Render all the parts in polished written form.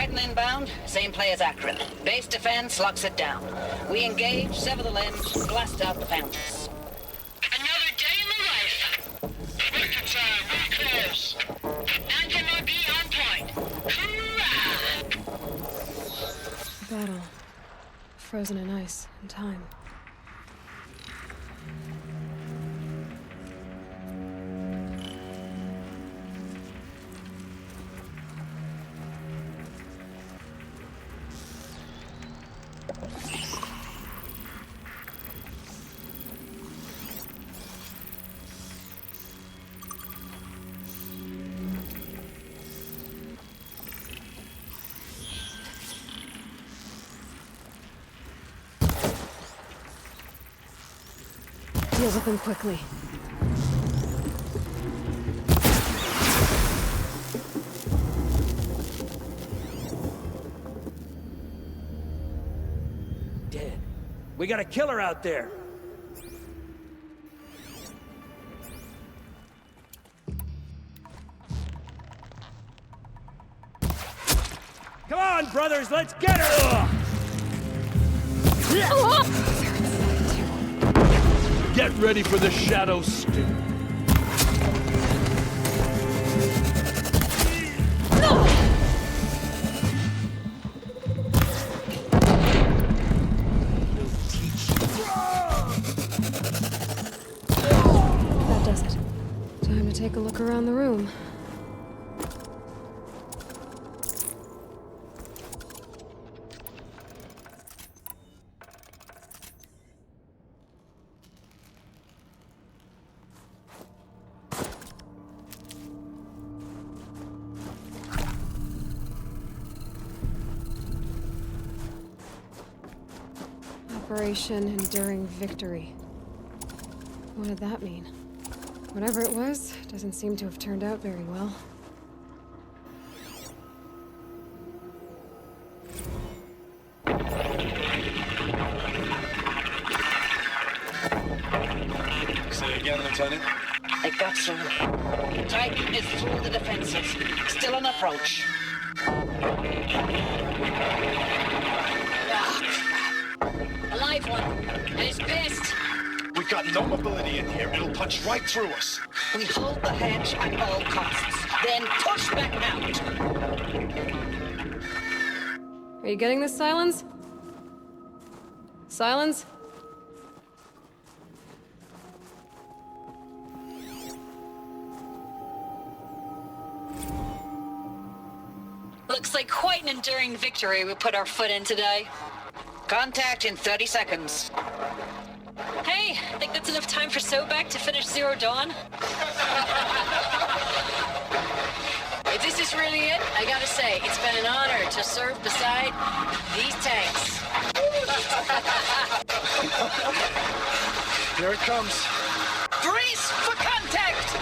Titan inbound, same play as Akron. Base defense locks it down. We engage, sever the limbs, blast out the founders. Another day in the life. Victor time, we're close. Anti-MOB on point. Hoorah! Battle. Frozen in ice and time. Deal with them quickly. Dead. We got a killer out there. Come on, brothers, let's get her! Get ready for the shadow stew. That does it. Time to take a look around the room. Operation Enduring Victory. What did that mean? Whatever it was, doesn't seem to have turned out very well. Say again, Lieutenant. They got through. Titan is through the defenses. Still an approach. A live one. And he's pissed. We've got no mobility in here. It'll punch right through us. We hold the hedge at all costs, then push back out. Are you getting this, Silence? Silence? Looks like quite an enduring victory we put our foot in today. Contact in 30 seconds. Hey, I think that's enough time for Sobek to finish Zero Dawn. If this is really it, I gotta say, it's been an honor to serve beside these tanks. Here it comes. Grease for contact!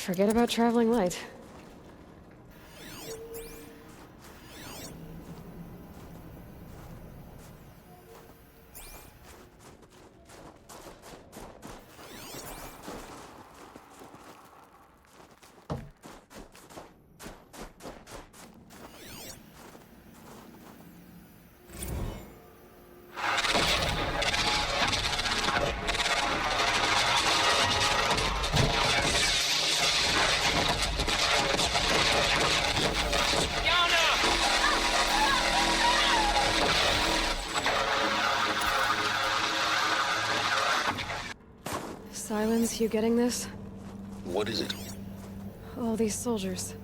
Forget about traveling light. Silence, you getting this? What is it? All these soldiers.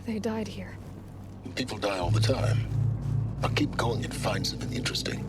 They died here. People die all the time. I'll keep going and find something interesting.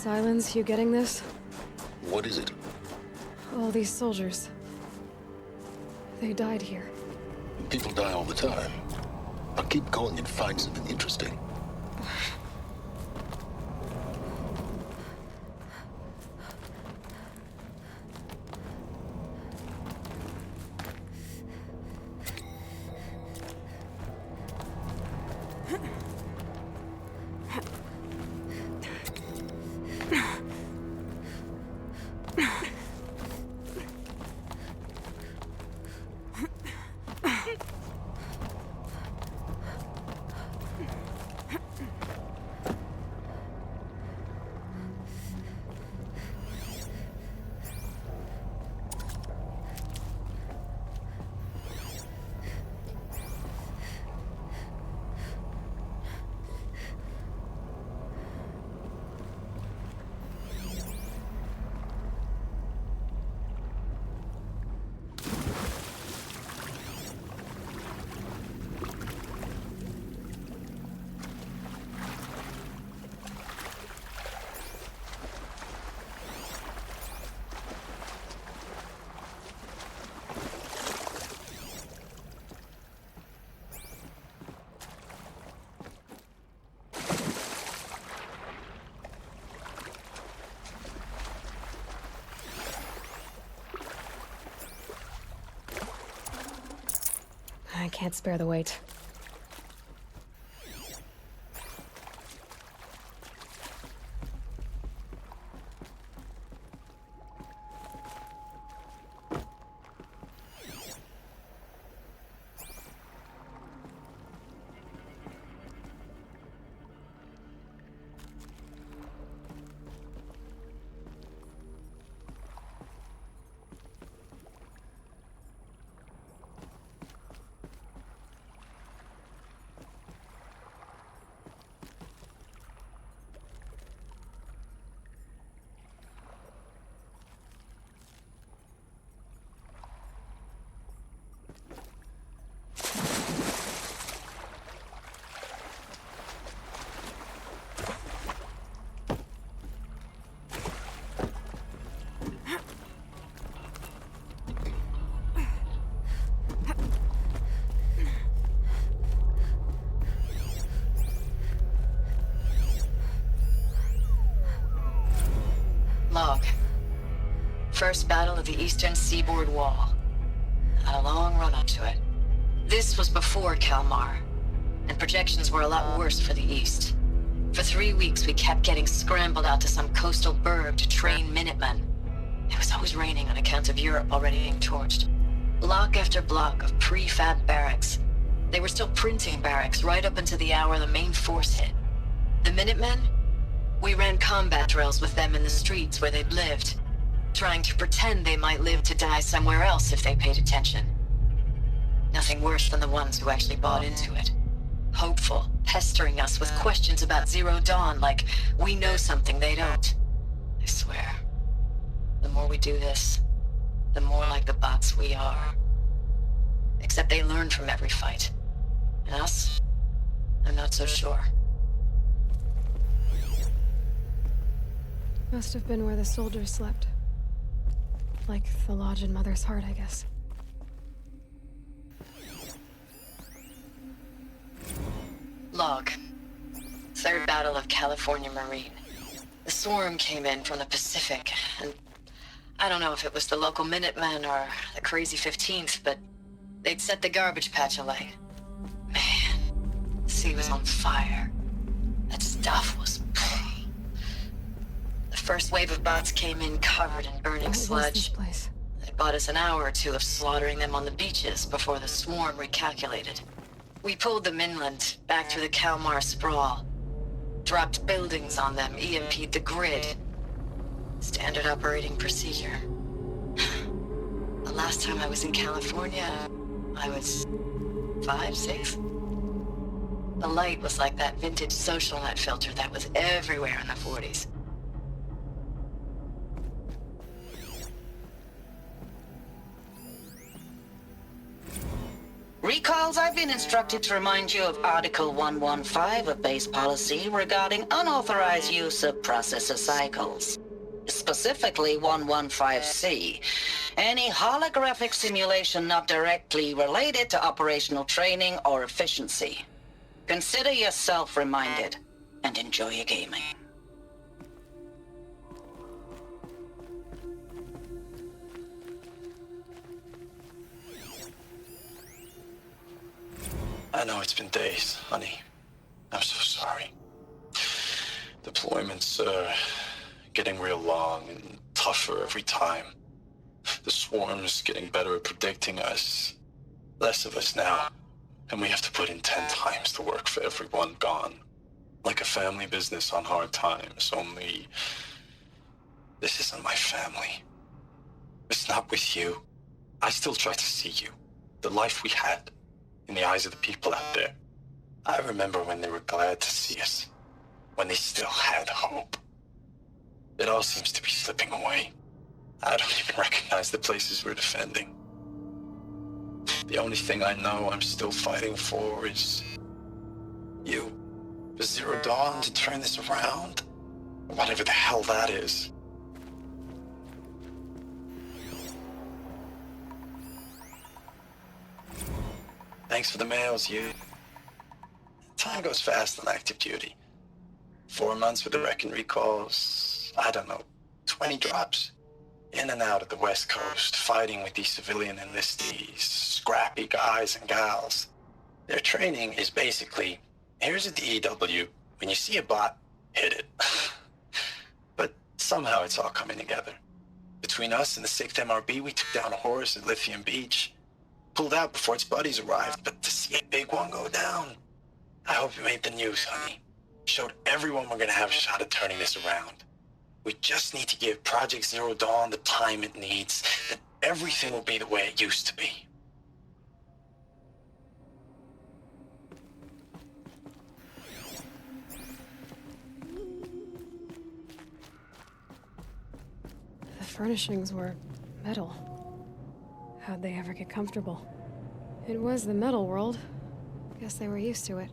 Sylens, you getting this? What is it? All these soldiers. They died here. People die all the time. Now keep going and find something interesting. I can't spare the weight. Log. First battle of the Eastern Seaboard Wall. Had a long run up to it. This was before Kalmar, and projections were a lot worse for the East. For 3 weeks, we kept getting scrambled out to some coastal burg to train Minutemen. It was always raining on account of Europe already being torched. Block after block of prefab barracks. They were still printing barracks right up until the hour the main force hit. The Minutemen? We ran combat drills with them in the streets where they'd lived, trying to pretend they might live to die somewhere else if they paid attention. Nothing worse than the ones who actually bought into it. Hopeful, pestering us with questions about Zero Dawn like we know something they don't. I swear, the more we do this, the more like the bots we are. Except they learn from every fight. And us? I'm not so sure. Must have been where the soldiers slept. Like the lodge in Mother's Heart, I guess. Log. Third Battle of California Marine. The swarm came in from the Pacific, and I don't know if it was the local Minutemen or the Crazy 15th, but they'd set the garbage patch alight. Man, the sea was on fire. That stuff was... The first wave of bots came in covered in burning What was this sludge. place? It bought us an hour or two of slaughtering them on the beaches before the swarm recalculated. We pulled them inland, back through the Kalmar sprawl. Dropped buildings on them, EMP'd the grid. Standard operating procedure. The last time I was in California, I was 5, 6? The light was like that vintage social net filter that was everywhere in the 40s. Recalls, I've been instructed to remind you of Article 115 of base policy regarding unauthorized use of processor cycles. Specifically 115C. Any holographic simulation not directly related to operational training or efficiency. Consider yourself reminded, and enjoy your gaming. I know it's been days, honey. I'm so sorry. Deployments are getting real long and tougher every time. The swarm's getting better at predicting us. Less of us now. And we have to put in 10 times the work for everyone gone. Like a family business on hard times, only... this isn't my family. It's not with you. I still try to see you. The life we had. In the eyes of the people out there. I remember when they were glad to see us. When they still had hope. It all seems to be slipping away. I don't even recognize the places we're defending. The only thing I know I'm still fighting for is... you. For Zero Dawn to turn this around. Whatever the hell that is. Thanks for the mails, you. Time goes fast on active duty. 4 months with the Reckon recalls, I don't know, 20 drops. In and out of the West Coast, fighting with these civilian enlistees, scrappy guys and gals. Their training is basically, here's a DEW, when you see a bot, hit it. But somehow it's all coming together. Between us and the 6th MRB, we took down a horse at Lithium Beach. Pulled out before its buddies arrived, but to see a big one go down. I hope you made the news, honey. Showed everyone we're gonna have a shot at turning this around. We just need to give Project Zero Dawn the time it needs, then everything will be the way it used to be. The furnishings were metal. How'd they ever get comfortable? It was the metal world. Guess they were used to it.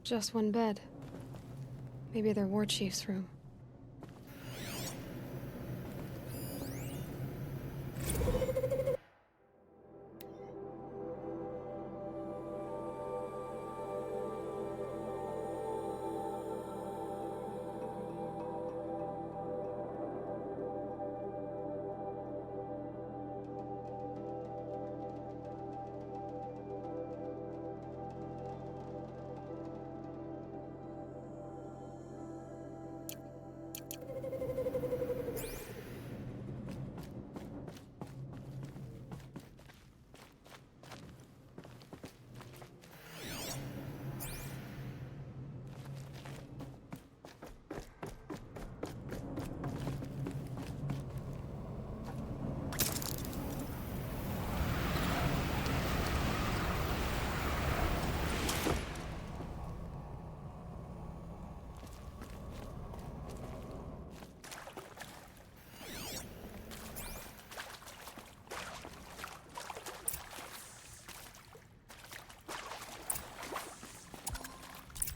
Just one bed. Maybe their war chief's room.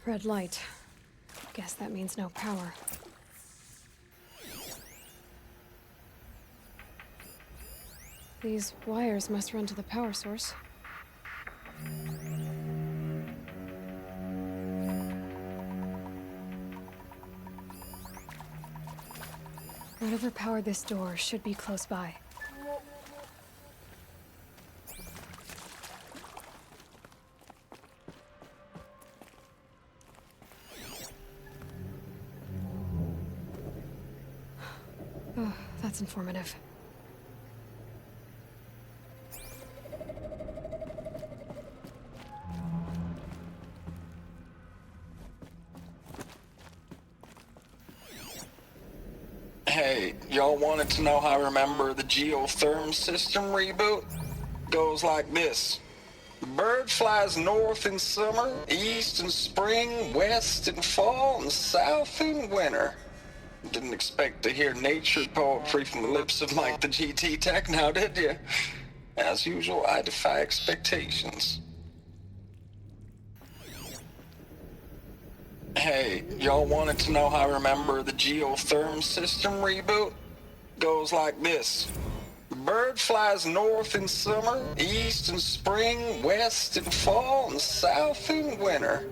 Red light. Guess that means no power. These wires must run to the power source. Whatever powered this door should be close by. Oh, that's informative. Hey, y'all wanted to know how I remember the geotherm system reboot? Goes like this. The bird flies north in summer, east in spring, west in fall, and south in winter. Didn't expect to hear nature poetry from the lips of Mike the GT Tech now, did you? As usual, I defy expectations. Hey, y'all wanted to know how I remember the geotherm system reboot? Goes like this. The bird flies north in summer, east in spring, west in fall, and south in winter.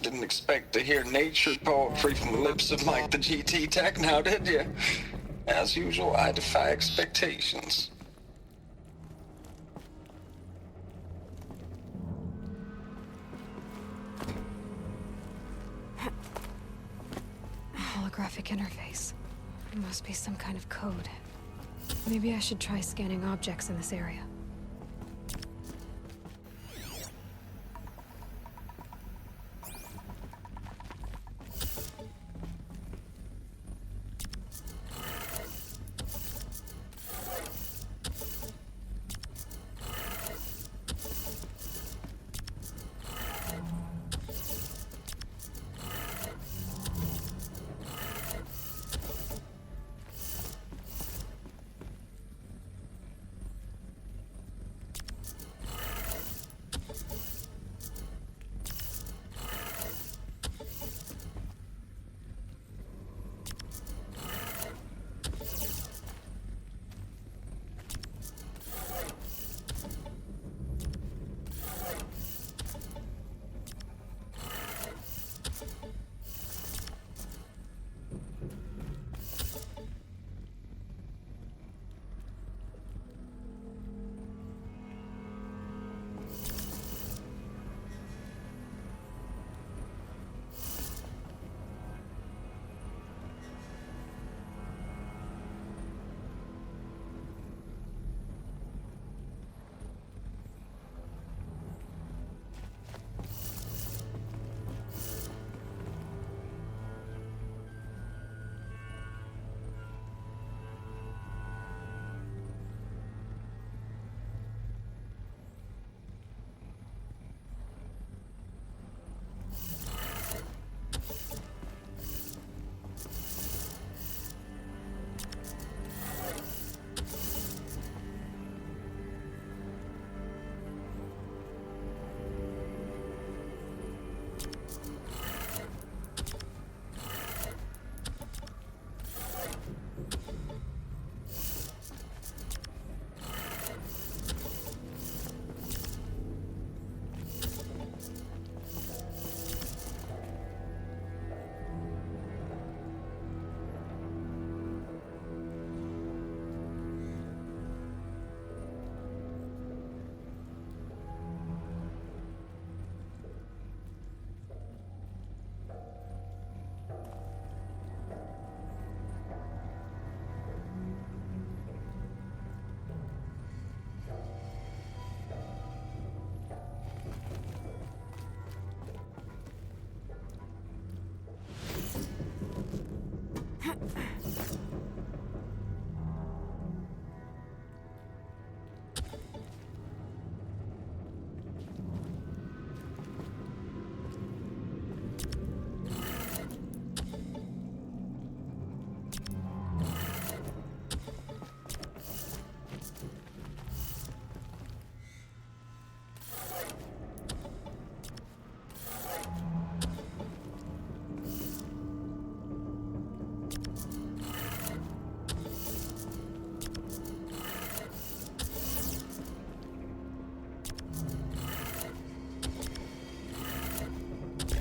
Didn't expect to hear nature poetry from the lips of Mike the GT Tech now, did you? As usual, I defy expectations. Holographic interface. It must be some kind of code. Maybe I should try scanning objects in this area.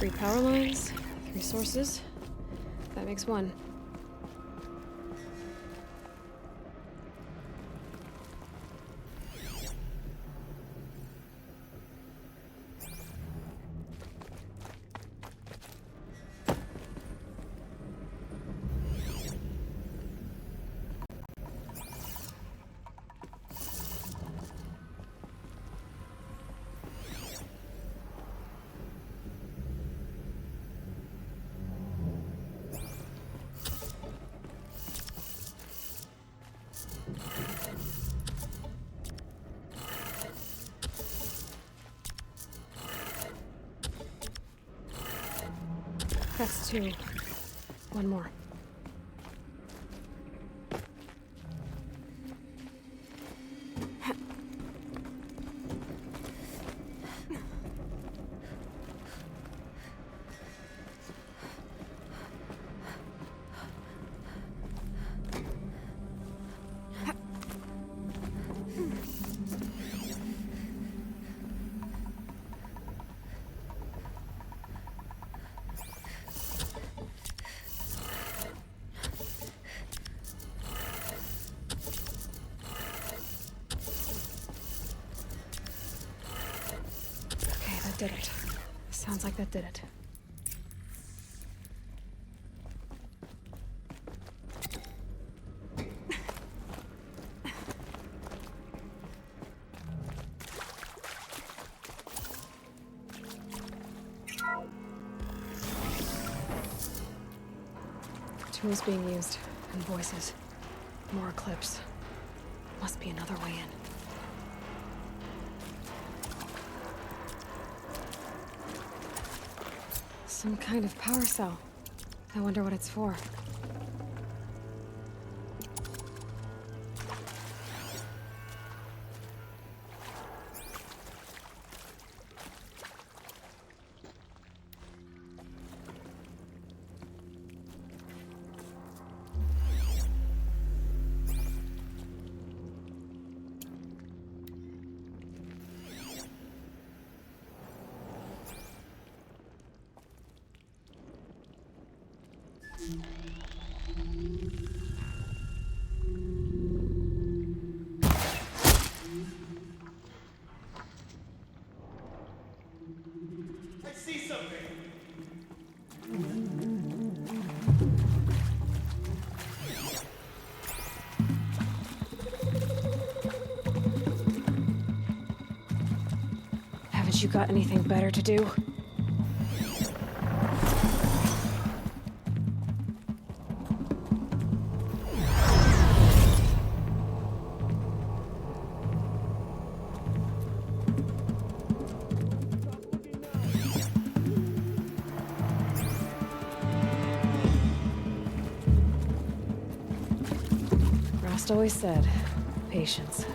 Three power lines, three sources. That makes one. That's two. One more. Okay, that did it. Sounds like that did it. Tools being used, and voices. More clips. Must be another way in. Some kind of power cell. I wonder what it's for. Haven't you got anything better to do? Rost always said, patience.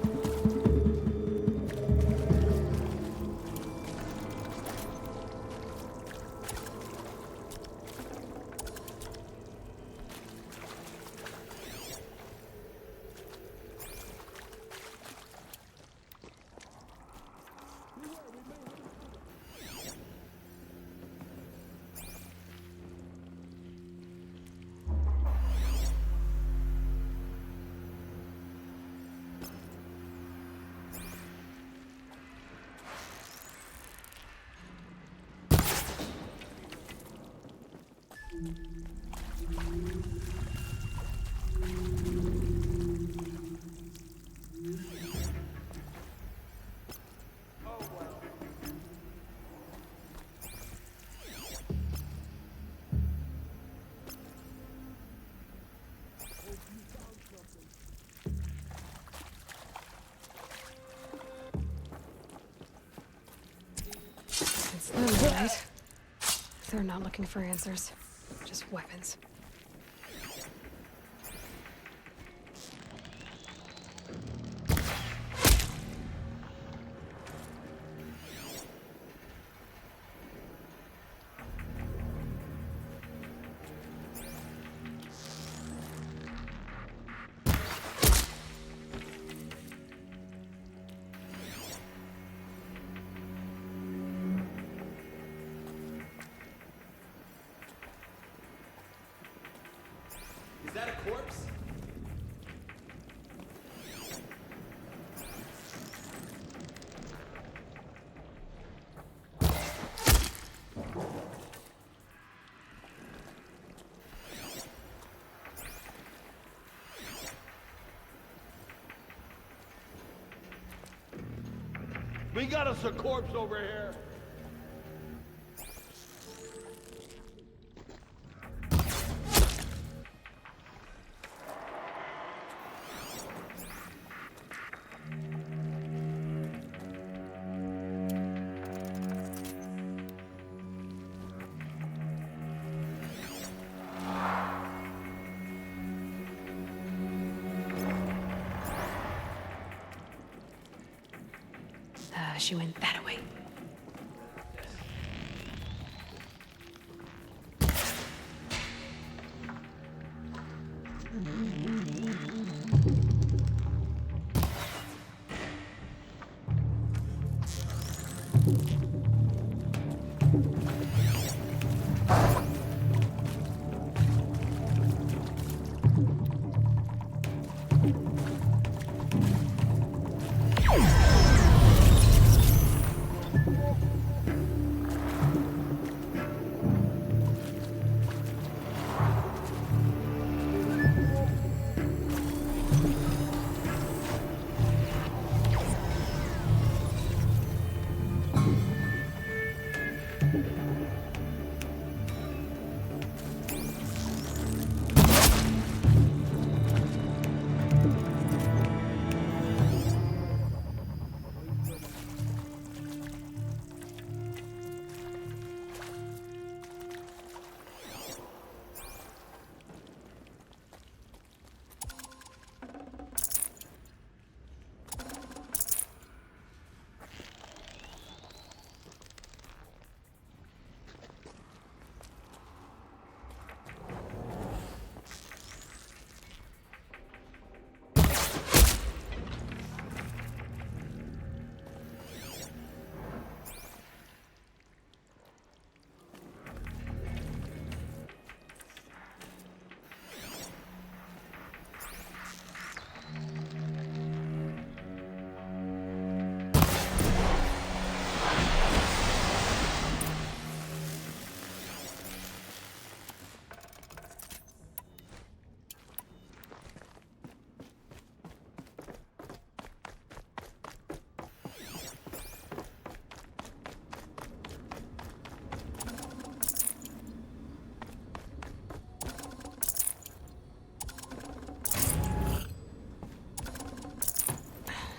It's them, right? They're not looking for answers, just weapons. Is that a corpse? We got us a corpse over here. promise you in that way.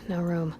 No room.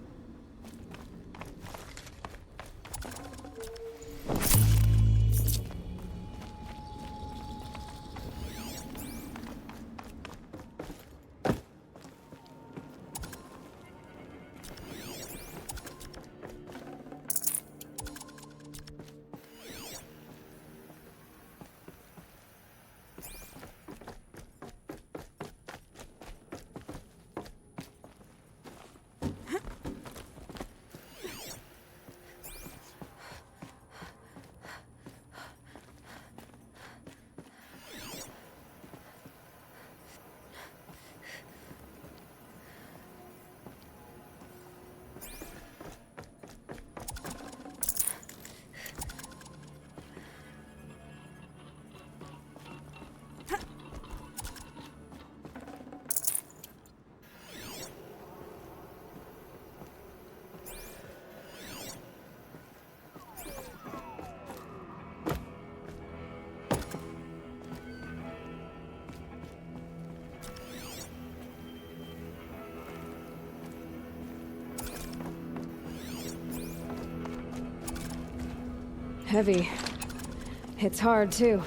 Heavy. It's hard, too.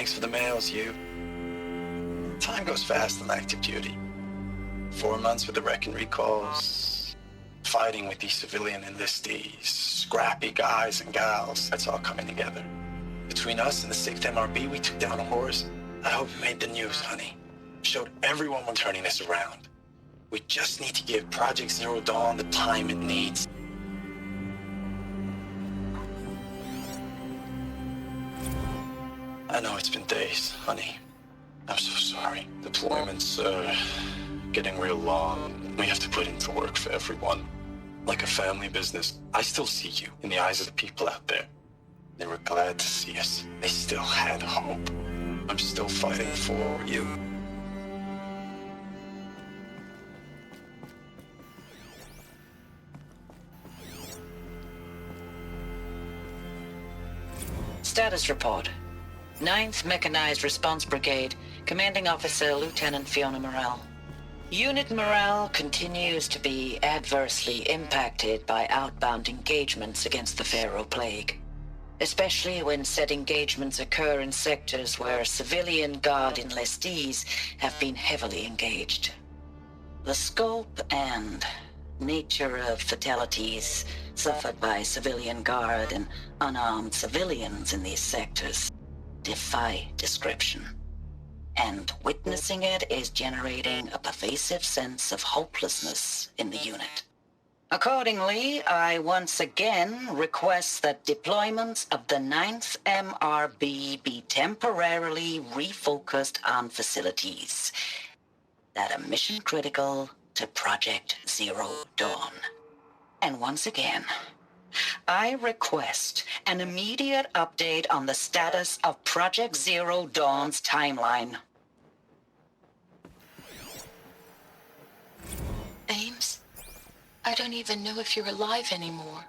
Thanks for the mails, you. Time goes fast on active duty. 4 months with the wrecking recalls, fighting with these civilian enlistees, scrappy guys and gals, that's all coming together. Between us and the 6th MRB, we took down a horse. I hope it made the news, honey. Showed everyone we're turning this around. We just need to give Project Zero Dawn the time it needs. I know it's been days, honey. I'm so sorry. Deployments are getting real long. We have to put into work for everyone. Like a family business. I still see you in the eyes of the people out there. They were glad to see us. They still had hope. I'm still fighting for you. Status report. 9th Mechanized Response Brigade, Commanding Officer Lieutenant Fiona Morrell. Unit morale continues to be adversely impacted by outbound engagements against the Pharaoh Plague, especially when said engagements occur in sectors where civilian Guard enlistees have been heavily engaged. The scope and nature of fatalities suffered by civilian Guard and unarmed civilians in these sectors defy description. And witnessing it is generating a pervasive sense of hopelessness in the unit. Accordingly, I once again request that deployments of the 9th MRB be temporarily refocused on facilities that are mission critical to Project Zero Dawn. And once again, I request an immediate update on the status of Project Zero Dawn's timeline. Ames, I don't even know if you're alive anymore.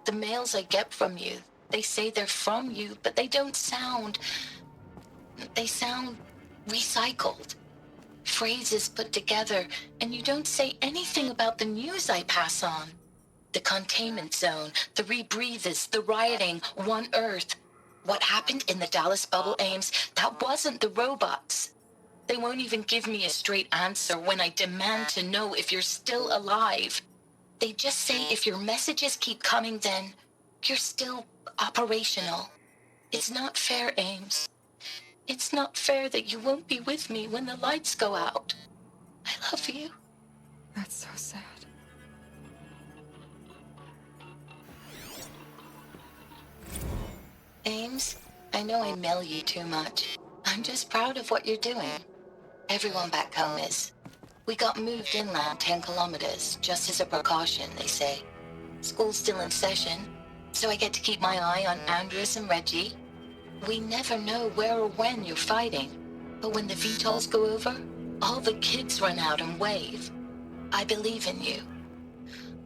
The mails I get from you, they say they're from you, but they don't sound... They sound recycled. Phrases put together, and you don't say anything about the news I pass on. The containment zone, the rebreathers, the rioting, One Earth. What happened in the Dallas bubble, Ames, that wasn't the robots. They won't even give me a straight answer when I demand to know if you're still alive. They just say if your messages keep coming, then you're still operational. It's not fair, Ames. It's not fair that you won't be with me when the lights go out. I love you. That's so sad. Ames, I know I mail you too much. I'm just proud of what you're doing. Everyone back home is. We got moved inland 10 kilometers, just as a precaution, they say. School's still in session, so I get to keep my eye on Andres and Reggie. We never know where or when you're fighting, but when the VTOLs go over, all the kids run out and wave. I believe in you.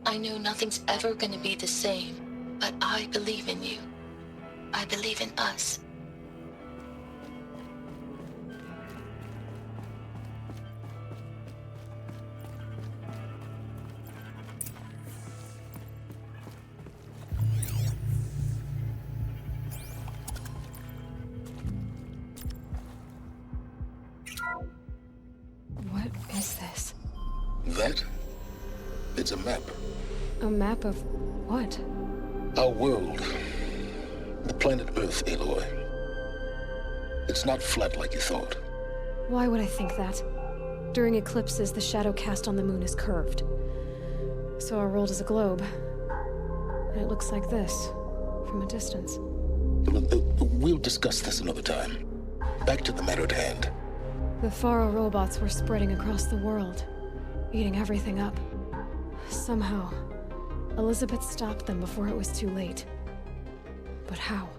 I know nothing's ever gonna be the same, but I believe in you. I believe in us. What is this? That? It's a map. A map of what? Our world. The planet Earth, Aloy. It's not flat like you thought. Why would I think that? During eclipses, the shadow cast on the moon is curved. So our world is a globe. And it looks like this, from a distance. We'll discuss this another time. Back to the matter at hand. The Faro robots were spreading across the world, eating everything up. Somehow, Elizabeth stopped them before it was too late. But how?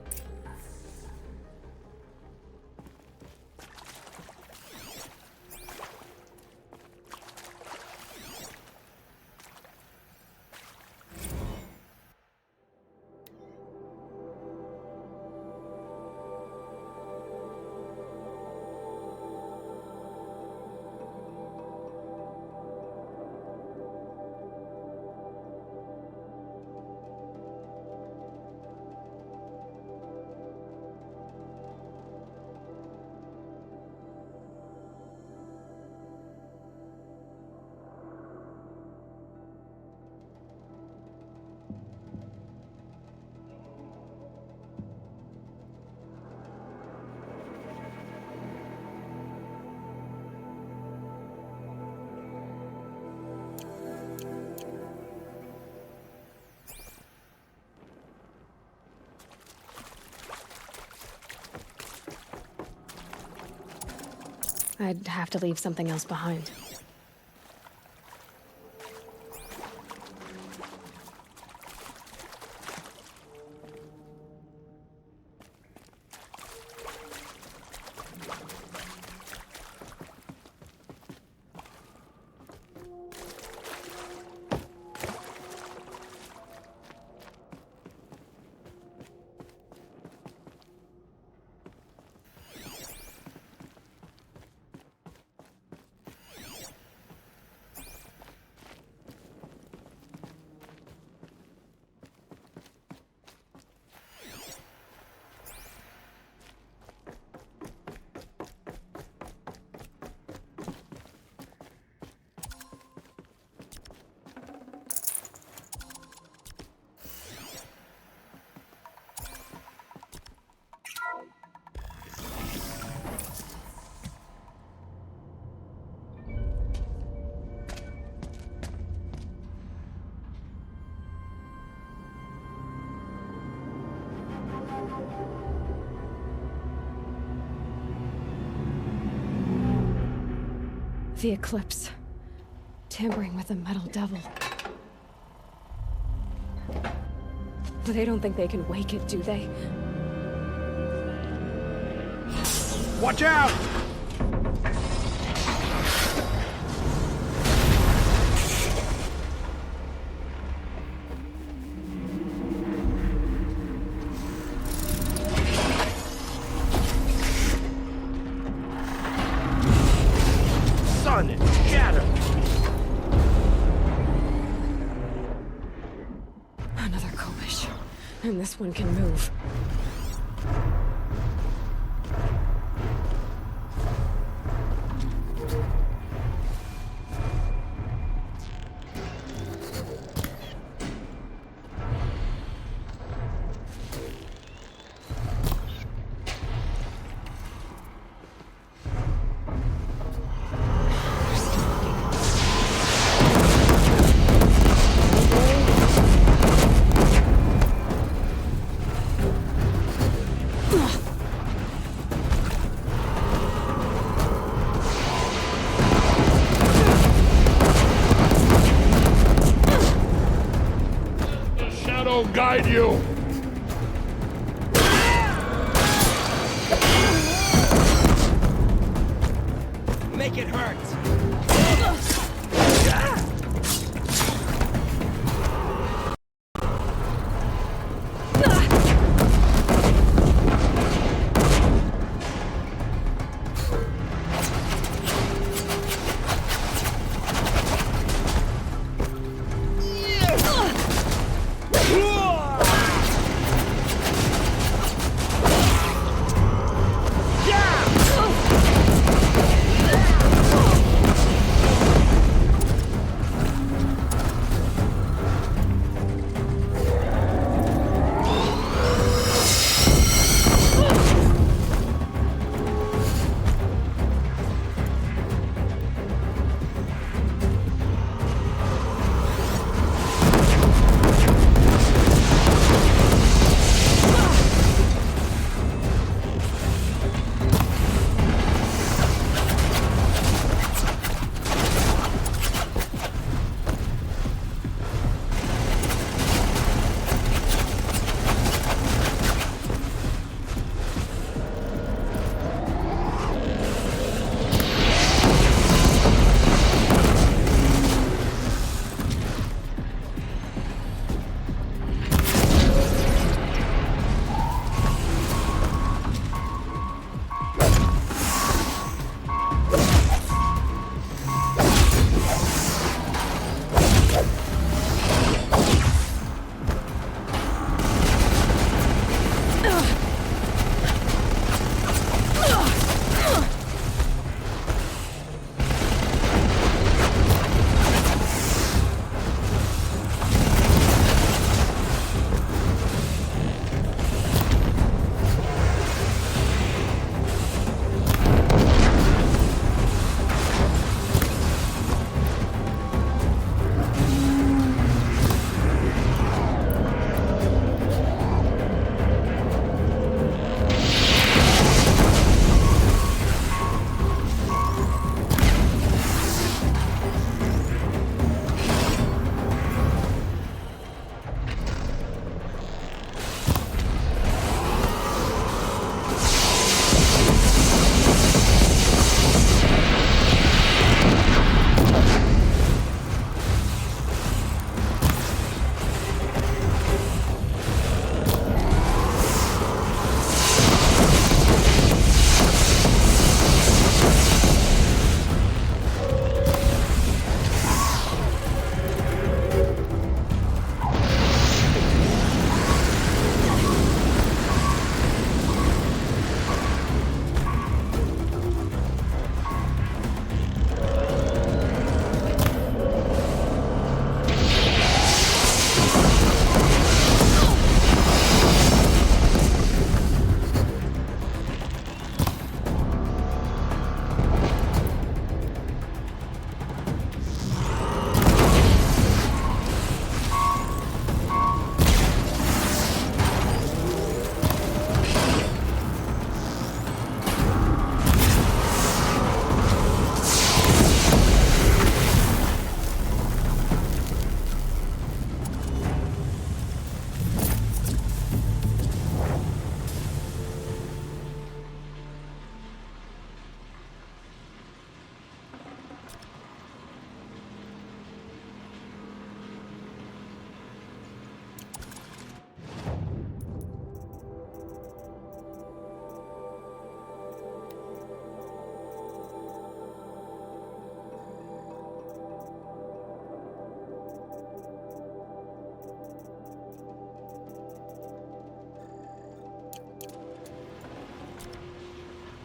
I'd have to leave something else behind. The Eclipse. Tampering with the Metal Devil. But they don't think they can wake it, do they? Watch out! Sun is shattered! Another Kobish. And this one can move. Guide you! Make it hurt!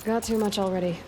Got too much already.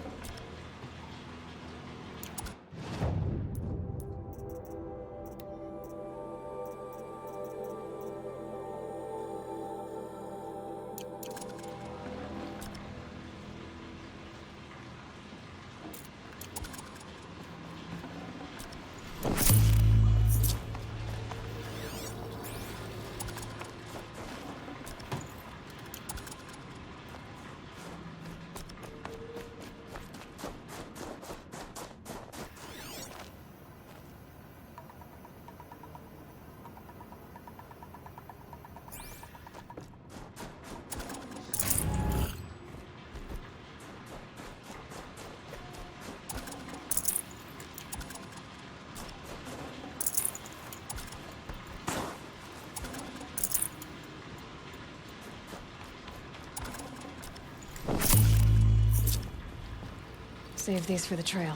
Save these for the trail.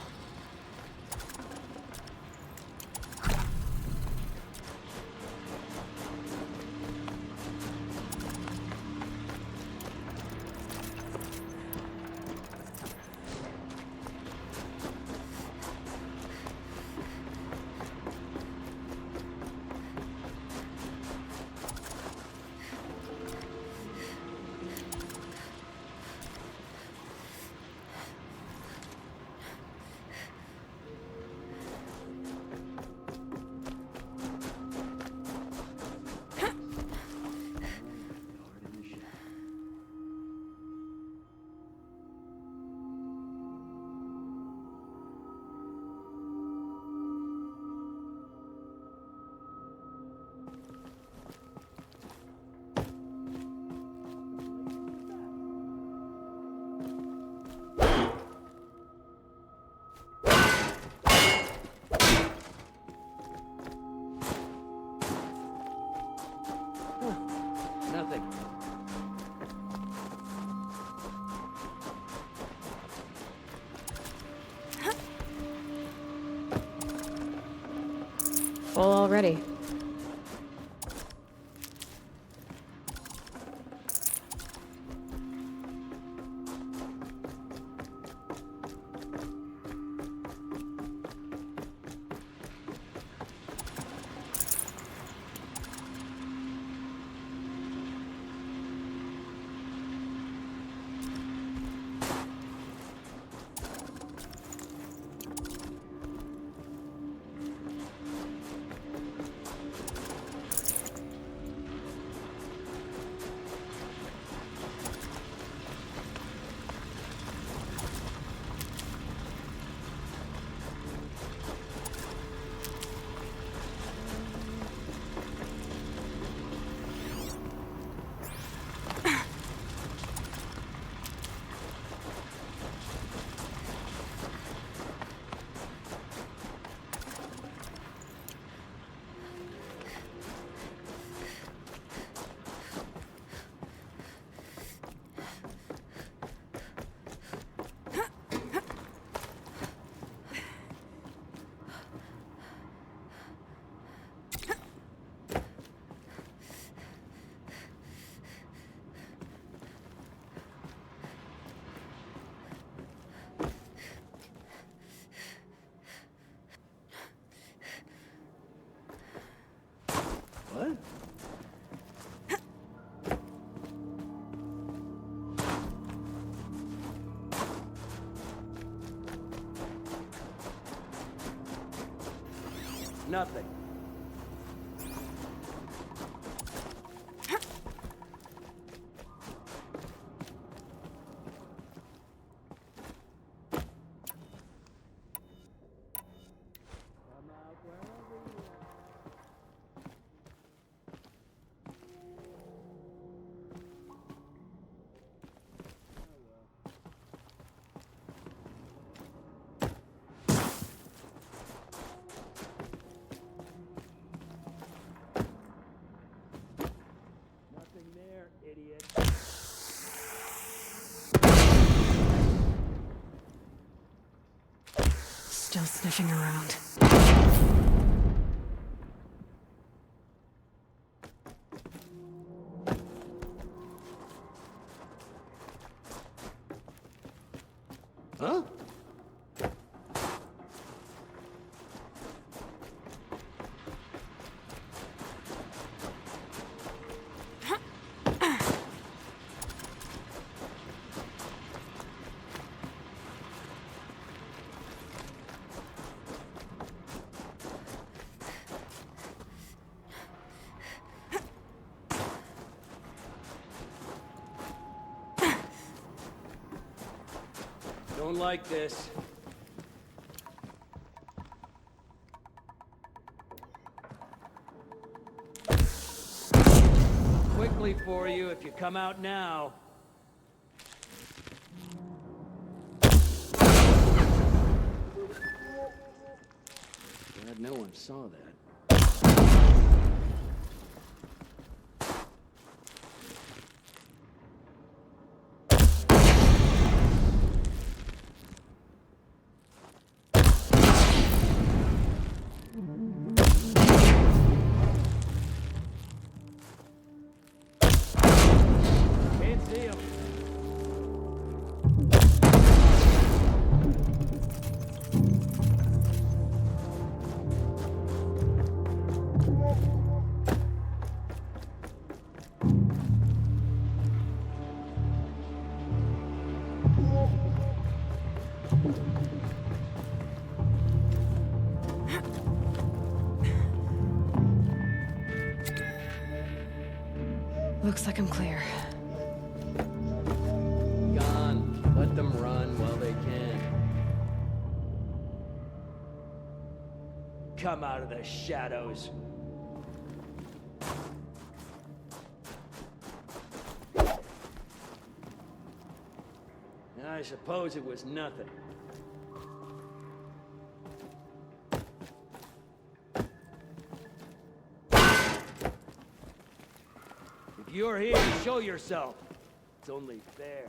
Nothing. Full already. What? Nothing. Nothing there, idiot. Still sniffing around. Huh? Don't like this. Quickly for you if you come out now. Glad no one saw that. Can't see him. Looks like I'm clear. Gone. Let them run while they can. Come out of the shadows. I suppose it was nothing. If you're here to show yourself, it's only fair.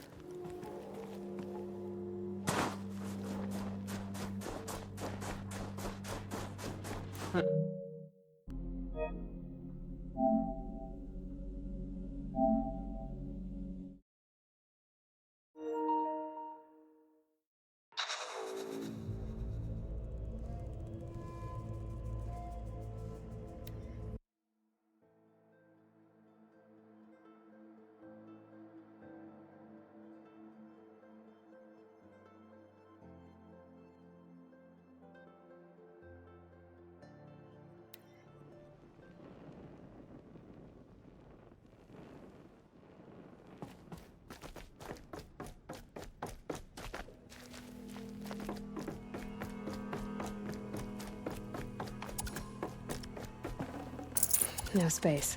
No space.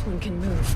one can move.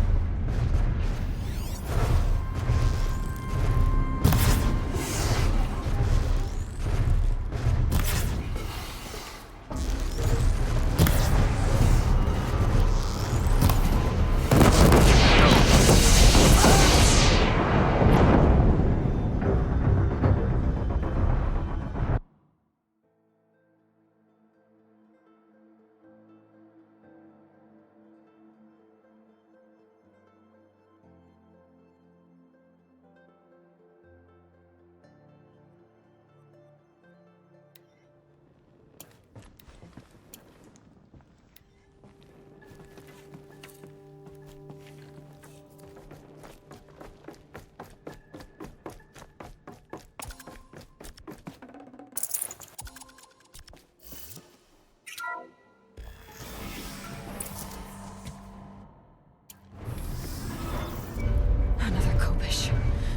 Another Kopish.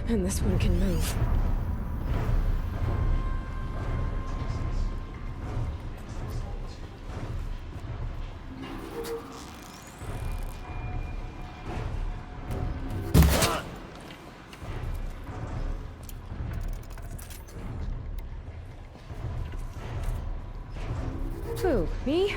And this one can move. Who? Me?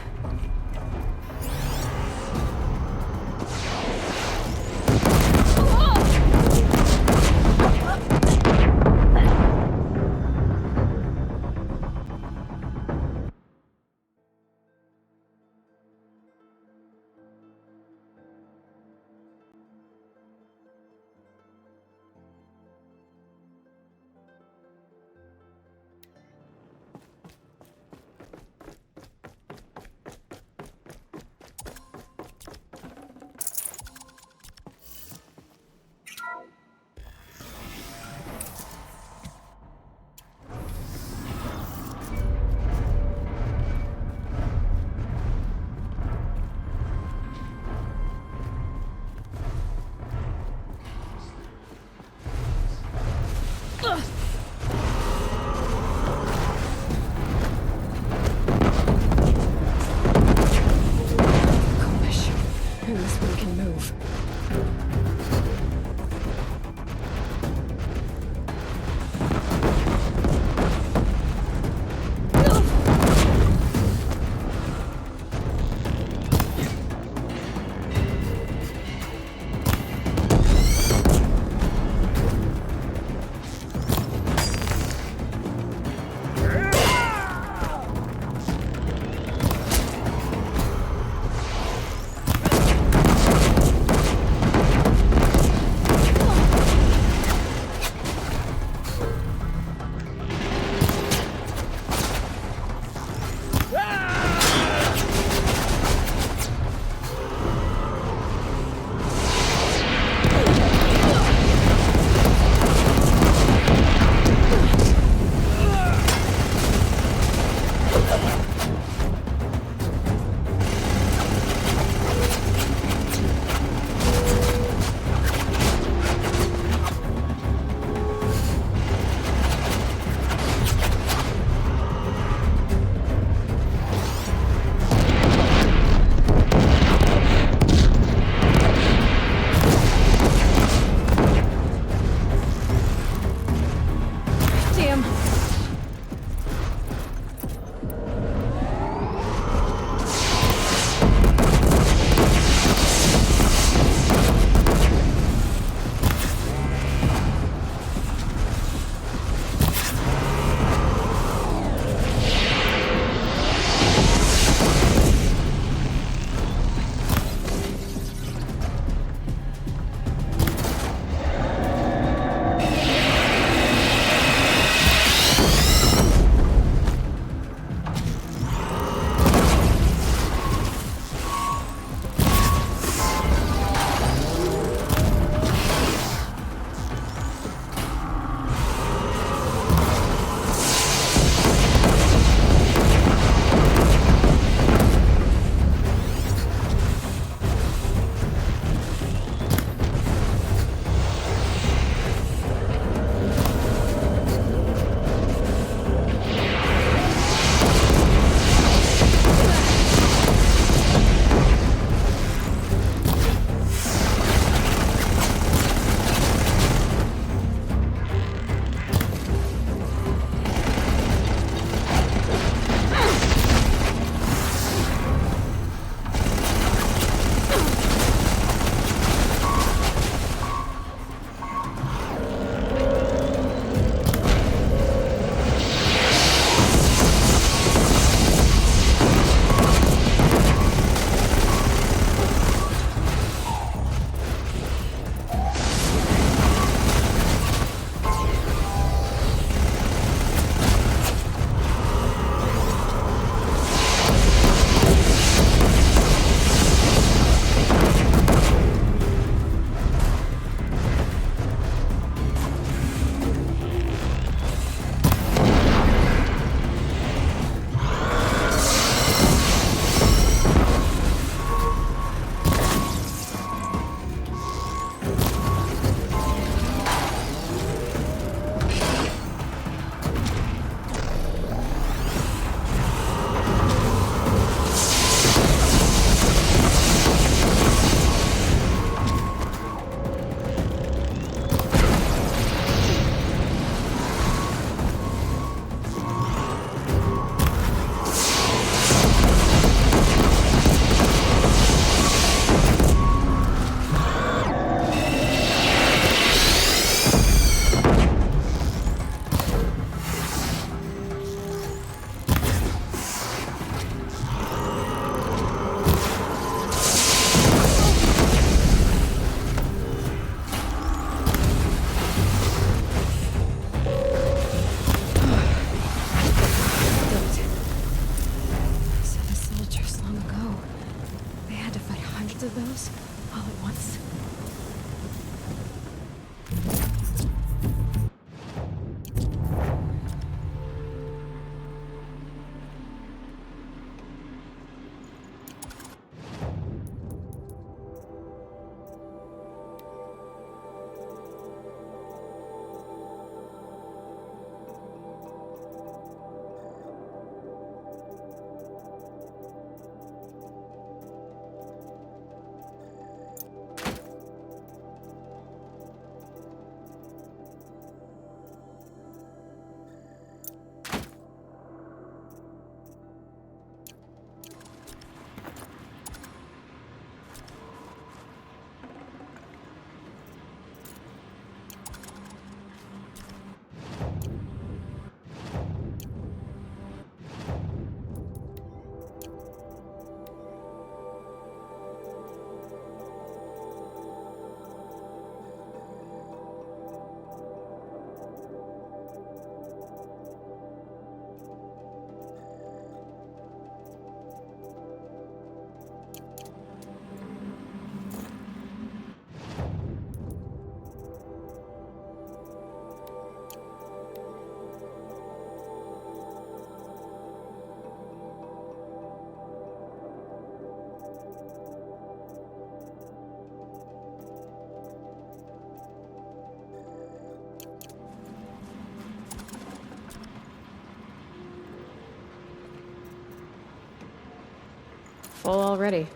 Full already.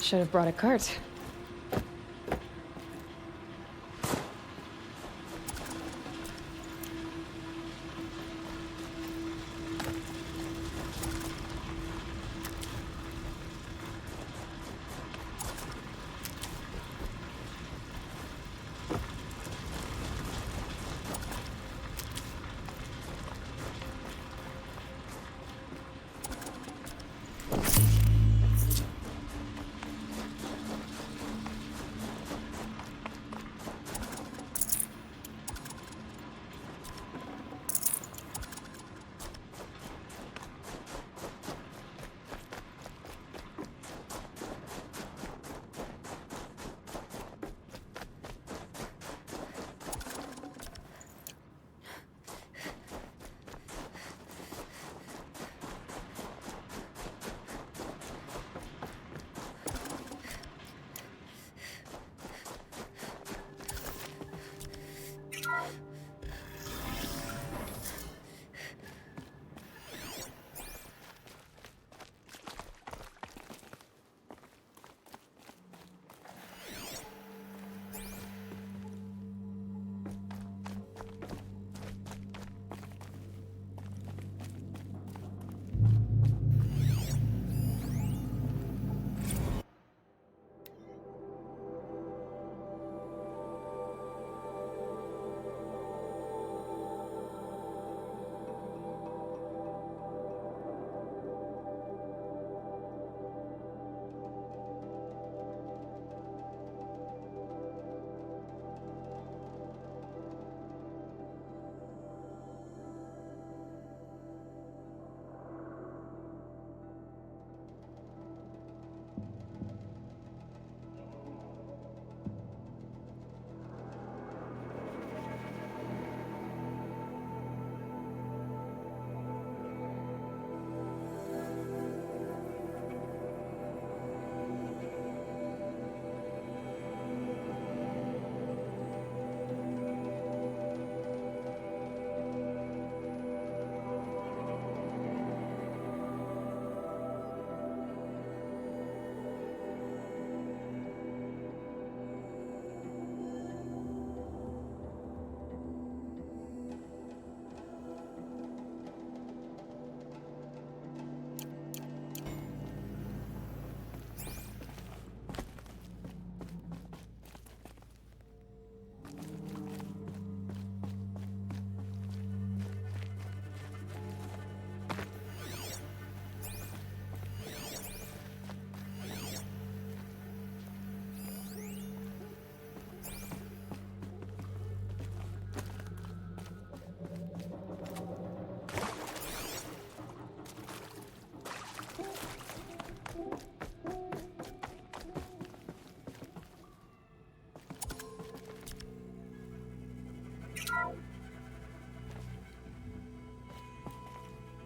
Should have brought a cart.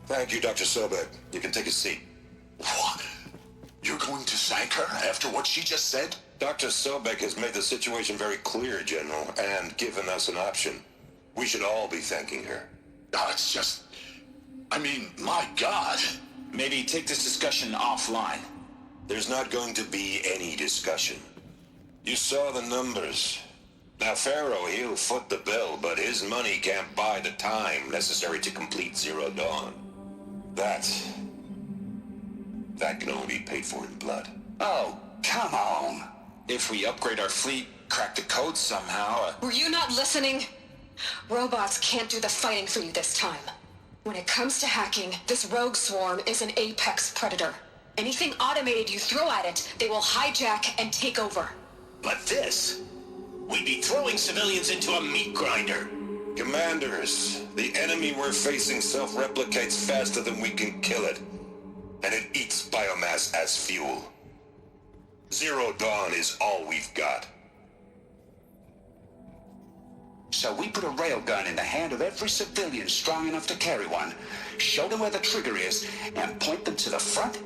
Thank you, Dr. Sobek. You can take a seat. What? You're going to thank her after what she just said? Dr. Sobek has made the situation very clear, General, and given us an option. We should all be thanking her. Oh, it's just... I mean, my God. Maybe take this discussion offline. There's not going to be any discussion. You saw the numbers. Now, Pharaoh, he'll foot the bill, but his money can't buy the time necessary to complete Zero Dawn. That That can only be paid for in blood. Oh, come on. If we upgrade our fleet, crack the code somehow, Were you not listening? Robots can't do the fighting for you this time. When it comes to hacking, this rogue swarm is an apex predator. Anything automated you throw at it, they will hijack and take over. But this, we'd be throwing civilians into a meat grinder. Commanders, the enemy we're facing self-replicates faster than we can kill it. And it eats biomass as fuel. Zero Dawn is all we've got. So we put a railgun in the hand of every civilian strong enough to carry one, show them where the trigger is, and point them to the front?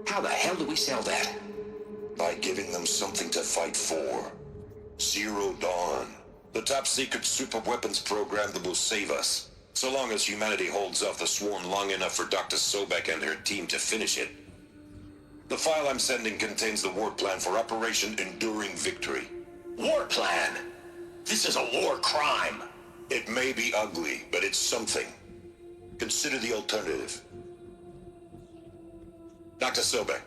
How the hell do we sell that? By giving them something to fight for. Zero Dawn. The top-secret super-weapons program that will save us. So long as humanity holds off the swarm long enough for Dr. Sobek and her team to finish it. The file I'm sending contains the war plan for Operation Enduring Victory. War plan? This is a war crime. It may be ugly, but it's something. Consider the alternative. Dr. Sobek,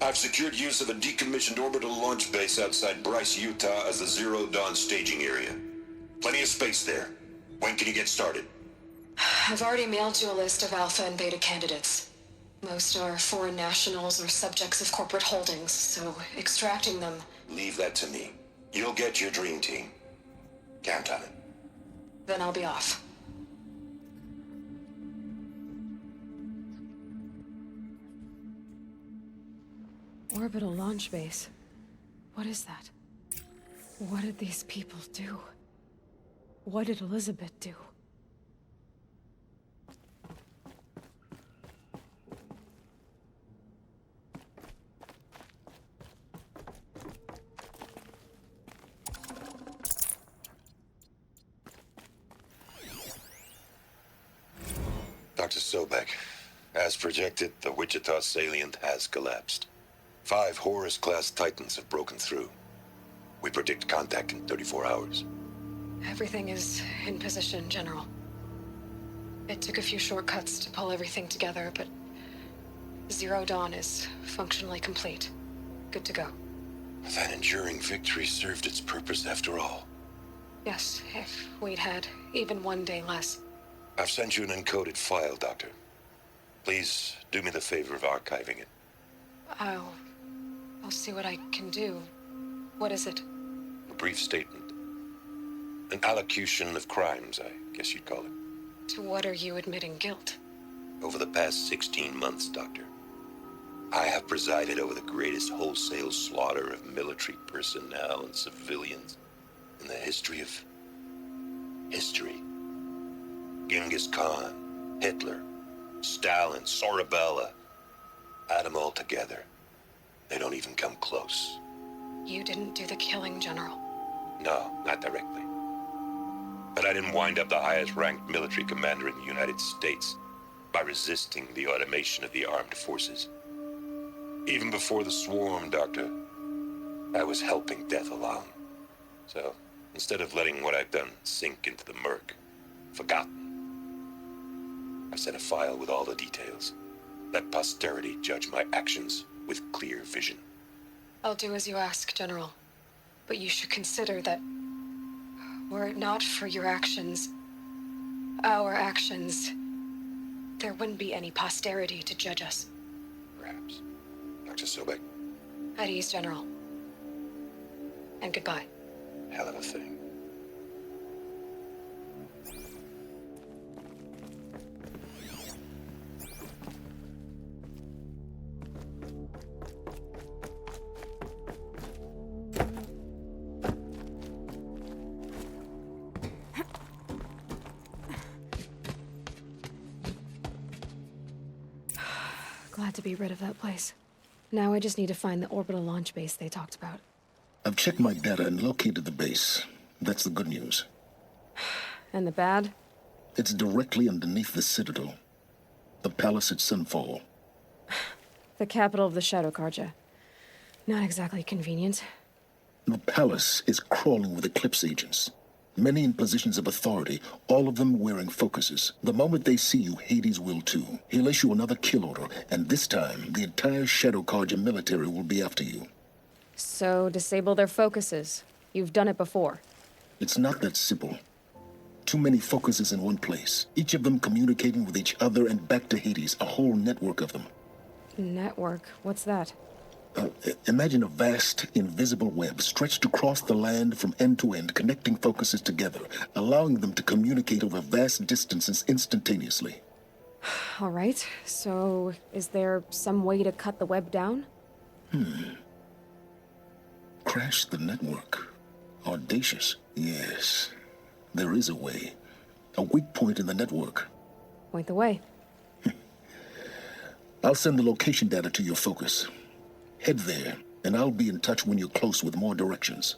I've secured use of a decommissioned orbital launch base outside Bryce, Utah as the Zero Dawn staging area. Plenty of space there. When can you get started? I've already mailed you a list of Alpha and Beta candidates. Most are foreign nationals or subjects of corporate holdings, so extracting them... Leave that to me. You'll get your dream team. Count on it. Then I'll be off. Orbital launch base. What is that? What did these people do? What did Elizabeth do? Dr. Sobek, as projected, the Wichita salient has collapsed. 5 Horus-class Titans have broken through. We predict contact in 34 hours. Everything is in position, General. It took a few shortcuts to pull everything together, but Zero Dawn is functionally complete. Good to go. That enduring victory served its purpose after all. Yes, if we'd had even one day less. I've sent you an encoded file, Doctor. Please do me the favor of archiving it. I'll see what I can do. What is it? A brief statement. An allocution of crimes, I guess you'd call it. To what are you admitting guilt? Over the past 16 months, Doctor, I have presided over the greatest wholesale slaughter of military personnel and civilians in the history of history. Genghis Khan, Hitler, Stalin, Sorabella. Add them all together. They don't even come close. You didn't do the killing, General. No, not directly. But I didn't wind up the highest-ranked military commander in the United States by resisting the automation of the armed forces. Even before the swarm, Doctor, I was helping death along. So, instead of letting what I've done sink into the murk, forgotten, I've sent a file with all the details. Let posterity judge my actions with clear vision. I'll do as you ask, General. But you should consider that were it not for your actions, our actions, there wouldn't be any posterity to judge us. Perhaps. Dr. Sobek. At ease, General. And goodbye. Hell of a thing. Glad to be rid of that place. Now I just need to find the orbital launch base they talked about. I've checked my data and located the base. That's the good news. And the bad? It's directly underneath the Citadel. The palace at Sunfall. The capital of the Shadow Carja. Not exactly convenient. The palace is crawling with Eclipse agents. Many in positions of authority, all of them wearing focuses. The moment they see you, Hades will too. He'll issue another kill order, and this time, the entire Shadow Carja military will be after you. So, disable their focuses. You've done it before. It's not that simple. Too many focuses in one place, each of them communicating with each other and back to Hades, a whole network of them. Network? What's that? Imagine a vast, invisible web stretched across the land from end to end, connecting focuses together, allowing them to communicate over vast distances instantaneously. All right, so is there some way to cut the web down? Crash the network. Audacious. Yes, there is a way. A weak point in the network. Point the way. I'll send the location data to your focus. Head there, and I'll be in touch when you're close with more directions.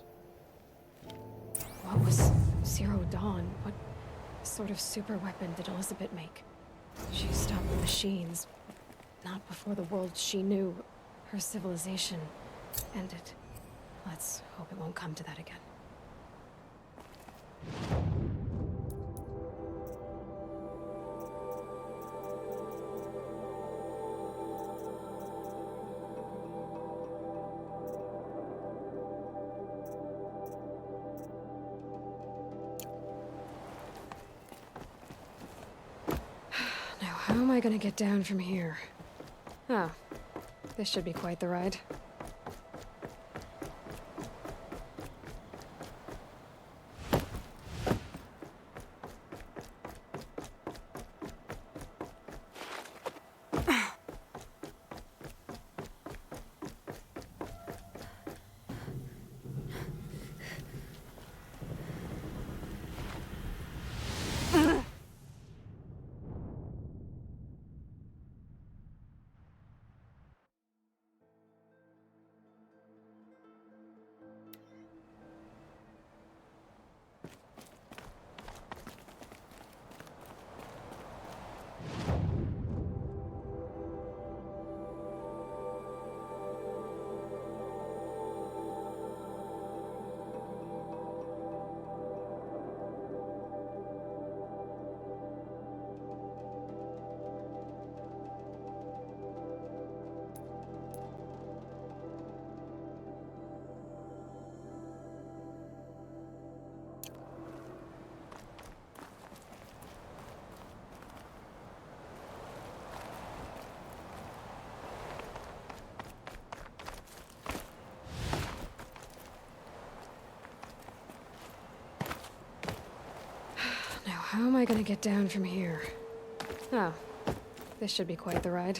What was Zero Dawn? What sort of super weapon did Elizabeth make? She stopped the machines, but not before the world she knew, her civilization, ended. Let's hope it won't come to that again. How am I gonna get down from here? Oh, this should be quite the ride. How am I gonna get down from here? Oh, this should be quite the ride.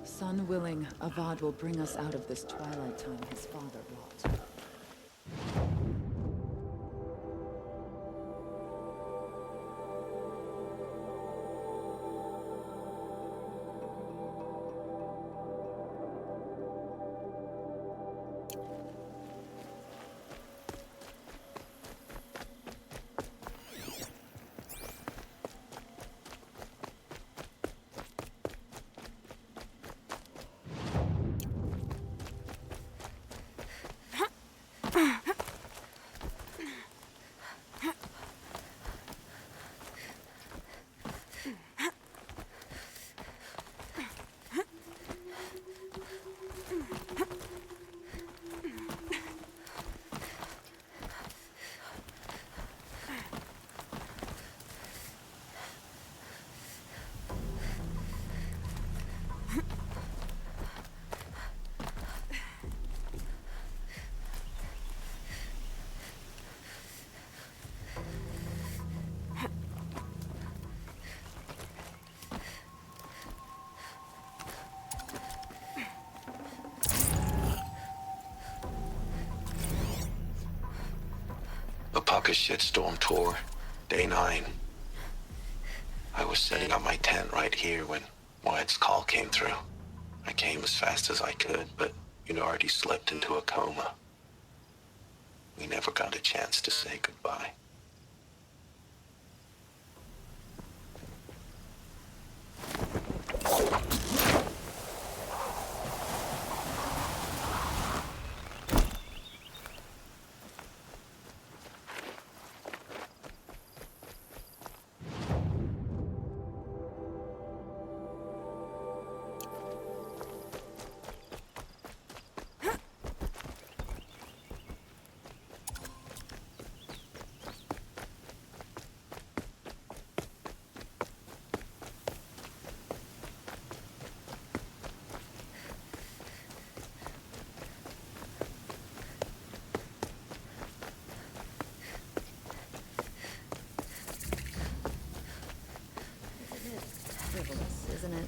Sun willing, Avad will bring us out of this twilight time his father wrought. Walker's shitstorm tour, day 9. I was setting up my tent right here when Wyatt's call came through. I came as fast as I could, but you'd already slipped into a coma. We never got a chance to say goodbye. Isn't it?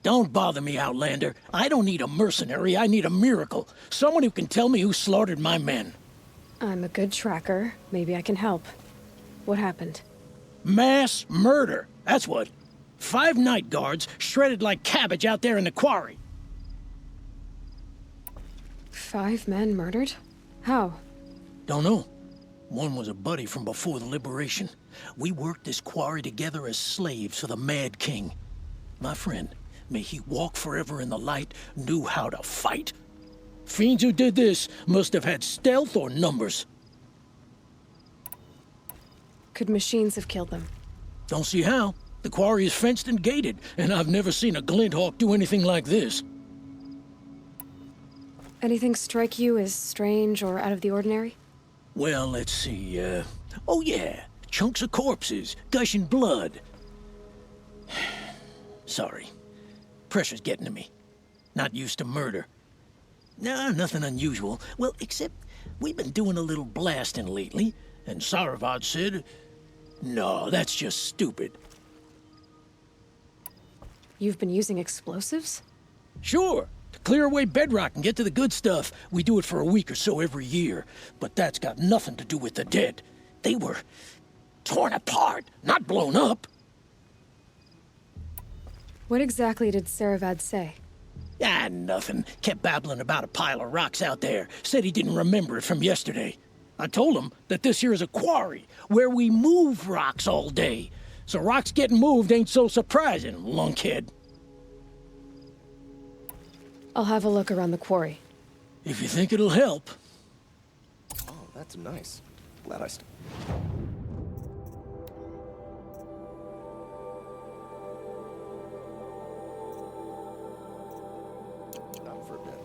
Don't bother me, Outlander. I don't need a mercenary, I need a miracle. Someone who can tell me who slaughtered my men. I'm a good tracker. Maybe I can help. What happened? Mass murder, that's what. 5 night guards shredded like cabbage out there in the quarry. 5 men murdered? How? Don't know. One was a buddy from before the liberation. We worked this quarry together as slaves for the Mad King. My friend, may he walk forever in the light, knew how to fight. Fiends who did this must have had stealth or numbers. Could machines have killed them? Don't see how. The quarry is fenced and gated, and I've never seen a Glinthawk do anything like this. Anything strike you as strange or out of the ordinary? Well, let's see, oh yeah, chunks of corpses, gushing blood. Sorry. Pressure's getting to me. Not used to murder. Nah, nothing unusual. Well, except we've been doing a little blasting lately, and Saravad said, no, that's just stupid. You've been using explosives? Sure. To clear away bedrock and get to the good stuff, we do it for a week or so every year. But that's got nothing to do with the dead. They were torn apart, not blown up. What exactly did Saravad say? Ah, nothing. Kept babbling about a pile of rocks out there. Said he didn't remember it from yesterday. I told him that this here is a quarry, where we move rocks all day. So rocks getting moved ain't so surprising, lunkhead. I'll have a look around the quarry. If you think it'll help. Oh, that's nice. Glad I not forbidden.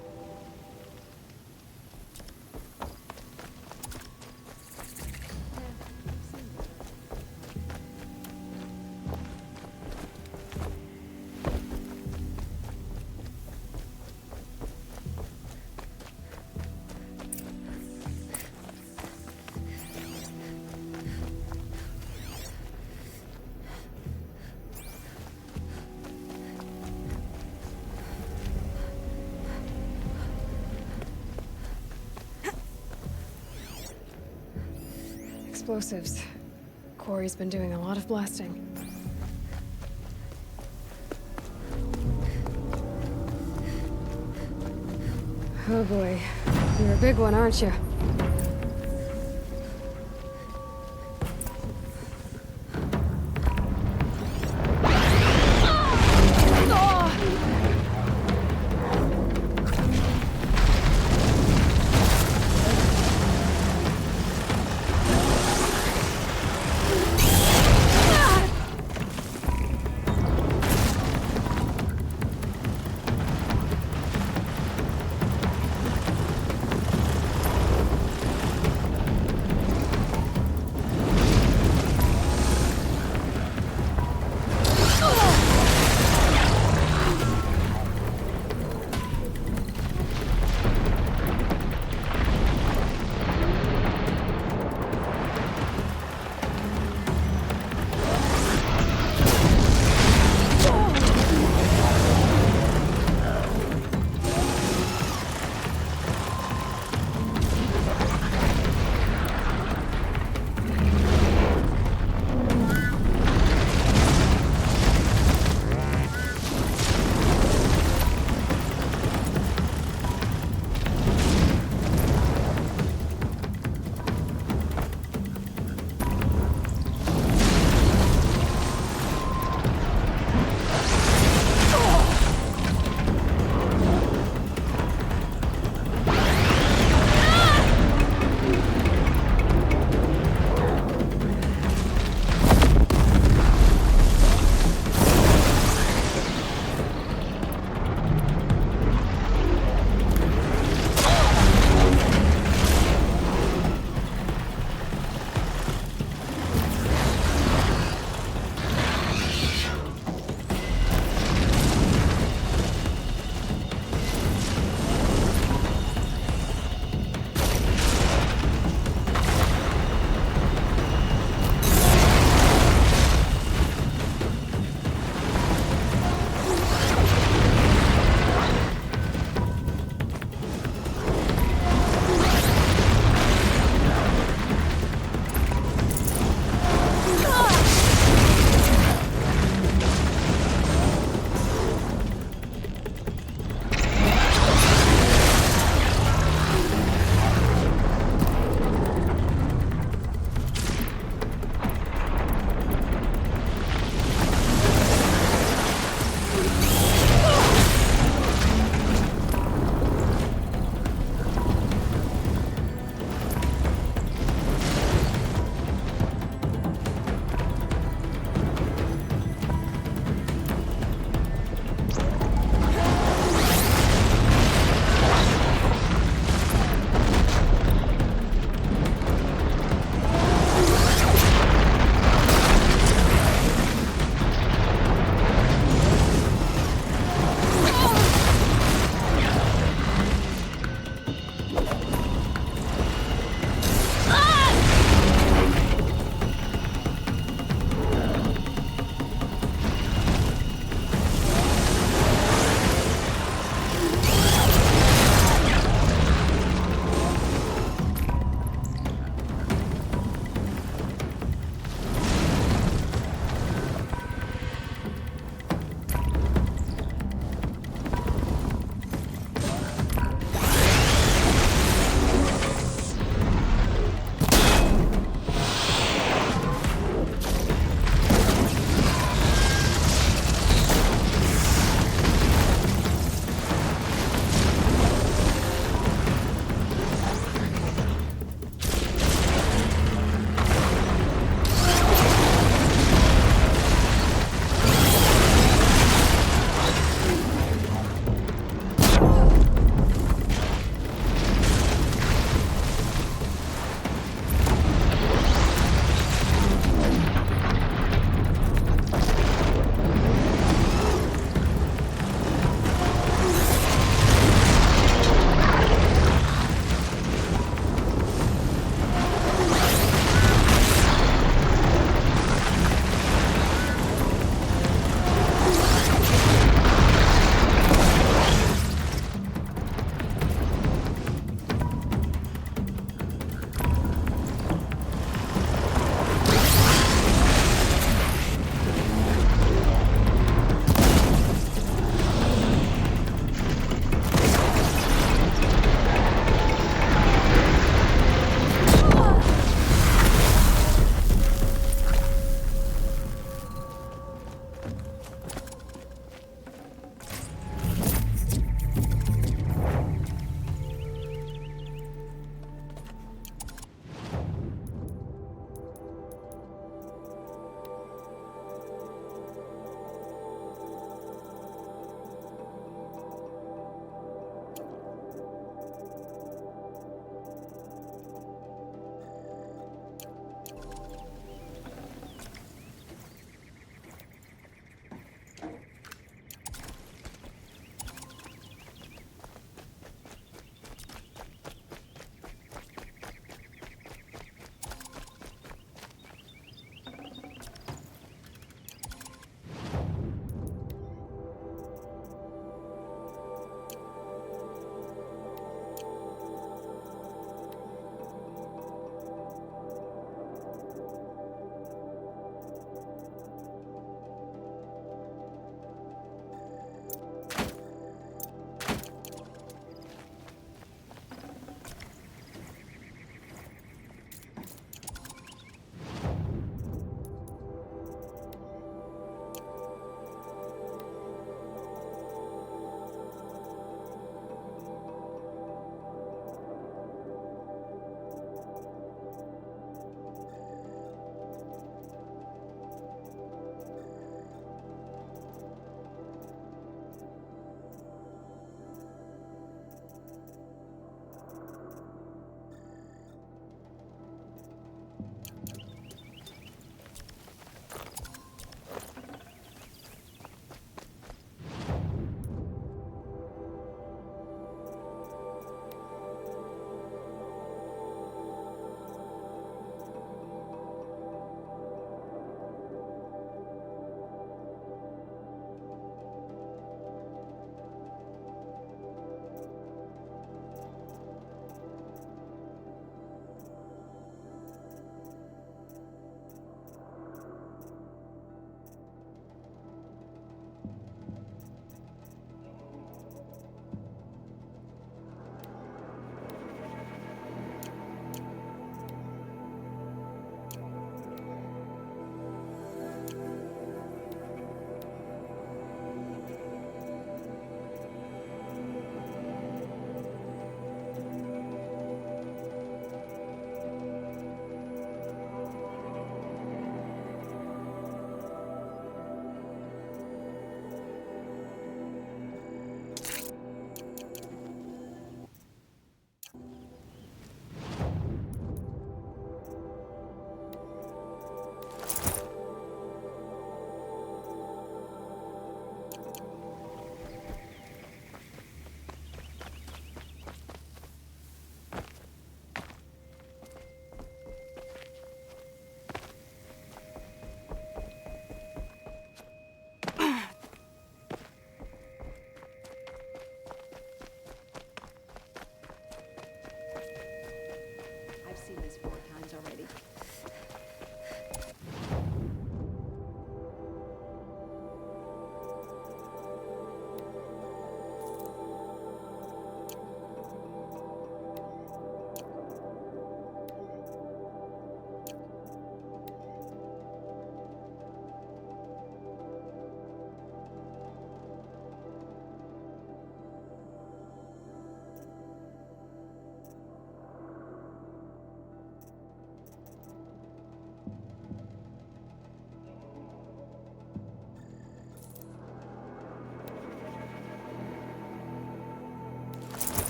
Explosives. Quarry's been doing a lot of blasting. Oh boy. You're a big one, aren't you?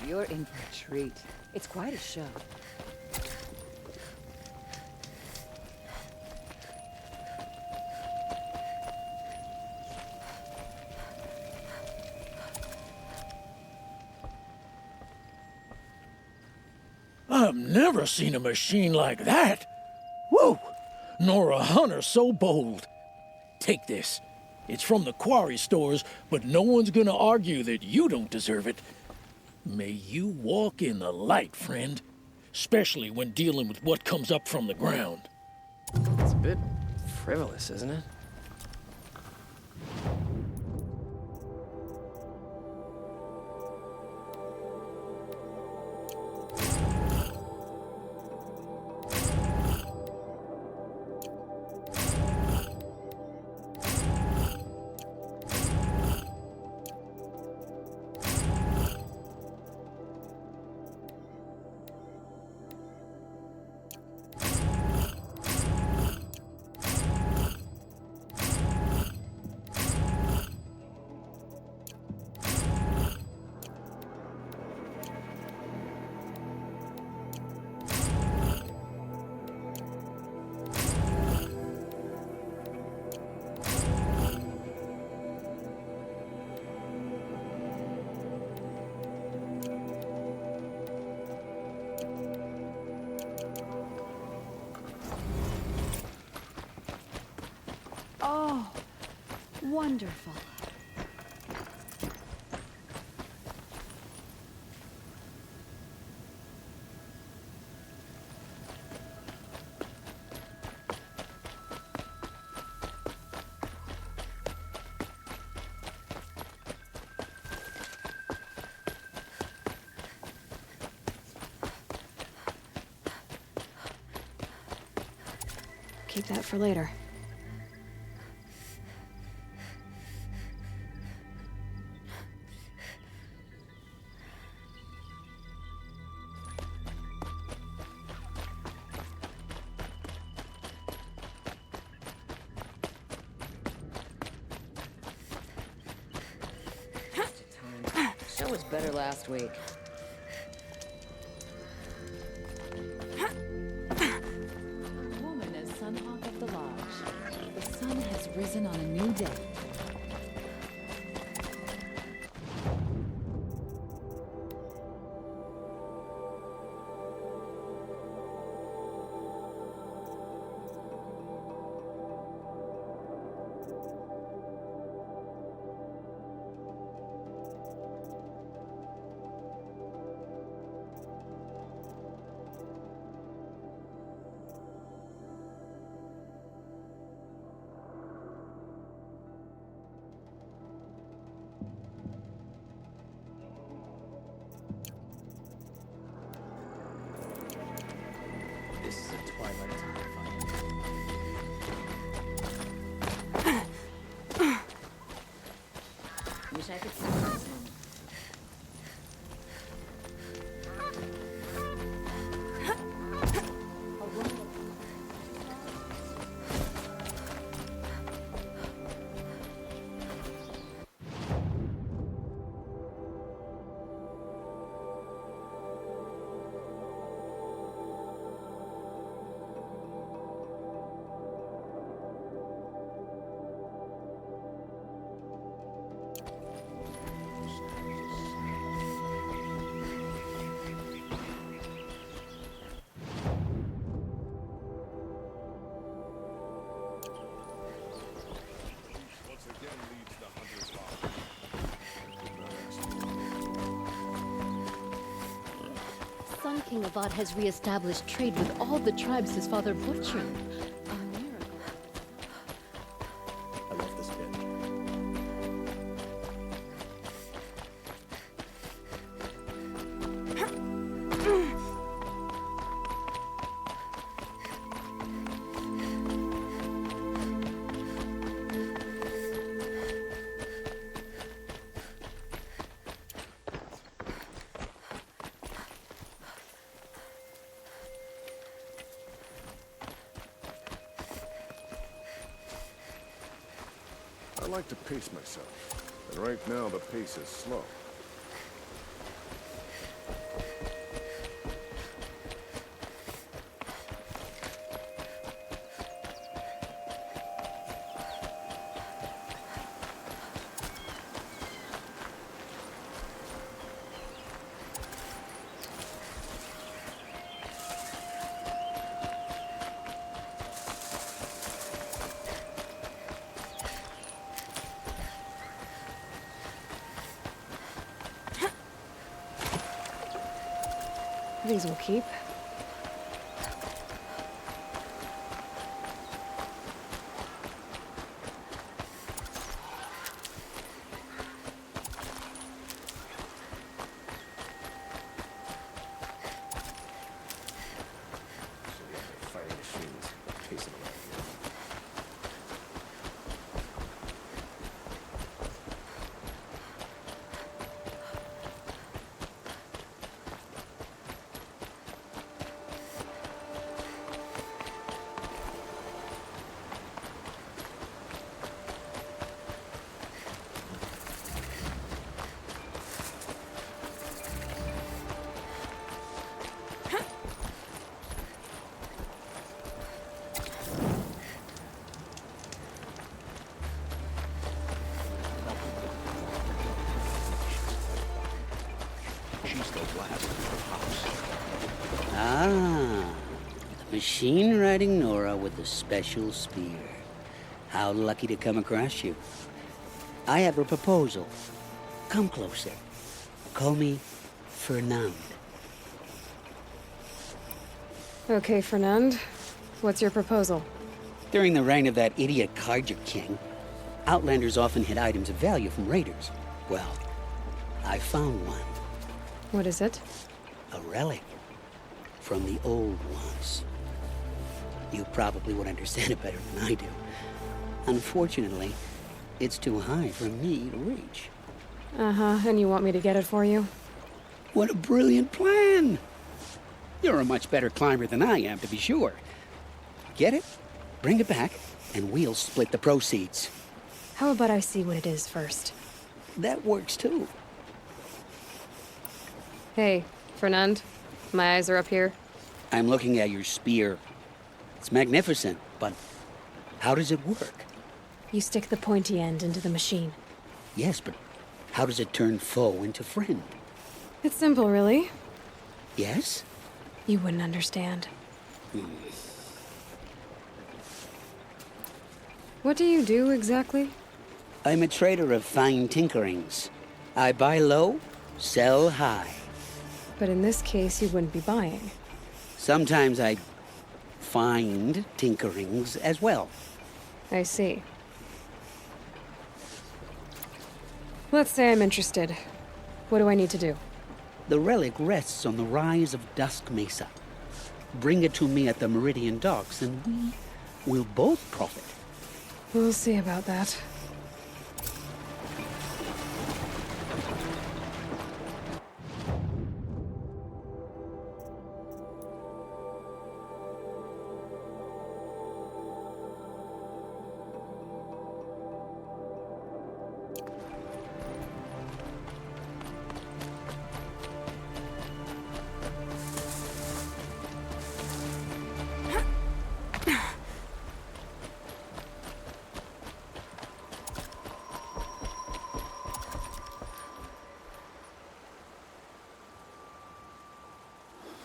you're in for a treat. It's quite a show. I've never seen a machine like that. Whoa! Nor a hunter so bold. Take this. It's from the quarry stores, but no one's gonna argue that you don't deserve it. May you walk in the light, friend. Especially when dealing with what comes up from the ground. It's a bit frivolous, isn't it? Oh, wonderful. Keep that for later. Show was better last week. A woman is Sunhawk of the Lodge. The sun has risen on a new day. This is a Twilight Time fight. Wish I could see this moment. Sun King Avad has re-established trade with all the tribes his father butchered. A miracle. I love this bit. I like to pace myself, and right now the pace is slow. These will keep. Fighting machines. Chasing around here. She's the last of her house. Ah, the machine riding Nora with the special spear. How lucky to come across you. I have a proposal. Come closer. Call me Fernand. Okay, Fernand. What's your proposal? During the reign of that idiot Carja King, Outlanders often hid items of value from raiders. Well, I found one. What is it? A relic from the old ones. You probably would understand it better than I do. Unfortunately, it's too high for me to reach. Uh-huh, and you want me to get it for you? What a brilliant plan! You're a much better climber than I am, to be sure. Get it, bring it back, and we'll split the proceeds. How about I see what it is first? That works too. Hey, Fernand. My eyes are up here. I'm looking at your spear. It's magnificent, but how does it work? You stick the pointy end into the machine. Yes, but how does it turn foe into friend? It's simple, really. Yes? You wouldn't understand. What do you do, exactly? I'm a trader of fine tinkerings. I buy low, sell high. But in this case, you wouldn't be buying. Sometimes I find tinkerings as well. I see. Let's say I'm interested. What do I need to do? The relic rests on the rise of Dusk Mesa. Bring it to me at the Meridian Docks, and we will both profit. We'll see about that.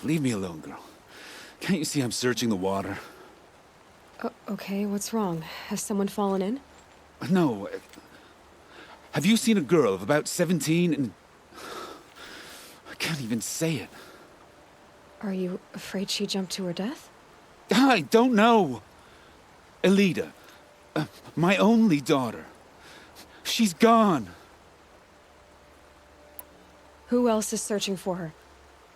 Leave me alone, girl. Can't you see I'm searching the water? Okay, what's wrong? Has someone fallen in? No. Have you seen a girl of about 17 and... I can't even say it. Are you afraid she jumped to her death? I don't know. Elida. My only daughter. She's gone. Who else is searching for her?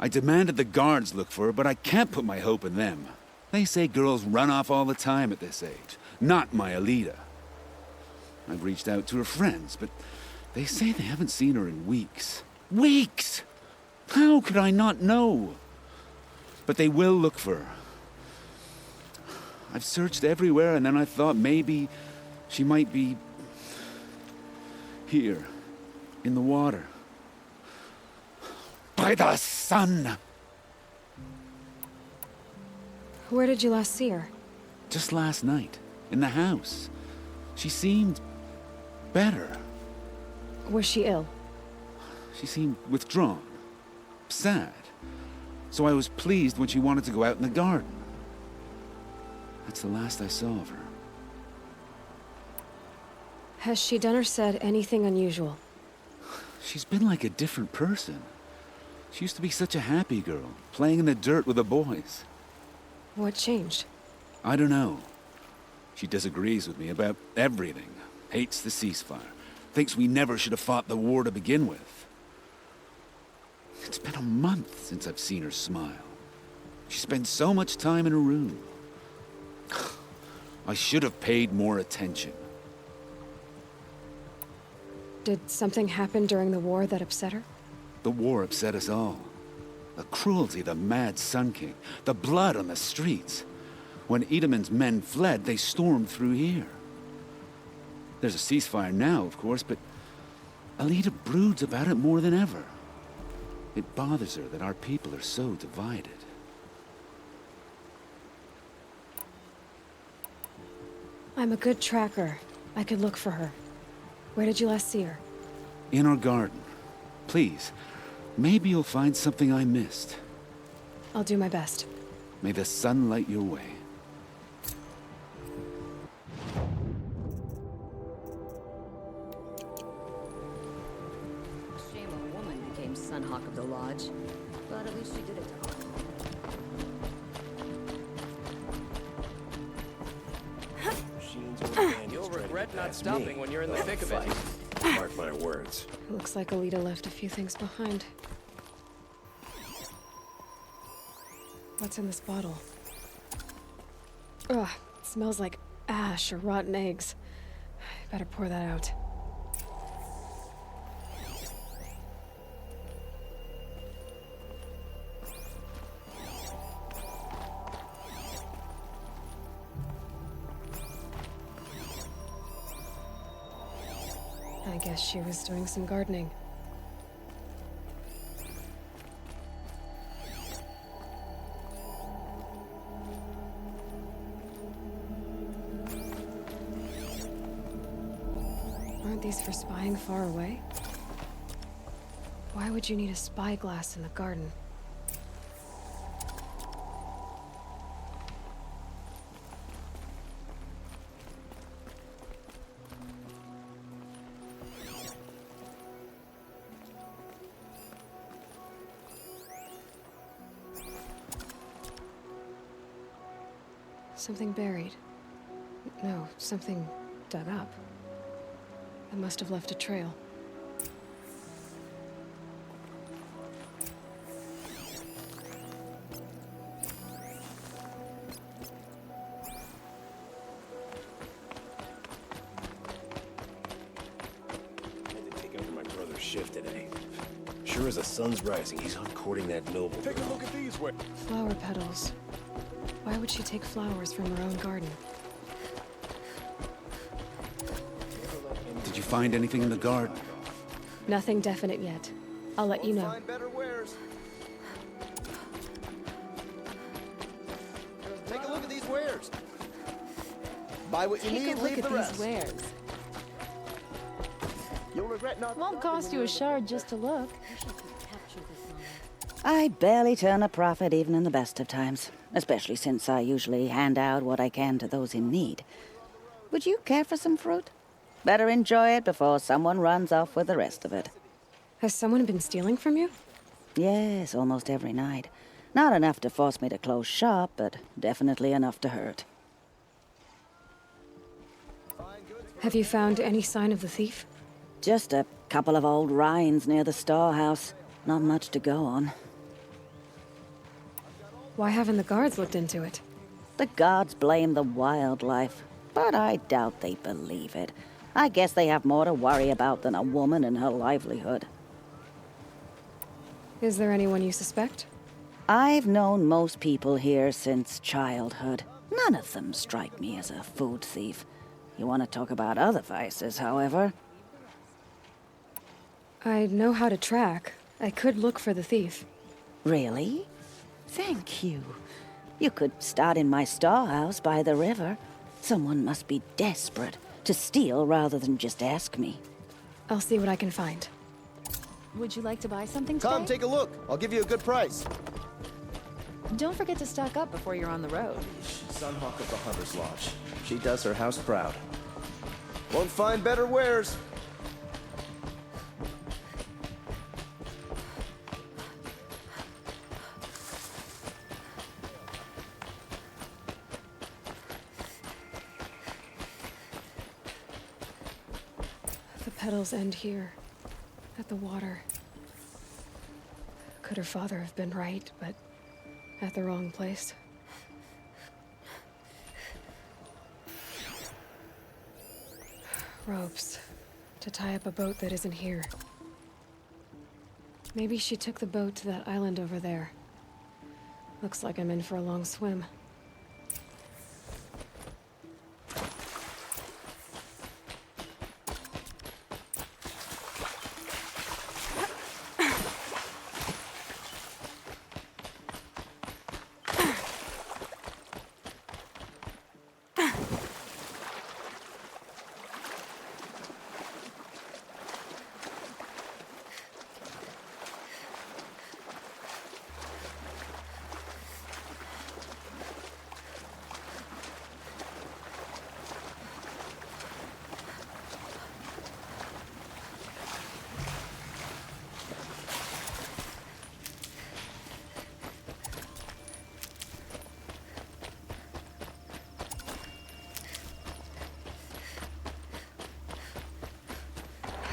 I demanded the guards look for her, but I can't put my hope in them. They say girls run off all the time at this age. Not my Elida. I've reached out to her friends, but they say they haven't seen her in weeks. Weeks! How could I not know? But they will look for her. I've searched everywhere, and then I thought maybe she might be... here, in the water. By the sun! Where did you last see her? Just last night, in the house. She seemed... better. Was she ill? She seemed withdrawn. Sad. So I was pleased when she wanted to go out in the garden. That's the last I saw of her. Has she done or said anything unusual? She's been like a different person. She used to be such a happy girl, playing in the dirt with the boys. What changed? I don't know. She disagrees with me about everything. Hates the ceasefire. Thinks we never should have fought the war to begin with. It's been a month since I've seen her smile. She spends so much time in her room. I should have paid more attention. Did something happen during the war that upset her? The war upset us all. The cruelty of the mad Sun King. The blood on the streets. When Edamon's men fled, they stormed through here. There's a ceasefire now, of course, but Alita broods about it more than ever. It bothers her that our people are so divided. I'm a good tracker. I could look for her. Where did you last see her? In our garden. Please, maybe you'll find something I missed. I'll do my best. May the sun light your way. Shame a woman became Sunhawk of the Lodge, but at least she did it to her. You'll regret not stopping when you're in the thick of it. Mark my words. Looks like Alita left a few things behind. What's in this bottle? Ugh, it smells like ash or rotten eggs. I better pour that out. I guess she was doing some gardening. Aren't these for spying far away? Why would you need a spyglass in the garden? Something buried. No, something dug up. It must have left a trail. Had to take over my brother's shift today. Sure as the sun's rising, he's on courting that noble. Take a look at these. Flower petals. Why would she take flowers from her own garden? Did you find anything in the garden? Nothing definite yet. I'll let you know. Find better wares. Take a look at these wares. Buy what you need, leave the rest. wares. You'll regret not. Won't cost you a shard just to look. I barely turn a profit even in the best of times, especially since I usually hand out what I can to those in need. Would you care for some fruit? Better enjoy it before someone runs off with the rest of it. Has someone been stealing from you? Yes, almost every night. Not enough to force me to close shop, but definitely enough to hurt. Have you found any sign of the thief? Just a couple of old rinds near the storehouse. Not much to go on. Why haven't the guards looked into it? The gods blame the wildlife, but I doubt they believe it. I guess they have more to worry about than a woman and her livelihood. Is there anyone you suspect? I've known most people here since childhood. None of them strike me as a food thief. You want to talk about other vices, however? I know how to track. I could look for the thief. Really? Thank you. You could start in my storehouse by the river. Someone must be desperate to steal rather than just ask me. I'll see what I can find. Would you like to buy something today? Come, take a look. I'll give you a good price. Don't forget to stock up before you're on the road. Sunhawk of the Hunter's Lodge. She does her house proud. Won't find better wares. petals end here, at the water. Could her father have been right, but at the wrong place? Ropes. To tie up a boat that isn't here. Maybe she took the boat to that island over there. Looks like I'm in for a long swim.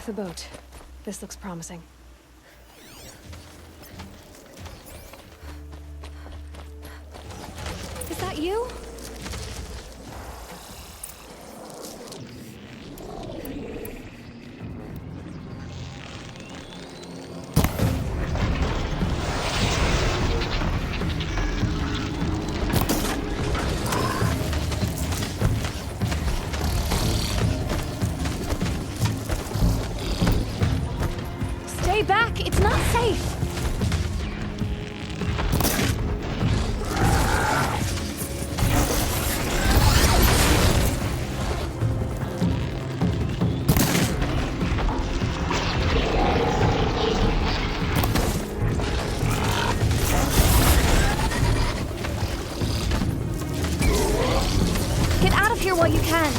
The boat. This looks promising. Is that you? Stay back! It's not safe! Get out of here while you can!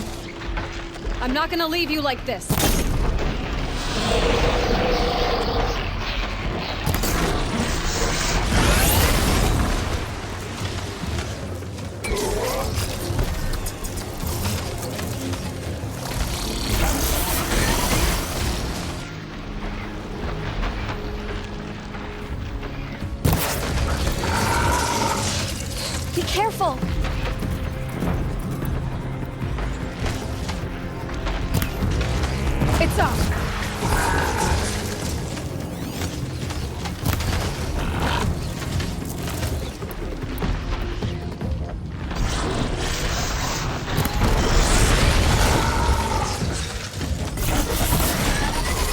I'm not gonna leave you like this! Be careful! It's up!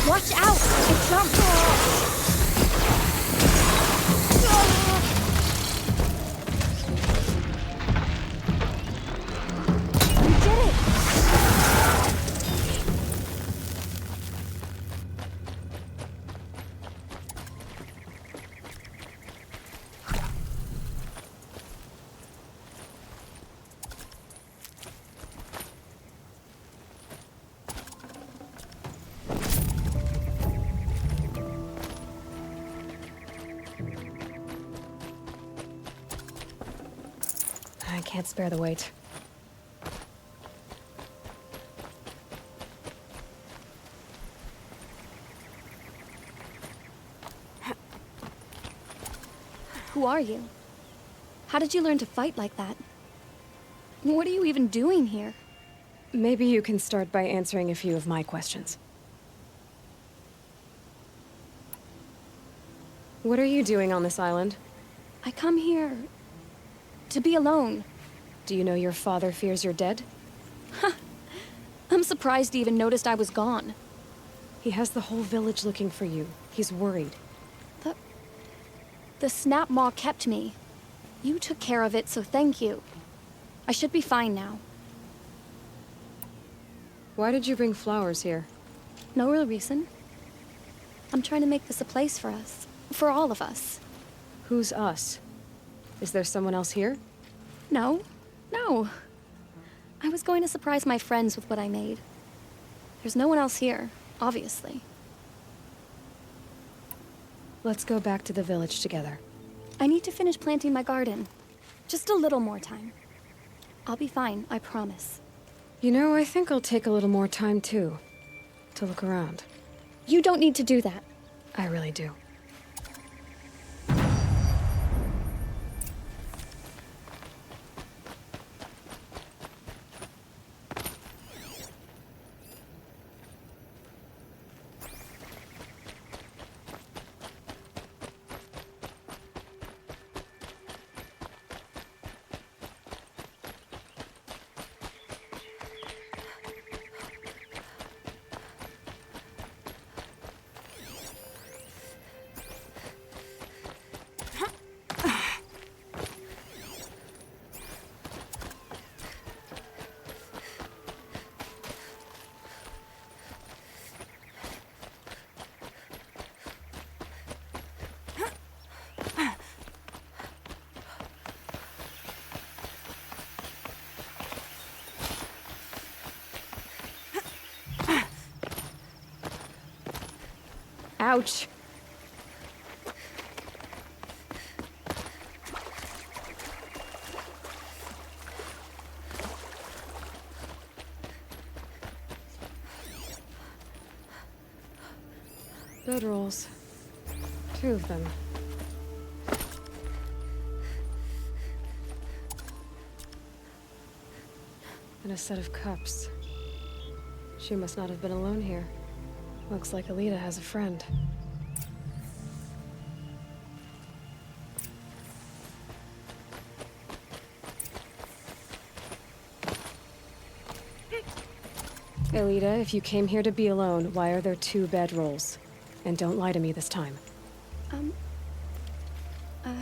Watch out! It jumped! You did it! I can't spare the weight. Who are you? How did you learn to fight like that? What are you even doing here? Maybe you can start by answering a few of my questions. What are you doing on this island? I come here to be alone. Do you know your father fears you're dead? I'm surprised he even noticed I was gone. He has the whole village looking for you. He's worried. The Snap Maw kept me. You took care of it, so thank you. I should be fine now. Why did you bring flowers here? No real reason. I'm trying to make this a place for us. For all of us. Who's us? Is there someone else here? No. No. I was going to surprise my friends with what I made. There's no one else here, obviously. Let's go back to the village together. I need to finish planting my garden. Just a little more time. I'll be fine, I promise. You know, I think I'll take a little more time too. to look around. You don't need to do that. I really do. Ouch. Bedrolls. 2 of them. And a set of cups. She must not have been alone here. Looks like Alita has a friend. Alita, if you came here to be alone, why are there 2 bedrolls? And don't lie to me this time. By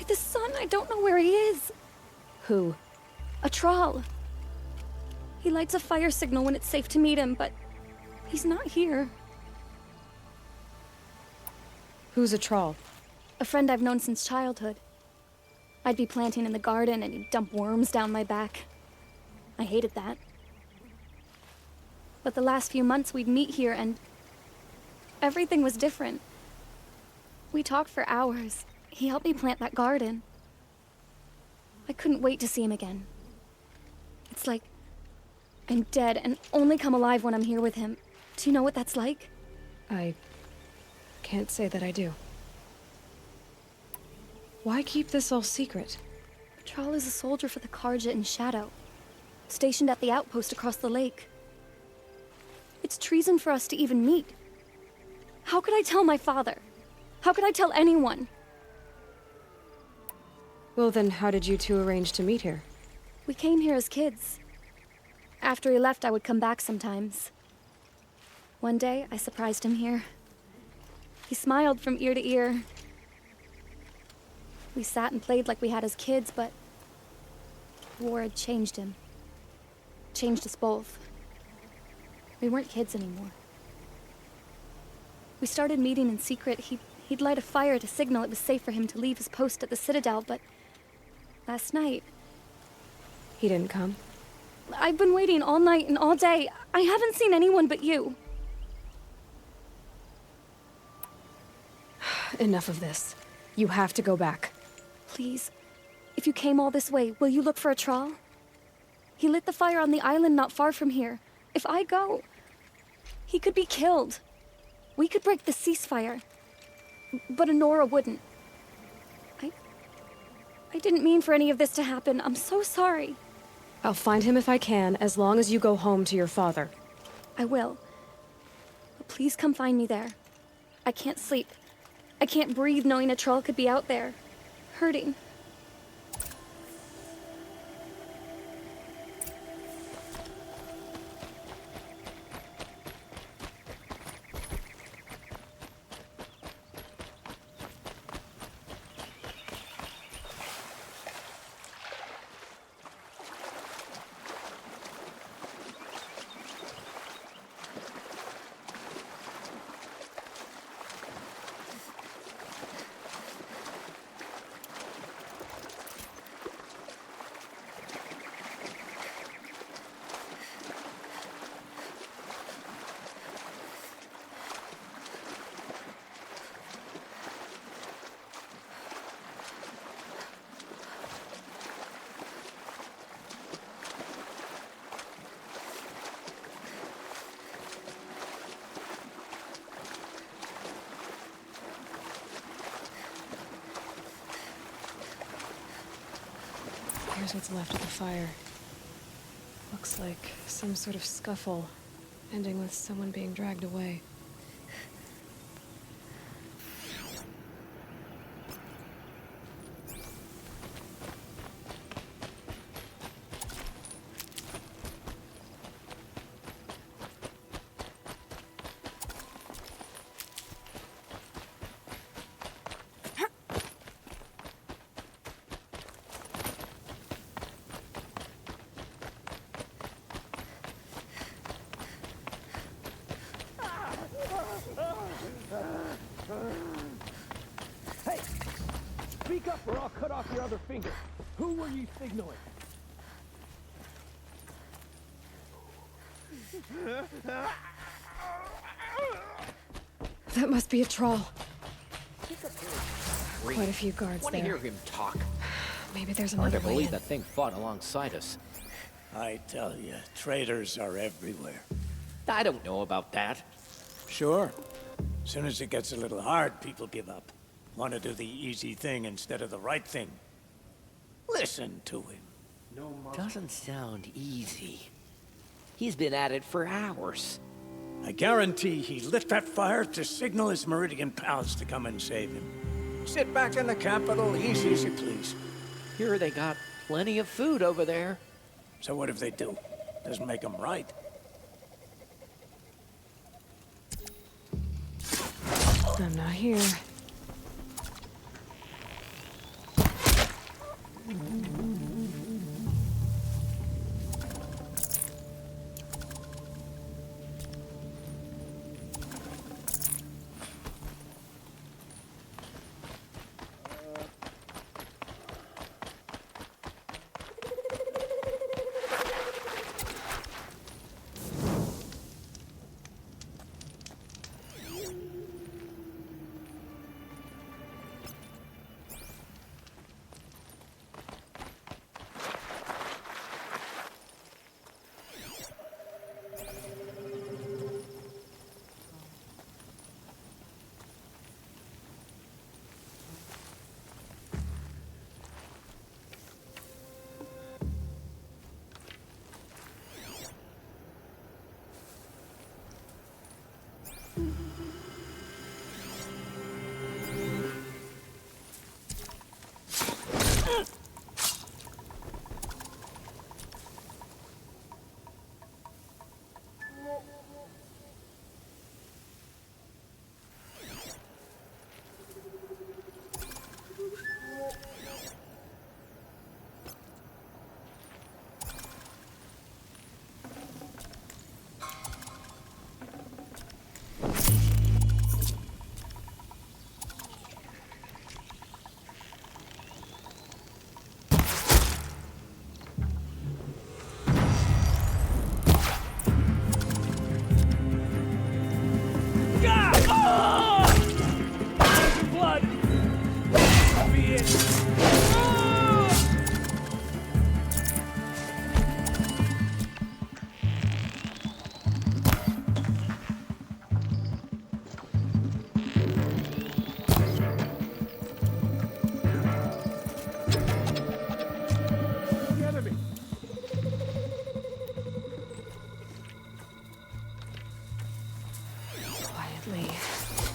the sun, I don't know where he is. Who? A Thrall. He lights a fire signal when it's safe to meet him, but he's not here. Who's a Thrall? A friend I've known since childhood. I'd be planting in the garden and he'd dump worms down my back. I hated that. But the last few months we'd meet here and everything was different. We talked for hours. He helped me plant that garden. I couldn't wait to see him again. It's like I'm dead and only come alive when I'm here with him. Do you know what that's like? I can't say that I do. Why keep this all secret? Thrall is a soldier for the Carja in Shadow, stationed at the outpost across the lake. It's treason for us to even meet. How could I tell my father? How could I tell anyone? Well then, how did you 2 arrange to meet here? We came here as kids. After he left, I would come back sometimes. One day, I surprised him here. He smiled from ear to ear. We sat and played like we had as kids, but war had changed him. Changed us both. We weren't kids anymore. We started meeting in secret. He'd light a fire to signal it was safe for him to leave his post at the Citadel, but last night... He didn't come? I've been waiting all night and all day. I haven't seen anyone but you. Enough of this. You have to go back. Please, if you came all this way, will you look for a Thrall? He lit the fire on the island not far from here. If I go, he could be killed. We could break the ceasefire, but Anora wouldn't. I didn't mean for any of this to happen. I'm so sorry. I'll find him if I can, as long as you go home to your father. I will. But please come find me there. I can't sleep. I can't breathe knowing a Thrall could be out there, hurting. Here's what's left of the fire. Looks like some sort of scuffle, ending with someone being dragged away. Hey! Speak up or I'll cut off your other finger. Who were you signaling? That must be a troll. Quite a few guards Want to there. hear him talk? Maybe there's Hard another to way believe in. that thing fought alongside us. I tell you, traitors are everywhere. I don't know about that. Sure. As soon as it gets a little hard, people give up. Want to do the easy thing instead of the right thing. Listen to him. Doesn't sound easy. He's been at it for hours. I guarantee he lit that fire to signal his Meridian pals to come and save him. Sit back in the capital, easy as you please. Here they got plenty of food over there. So what if they do? Doesn't make them right. I'm not here.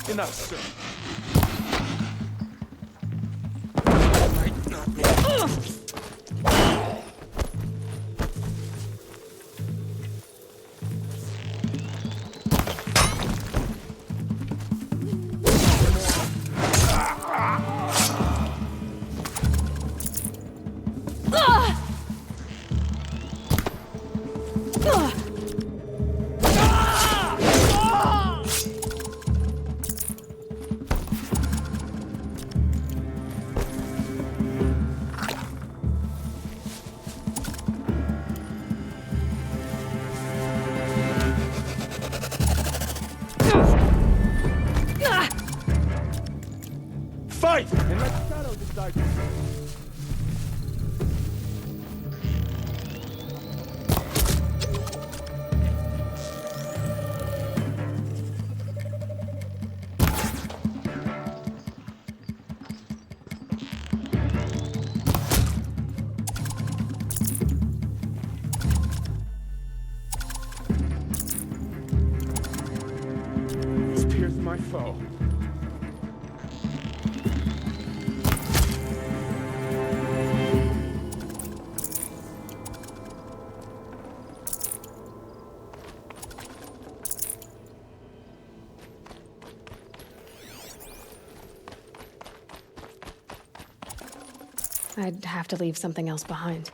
Enough, sir. Fight! And let Shadow decide. my foe. I'd have to leave something else behind.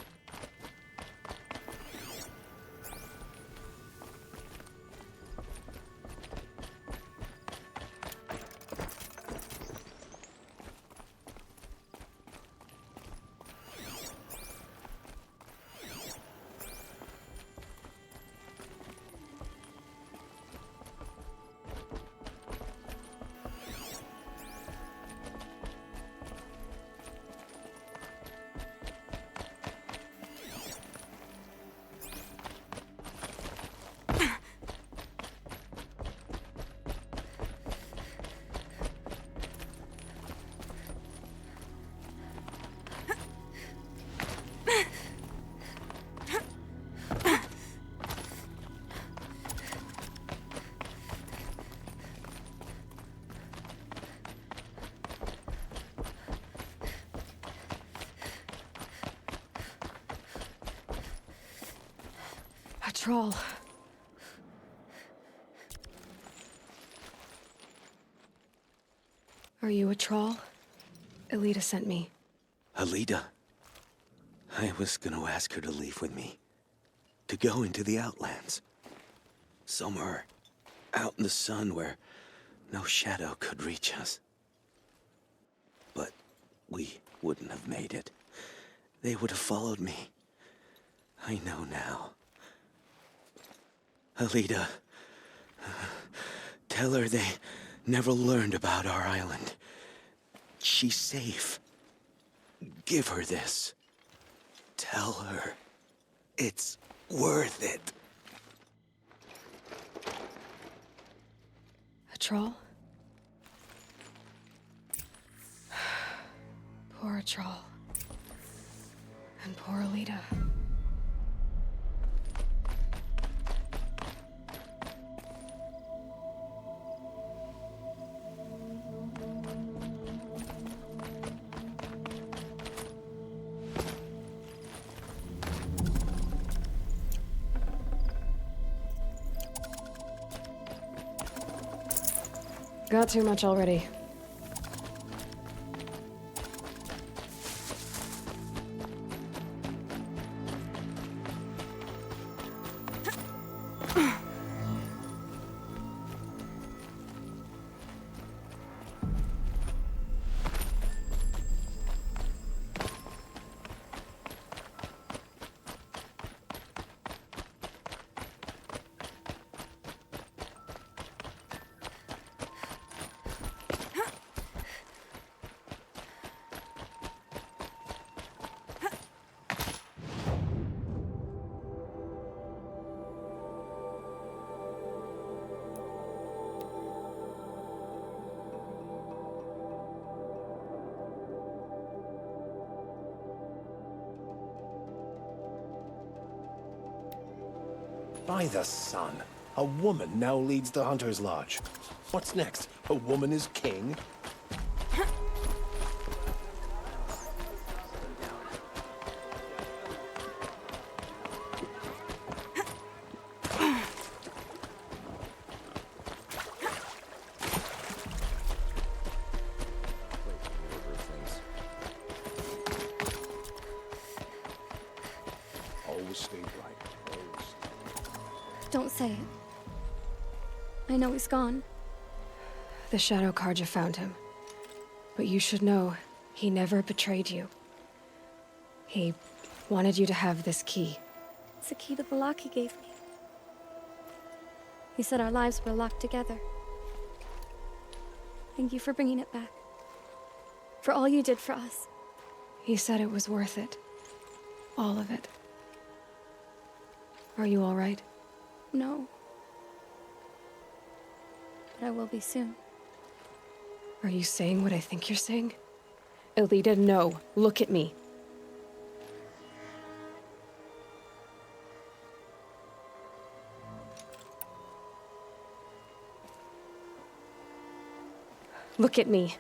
Troll. Are you a troll? Elita sent me. Alita? I was gonna ask her to leave with me. To go into the Outlands. Somewhere out in the sun where no shadow could reach us. But we wouldn't have made it. They would have followed me. I know now. Alita, tell her they never learned about our island. She's safe. Give her this. Tell her it's worth it. A troll? Poor troll. And poor Alita. Got too much already. By the sun, a woman now leads the Hunter's Lodge. What's next? A woman is king? Always stay right. Don't say it. I know he's gone. The Shadow Carja found him. But you should know, he never betrayed you. He wanted you to have this key. It's a key the Vallaki gave me. He said our lives were locked together. Thank you for bringing it back. For all you did for us. He said it was worth it. All of it. Are you all right? No. But I will be soon. Are you saying what I think you're saying? Elita, no. Look at me. Look at me.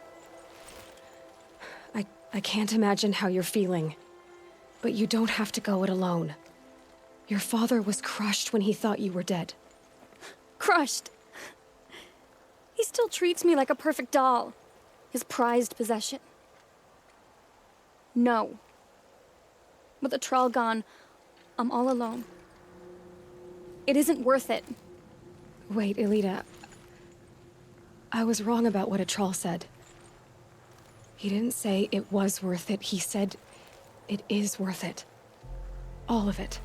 I can't imagine how you're feeling. But you don't have to go it alone. Your father was crushed when he thought you were dead. Crushed. He still treats me like a perfect doll. His prized possession. No. With the Thrall gone, I'm all alone. It isn't worth it. Wait, Elida. I was wrong about what a Thrall said. He didn't say it was worth it. He said it is worth it. All of it.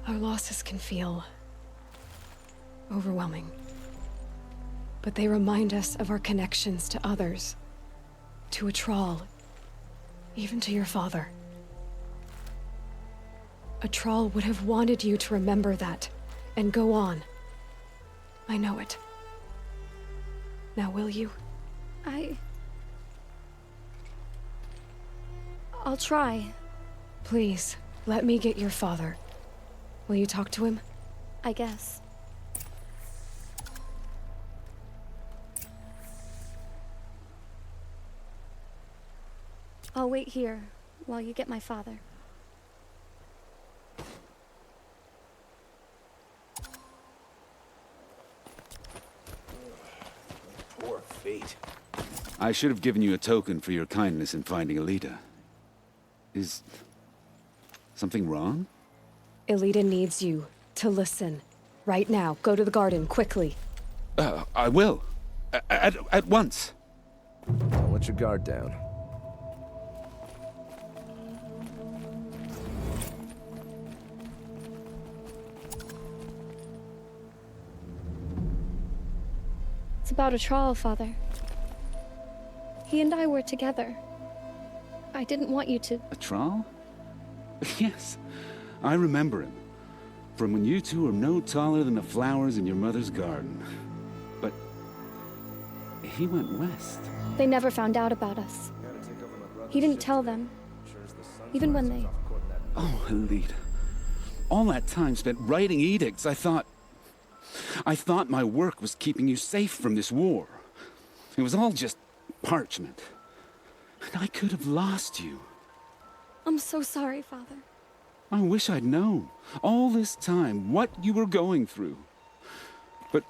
Our losses can feel overwhelming. But they remind us of our connections to others. To a Thrall. Even to your father. A Thrall would have wanted you to remember that and go on. I know it. Now will you? I'll try. Please, let me get your father. Will you talk to him? I guess. I'll wait here while you get my father. Poor fate. I should have given you a token for your kindness in finding Elida. Is something wrong? Elida needs you to listen. Right now, go to the garden, quickly. I will. At once. Don't let your guard down. It's about a Thrall, Father. He and I were together. I didn't want you to... A Thrall? Yes, I remember him. From when you two were no taller than the flowers in your mother's garden. But he went west. They never found out about us. He didn't tell them. Even when they... Oh, Elida. All that time spent writing edicts, I thought my work was keeping you safe from this war. It was all just parchment. And I could have lost you. I'm so sorry, Father. I wish I'd known, all this time, what you were going through. But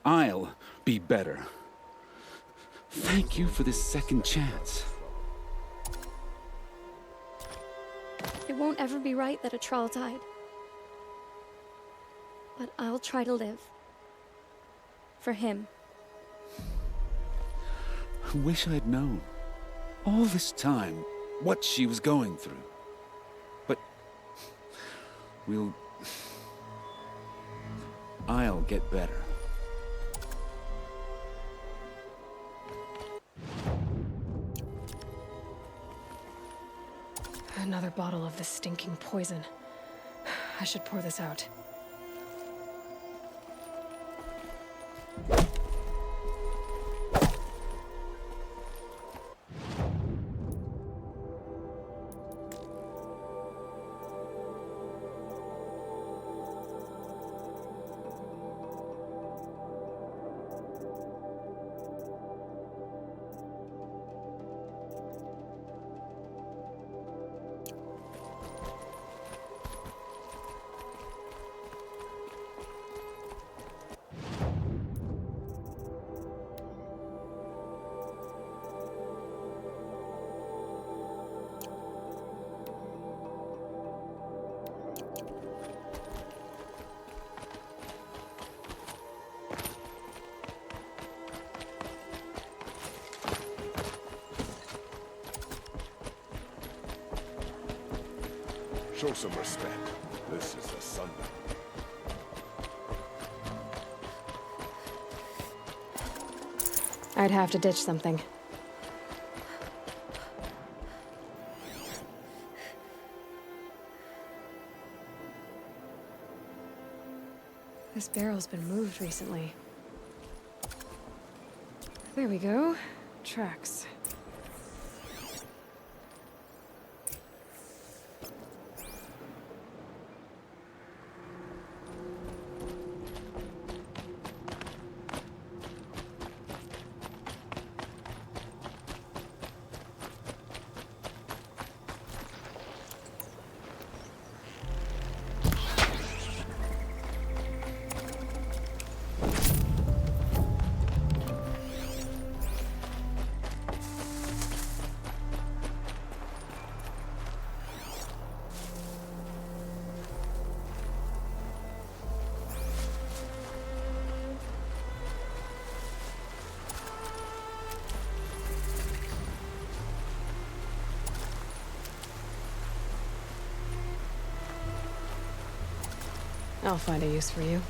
I'll be better. Thank you for this second chance. It won't ever be right that a Thrall died. But I'll try to live. For him. I wish I'd known, all this time, what she was going through. But I'll get better. Another bottle of this stinking poison. I should pour this out. Show some respect. This is the Sun. I'd have to ditch something. This barrel's been moved recently. There we go. Tracks. I'll find a use for you.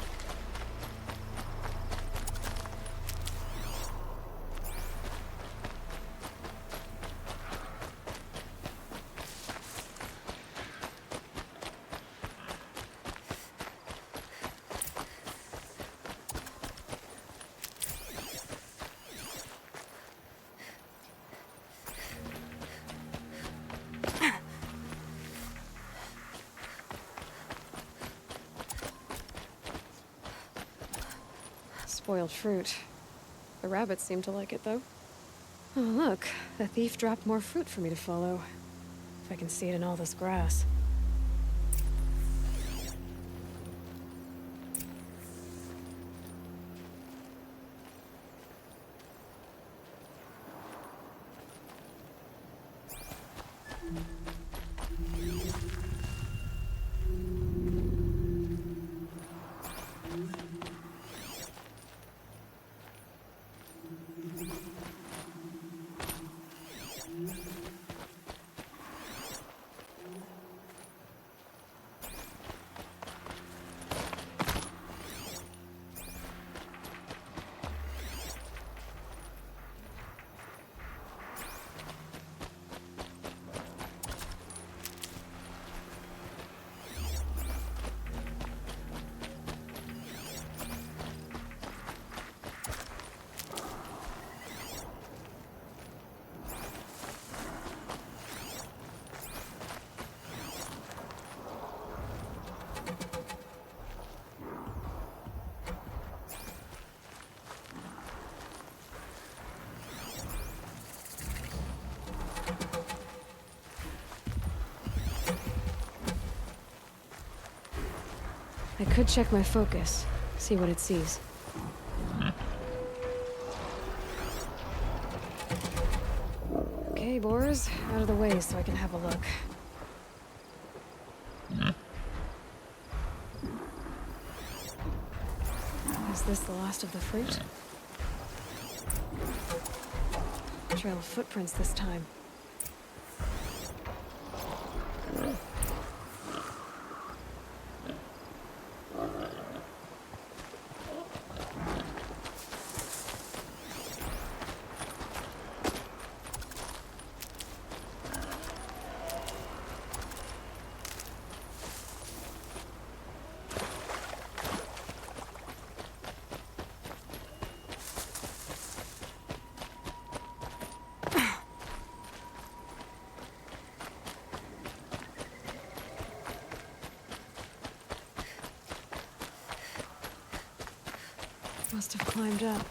Spoiled fruit. The rabbits seem to like it, though. Oh, look. The thief dropped more fruit for me to follow. If I can see it in all this grass. I could check my focus, see what it sees. Okay, boars, out of the way so I can have a look. Is this the last of the fruit? Trail of footprints this time. Must have climbed up.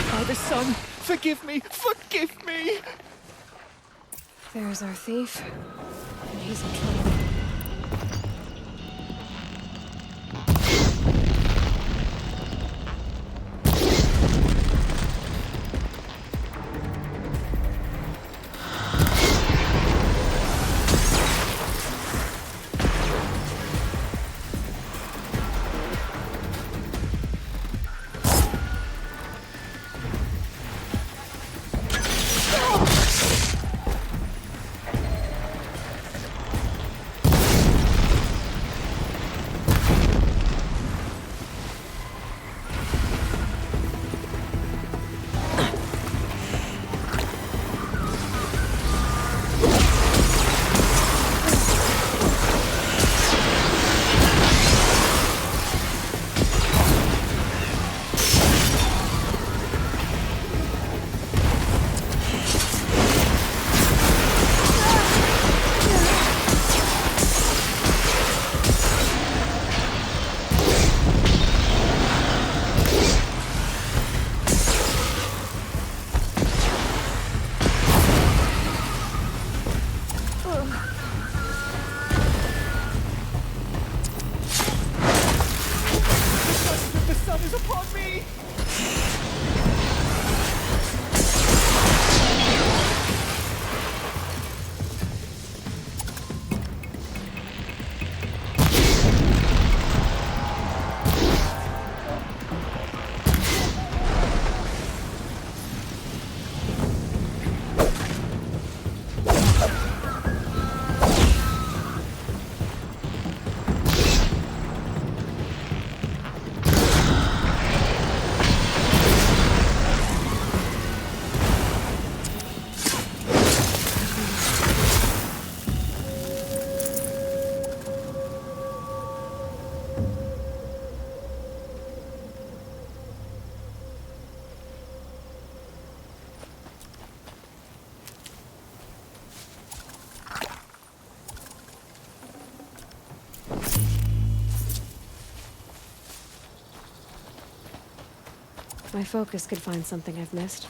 Father, son, forgive me, forgive me! There's our thief, and he's in trouble. If my focus could find something I've missed.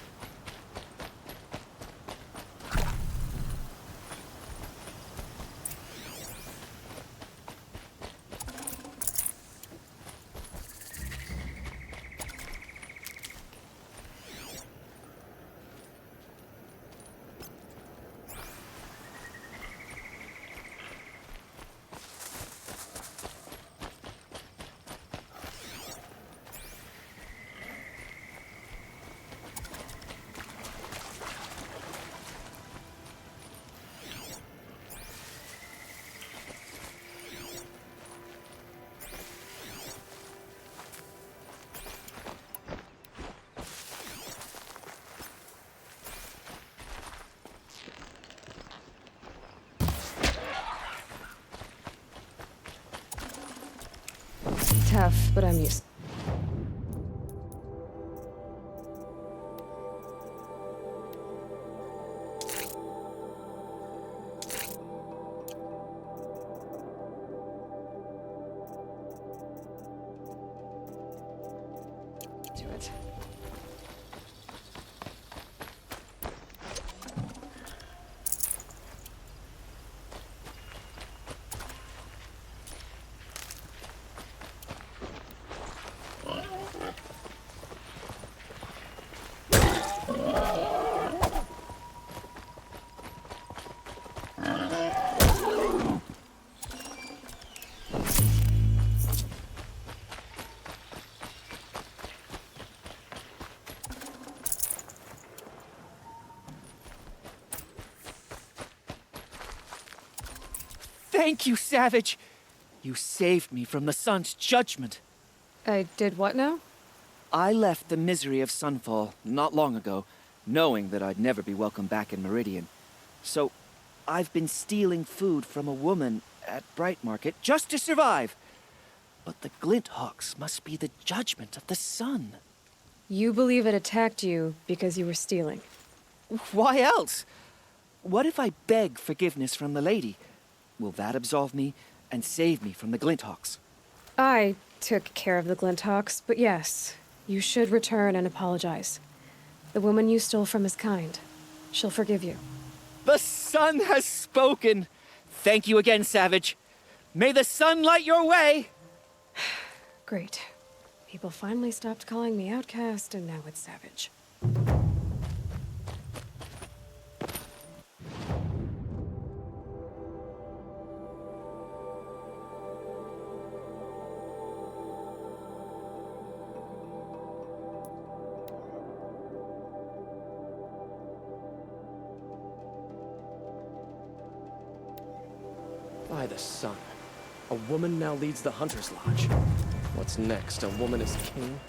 Tough, but I'm used. Do it. Thank you, Savage! You saved me from the sun's judgment. I did what now? I left the misery of Sunfall not long ago, knowing that I'd never be welcome back in Meridian. So, I've been stealing food from a woman at Bright Market just to survive. But the Glinthawks must be the judgment of the sun. You believe it attacked you because you were stealing? Why else? What if I beg forgiveness from the lady? Will that absolve me and save me from the Glinthawks? I took care of the Glinthawks, but yes, you should return and apologize. The woman you stole from is kind. She'll forgive you. The sun has spoken! Thank you again, Savage. May the sun light your way! Great. People finally stopped calling me outcast, and now it's Savage. By the sun. A woman now leads the Hunter's Lodge. What's next? A woman as king?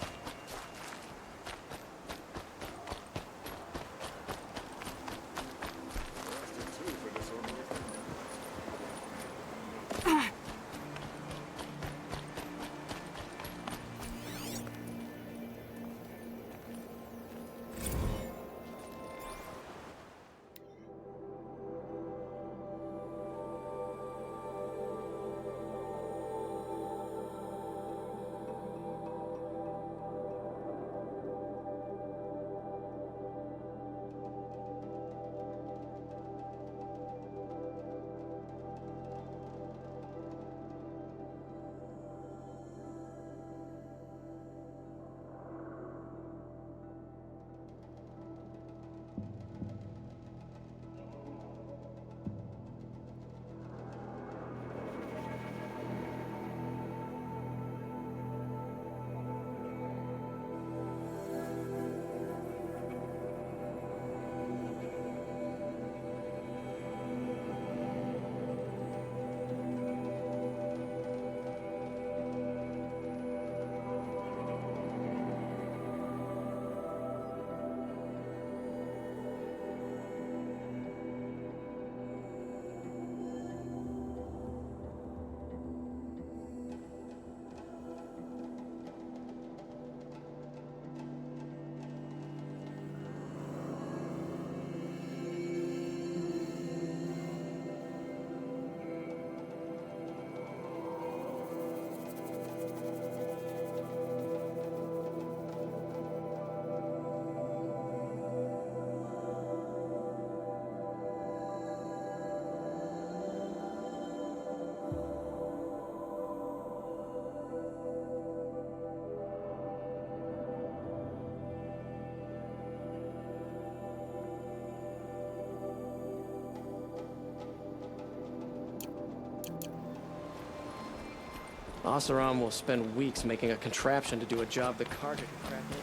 Oseram will spend weeks making a contraption to do a job the Carja can crack into.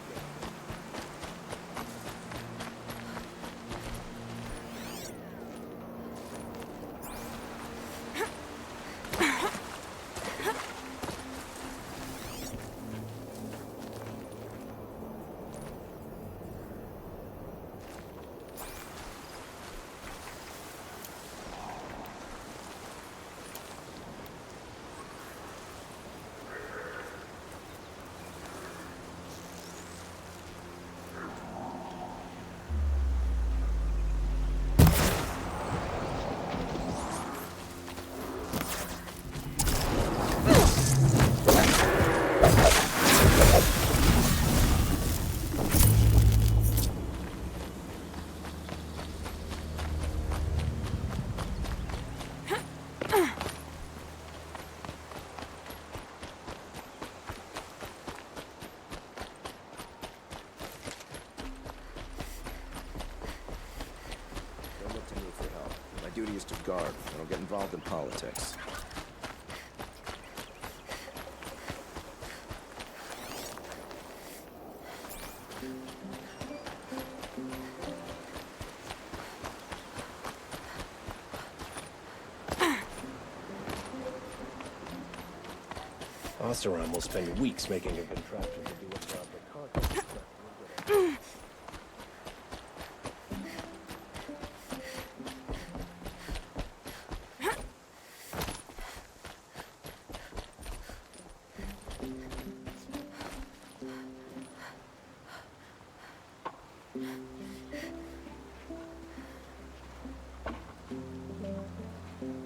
Don't look to me for help. My duty is to guard. I don't get involved in politics. Oseram will spend weeks making a contraption to do a job the Carja can crack into.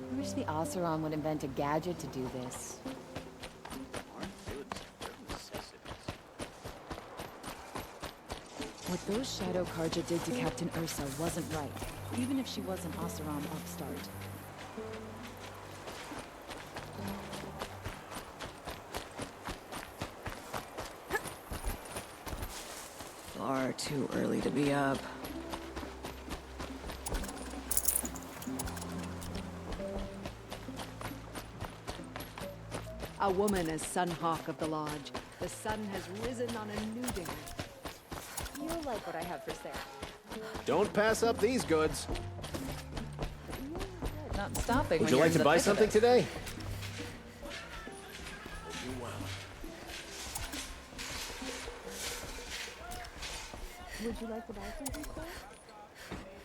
I wish the Oseram would invent a gadget to do this. What those Shadow Carja did to Captain Ursa wasn't right, even if she was an Oseram upstart. Far too early to be up. A woman as Sun Hawk of the Lodge. The sun has risen on a new day. You'll like what I have for sale. Don't pass up these goods. Not stopping. Would you like to buy something today? Would you like to buy something, sir?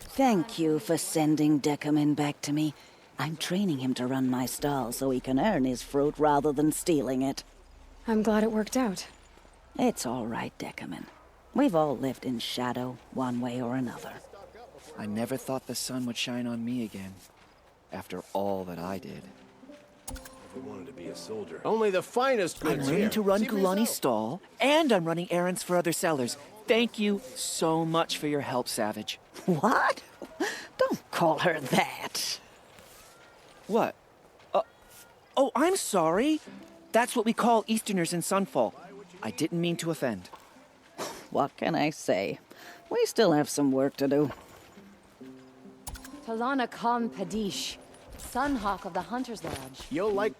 Thank you for sending Decamin back to me. I'm training him to run my stall so he can earn his fruit rather than stealing it. I'm glad it worked out. It's all right, Decamin. We've all lived in shadow, one way or another. I never thought the sun would shine on me again, after all that I did. We wanted to be a soldier. Only the finest goods I'm here. learning to run See for Gulani's yourself. stall, and I'm running errands for other sellers. Thank you so much for your help, Savage. What? Don't call her that. What? Oh, I'm sorry. That's what we call Easterners in Sunfall. I didn't mean to offend. What can I say? We still have some work to do. Talana Khan Padish, Sunhawk of the Hunter's Lodge. You'll like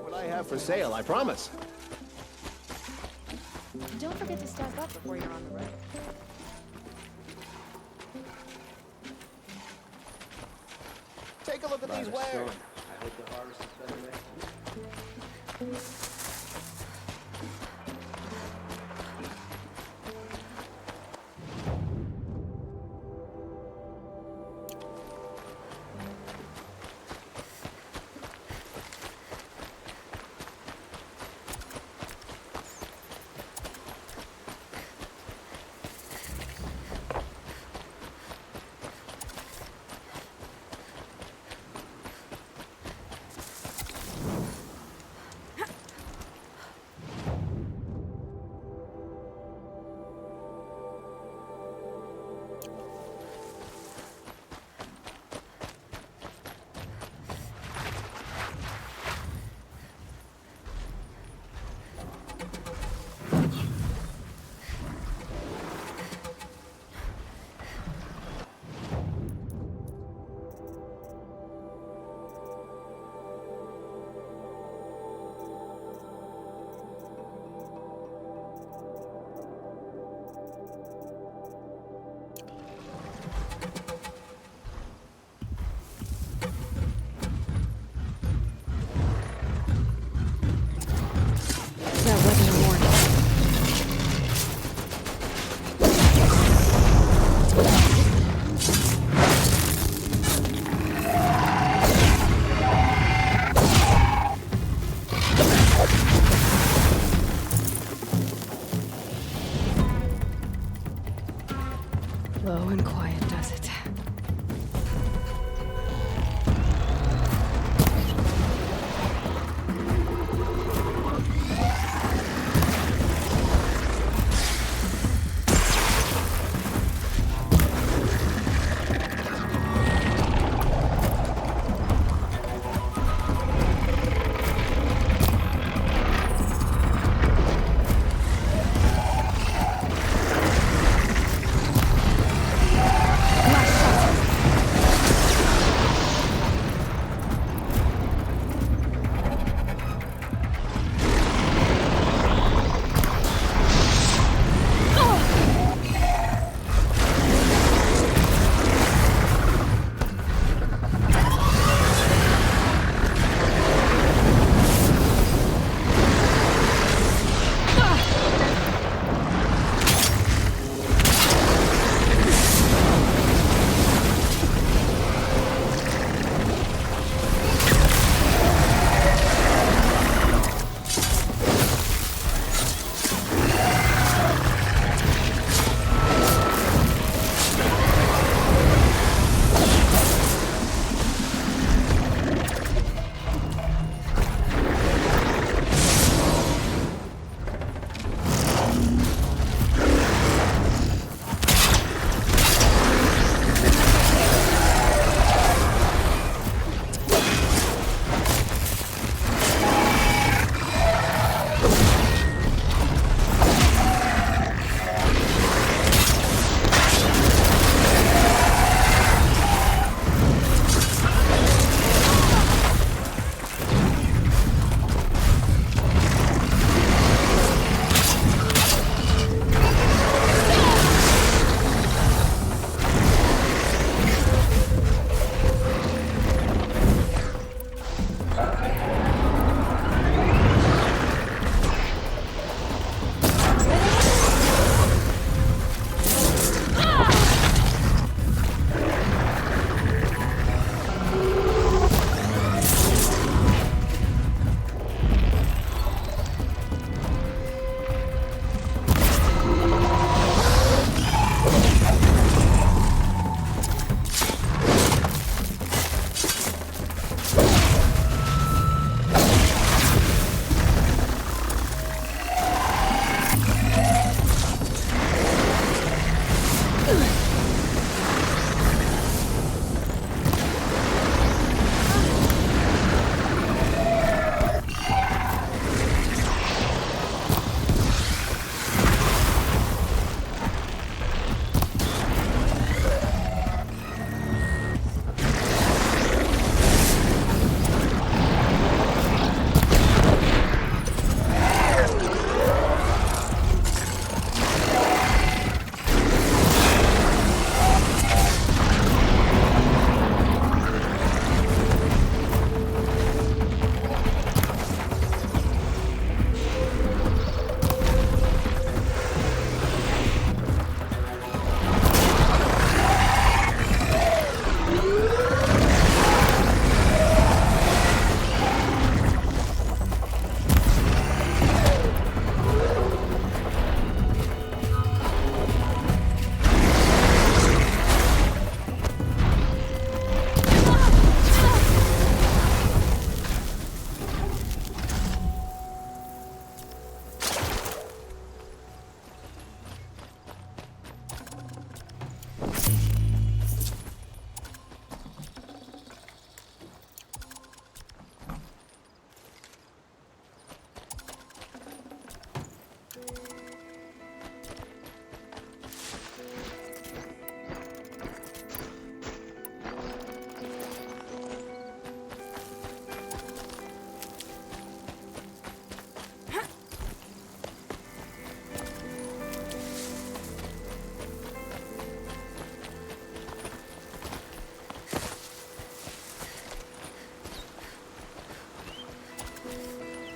what I have for sale, I promise. Don't forget to stock up before you're on the road. Take a look at these wares. I hope the harvest is better next week.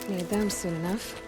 Need them soon enough.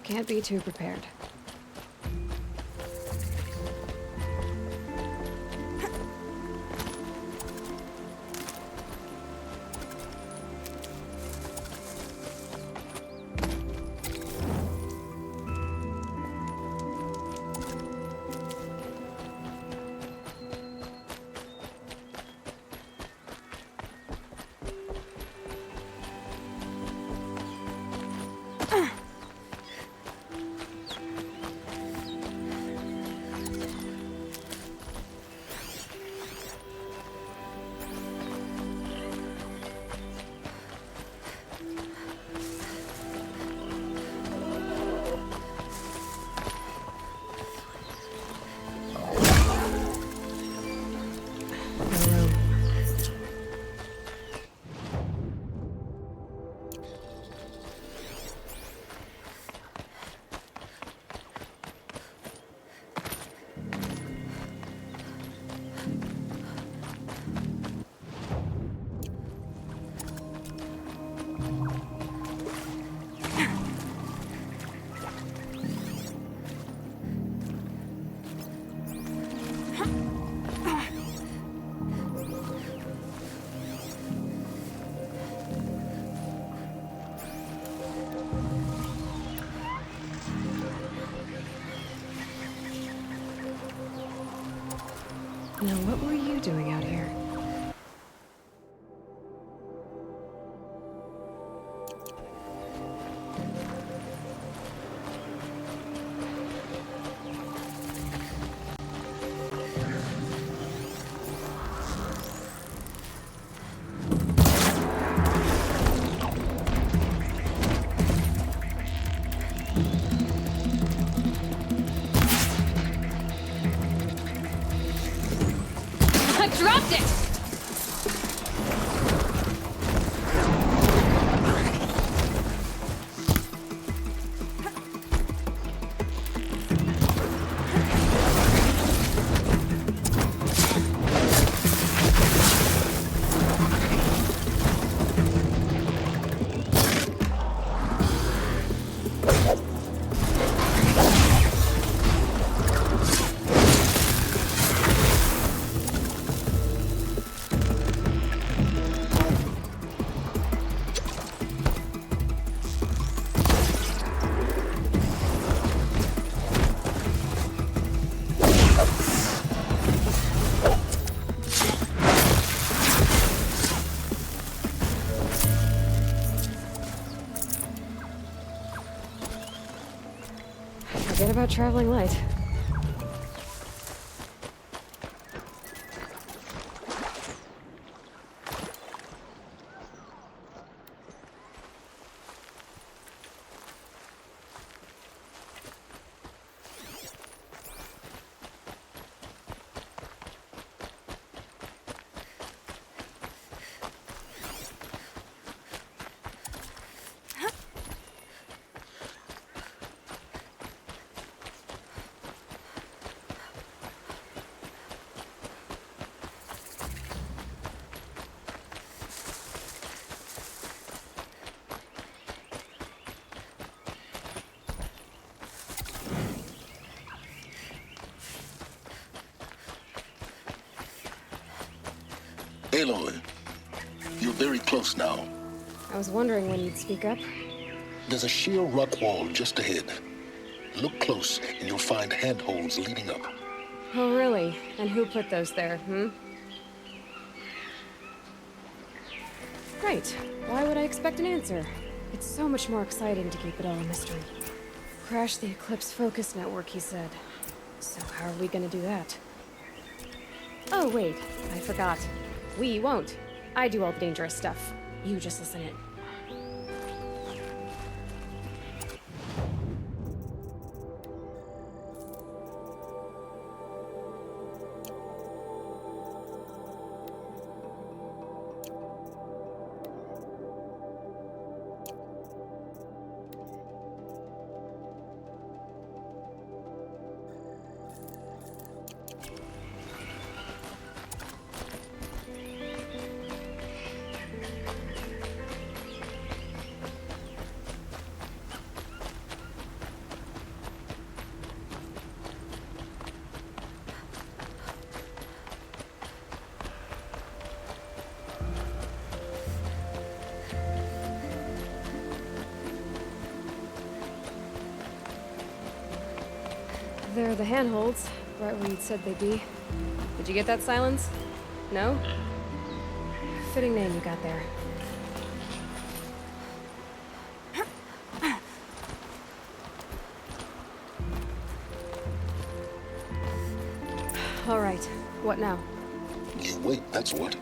Can't be too prepared. Now, what were you doing out here? Dropped it! Forget about traveling light. Aloy, you're very close now. I was wondering when you'd speak up. There's a sheer rock wall just ahead. Look close, and you'll find handholds leading up. Oh, really? And who put those there, hmm? Great. Why would I expect an answer? It's so much more exciting to keep it all a mystery. Crash the Eclipse Focus Network, he said. So how are we gonna do that? Oh, wait. I forgot. We won't. I do all the dangerous stuff. You just listen in. They're the handholds, right where you'd said they'd be. Did you get that, Silence? No? Fitting name you got there. All right, what now? You wait, that's what.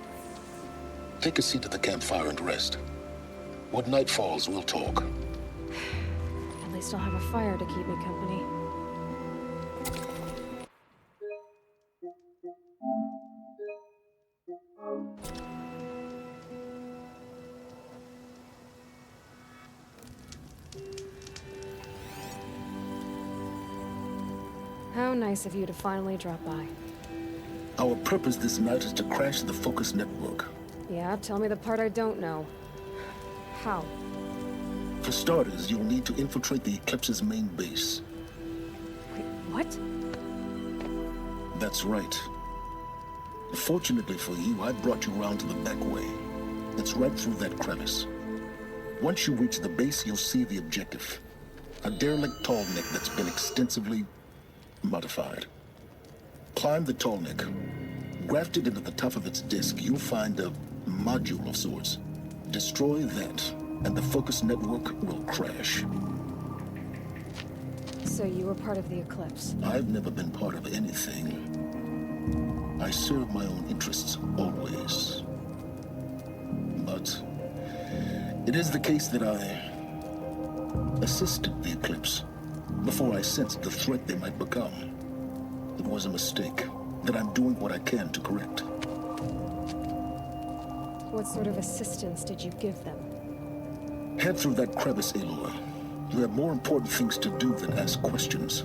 Take a seat at the campfire and rest. When night falls, we'll talk. At least I'll have a fire to keep me company. How nice of you to finally drop by. Our purpose this night is to crash the Focus Network. Yeah, tell me the part I don't know. How? For starters, you'll need to infiltrate the Eclipse's main base. Wait, what? That's right. Fortunately for you, I brought you around to the back way. It's right through that crevice. Once you reach the base, you'll see the objective. A derelict tall neck that's been extensively modified. Climb the tall neck. Grafted into the top of its disk, you'll find a module of sorts. Destroy that, and the Focus Network will crash. So you were part of the Eclipse? I've never been part of anything. I serve my own interests, always. But it is the case that I assisted the Eclipse before I sensed the threat they might become. It was a mistake that I'm doing what I can to correct. What sort of assistance did you give them? Head through that crevice, Aloy. You have more important things to do than ask questions.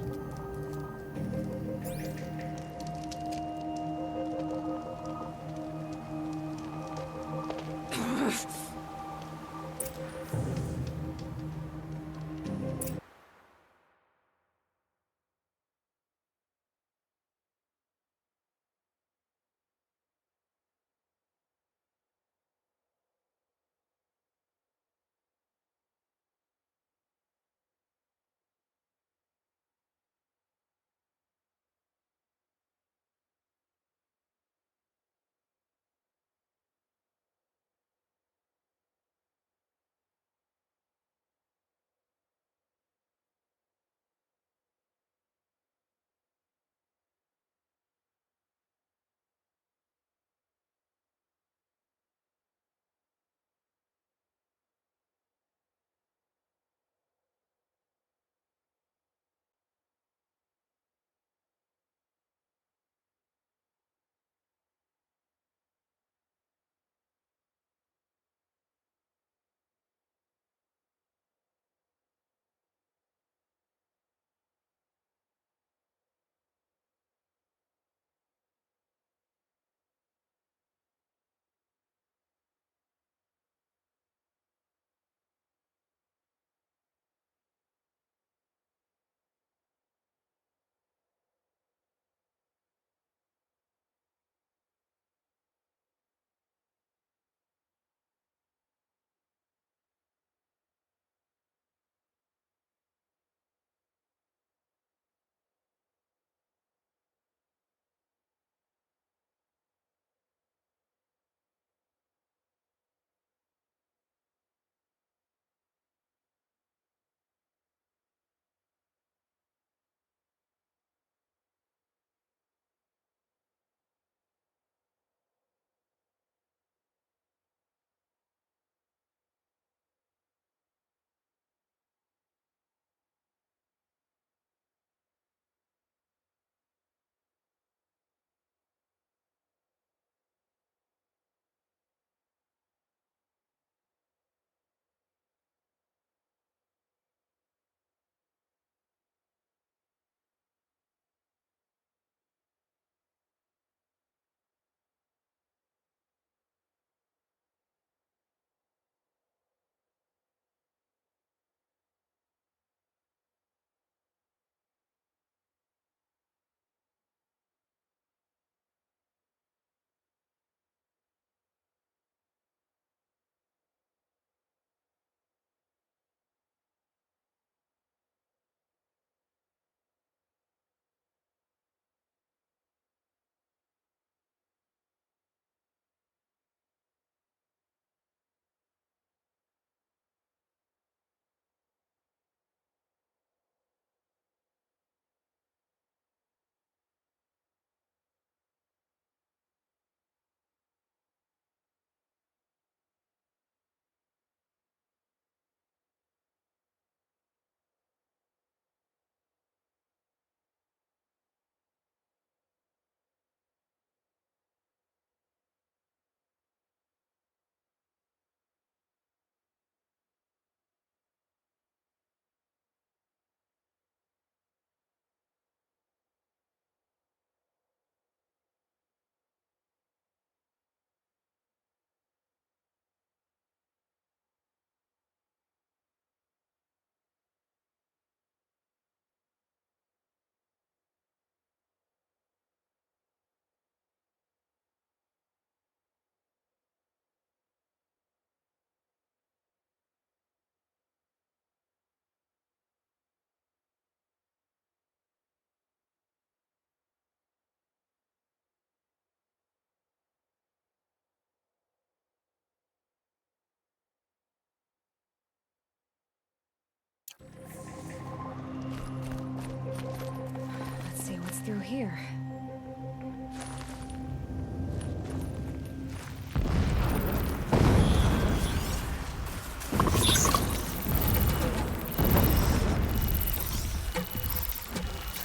here?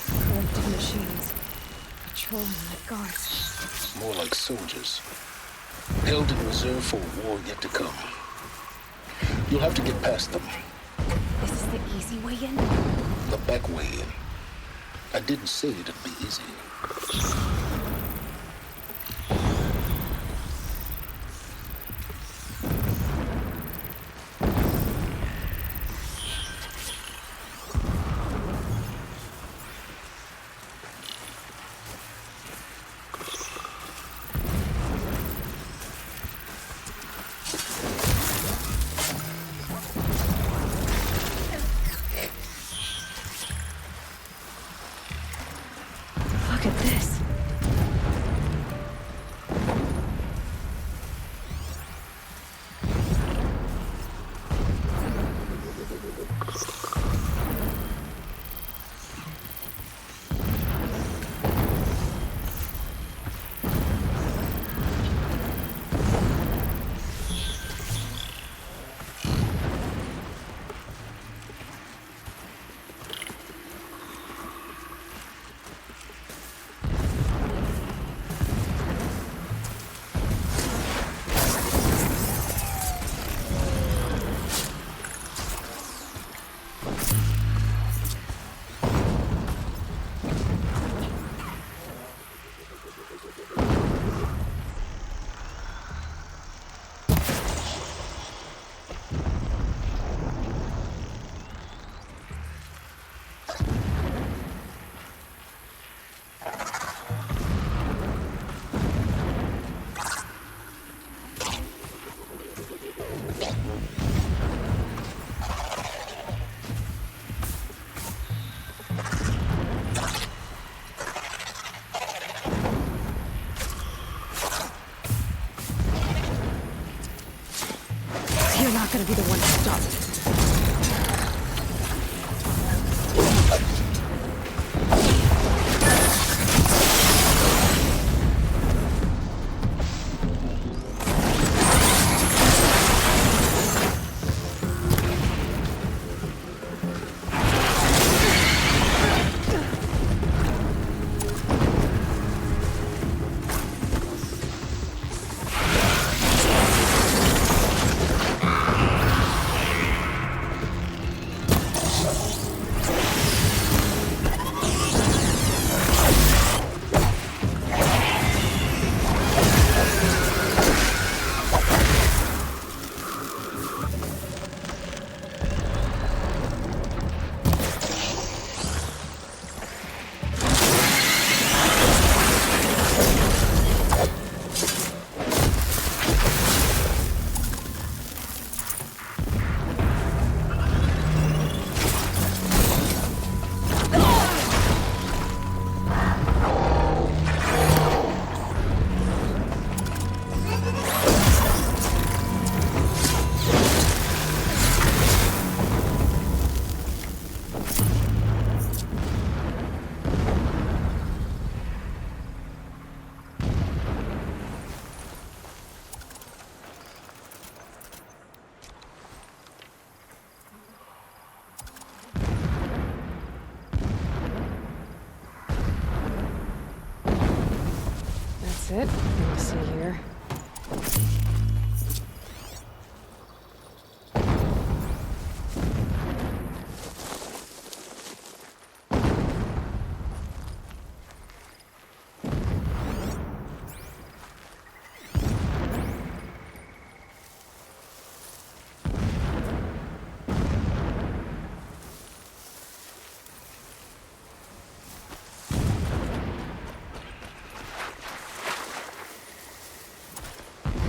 Corrupted machines. Patrolling like guards. More like soldiers. Held in reserve for a war yet to come. You'll have to get past them. This is the easy way in? The back way in. I didn't say it'd be easy. Look at this. You're not gonna be the one to stop it. That's it. Let me see here.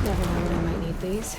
Never know when I might need these.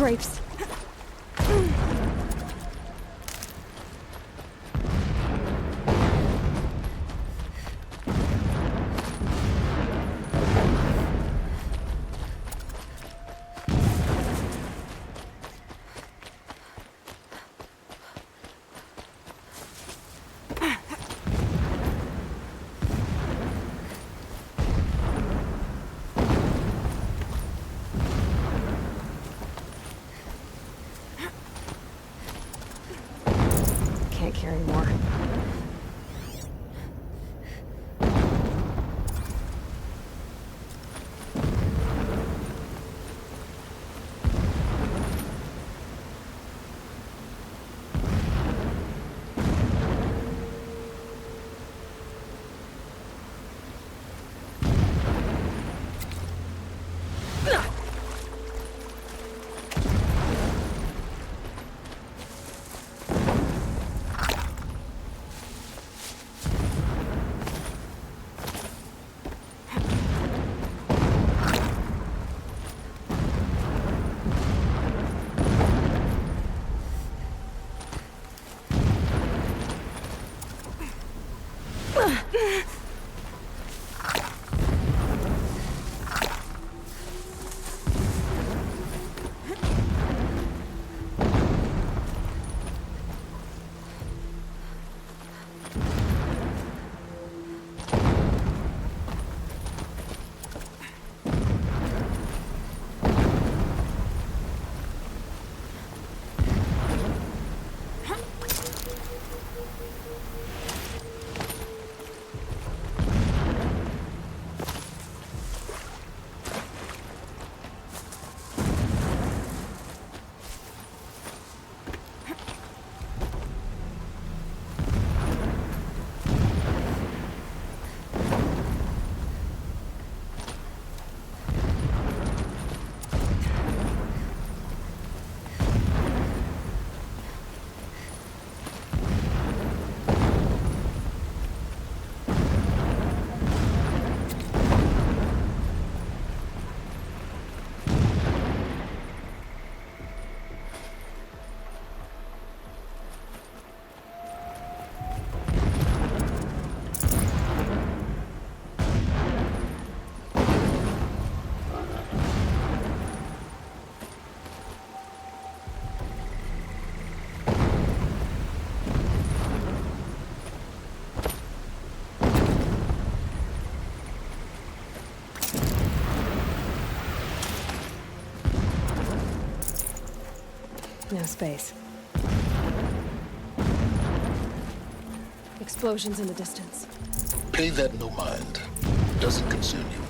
grapes. Can't carry more. No space. Explosions in the distance. Pay that no mind. Doesn't concern you.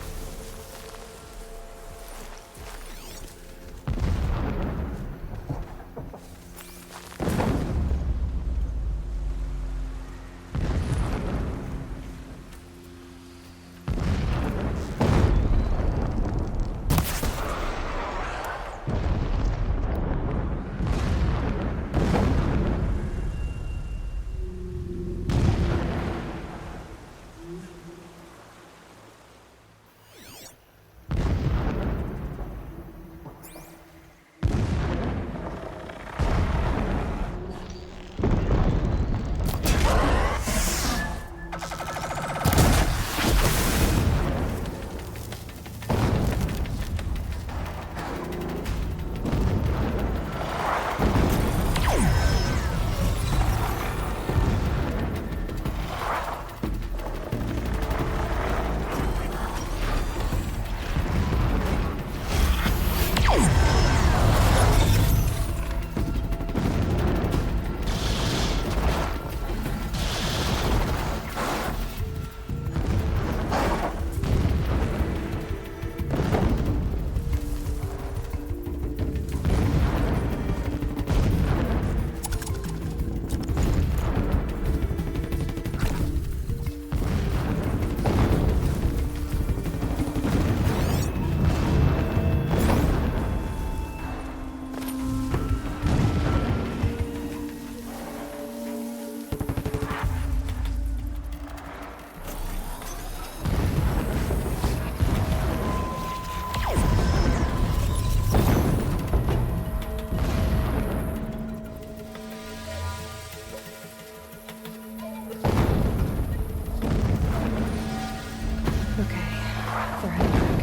we're heading back.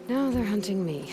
Now they're hunting me.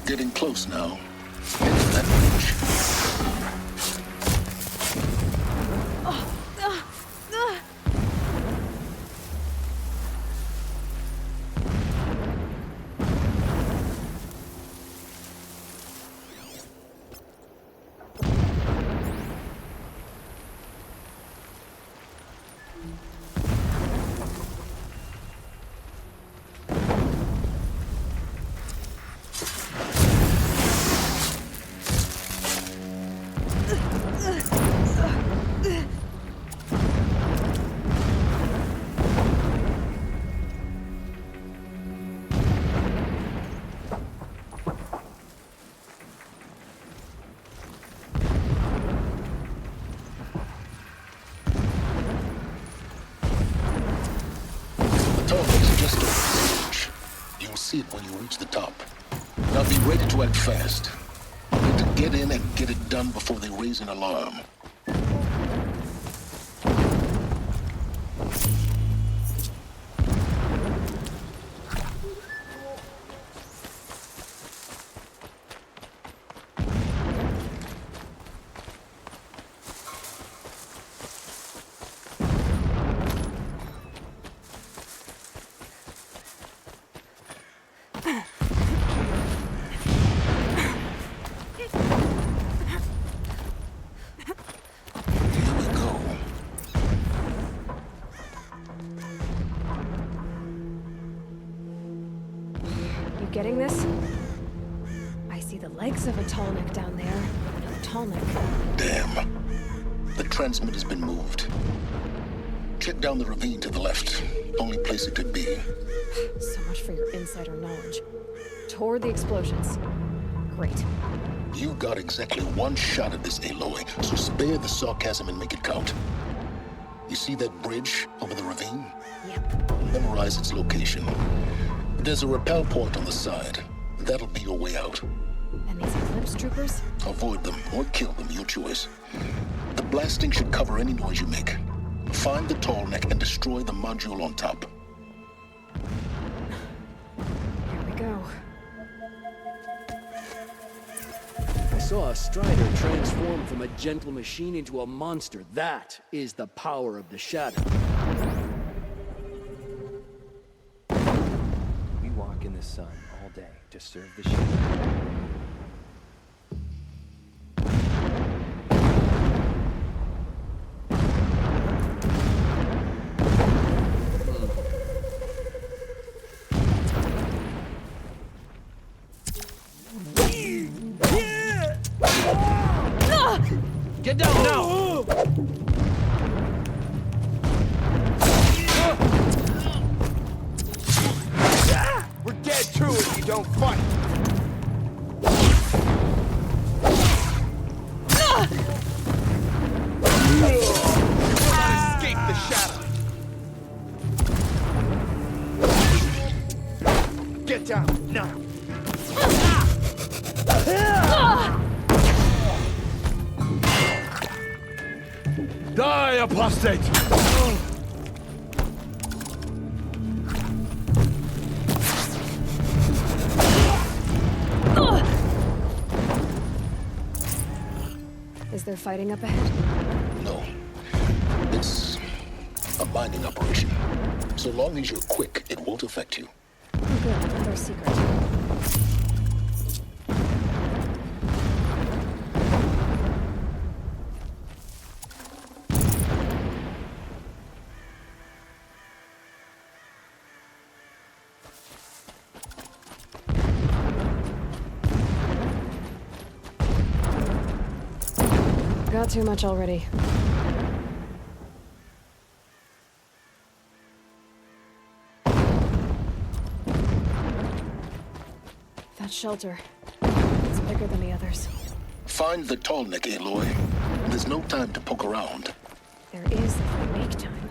Getting close now. It's that bridge. See it when you reach the top. Now be ready to act fast. You need to get in and get it done before they raise an alarm. Getting this? I see the legs of a tall neck down there. No tall neck. Damn. The transmitter's been moved. Check down the ravine to the left. Only place it could be. So much for your insider knowledge. Toward the explosions. Great. You got exactly one shot at this, Aloy, so spare the sarcasm and make it count. You see that bridge over the ravine? Yep. Memorize its location. There's a rappel point on the side. That'll be your way out. And these Eclipse troopers? Avoid them or kill them, your choice. The blasting should cover any noise you make. Find the tall neck and destroy the module on top. Here we go. saw a Strider transform from a gentle machine into a monster. That is the power of the Shadow. We walk in the sun all day to serve the Shadow. Get down now! We're dead too if you don't fight. Escape the shadow. Get down now. Die, apostate! Is there fighting up ahead? No. It's a binding operation. So long as you're quick, it won't affect you. Oh, good. Another secret. Got too much already. That shelter. It's bigger than the others. Find the Tallneck, Aloy. There's no time to poke around. There is if I make time.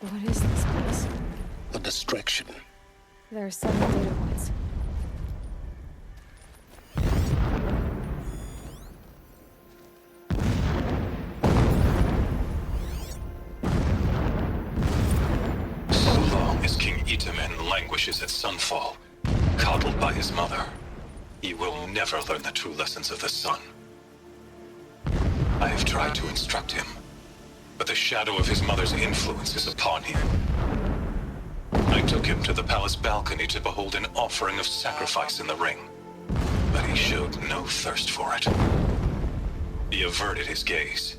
What is this place? A distraction. There are several data points. So long as King Itamen languishes at Sunfall, coddled by his mother, he will never learn the true lessons of the sun. I have tried to instruct him, but the shadow of his mother's influence is upon him. I took him to the palace balcony to behold an offering of sacrifice in the ring, but he showed no thirst for it. He averted his gaze.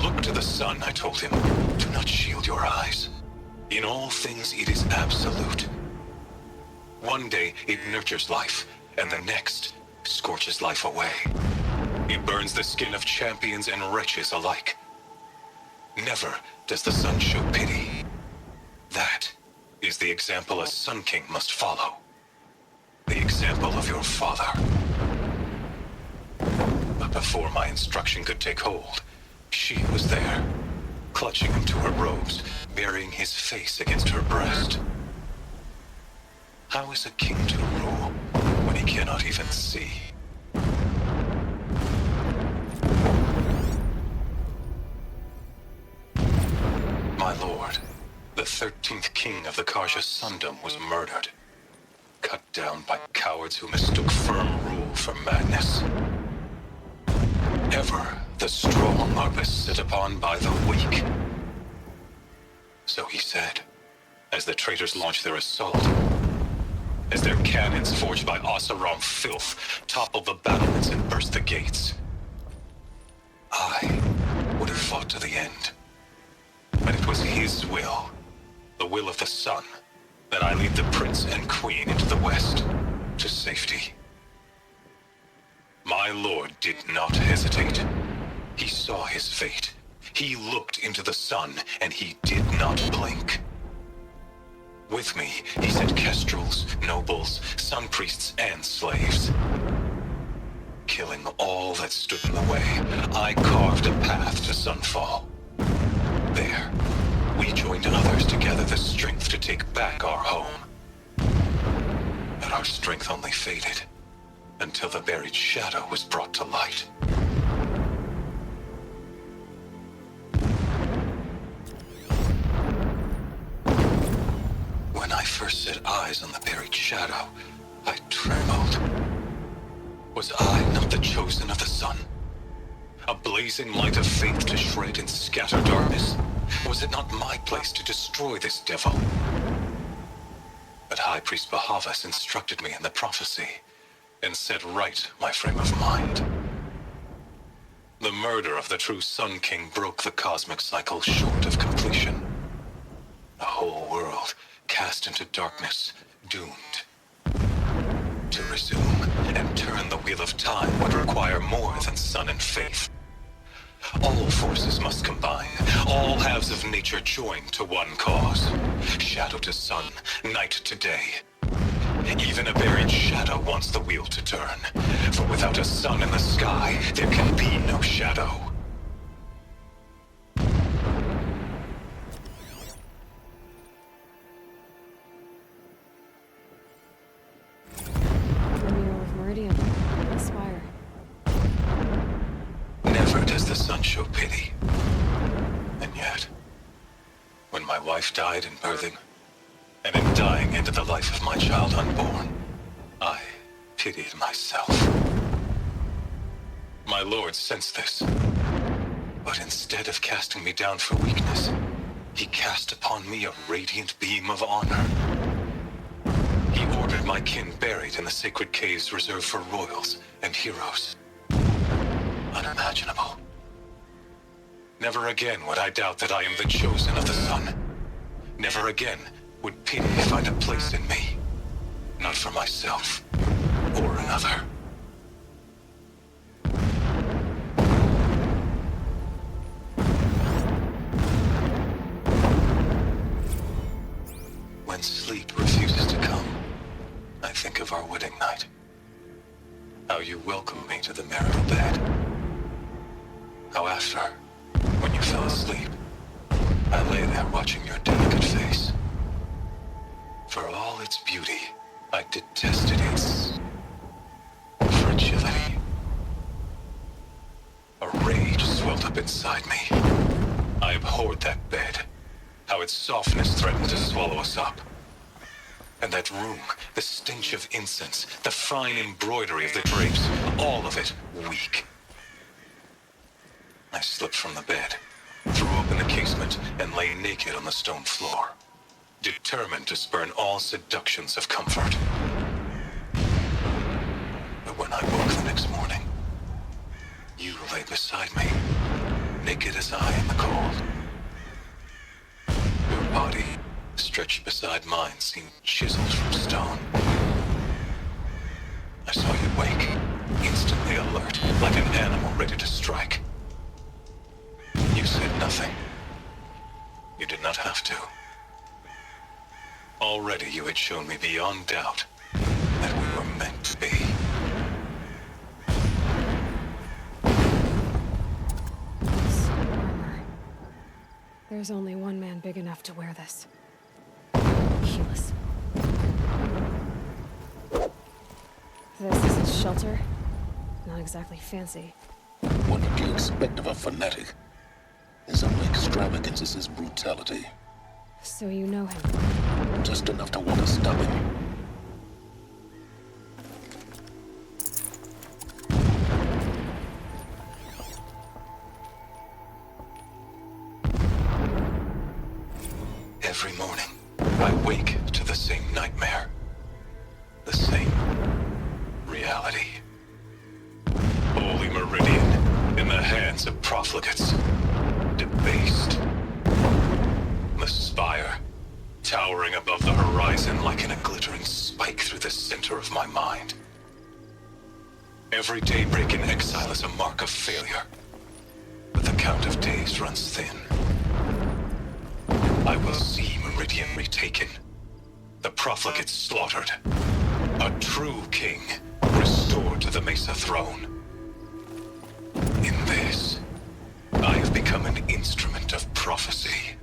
Look to the sun, I told him. Do not shield your eyes. In all things, it is absolute. One day, it nurtures life, and the next, scorches life away. It burns the skin of champions and wretches alike. Never does the sun show pity. That is the example a Sun King must follow. The example of your father. But before my instruction could take hold, she was there, clutching him to her robes, burying his face against her breast. How is a king to rule when he cannot even see? My lord, the 13th king of the Karja Sundom was murdered. Cut down by cowards who mistook firm rule for madness. Ever the strong are beset upon by the weak. So he said, as the traitors launched their assault, as their cannons forged by Oseram filth toppled the battlements and burst the gates. I would have fought to the end. But it was his will, the will of the sun, that I lead the prince and queen into the west, to safety. My lord did not hesitate. He saw his fate. He looked into the sun, and he did not blink. With me, he sent kestrels, nobles, sun priests, and slaves. Killing all that stood in the way, I carved a path to Sunfall. There, we joined others to gather the strength to take back our home. But our strength only faded until the buried shadow was brought to light. set eyes on the buried shadow, I trembled. Was I not the chosen of the sun? A blazing light of faith to shred and scatter darkness? Was it not my place to destroy this devil? But High Priest Bahavas instructed me in the prophecy, and set right my frame of mind. The murder of the true Sun King broke the cosmic cycle short of completion. The whole world cast into darkness, doomed. To resume and turn the wheel of time would require more than sun and faith. All forces must combine, all halves of nature join to one cause. Shadow to sun, night to day. Even a buried shadow wants the wheel to turn, for without a sun in the sky, there can be no shadow. Mural of Meridian. The spire. Never does the sun show pity. And yet, when my wife died in birthing, and in dying into the life of my child unborn, I pitied myself. My lord sensed this, but instead of casting me down for weakness, he cast upon me a radiant beam of honor. He ordered my kin buried in the sacred caves reserved for royals and heroes. Unimaginable. Never again would I doubt that I am the chosen of the sun. Never again would pity find a place in me. Not for myself or another. When sleep refuses to come, I think of our wedding night. How you welcomed me to the marital bed. How after, when you fell asleep, I lay there watching your delicate face. For all its beauty, I detested its fragility. A rage swelled up inside me. I abhorred that bed, how its softness threatened to swallow us up. And that room, the stench of incense, the fine embroidery of the drapes, all of it weak. I slipped from the bed, threw open the casement, and lay naked on the stone floor, determined to spurn all seductions of comfort. But when I woke the next morning, you lay beside me, naked as I in the cold. Your body, stretched beside mine, seemed chiseled from stone. I saw you wake, instantly alert, like an animal ready to strike. You said nothing. You did not have to. Already you had shown me beyond doubt that we were meant to be. This armor. There's only one man big enough to wear this. Keyless. This is his shelter. Not exactly fancy. What did you expect of a fanatic? His only extravagance is his brutality. So you know him? Just enough to want to stop him. Every morning, I wake to the same nightmare. The same reality. Holy Meridian, in the hands of profligates. Debased. The spire, towering above the horizon like in a glittering spike through the center of my mind. Every daybreak in exile is a mark of failure, but the count of days runs thin. I will see Meridian retaken, the profligates slaughtered, a true king restored to the Mesa throne. In this, I have become an instrument of prophecy.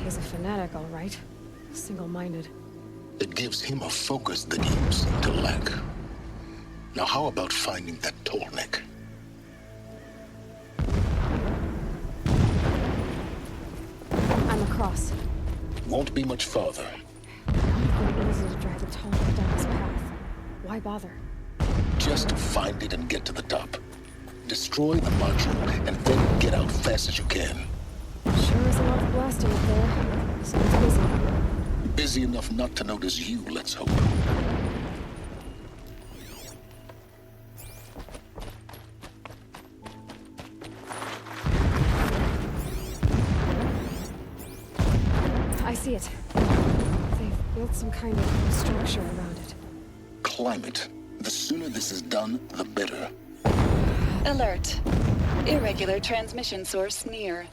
He's a fanatic, all right. Single-minded. It gives him a focus that you seem to lack. Now how about finding that Tolnik? across. Won't be much farther. It would have been easy to drag a tall one down this path. Why bother? Just find it and get to the top. Destroy the module, and then get out fast as you can. Sure is a lot of blasting up there. Sounds busy. Busy enough not to notice you, let's hope. I see it. They've built some kind of structure around it. Climb it. The sooner this is done, the better. Alert. Irregular transmission source near.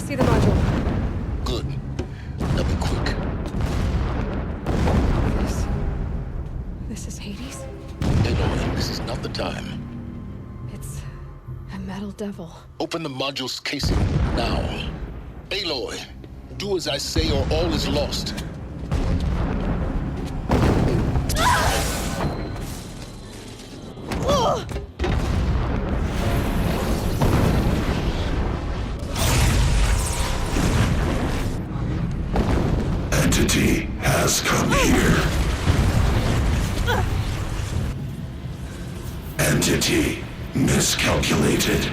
See the module. Good. Now be quick. This is Hades? Aloy, this is not the time. It's a metal devil. Open the module's casing, now. Aloy, do as I say or all is lost. Entity has come here. Entity miscalculated.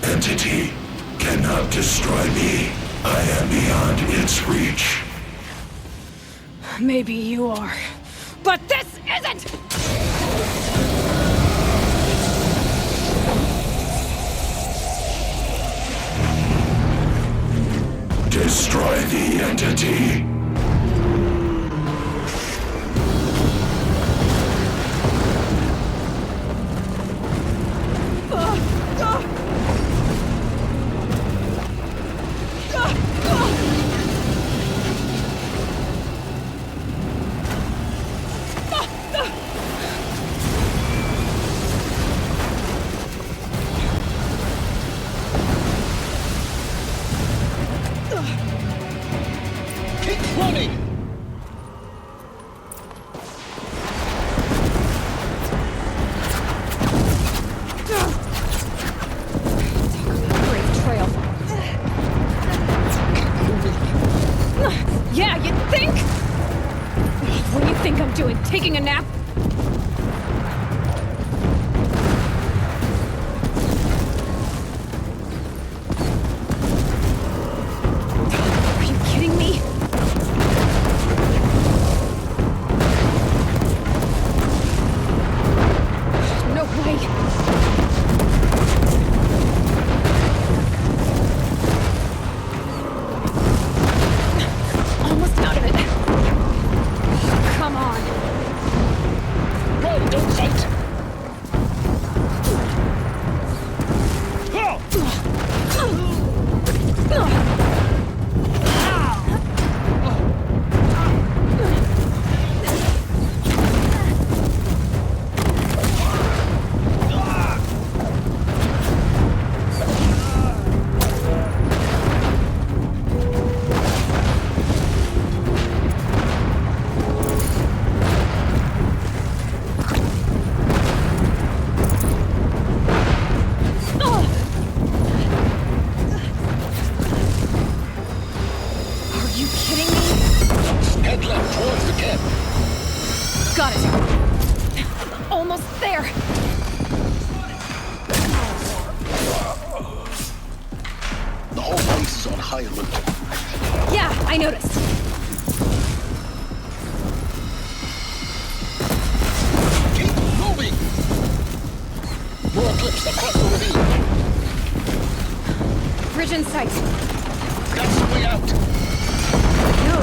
Entity cannot destroy me. I am beyond its reach. Maybe you are, but this isn't! Destroy the entity. Keep running! Great trail. Yeah, you think? What do you think I'm doing? Taking a nap? Are you kidding me? No way. Almost out of it. Come on. Run, don't fight! Are you kidding me? Head left towards the camp. Got it. Almost there. The whole place is on high alert. Yeah, I noticed. Keep moving! More eclipse across the ravine. Bridge in sight. That's the way out. No.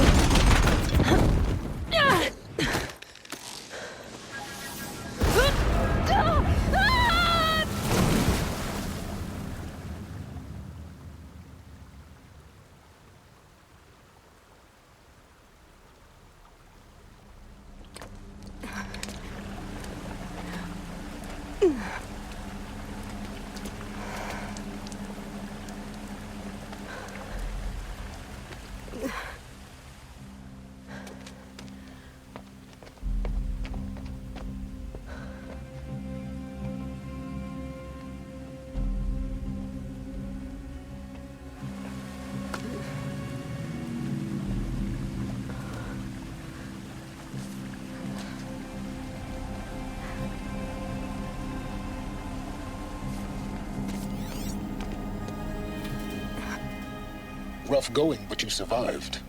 Rough going, but you survived.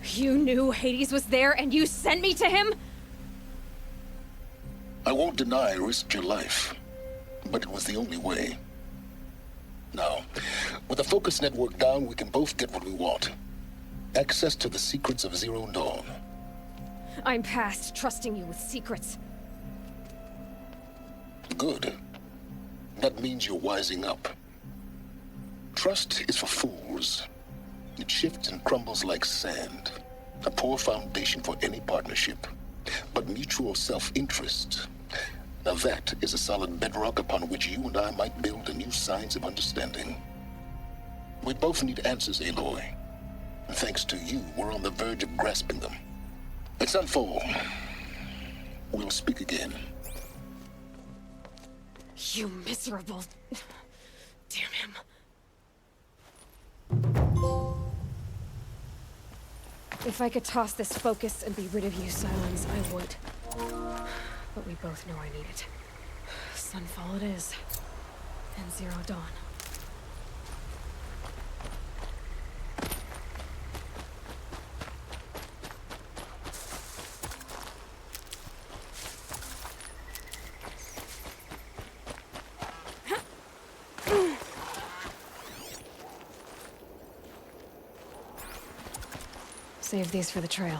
You knew Hades was there and you sent me to him? I won't deny I risked your life, but it was the only way. Now, with the focus network down, we can both get what we want. Access to the secrets of Zero Dawn. I'm past trusting you with secrets. Good. That means you're wising up. Trust is for fools. It shifts and crumbles like sand. A poor foundation for any partnership. But mutual self-interest, now that is a solid bedrock upon which you and I might build a new science of understanding. We both need answers, Aloy. And thanks to you, we're on the verge of grasping them. At Sunfall, we'll speak again. You miserable... Damn him. If I could toss this focus and be rid of you, Silence, I would. But we both know I need it. Sunfall it is. And Zero Dawn. Save these for the trail.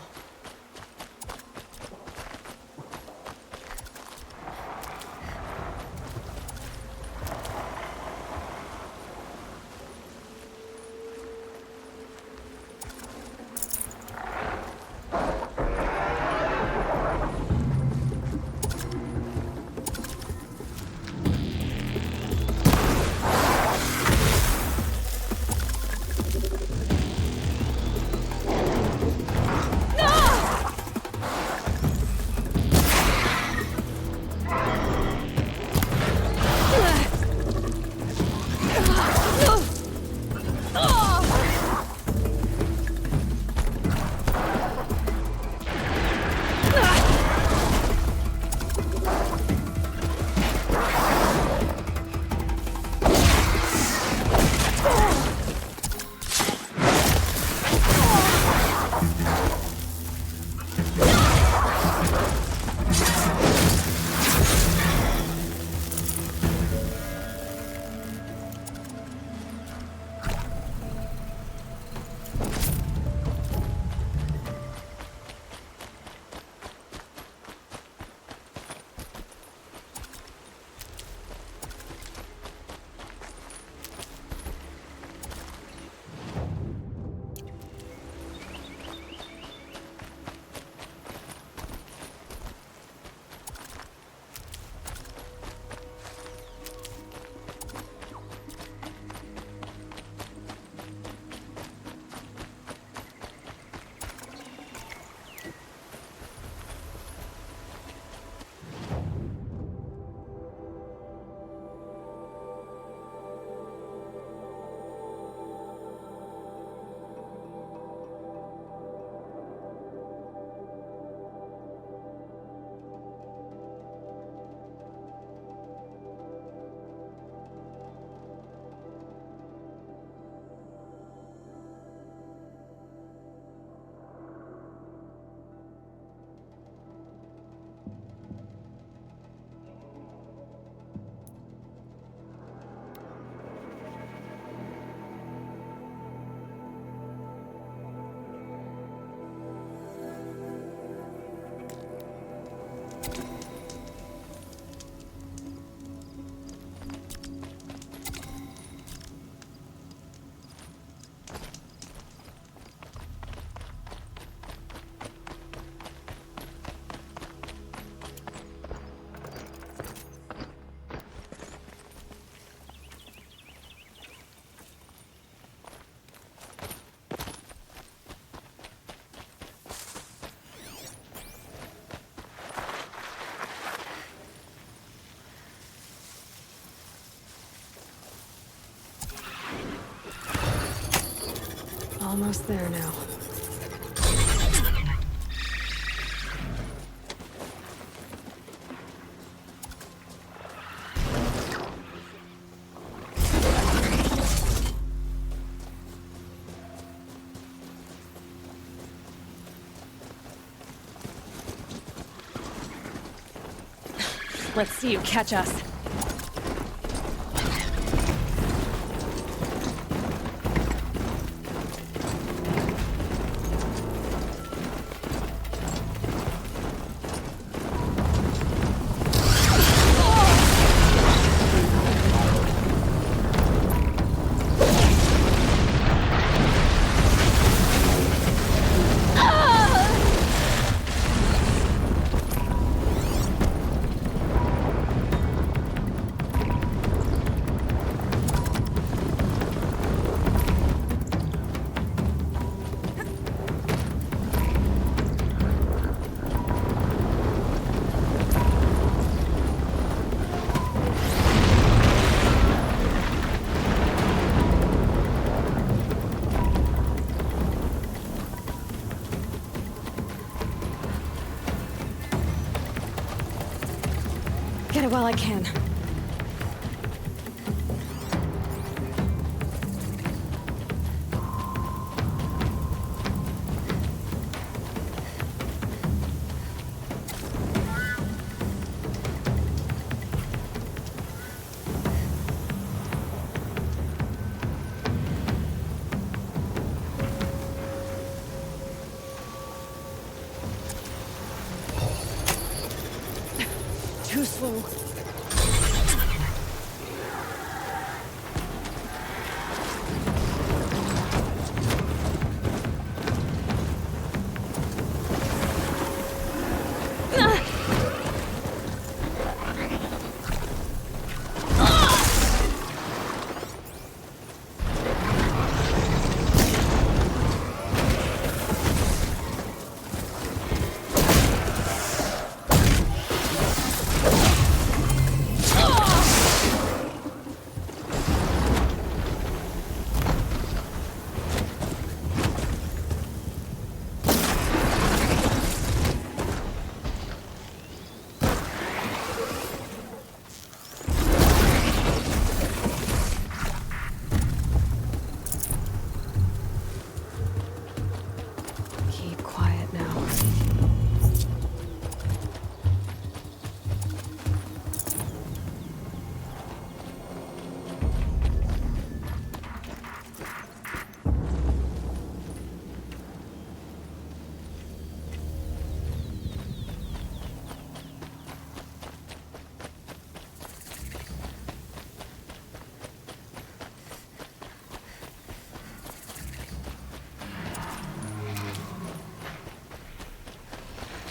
Almost there now. Let's see you catch us. Get it while I can. Too slow. Keep quiet now.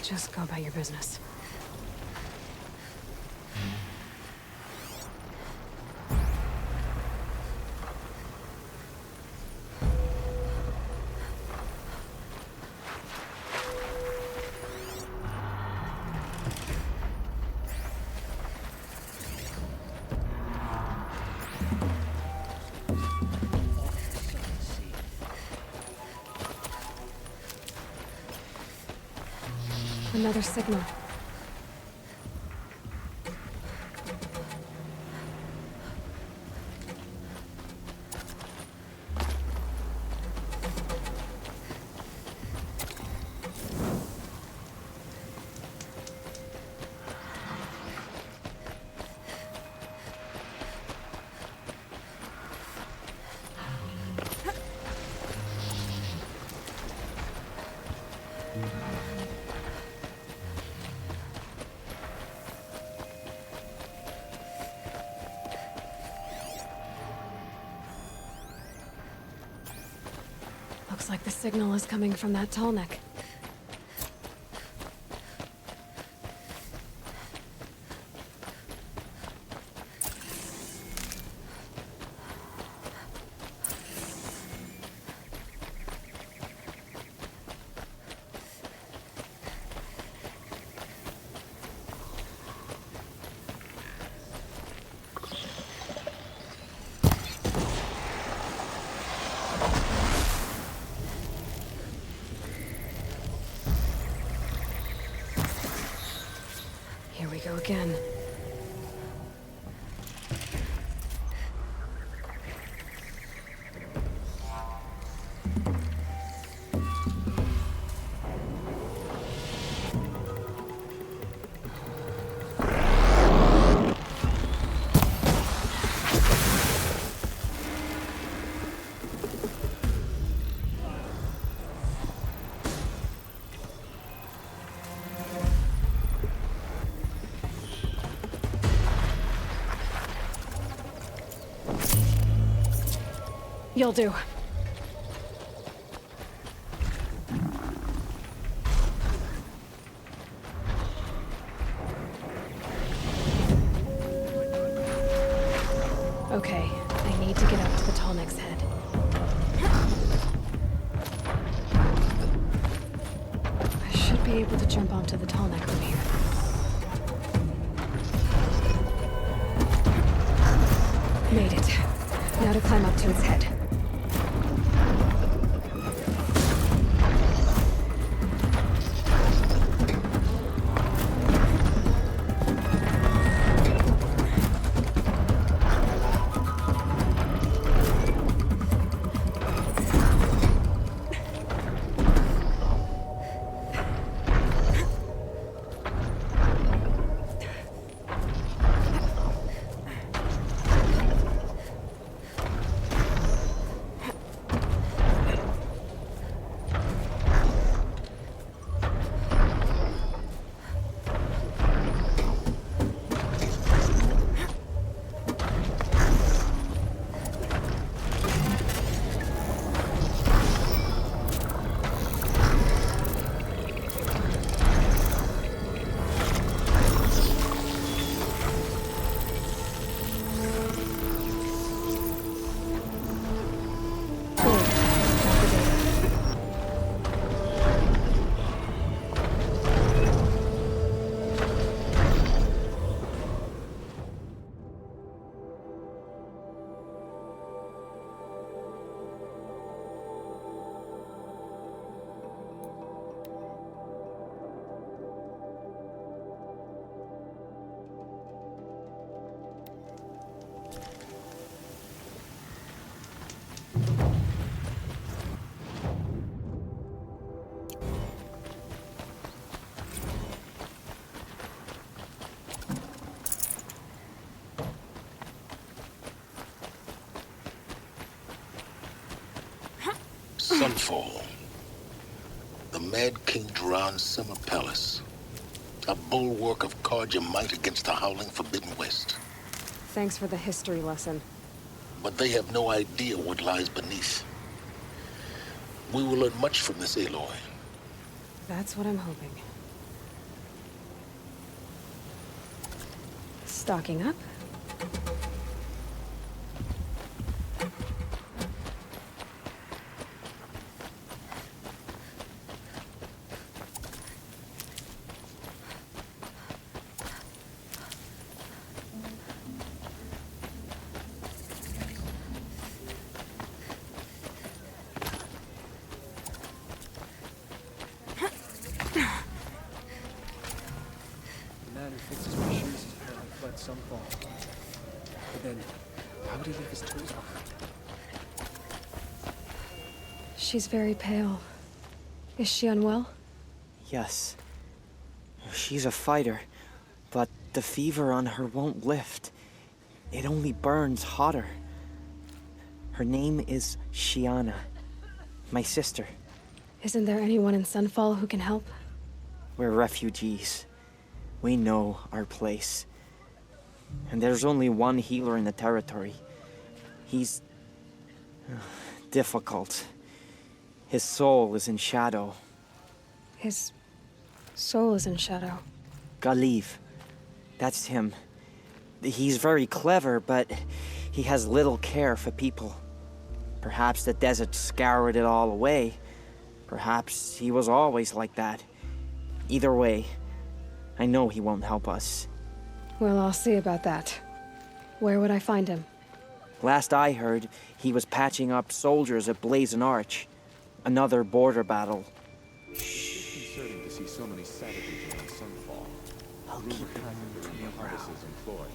Just go about your business. Another signal. Looks like the signal is coming from that tall neck. Here we go again. You'll do. Okay, I need to get up to the Tallneck's head. I should be able to jump onto the Tallneck from here. Made it. Now to climb up to its head. Sunfall. The Mad King Jiran's summer palace. A bulwark of Carja might against the howling Forbidden West. Thanks for the history lesson. But they have no idea what lies beneath. We will learn much from this Aloy. That's what I'm hoping. Stocking up. The man who fixes my shoes is apparently fled Sunfall. But then, why would he leave his tools behind? She's very pale. Is she unwell? Yes. She's a fighter, but the fever on her won't lift. It only burns hotter. Her name is Shiana, my sister. Isn't there anyone in Sunfall who can help? We're refugees. We know our place. And there's only one healer in the territory. He's difficult. His soul is in shadow. His soul is in shadow. Galiv. That's him. He's very clever, but he has little care for people. Perhaps the desert scoured it all away. Perhaps he was always like that. Either way, I know he won't help us. Well, I'll see about that. Where would I find him? Last I heard, he was patching up soldiers at Blazon Arch. Another border battle. It's concerning to see so many savages in Sunfall. I'll keep him from the Hardis's employ.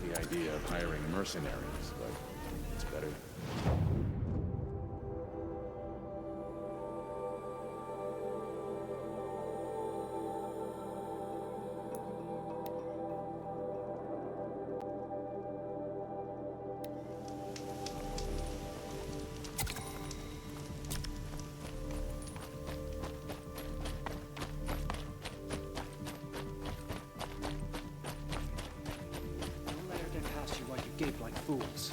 the idea of hiring mercenaries, but it's better. Don't let her get past you while you gape like fools.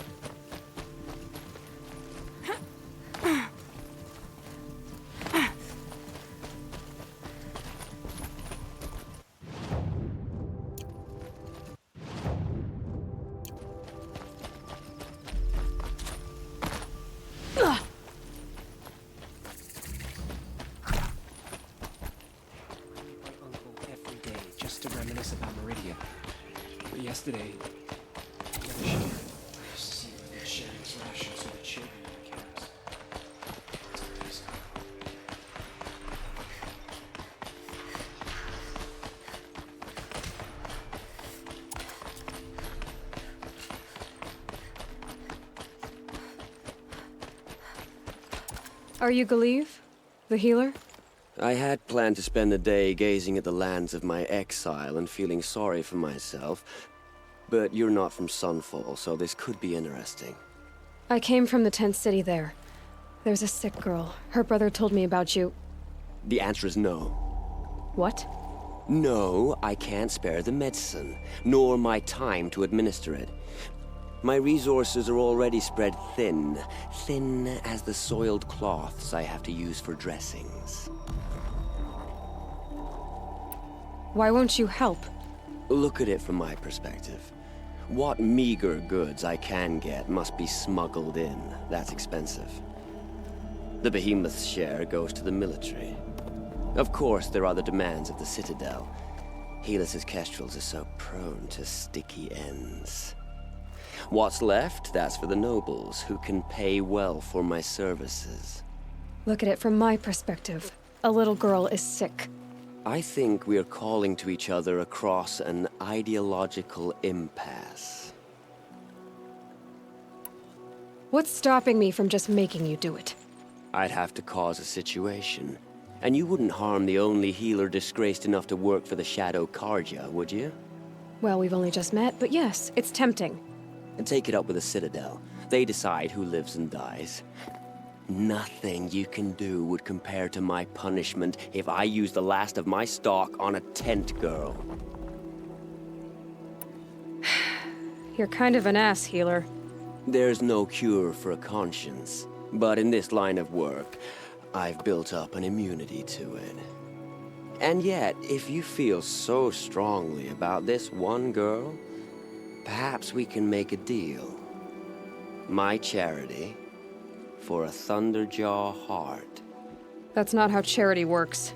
Every day, just to reminisce about Meridian. But yesterday, the other see the shadows rations to the children in the camps. It's a risk. Are you Galeev? The healer? I had planned to spend the day gazing at the lands of my exile and feeling sorry for myself, but you're not from Sunfall, so this could be interesting. I came from the tent city there. There's a sick girl. Her brother told me about you. The answer is no. What? No, I can't spare the medicine, nor my time to administer it. My resources are already spread thin, thin as the soiled cloths I have to use for dressings. Why won't you help? Look at it from my perspective. What meager goods I can get must be smuggled in. That's expensive. The Behemoth's share goes to the military. Of course, there are the demands of the Citadel. Helis's kestrels are so prone to sticky ends. What's left, that's for the nobles, who can pay well for my services. Look at it from my perspective. A little girl is sick. I think we are calling to each other across an ideological impasse. What's stopping me from just making you do it? I'd have to cause a situation. And you wouldn't harm the only healer disgraced enough to work for the Shadow Carja, would you? Well, we've only just met, but yes, it's tempting. And take it up with the Citadel. They decide who lives and dies. Nothing you can do would compare to my punishment if I use the last of my stock on a tent girl. You're kind of an ass, healer. There's no cure for a conscience, but in this line of work, I've built up an immunity to it. And yet, if you feel so strongly about this one girl, perhaps we can make a deal. My charity for a Thunderjaw heart. That's not how charity works.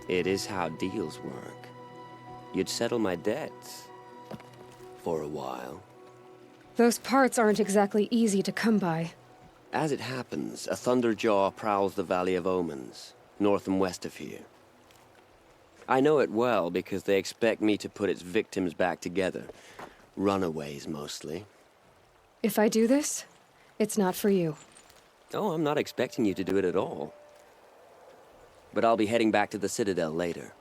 It is how deals work. You'd settle my debts. For a while. Those parts aren't exactly easy to come by. As it happens, a Thunderjaw prowls the Valley of Omens, north and west of here. I know it well because they expect me to put its victims back together. Runaways, mostly. If I do this, it's not for you. Oh, I'm not expecting you to do it at all. But I'll be heading back to the Citadel later.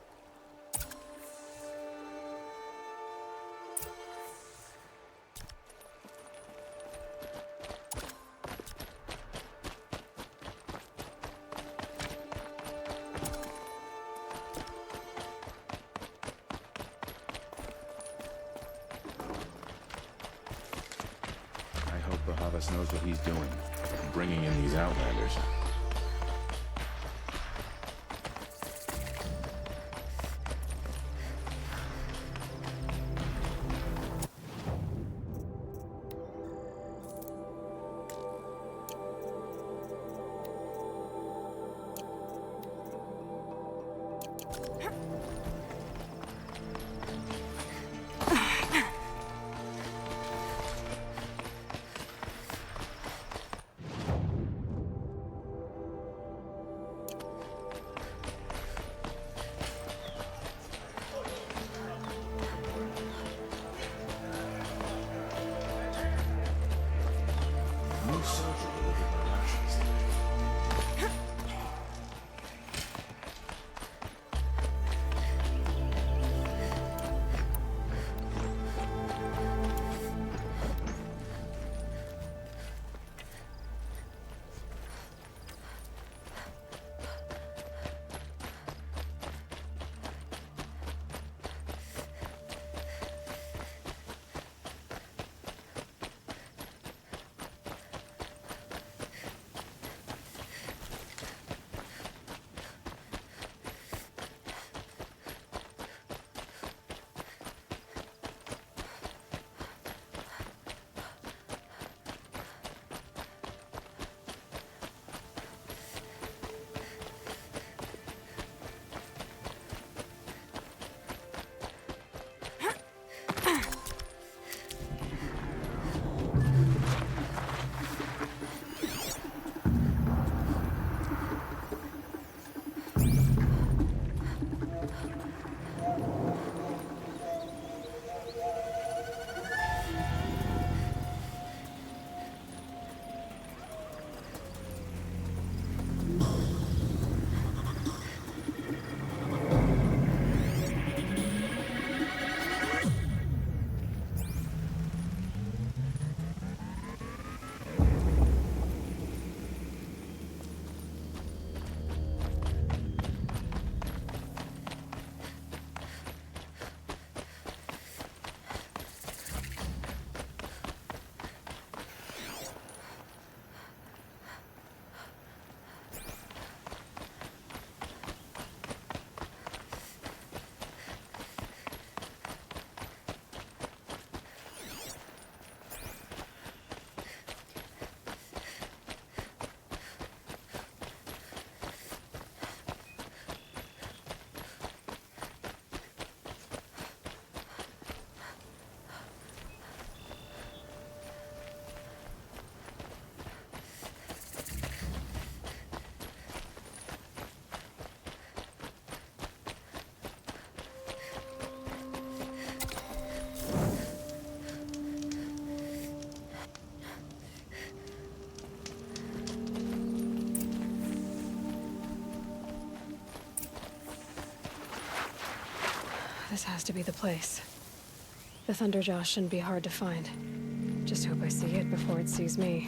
I hope Bahavas knows what he's doing, bringing in these Outlanders. This has to be the place. The Thunderjaw shouldn't be hard to find. Just hope I see it before it sees me.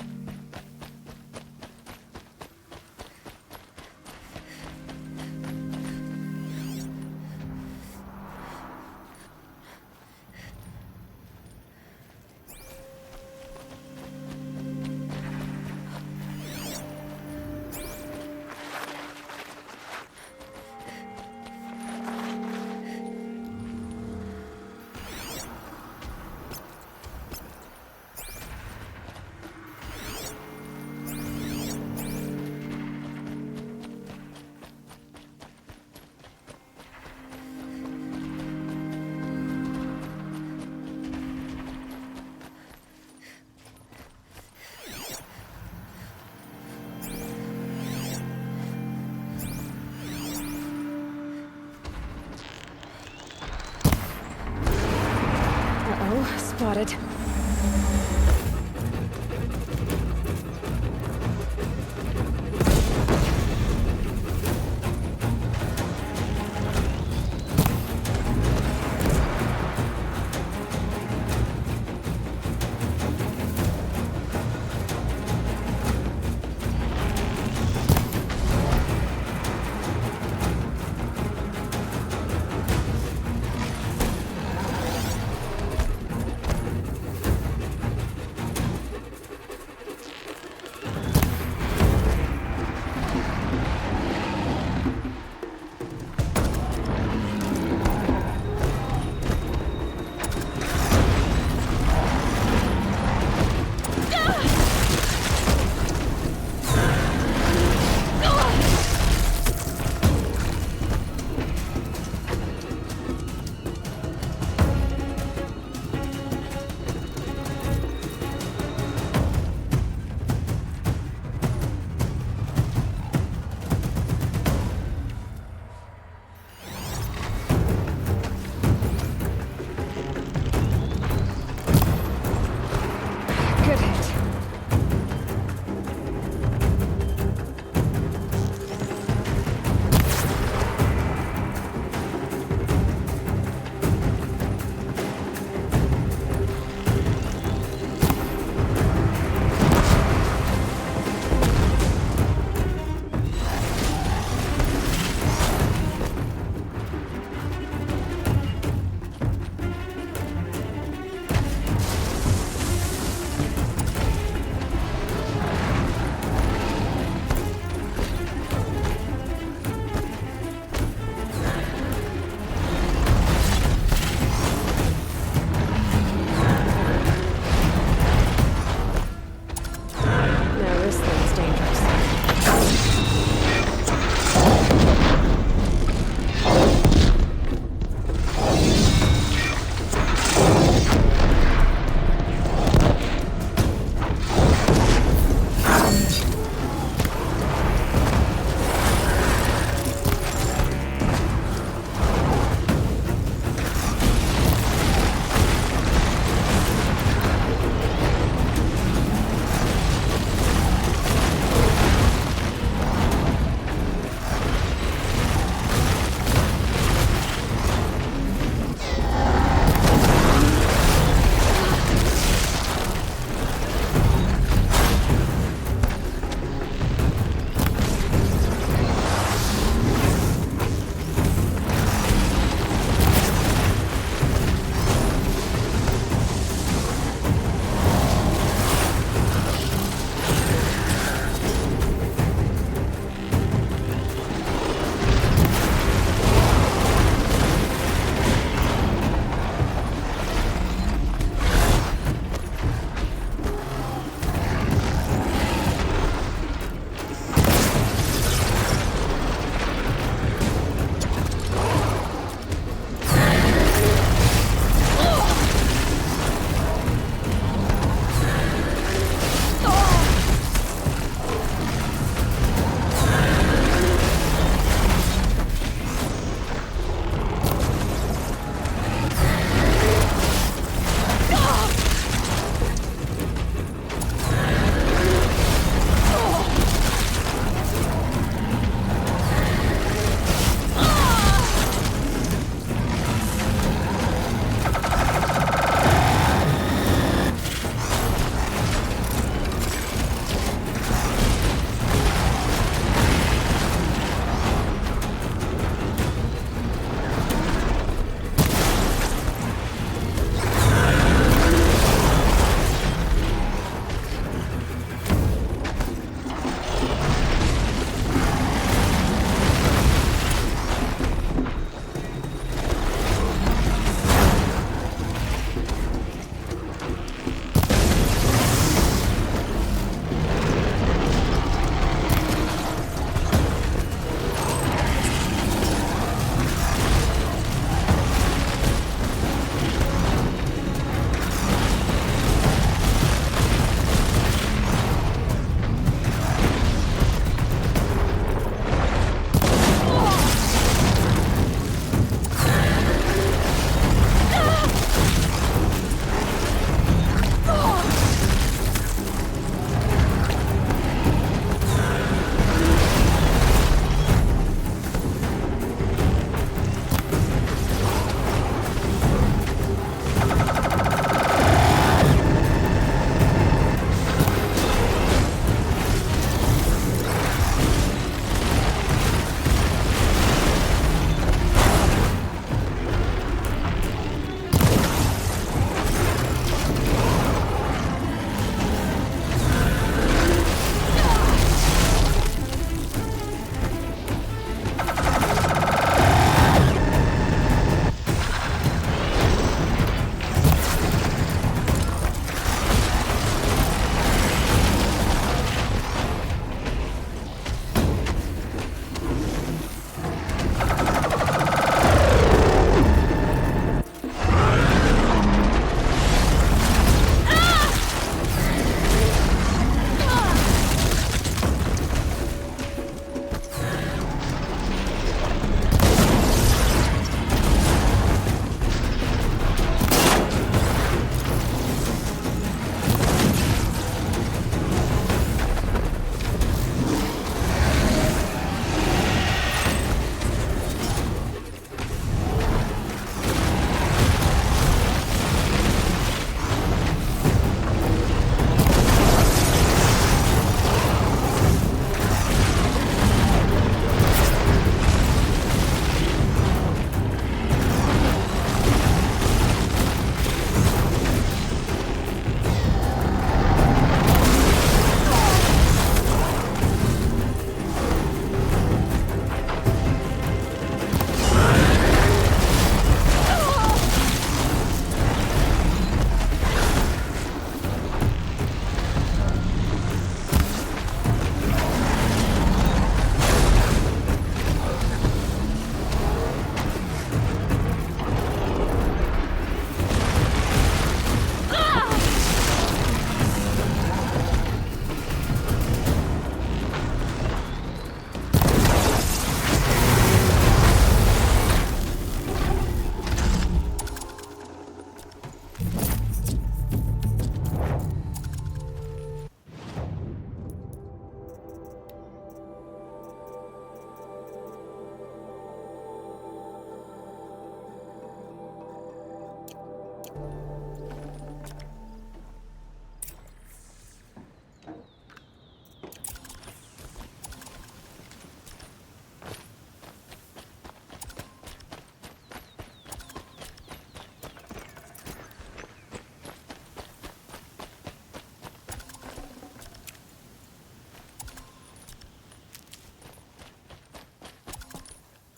Spotted.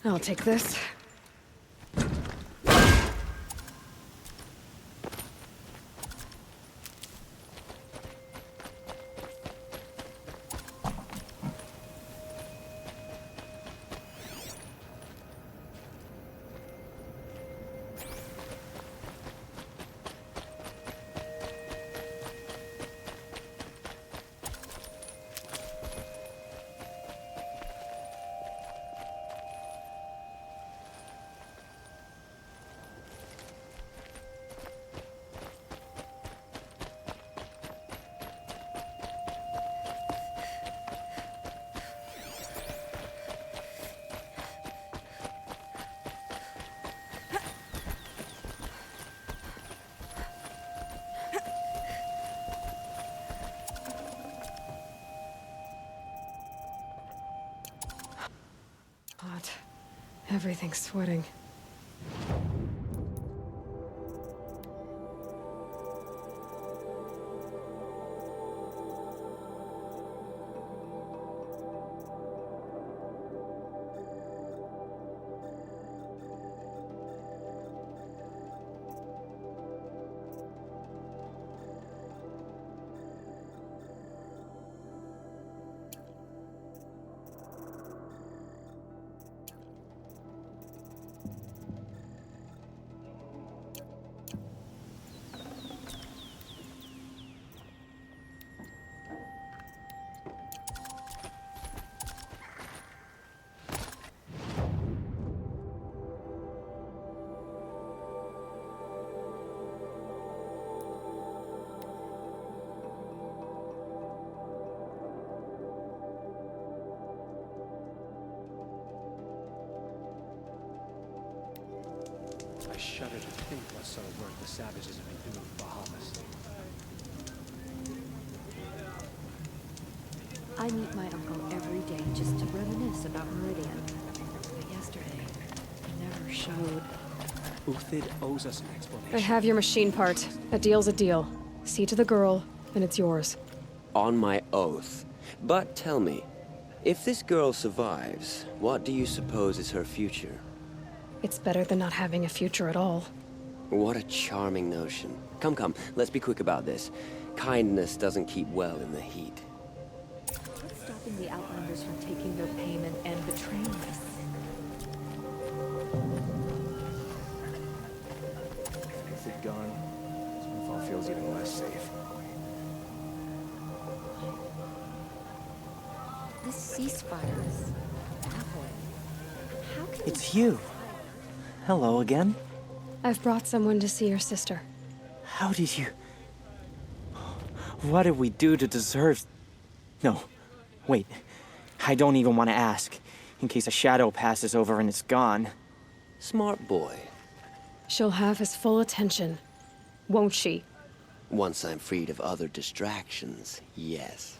I'll take this. Hot. Everything's sweating. I shudder to think what sort of work the savages have been doing with Bahamas. I meet my uncle every day just to reminisce about Meridian. But yesterday, he never showed. Uthid owes us an explanation. I have your machine part. A deal's a deal. See to the girl, and it's yours. On my oath. But tell me, if this girl survives, what do you suppose is her future? It's better than not having a future at all. What a charming notion. Come, come, let's be quick about this. Kindness doesn't keep well in the heat. What's stopping the Outlanders from taking their payment and betraying us? With it gone, Sunfall feels even less safe. This ceasefire is baffling. How can It's you. Hello again. I've brought someone to see your sister. How did you... What did we do to deserve... No, wait. I don't even want to ask, in case a shadow passes over and it's gone. Smart boy. She'll have his full attention, won't she? Once I'm freed of other distractions, yes.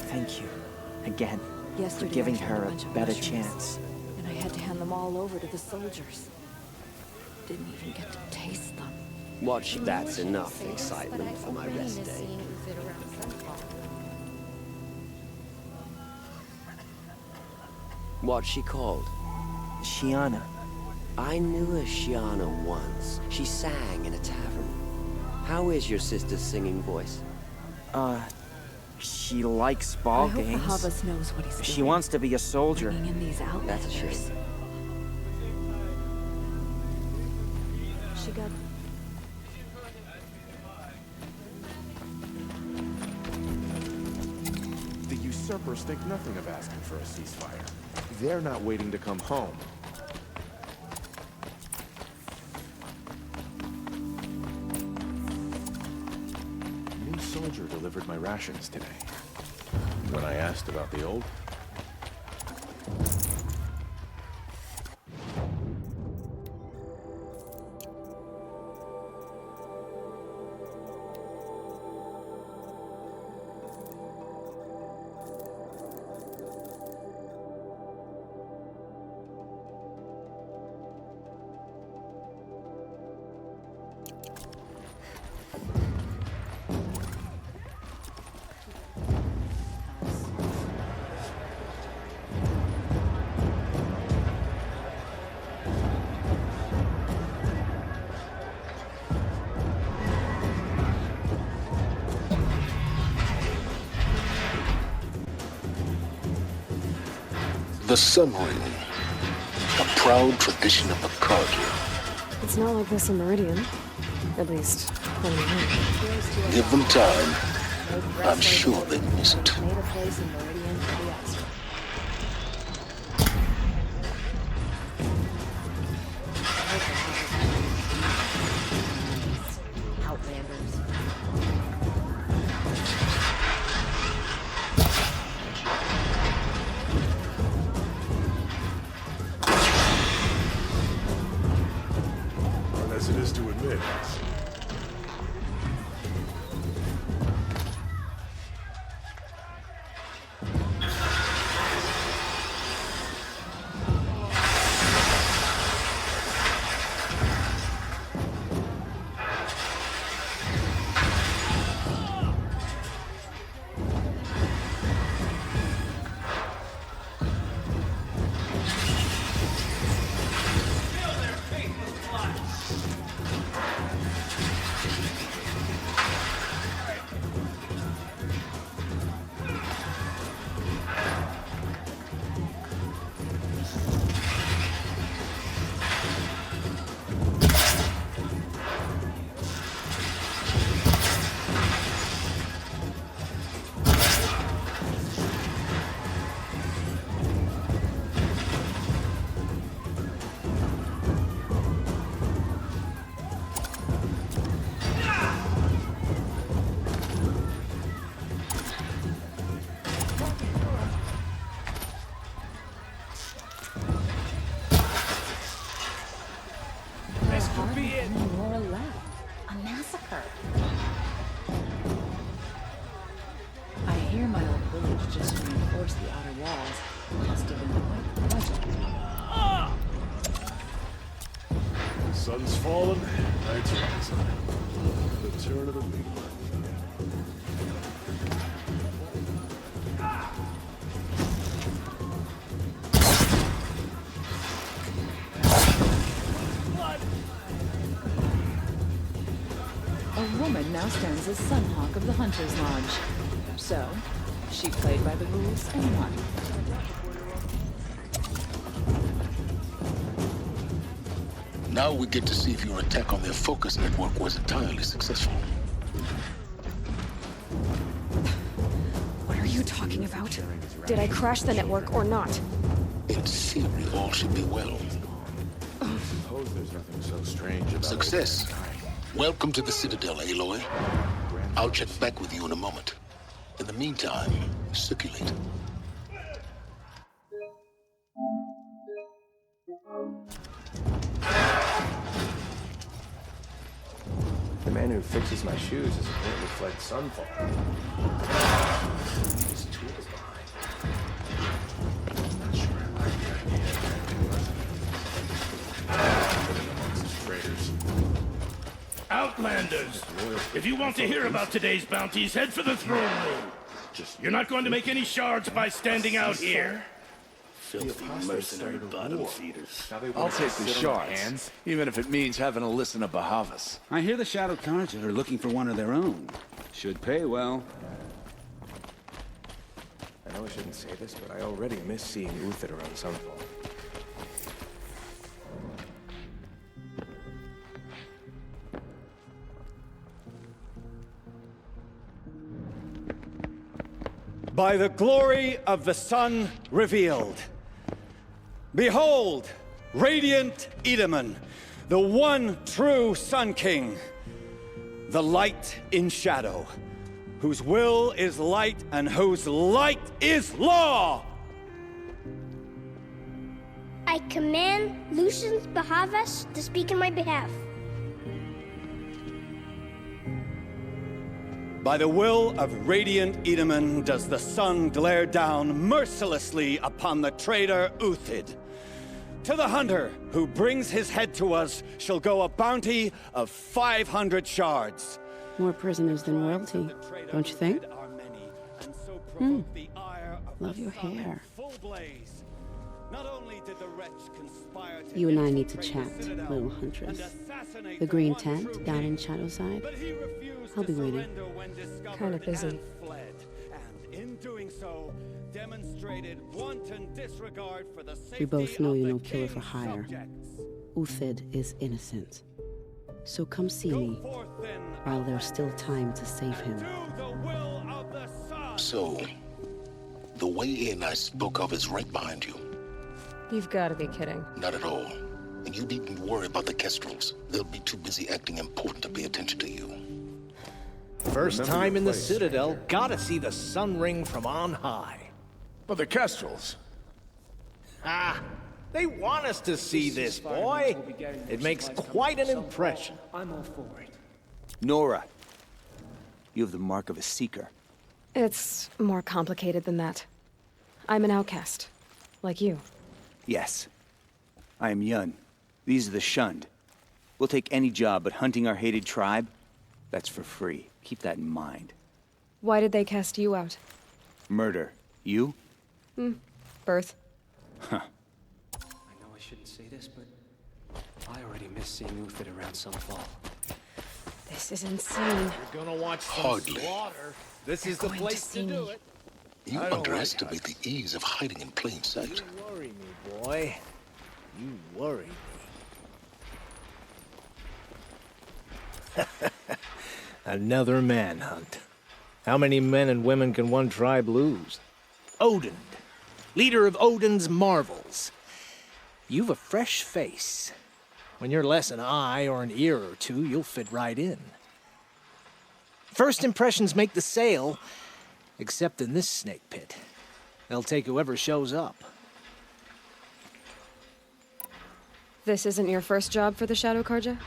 Thank you, again, Yesterday for giving I found her a bunch of better mushrooms, chance. And I had to hand them all over to the soldiers. Didn't even get to taste them. Watch, that's enough excitement for my rest day. What's she called? Shiana. I knew a Shiana once. She sang in a tavern. How is your sister's singing voice? She likes ball I hope games. Bahavas knows what he's She doing. wants to be a soldier. Bringing in these That's a shame. Outlanders. She got... The usurpers think nothing of asking for a ceasefire. They're not waiting to come home. A new soldier delivered my rations today. When I asked about the old, The Sun Ring. A proud tradition of the Cargill. It's not like this in Meridian. At least, when we win. Give them time. I'm sure they miss it. Made a place in Meridian for the Oxford. Outlanders. As it is to admit. Sun's fallen, night's rising. The turn of the week. A woman now stands as Sunhawk of the Hunter's Lodge. So, she played by the rules and won. Now we get to see if your attack on their focus network was entirely successful. What are you talking about? Did I crash the network or not? In theory, all should be well. Suppose there's nothing so strange about Success. Welcome to the Citadel, Aloy. I'll check back with you in a moment. In the meantime, circulate. The man who fixes my shoes has apparently fled Sunfall. His tools behind. I'm not sure I like the idea of amongst his traders. Outlanders! If you want to hear about today's bounties, head for the throne room. You're not going to make any shards by standing out here. Filthy mercenary bottom feeders. I'll take the shards, even if it means having to listen to Bahavas. I hear the Shadow Carja are looking for one of their own. Should pay well. I know I shouldn't say this, but I already miss seeing Uthid around Sunfall. By the glory of the sun revealed. Behold, radiant Edaman, the one true Sun King, the light in shadow, whose will is light and whose light is law! I command Lucius Bahavas to speak in my behalf. By the will of radiant Edaman does the sun glare down mercilessly upon the traitor Uthid. To the hunter who brings his head to us shall go a bounty of 500 shards. More prisoners than royalty, don't you think? Love your hair. You and I need to chat, little huntress. The green tent down in Shadowside. I'll be waiting. Kinda busy. In doing so, demonstrated wanton disregard for the safety We both know of you're the no killer for king's hire. subjects. Uthid is innocent. So come see me, while there's still time to save him. So, the way in I spoke of is right behind you. You've got to be kidding. Not at all. And you needn't worry about the Kestrels. They'll be too busy acting important to pay attention to you. First Remember time your in the place. Citadel, gotta see the sun ring from on high. But the Kestrels? Ah, they want us to see this, boy. It makes quite an impression. I'm all for it. Nora, you have the mark of a seeker. It's more complicated than that. I'm an outcast, like you. Yes. I am Yun. These are the shunned. We'll take any job, but hunting our hated tribe, that's for free. Keep that in mind. Why did they cast you out? Murder. You? Birth. Huh. I know I shouldn't say this, but I already miss seeing Uthid around Sunfall. This is insane. You're gonna watch some Hardly. slaughter. This is the going to place to see do me. it. You I don't underestimate the ease of hiding in plain sight. You worry me, boy. You worry me. Another manhunt. How many men and women can one tribe lose? Odin, leader of Odin's marvels. You've a fresh face. When you're less an eye or an ear or two, you'll fit right in. First impressions make the sale, except in this snake pit. They'll take whoever shows up. This isn't your first job for the Shadow Karja?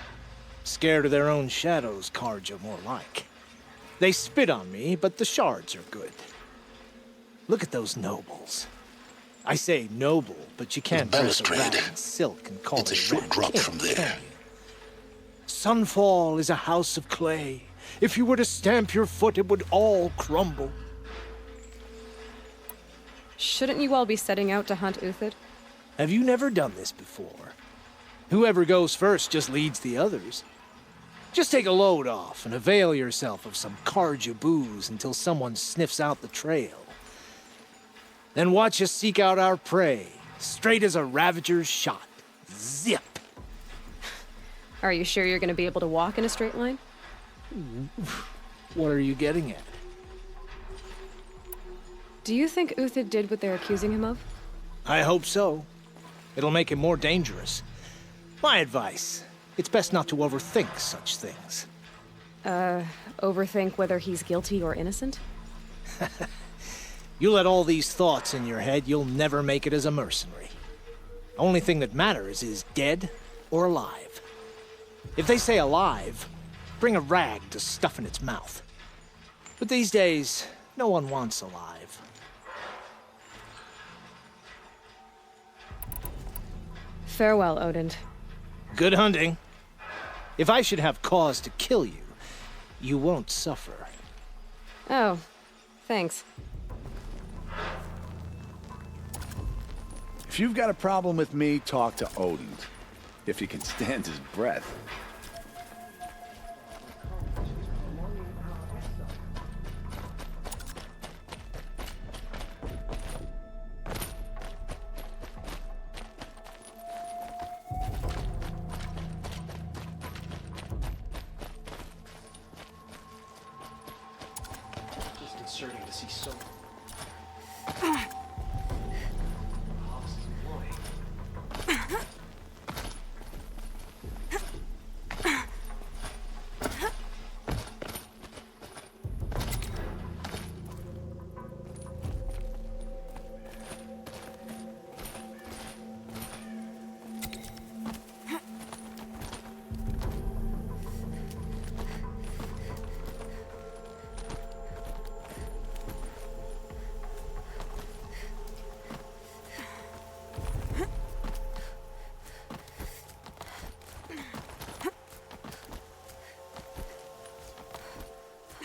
Scared of their own shadows, Karja, more like. They spit on me, but the shards are good. Look at those nobles. I say noble, but you can't dress a rat in silk and call It's a it short rat drop king, from there. can you? Sunfall is a house of clay. If you were to stamp your foot, it would all crumble. Shouldn't you all be setting out to hunt Uthid? Have you never done this before? Whoever goes first just leads the others. Just take a load off and avail yourself of some Karja booze until someone sniffs out the trail. Then watch us seek out our prey, straight as a Ravager's shot. Zip! Are you sure you're going to be able to walk in a straight line? What are you getting at? Do you think Uthid did what they're accusing him of? I hope so. It'll make him more dangerous. My advice, it's best not to overthink such things. Overthink whether he's guilty or innocent? You let all these thoughts in your head, you'll never make it as a mercenary. Only thing that matters is dead or alive. If they say alive, bring a rag to stuff in its mouth. But these days, no one wants alive. Farewell, Odin. Good hunting. If I should have cause to kill you, you won't suffer. Oh, thanks. If you've got a problem with me, talk to Odin. If he can stand his breath. Disconcerting to see so.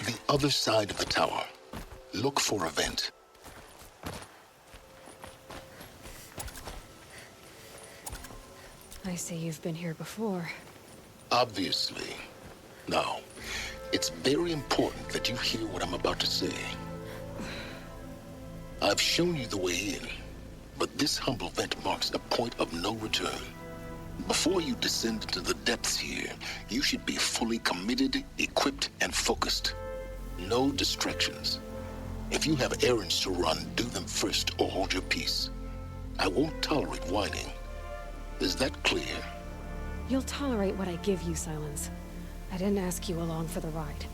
The other side of the tower. Look for a vent. I see you've been here before. Obviously. Now, it's very important that you hear what I'm about to say. I've shown you the way in, but this humble vent marks a point of no return. Before you descend into the depths here, you should be fully committed, equipped, and focused. No distractions. If you have errands to run, do them first or hold your peace. I won't tolerate whining. Is that clear? You'll tolerate what I give you, Silence. I didn't ask you along for the ride.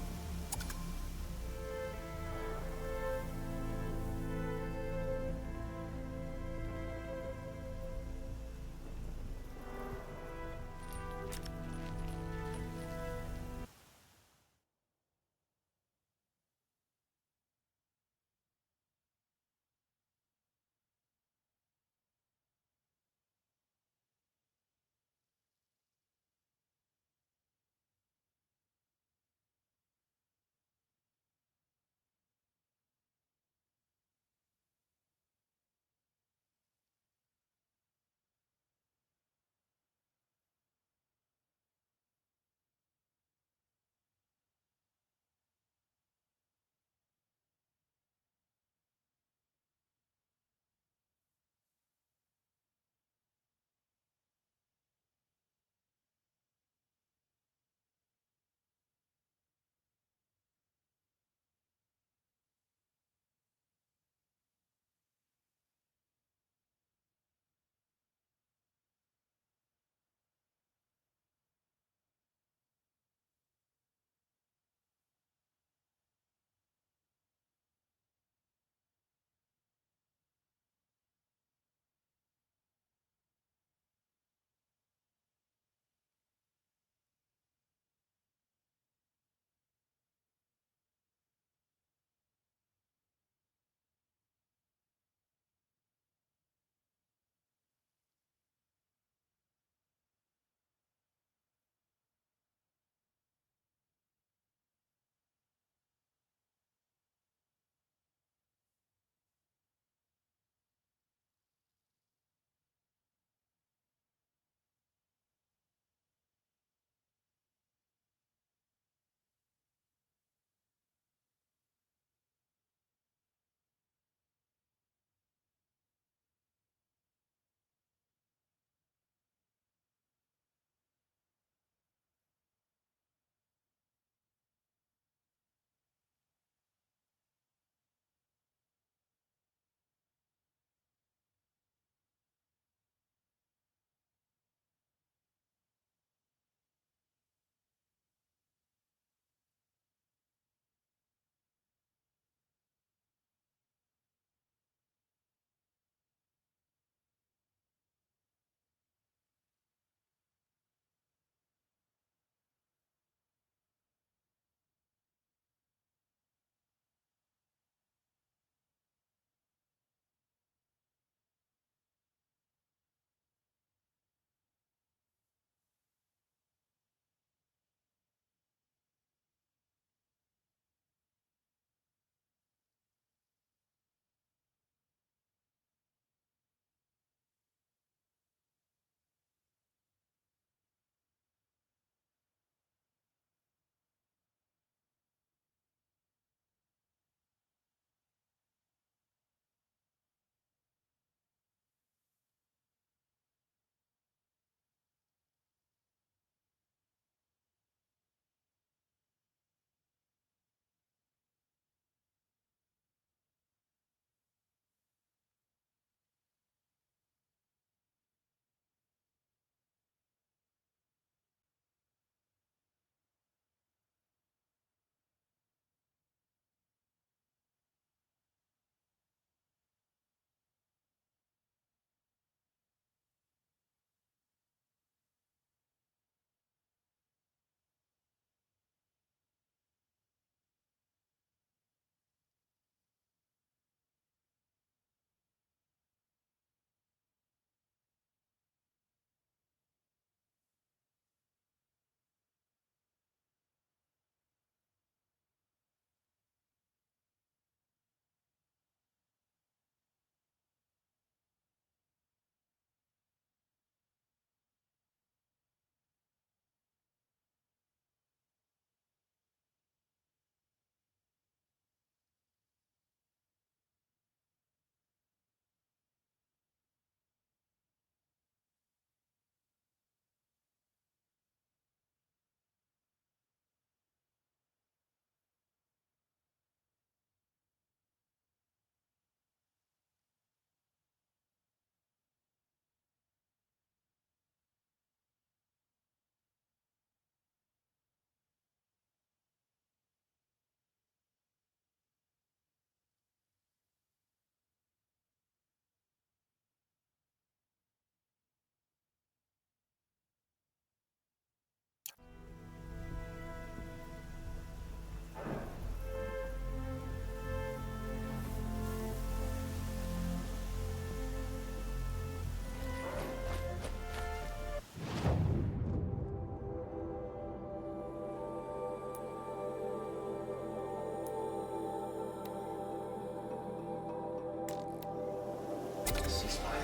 ceasefire.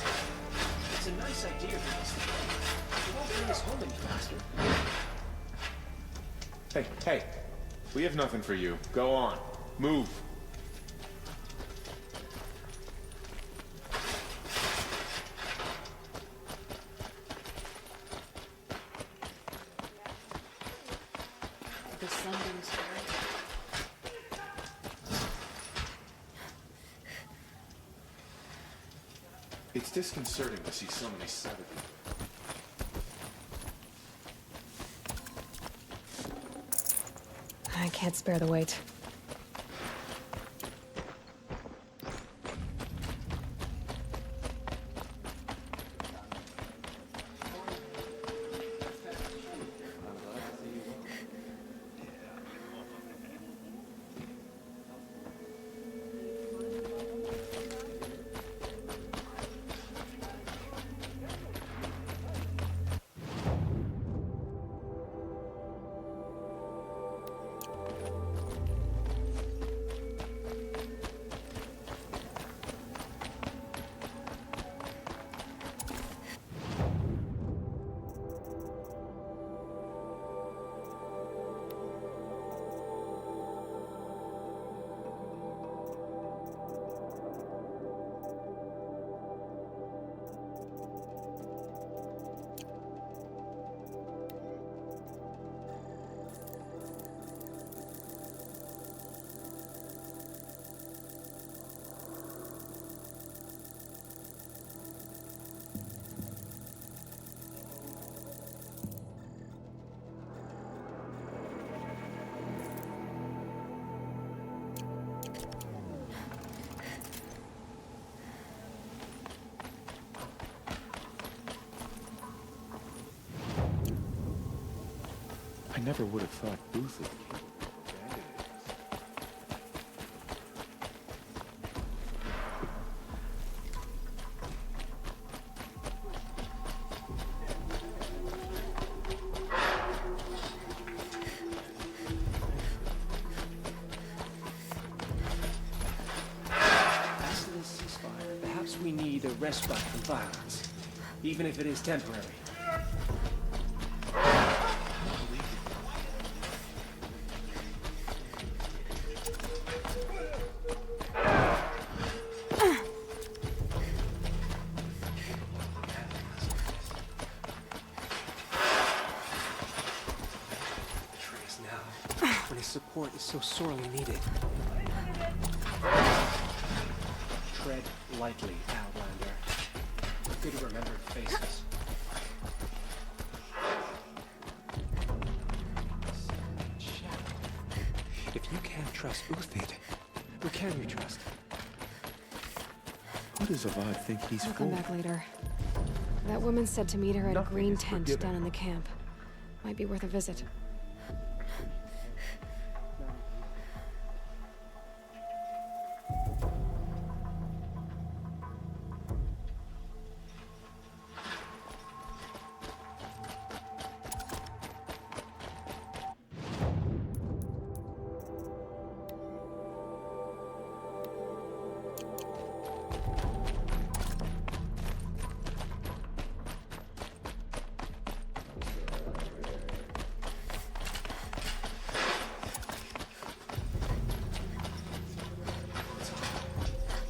It's a nice idea, but it won't bring us home any faster. Hey, we have nothing for you. Go on. Move. The Sundance Ferry. It's disconcerting to see so many savages. I can't spare the weight. I never would have thought Booth would be. As to this ceasefire, perhaps we need a respite from violence, even if it is temporary. When his support is so sorely needed. Tread lightly, Outlander. Good remembered faces. If you can't trust Uthid, who can you trust? Who does Avad think he's I'll for? come back later. That woman said to meet her at a green is tent forgiven. down in the camp. Might be worth a visit.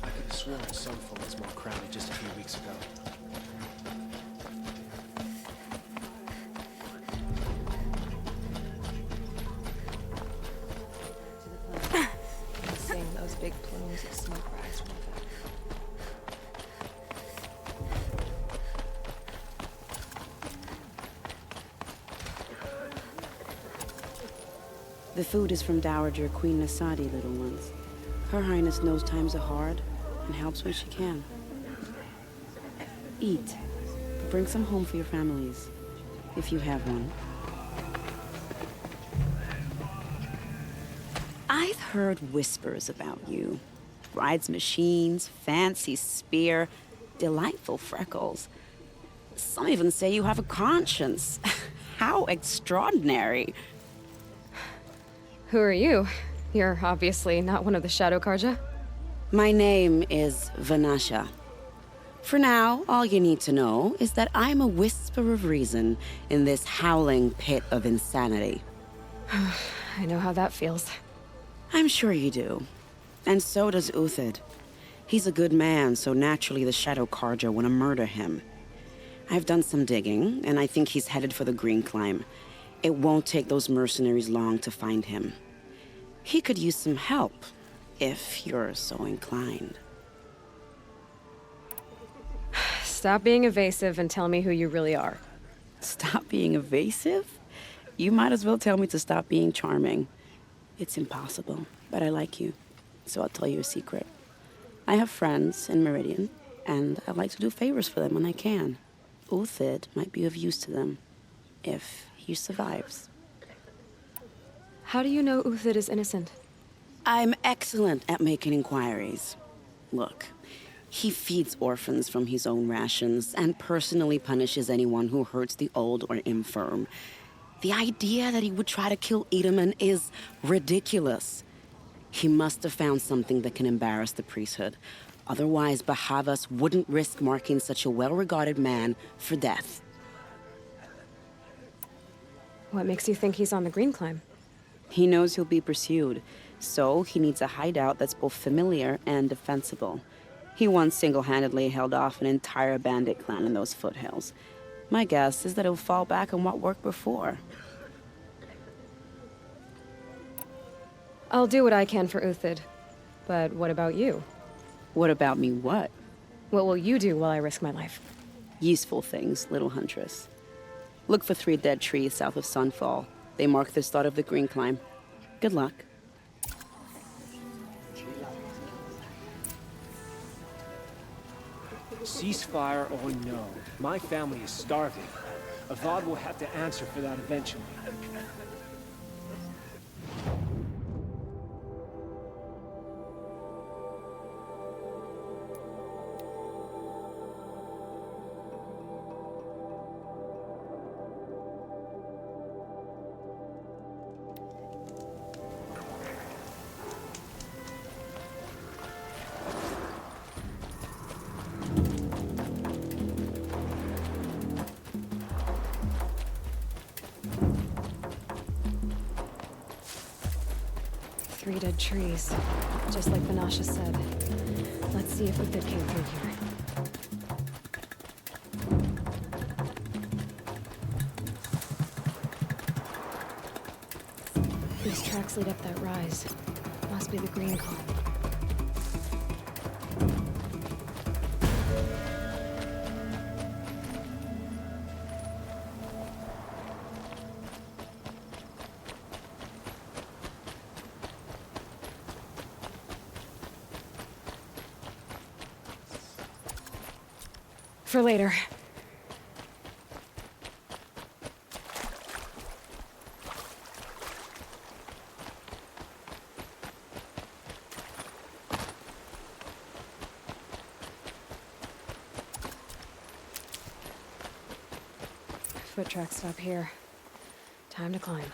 I could have sworn Sunfall was more crowded just a few weeks ago. Seeing those big plumes of smoke rise from the back. The food is from Dowager Queen Nasadi, little ones. Her Highness knows times are hard and helps when she can. Eat. Bring some home for your families, if you have one. I've heard whispers about you. Rides machines, fancy spear, delightful freckles. Some even say you have a conscience. How extraordinary. Who are you? You're obviously not one of the Shadow Karja. My name is Vanasha. For now, all you need to know is that I'm a whisper of reason in this howling pit of insanity. I know how that feels. I'm sure you do. And so does Uthid. He's a good man, so naturally the Shadow Carja want to murder him. I've done some digging, and I think he's headed for the Green Climb. It won't take those mercenaries long to find him. He could use some help, if you're so inclined. Stop being evasive and tell me who you really are. Stop being evasive? You might as well tell me to stop being charming. It's impossible, but I like you, so I'll tell you a secret. I have friends in Meridian, and I like to do favors for them when I can. Uthid might be of use to them, if he survives. How do you know Uthid is innocent? I'm excellent at making inquiries. Look, he feeds orphans from his own rations and personally punishes anyone who hurts the old or infirm. The idea that he would try to kill Edaman is ridiculous. He must have found something that can embarrass the priesthood. Otherwise, Bahavas wouldn't risk marking such a well-regarded man for death. What makes you think he's on the Green Climb? He knows he'll be pursued, so he needs a hideout that's both familiar and defensible. He once single-handedly held off an entire bandit clan in those foothills. My guess is that he'll fall back on what worked before. I'll do what I can for Uthid. But what about you? What about me what? What will you do while I risk my life? Useful things, little huntress. Look for 3 dead trees south of Sunfall. They mark the start of the Green Climb. Good luck. Ceasefire or no, my family is starving. Avad will have to answer for that eventually. Three dead trees, just like Banasha said. Let's see if Uthid came through here. These tracks lead up that rise. Must be the Green Climb. For later. Foot tracks stop here. Time to climb.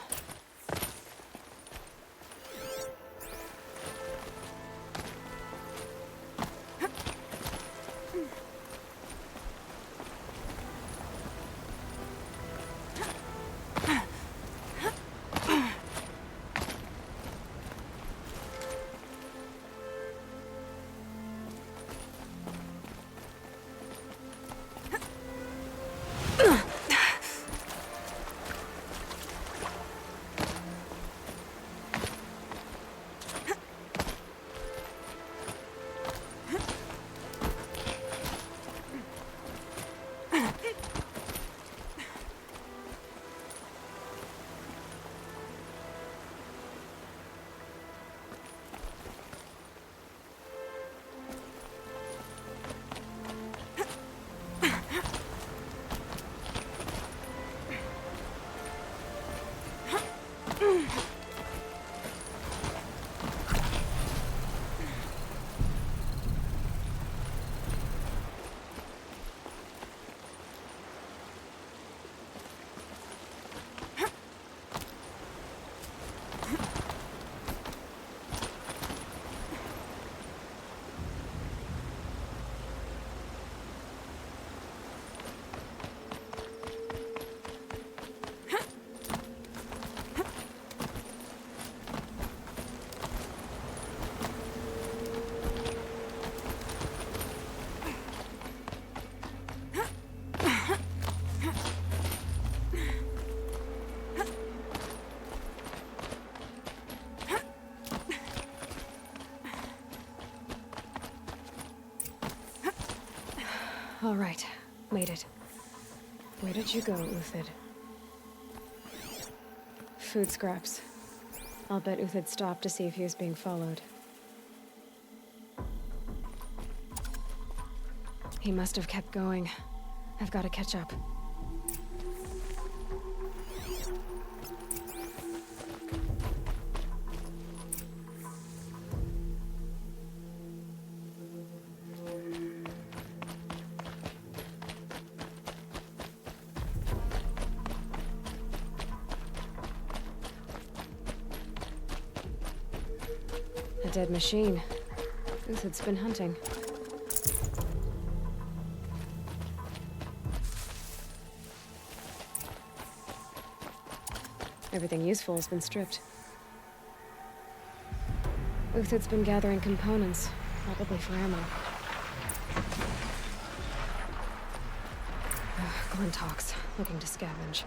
All right, made it. Where did you go, Uthid? Food scraps. I'll bet Uthid stopped to see if he was being followed. He must have kept going. I've got to catch up. A dead machine. Uthid's been hunting. Everything useful has been stripped. Uthid's been gathering components, probably for ammo. Glintox, looking to scavenge.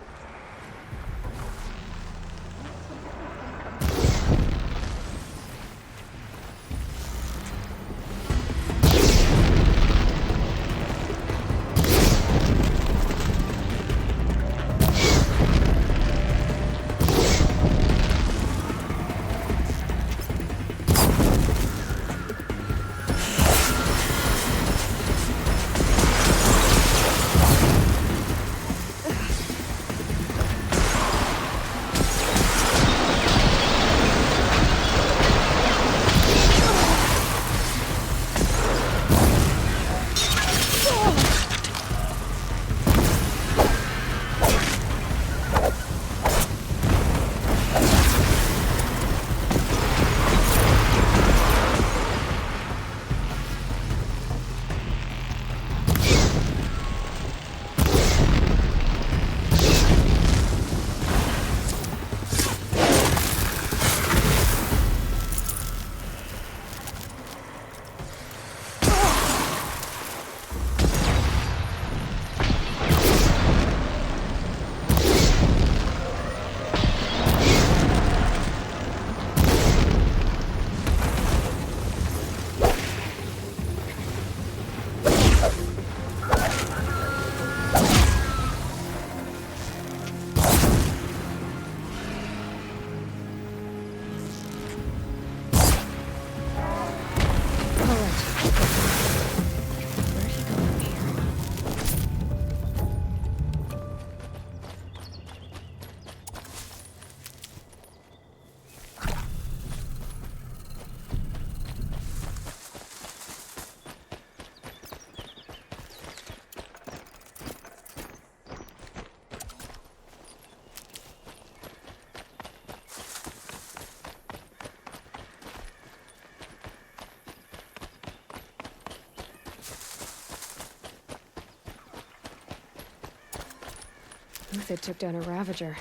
Uthid took down a Ravager.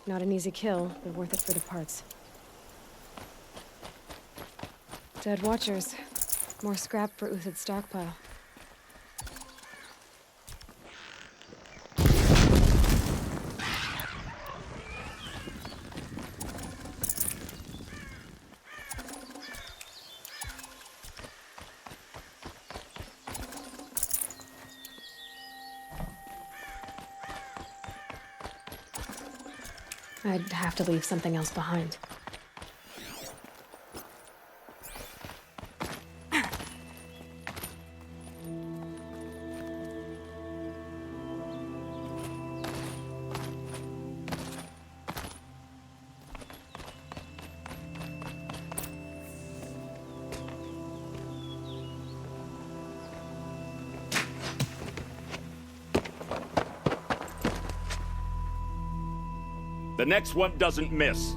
Not an easy kill, but worth it for the parts. Dead Watchers. More scrap for Uthid's stockpile. I'd have to leave something else behind. The next one doesn't miss.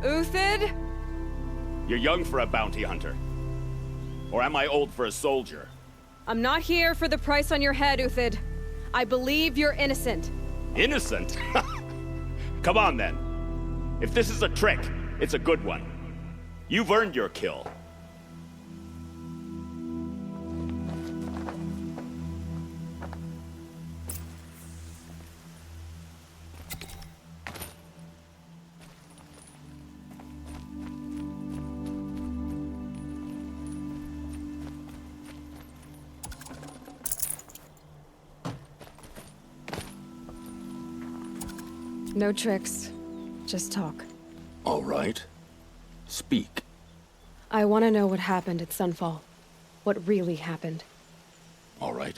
Uthid? You're young for a bounty hunter. Or am I old for a soldier? I'm not here for the price on your head, Uthid. I believe you're innocent. Innocent? Come on, then. If this is a trick, it's a good one. You've earned your kill. No tricks. Just talk. All right. Speak. I want to know what happened at Sunfall. What really happened. All right.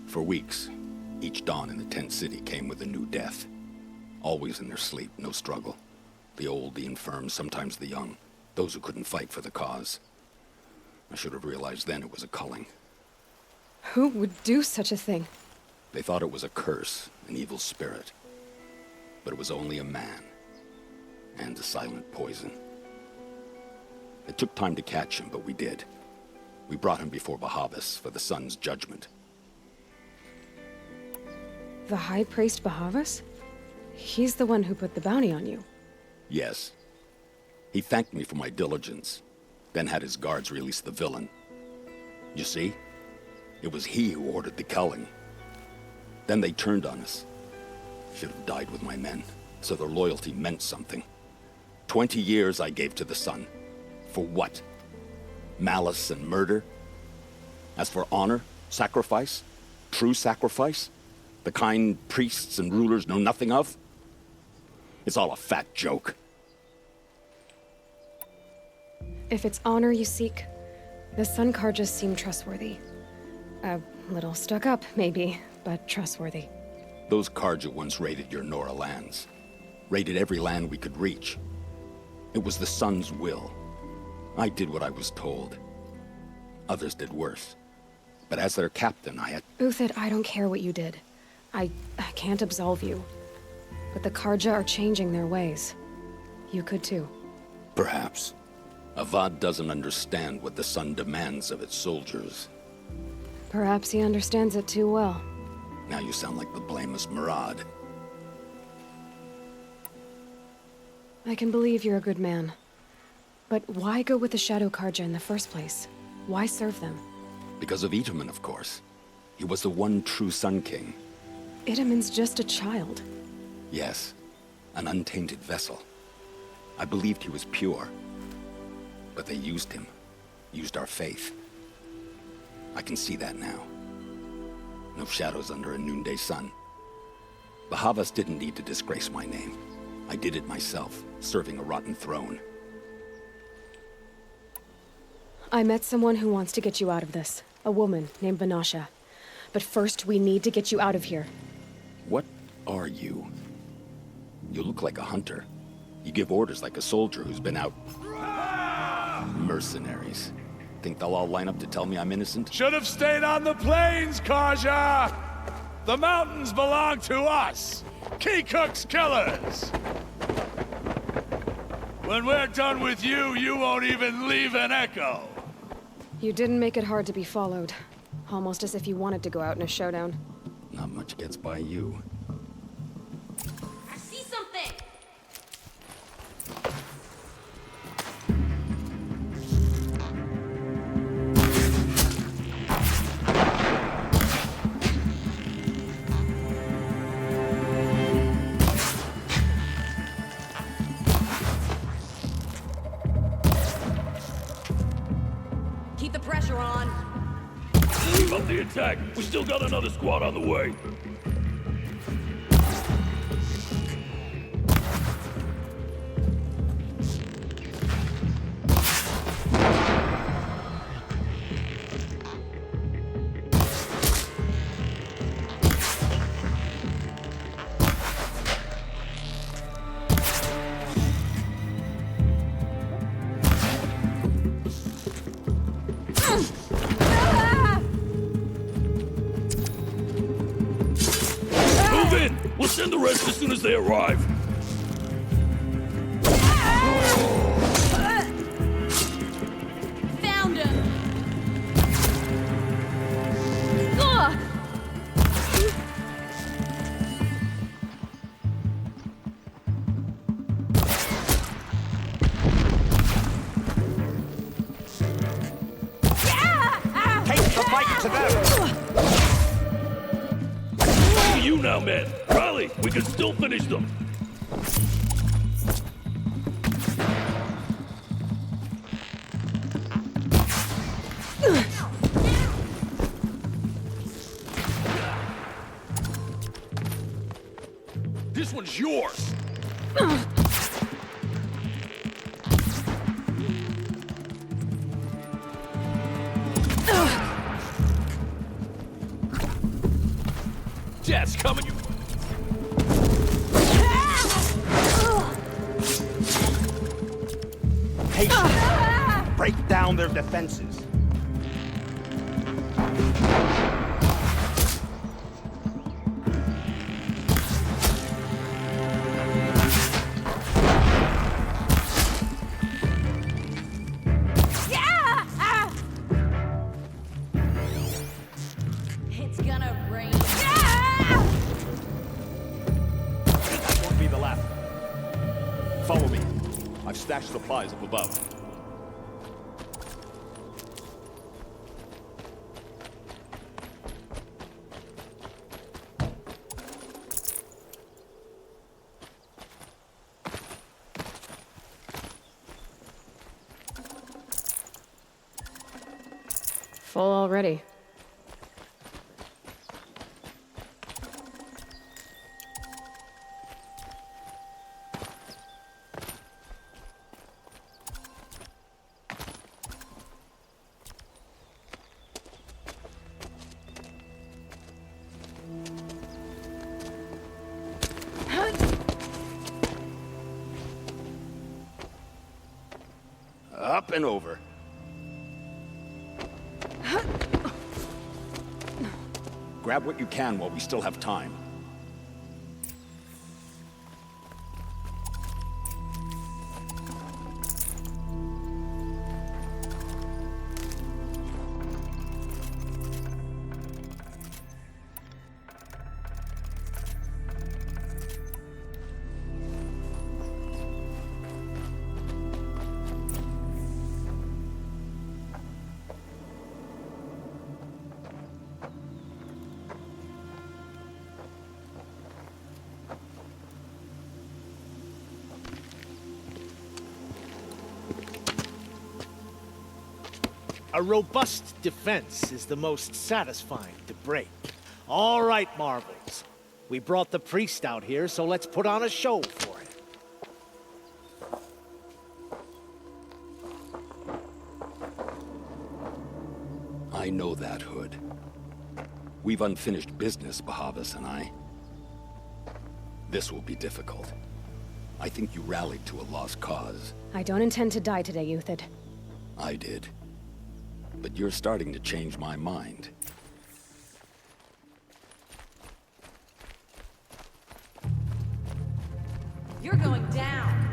For weeks, each dawn in the tent city came with a new death. Always in their sleep, no struggle. The old, the infirm, sometimes the young. Those who couldn't fight for the cause. I should have realized then it was a culling. Who would do such a thing? They thought it was a curse, an evil spirit. But it was only a man. And a silent poison. It took time to catch him, but we did. We brought him before Bahavas for the sun's judgment. The High Priest Bahavas? He's the one who put the bounty on you. Yes. He thanked me for my diligence, then had his guards release the villain. You see? It was he who ordered the culling. Then they turned on us. Should have died with my men, so their loyalty meant something. 20 years I gave to the sun. For what? Malice and murder? As for honor, sacrifice, true sacrifice, the kind priests and rulers know nothing of? It's all a fat joke. If it's honor you seek, the Sun Karjas seem trustworthy. A little stuck up, maybe, but trustworthy. Those Karja once raided your Nora lands. Raided every land we could reach. It was the Sun's will. I did what I was told. Others did worse. But as their captain, I had... Uthid, I don't care what you did. I can't absolve you. But the Karja are changing their ways. You could too. Perhaps. Avad doesn't understand what the Sun demands of its soldiers. Perhaps he understands it too well. Now you sound like the blameless Murad. I can believe you're a good man. But why go with the Shadow Karja in the first place? Why serve them? Because of Itamen, of course. He was the one true Sun King. Itamen's just a child. Yes, an untainted vessel. I believed he was pure. But they used him. Used our faith. I can see that now. No shadows under a noonday sun. Bahavas didn't need to disgrace my name. I did it myself, serving a rotten throne. I met someone who wants to get you out of this. A woman named Vanasha. But first, we need to get you out of here. What are you? You look like a hunter. You give orders like a soldier who's been out... Mercenaries. Think they'll all line up to tell me I'm innocent? Should have stayed on the plains, Karja! The mountains belong to us! Keekook's killers! When we're done with you, you won't even leave an echo! You didn't make it hard to be followed. Almost as if you wanted to go out in a showdown. Not much gets by you. I see something! Keep the pressure on. Keep up the attack. We still got another squad on the way. We'll send the rest as soon as they arrive. Found him! Ugh! Take the fight to them! To you now, men. Rally! We can still finish them. This one's yours! Death's coming, you... Patience. Break down their defenses. It's gonna rain. That won't be the last. Follow me. I've stashed supplies up above. Full already. Up and over. Grab what you can while we still have time. A robust defense is the most satisfying to break. All right, Marvels. We brought the priest out here, so let's put on a show for him. I know that, Hood. We've unfinished business, Bahavas and I. This will be difficult. I think you rallied to a lost cause. I don't intend to die today, Euthyd. I did. But you're starting to change my mind. You're going down.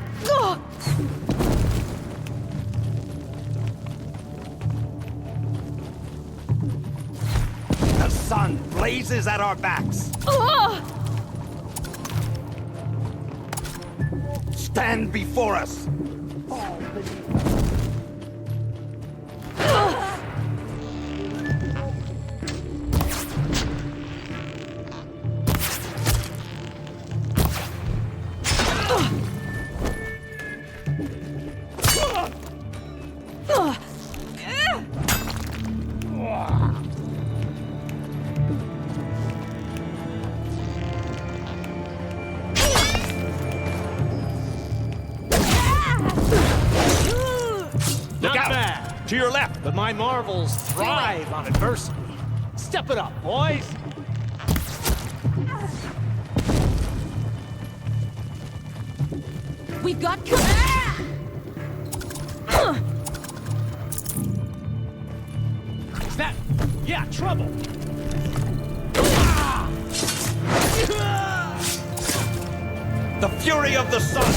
The sun blazes at our backs. Stand before us. To your left. But my Marvels thrive on adversity. Step it up, boys. We've got Is that... Yeah, trouble. The fury of the sun.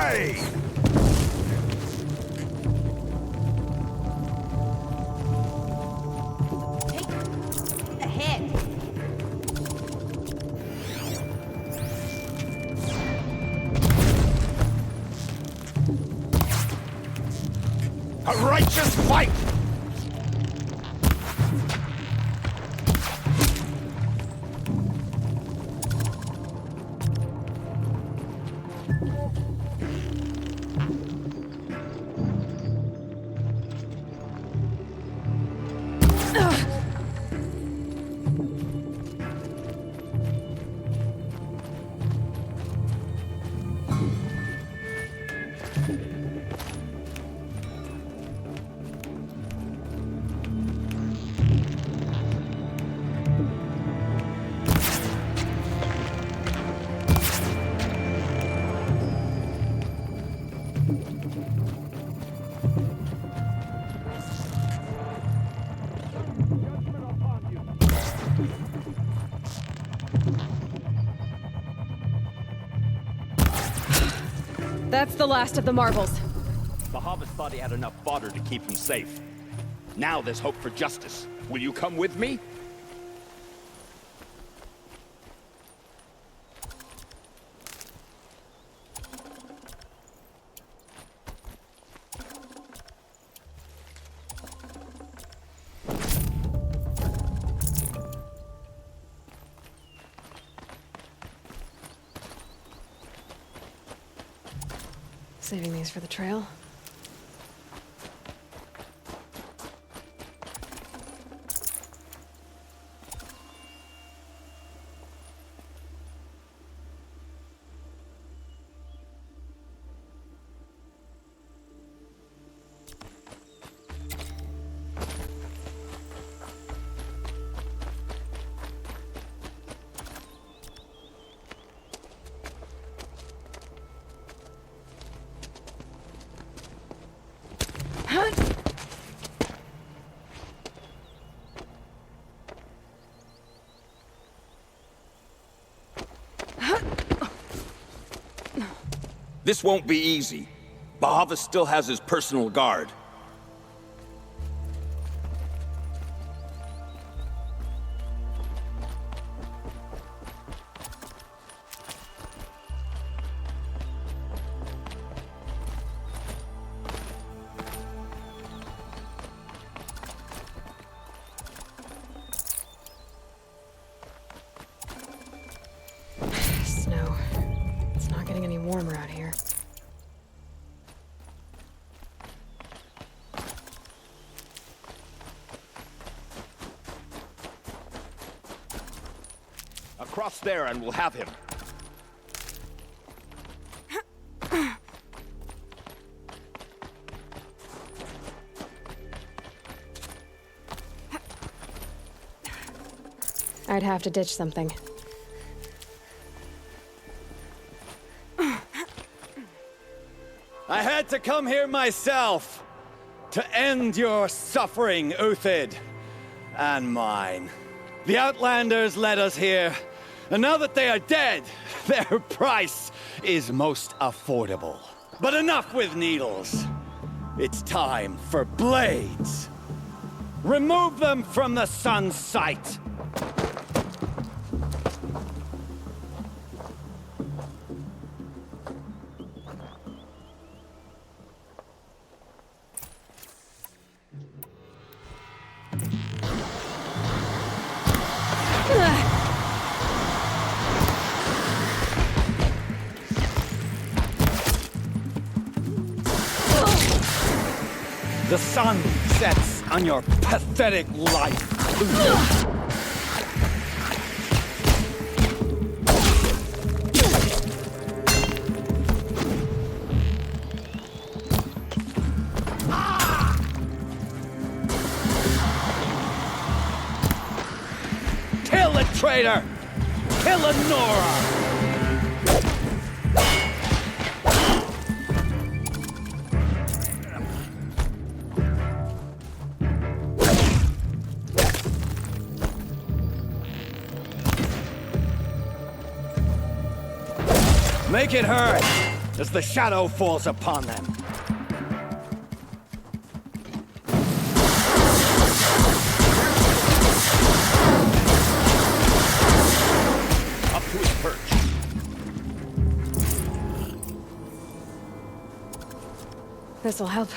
way! Ahead. A righteous fight! That's the last of the marvels. Bahavas thought he had enough fodder to keep him safe. Now there's hope for justice. Will you come with me? Saving these for the trail. This won't be easy. Bahavas still has his personal guard. Snow. It's not getting any warmer out here. Across there and we'll have him. I'd have to ditch something. I had to come here myself to end your suffering, Uthid, and mine. The Outlanders led us here, and now that they are dead, their price is most affordable. But enough with needles. It's time for blades. Remove them from the sun's sight. The sun sets on your pathetic life. Kill the traitor! Kill Nora! Make it hurt! as the shadow falls upon them. Up to his perch. This'll help.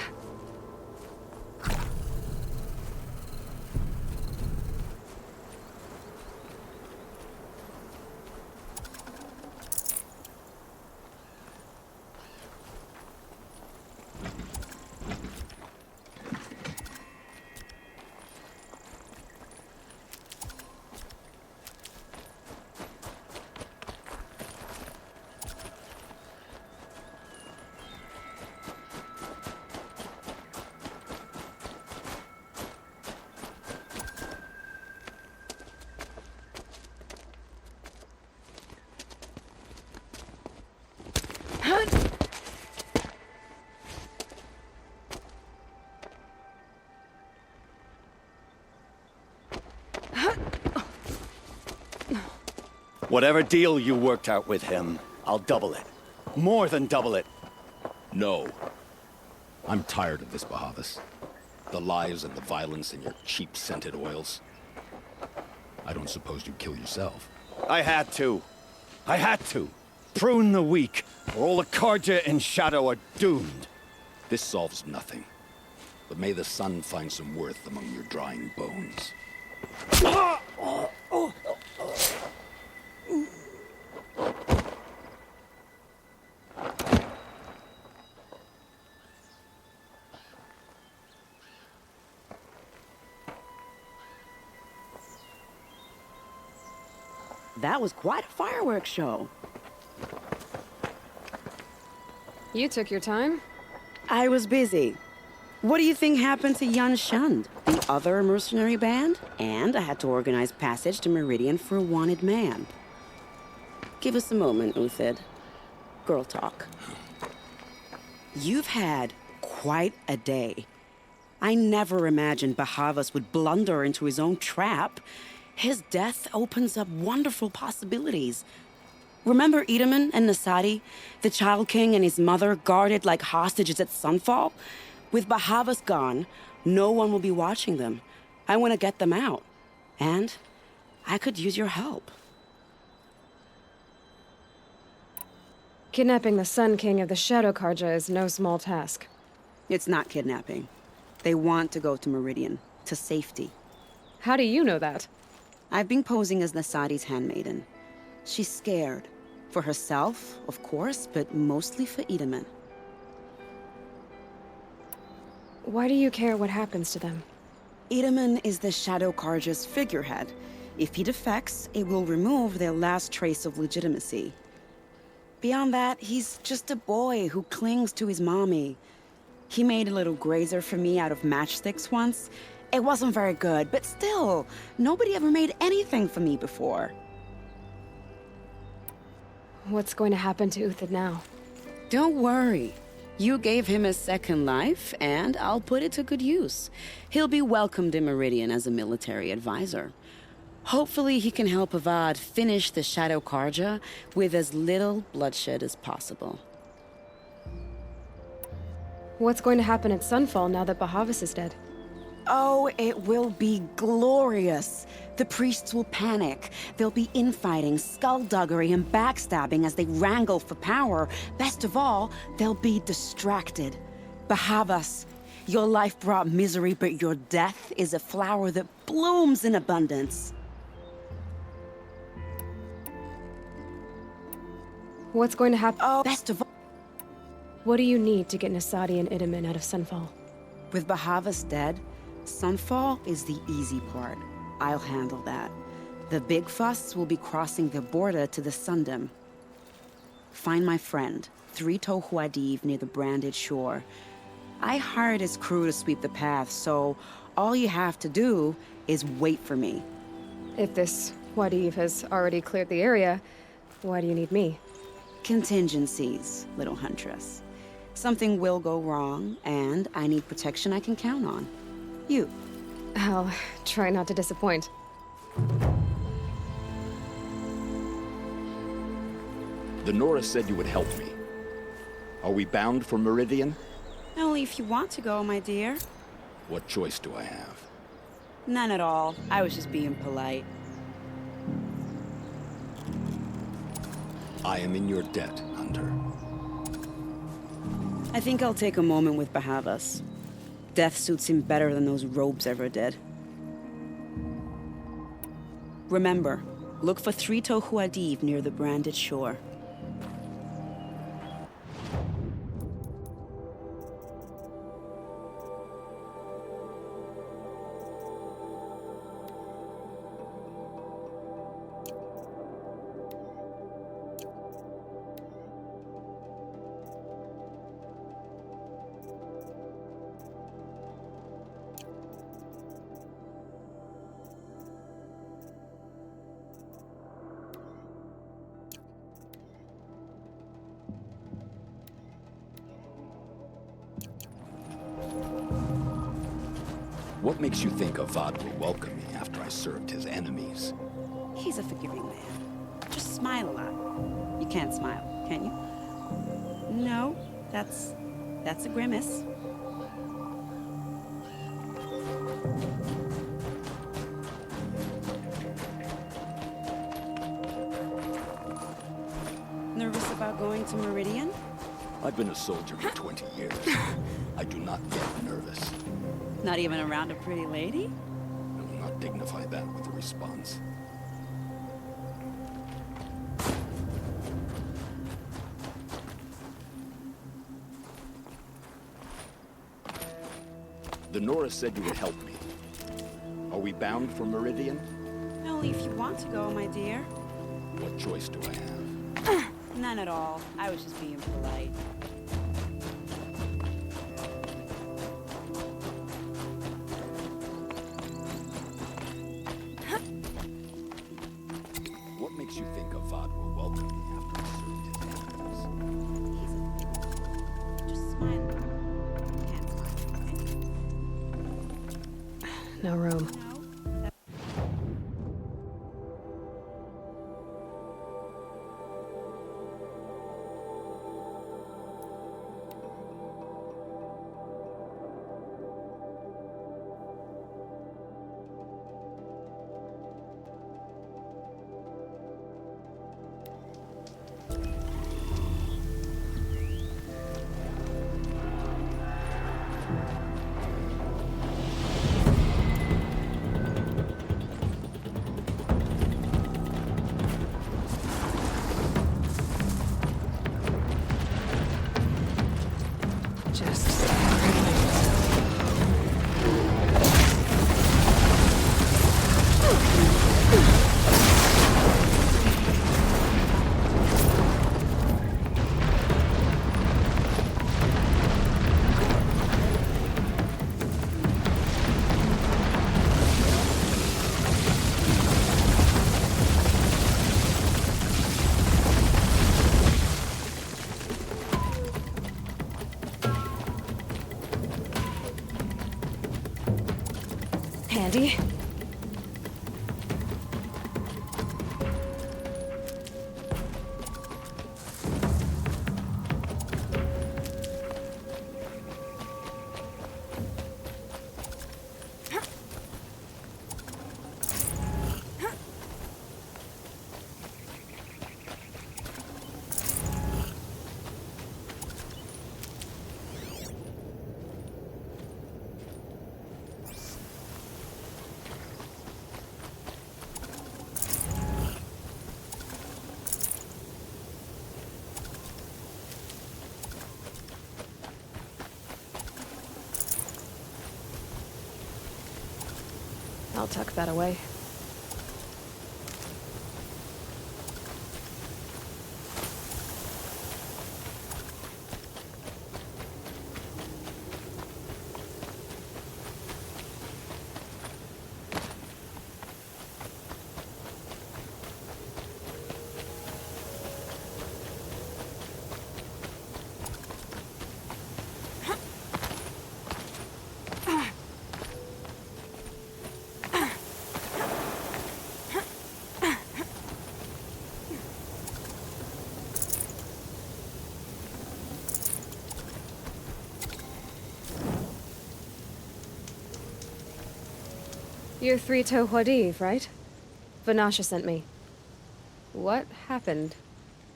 Whatever deal you worked out with him, I'll double it. More than double it. No. I'm tired of this, Bahavas. The lies and the violence and your cheap scented oils. I don't suppose you'd kill yourself. I had to. I had to. Prune the weak, or all the Karja in Shadow are doomed. This solves nothing. But may the sun find some worth among your drying bones. That was quite a fireworks show. You took your time? I was busy. What do you think happened to Yan Shund, the other mercenary band? And I had to organize passage to Meridian for a wanted man. Give us a moment, Uthid. Girl talk. You've had quite a day. I never imagined Bahavas would blunder into his own trap. His death opens up wonderful possibilities. Remember Edaman and Nasadi, the Child King and his mother guarded like hostages at Sunfall? With Bahavas gone, no one will be watching them. I want to get them out. And I could use your help. Kidnapping the Sun King of the Shadow Karja is no small task. It's not kidnapping. They want to go to Meridian, to safety. How do you know that? I've been posing as Nasadi's handmaiden. She's scared. For herself, of course, but mostly for Edaman. Why do you care what happens to them? Edaman is the Shadow Karja's figurehead. If he defects, it will remove their last trace of legitimacy. Beyond that, he's just a boy who clings to his mommy. He made a little grazer for me out of matchsticks once. It wasn't very good, but still, nobody ever made anything for me before. What's going to happen to Uthid now? Don't worry. You gave him a second life, and I'll put it to good use. He'll be welcomed in Meridian as a military advisor. Hopefully he can help Avad finish the Shadow Karja with as little bloodshed as possible. What's going to happen at Sunfall now that Bahavas is dead? Oh, it will be glorious. The priests will panic. There'll be infighting, skullduggery, and backstabbing as they wrangle for power. Best of all, they'll be distracted. Bahavas, your life brought misery, but your death is a flower that blooms in abundance. What's going to happen? Oh, best of all. What do you need to get Nasadi and Edaman out of Sunfall? With Bahavas dead, Sunfall is the easy part. I'll handle that. The big fuss will be crossing the border to the Sundom. Find my friend, 3 Tohuadiv near the Branded Shore. I hired his crew to sweep the path, so all you have to do is wait for me. If this Wadiv has already cleared the area, why do you need me? Contingencies, little huntress. Something will go wrong, and I need protection I can count on. You. I'll try not to disappoint. The Nora said you would help me. Are we bound for Meridian? Only if you want to go, my dear. What choice do I have? None at all. I was just being polite. I am in your debt, Hunter. I think I'll take a moment with Bahavas. Death suits him better than those robes ever did. Remember, look for 3 Tohuadiv near the branded shore. What makes you think Avad will welcome me after I served his enemies? He's a forgiving man. Just smile a lot. You can't smile, can you? No, that's a grimace. Nervous about going to Meridian? I've been a soldier for 20 years. I do not get nervous. Not even around a pretty lady? I will not dignify that with a response. The Nora said you would help me. Are we bound for Meridian? Only if you want to go, my dear. What choice do I have? None at all. I was just being polite. What makes you think Avad will welcome me after I served his enemies? Just smile. Can't smile, okay? No room. Handy. I'll tuck that away. You're Three-Toe Huadiv, right? Vanasha sent me. What happened?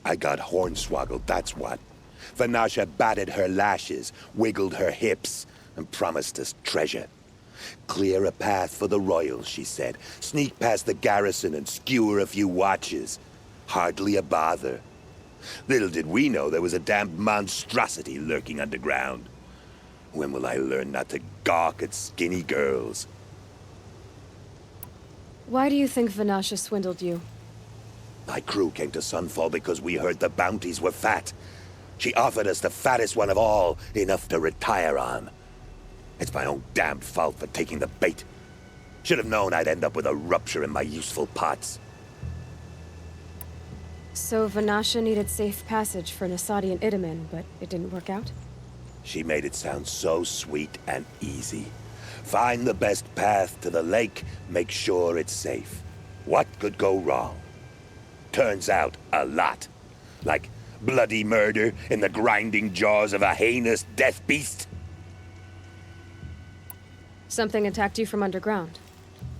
I got hornswoggled, that's what. Vanasha batted her lashes, wiggled her hips, and promised us treasure. Clear a path for the royals, she said. Sneak past the garrison and skewer a few watches. Hardly a bother. Little did we know there was a damned monstrosity lurking underground. When will I learn not to gawk at skinny girls? Why do you think Vanasha swindled you? My crew came to Sunfall because we heard the bounties were fat. She offered us the fattest one of all, enough to retire on. It's my own damned fault for taking the bait. Should have known I'd end up with a rupture in my useful parts. So Vanasha needed safe passage for Nasadi and Itamen, but it didn't work out? She made it sound so sweet and easy. Find the best path to the lake, make sure it's safe. What could go wrong? Turns out, a lot. Like bloody murder in the grinding jaws of a heinous death beast. Something attacked you from underground.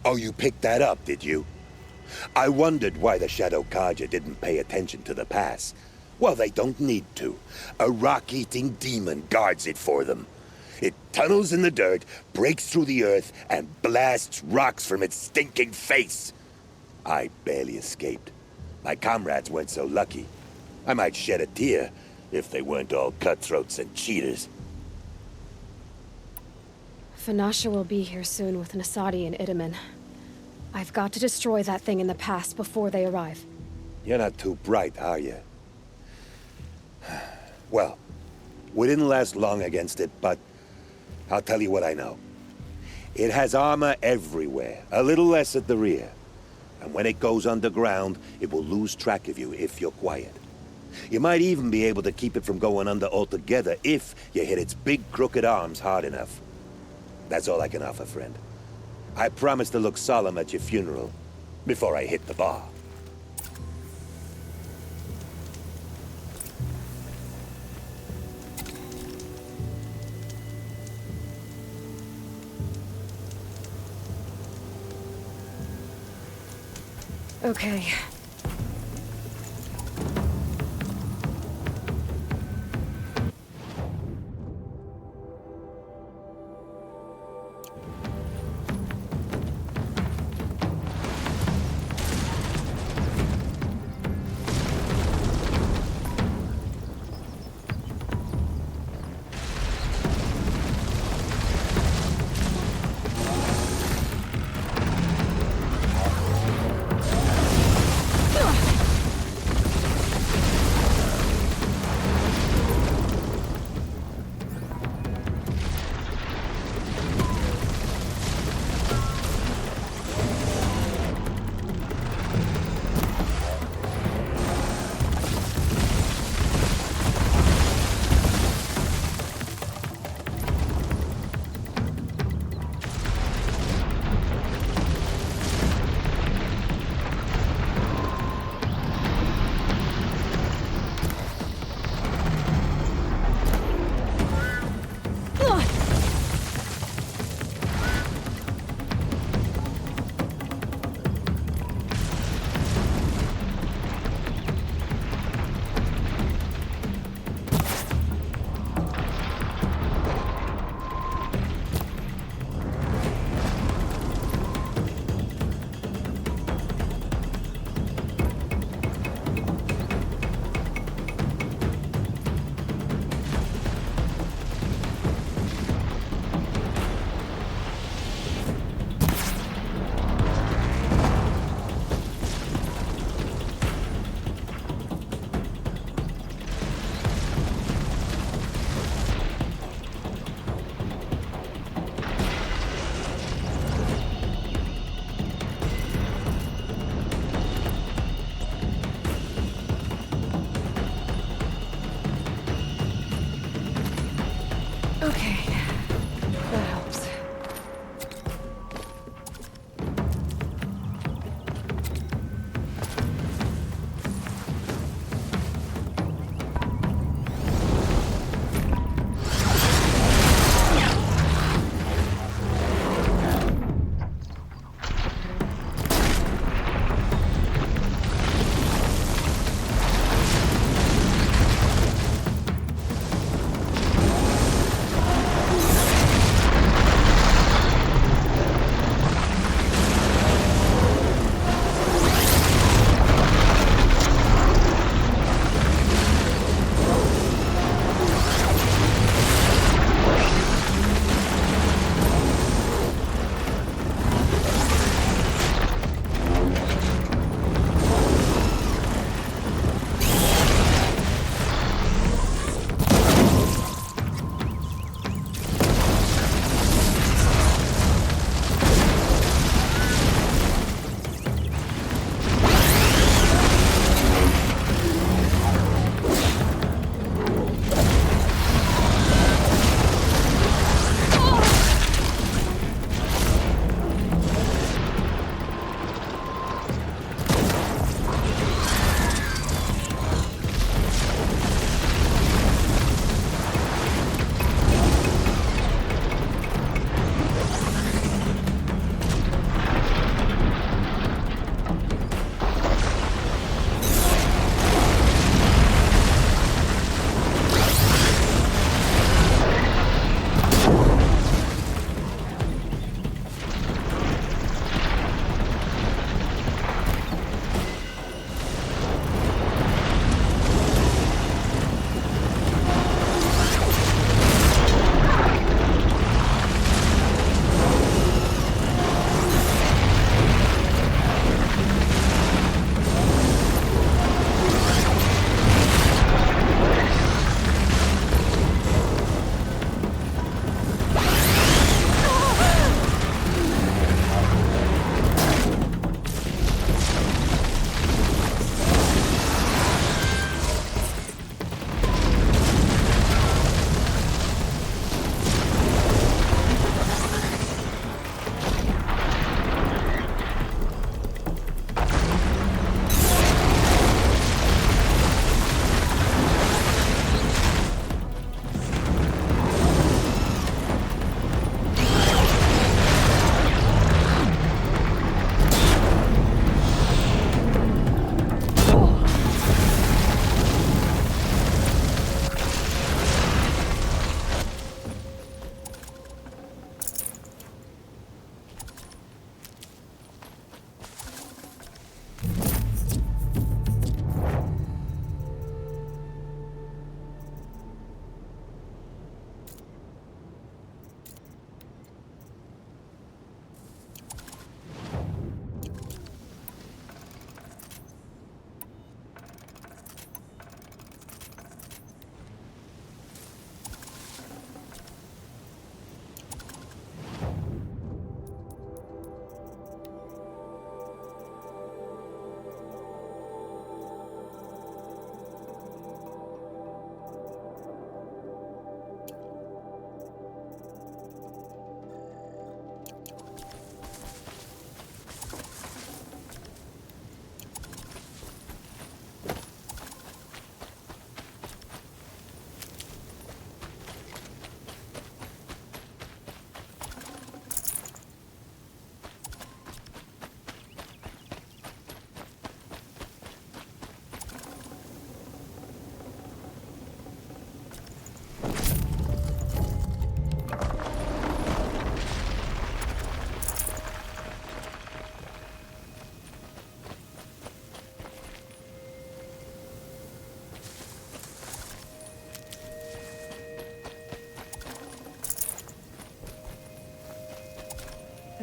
Oh, you picked that up, did you? I wondered why the Shadow Kaja didn't pay attention to the pass. Well, they don't need to. A rock-eating demon guards it for them. It tunnels in the dirt, breaks through the earth, and blasts rocks from its stinking face. I barely escaped. My comrades weren't so lucky. I might shed a tear if they weren't all cutthroats and cheaters. Vanasha will be here soon with Nasadi and Itamen. I've got to destroy that thing in the past before they arrive. You're not too bright, are you? Well, we didn't last long against it, but I'll tell you what I know. It has armor everywhere, a little less at the rear. And when it goes underground, it will lose track of you if you're quiet. You might even be able to keep it from going under altogether if you hit its big crooked arms hard enough. That's all I can offer, friend. I promise to look solemn at your funeral before I hit the bar. Okay.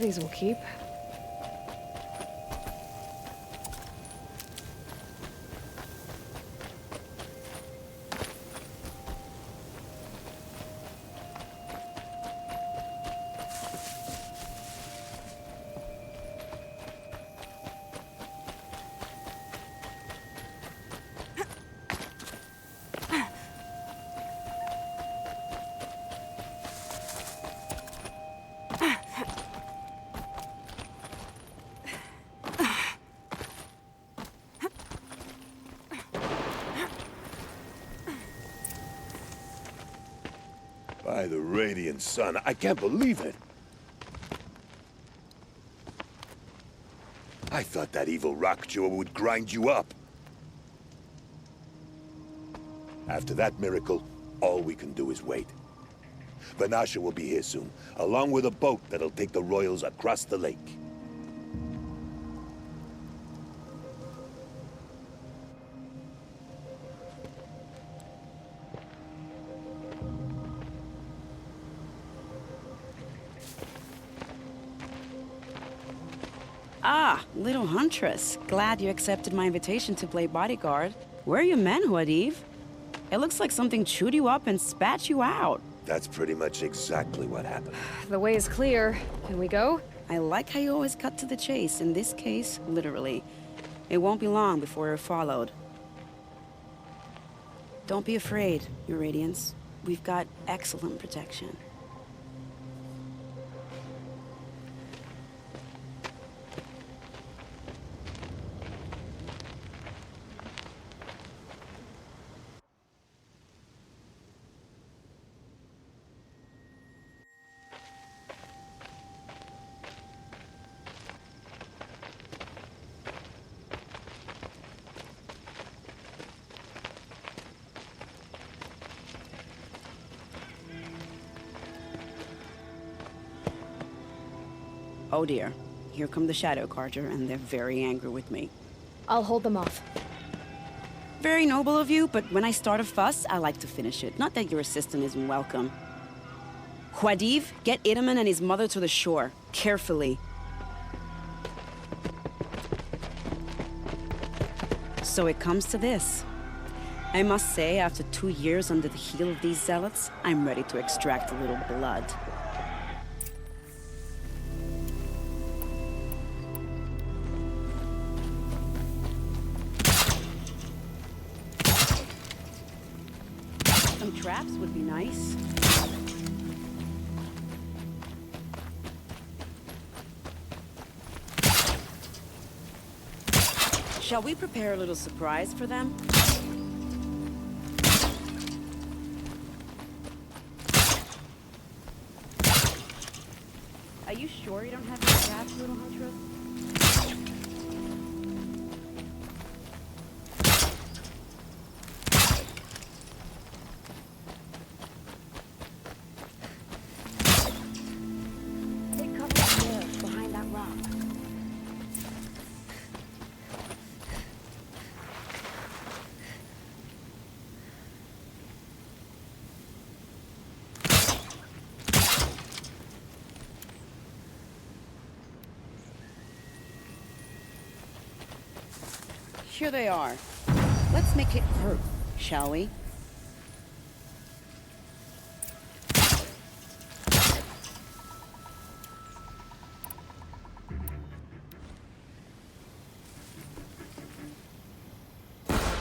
these will keep. By the Radiant Sun, I can't believe it. I thought that evil Rockjaw would grind you up. After that miracle, all we can do is wait. Vanasha will be here soon, along with a boat that'll take the royals across the lake. Ah, little huntress. Glad you accepted my invitation to play bodyguard. Where are your men, Huadiv? It looks like something chewed you up and spat you out. That's pretty much exactly what happened. The way is clear. Can we go? I like how you always cut to the chase. In this case, literally. It won't be long before we're followed. Don't be afraid, Your Radiance. We've got excellent protection. Oh dear. Here come the Shadow Carter, and they're very angry with me. I'll hold them off. Very noble of you, but when I start a fuss, I like to finish it. Not that your assistant isn't welcome. Huadiv, get Itaman and his mother to the shore. Carefully. So it comes to this. I must say, after 2 years under the heel of these zealots, I'm ready to extract a little blood. Some traps would be nice. Shall we prepare a little surprise for them? Are you sure you don't have any traps, little huntress? Take cover up there, behind that rock. Here they are. Let's make it hurt, shall we?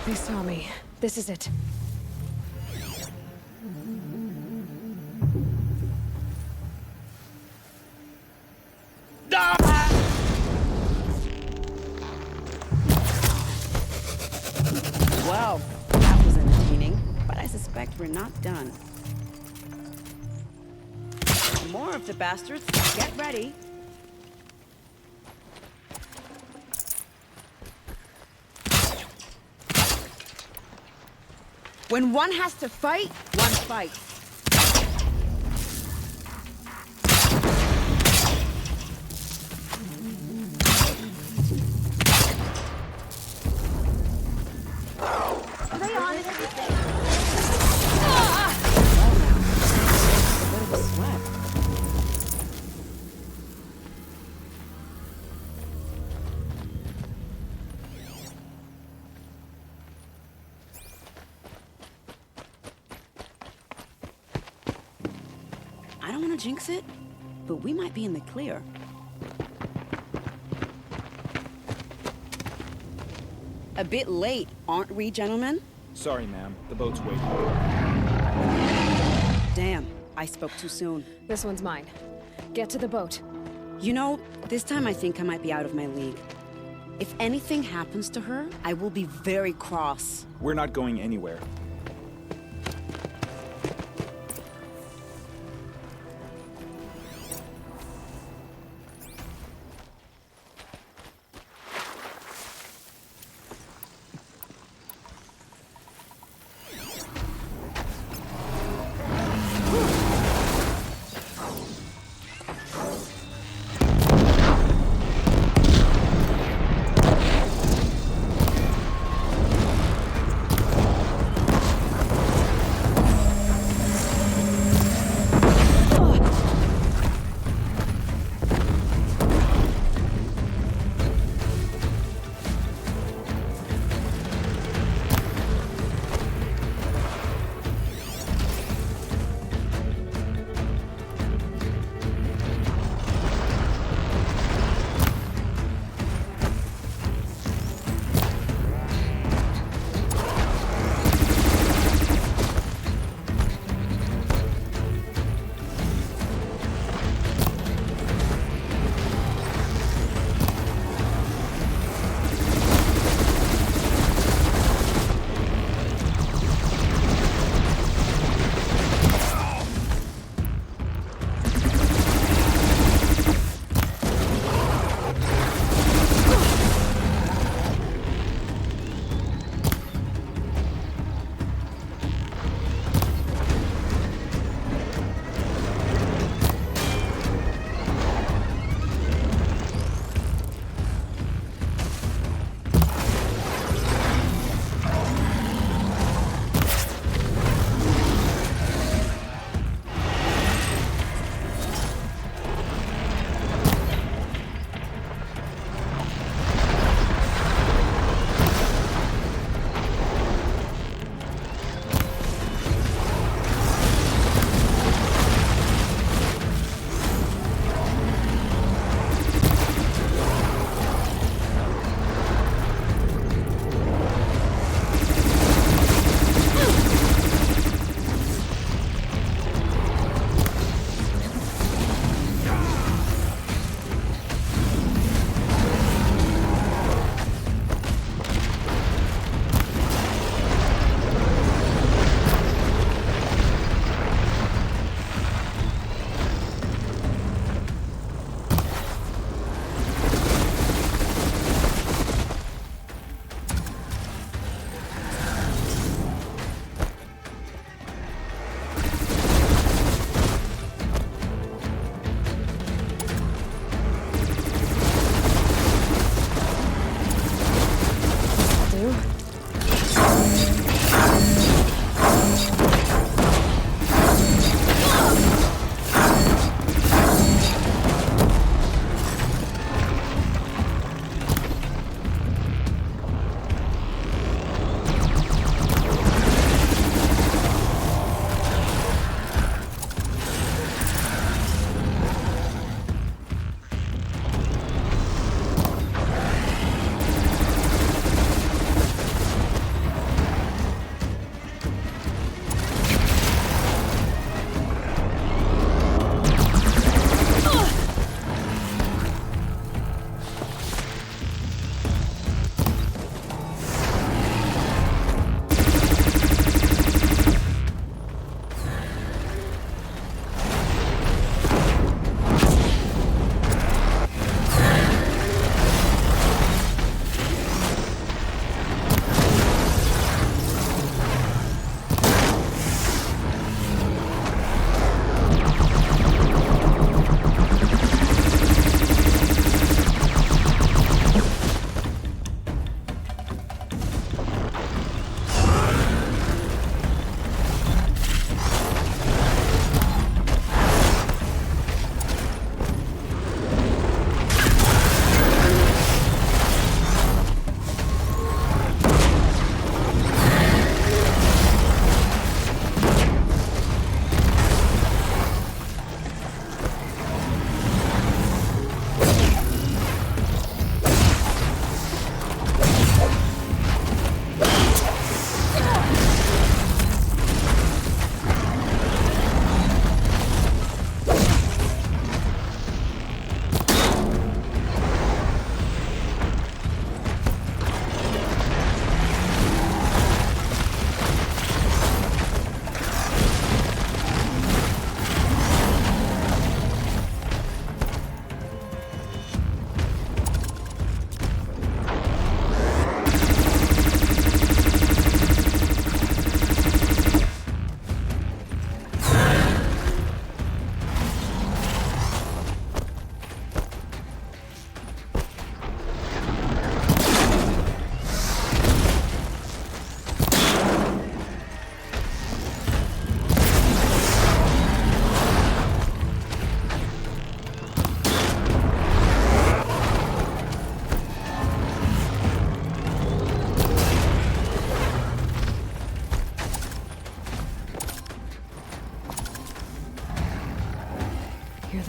They saw me. This is it. Well, that was entertaining, but I suspect we're not done. More of the bastards. Get ready. When one has to fight, one fights. Are they on everything? A bit of a sweat. want to jinx it, but we might be in the clear. A bit late, aren't we, gentlemen? Sorry, ma'am. The boat's waiting. Damn, I spoke too soon. This one's mine. Get to the boat. You know, this time I think I might be out of my league. If anything happens to her, I will be very cross. We're not going anywhere.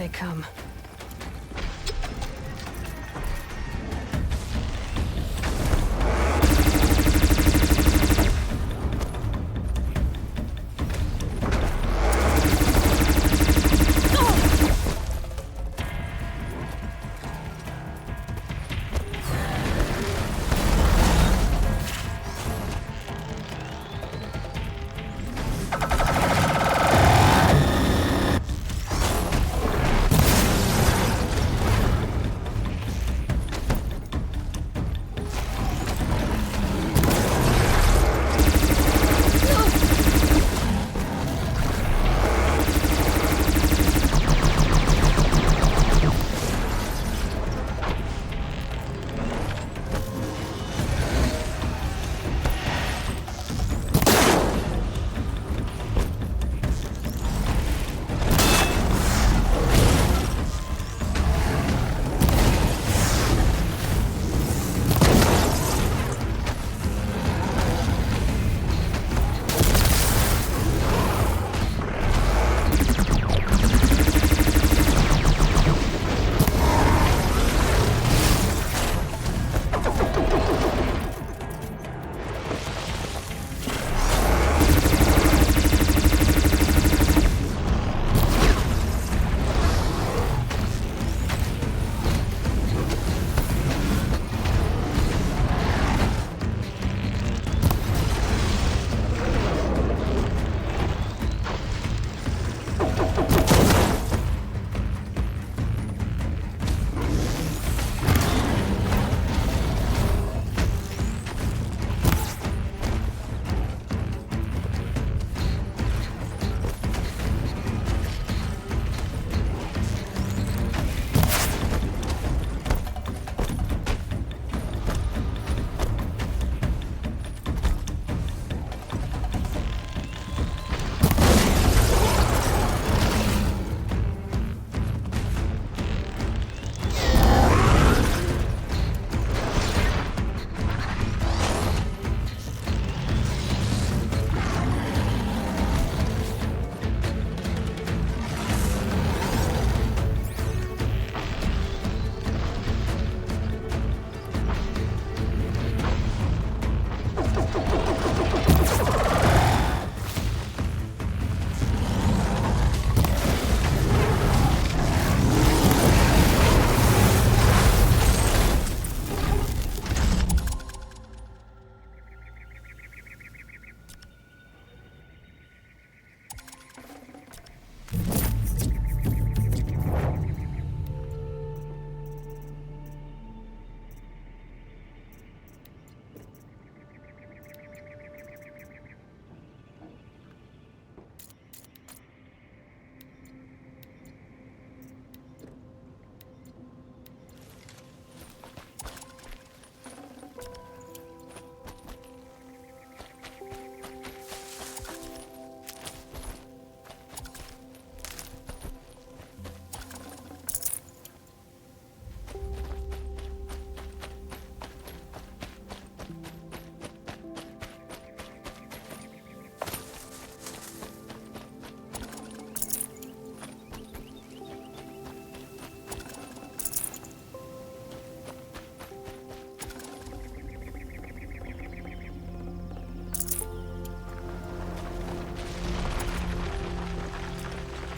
they come.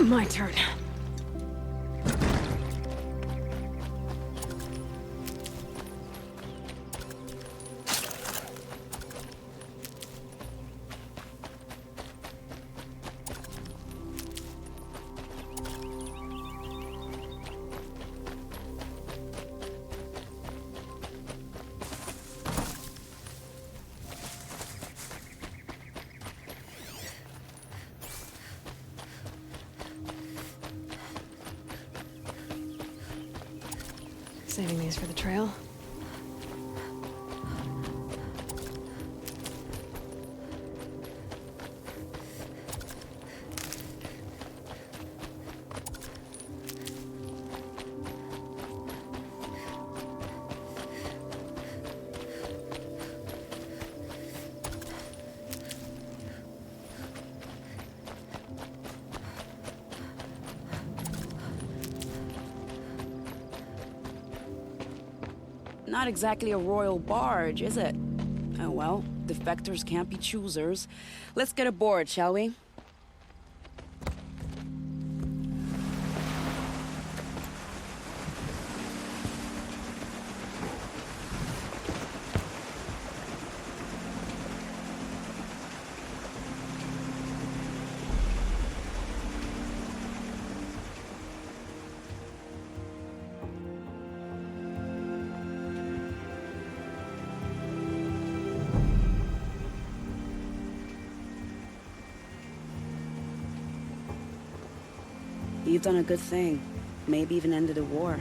My turn. Saving these for the trail. Not exactly a royal barge, is it? Oh well, defectors can't be choosers. Let's get aboard, shall we? You've done a good thing. Maybe even ended a war.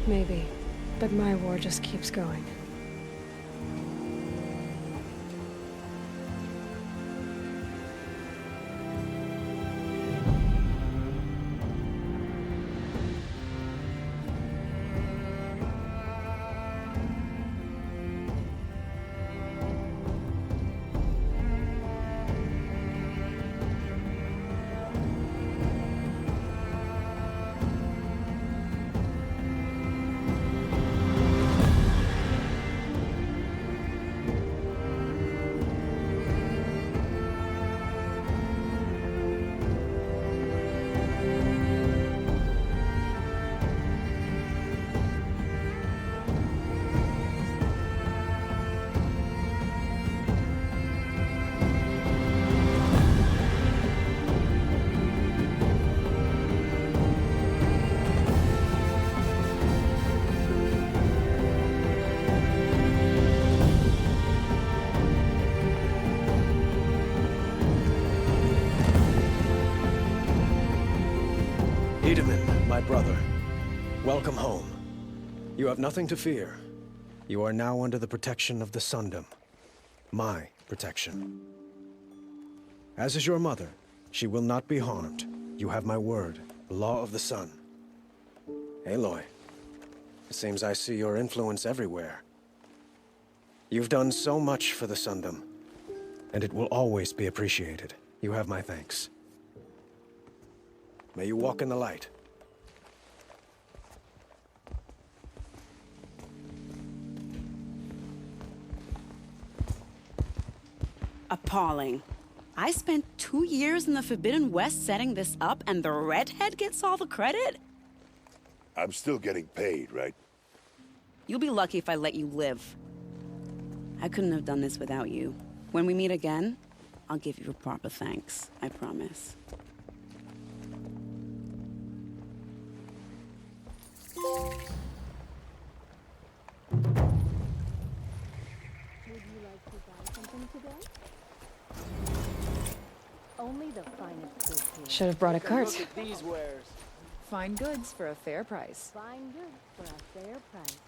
Maybe. But my war just keeps going. Itamen, my brother, welcome home. You have nothing to fear. You are now under the protection of the Sundom. My protection. As is your mother, she will not be harmed. You have my word, the law of the sun. Aloy, it seems I see your influence everywhere. You've done so much for the Sundom, and it will always be appreciated. You have my thanks. May you walk in the light. Appalling. I spent 2 years in the Forbidden West setting this up, and the redhead gets all the credit? I'm still getting paid, right? You'll be lucky if I let you live. I couldn't have done this without you. When we meet again, I'll give you a proper thanks. I promise. Only the finest goods here. Should have brought a cart. Look at these wares. Fine goods for a fair price. Fine goods for a fair price.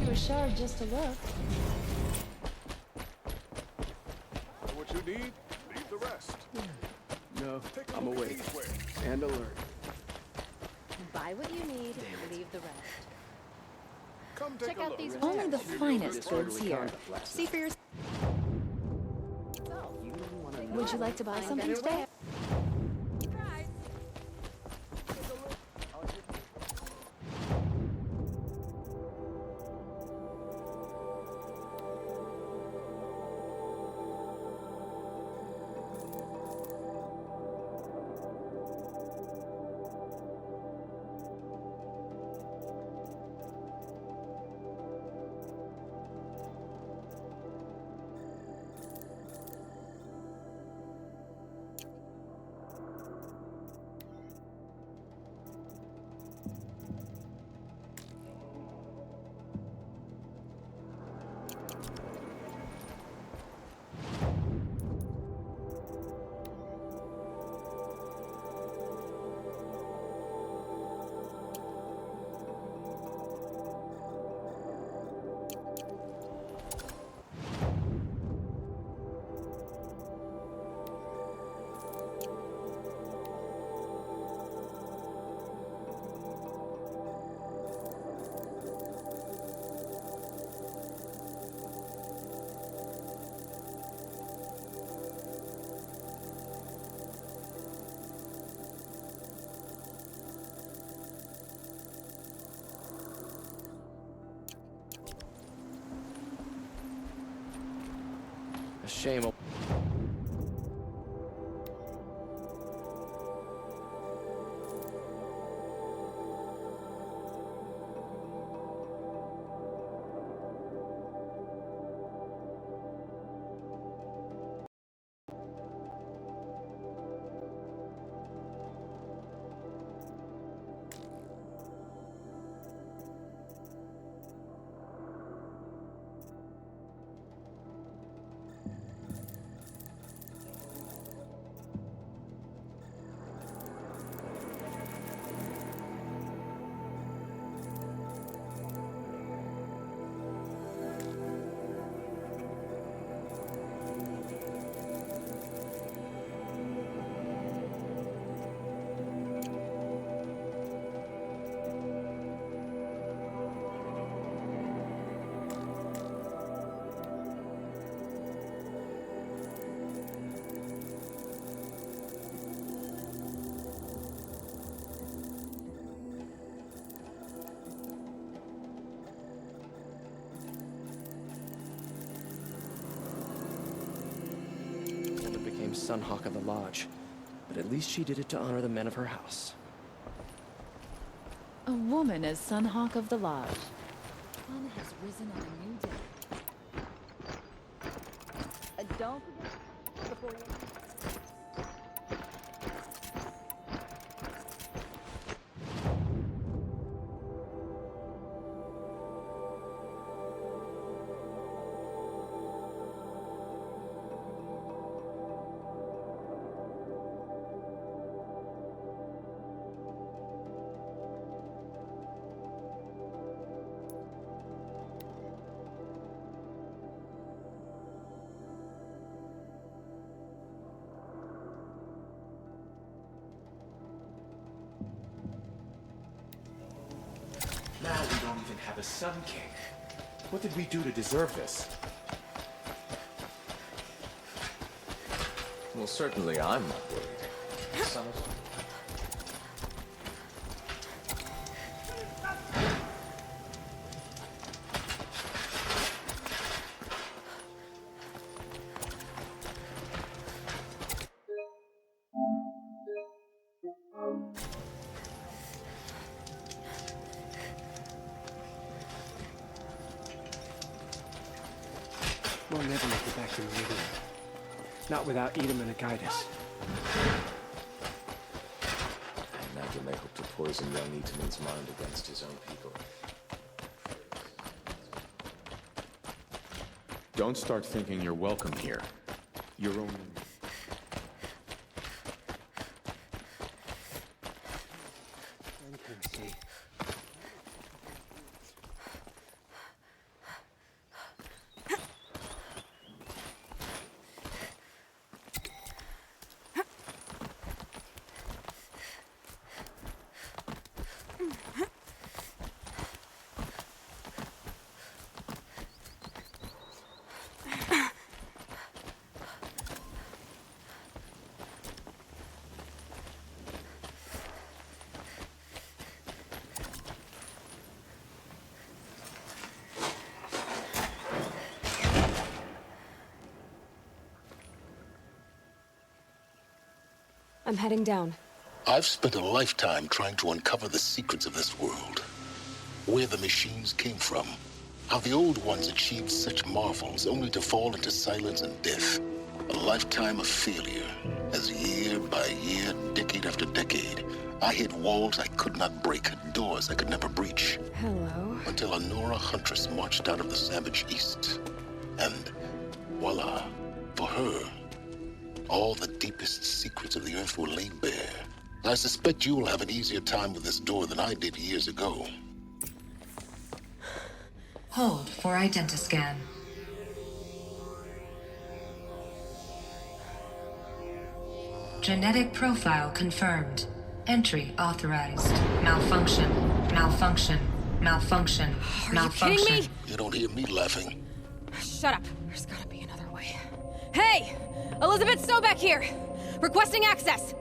A shard just to look. What you need, leave the rest. No, I'm awake and alert. Buy what you need, leave the rest. Come Check out these Only the wares. finest goods here. See for yourself. Would you like to buy something today? Shame. Sunhawk of the Lodge, but at least she did it to honor the men of her house. A woman as Sunhawk of the Lodge. Sun has risen on a new day. Don't forget before you... Now we don't even have a Sun King. What did we do to deserve this? Well, certainly I'm not worried. Son of... We'll never make it back to Meridian. Not without Edom and Agitus. I imagine they hope to poison young Eaton's mind against his own people. Don't start thinking you're welcome here. You're only... I'm heading down. I've spent a lifetime trying to uncover the secrets of this world. Where the machines came from. How the old ones achieved such marvels only to fall into silence and death. A lifetime of failure. As year by year, decade after decade, I hit walls I could not break, doors I could never breach. Hello. Until a Nora huntress marched out of the savage east. And voila, for her, all the deepest secrets of the earth were laid bare. I suspect you'll have an easier time with this door than I did years ago. Hold for identiscan. Genetic profile confirmed. Entry authorized. Malfunction. Malfunction. Malfunction. Malfunction. Are you kidding me? You don't hear me laughing. Shut up. There's gotta be another way. Hey! Elizabeth Sobek here! Requesting access!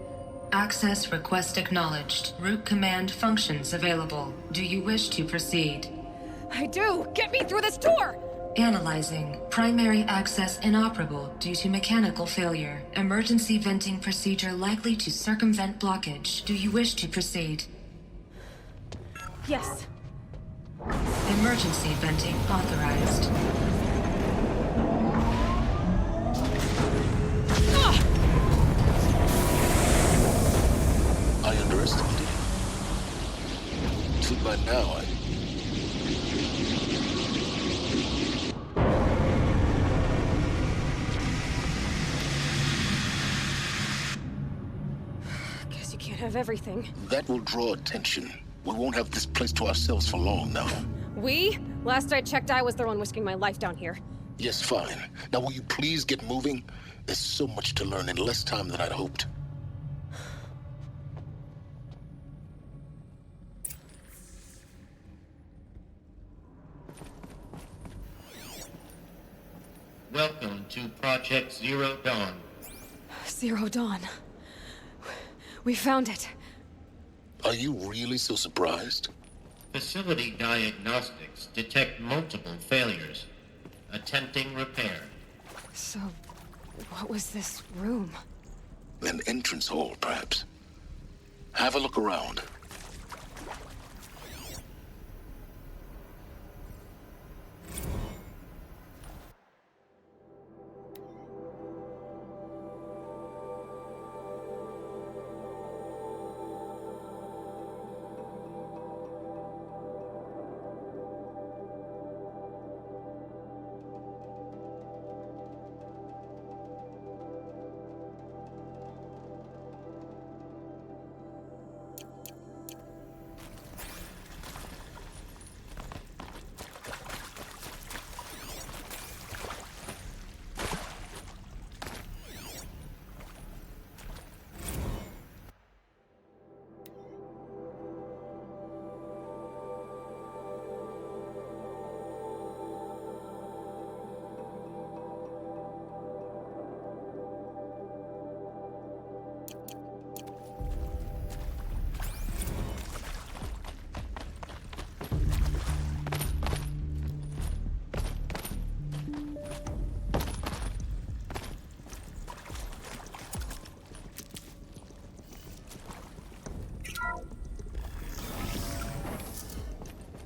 Access request acknowledged. Root command functions available. Do you wish to proceed? I do! Get me through this door! Analyzing. Primary access inoperable due to mechanical failure. Emergency venting procedure likely to circumvent blockage. Do you wish to proceed? Yes. Emergency venting authorized. I underestimated you. Too bad now, Guess you can't have everything. That will draw attention. We won't have this place to ourselves for long now. We? Last I checked, I was the one risking my life down here. Yes, fine. Now will you please get moving? There's so much to learn in less time than I'd hoped. Welcome to Project Zero Dawn. Zero Dawn. We found it. Are you really so surprised? Facility diagnostics detect multiple failures. Attempting repair. So, what was this room? An entrance hall, perhaps. Have a look around.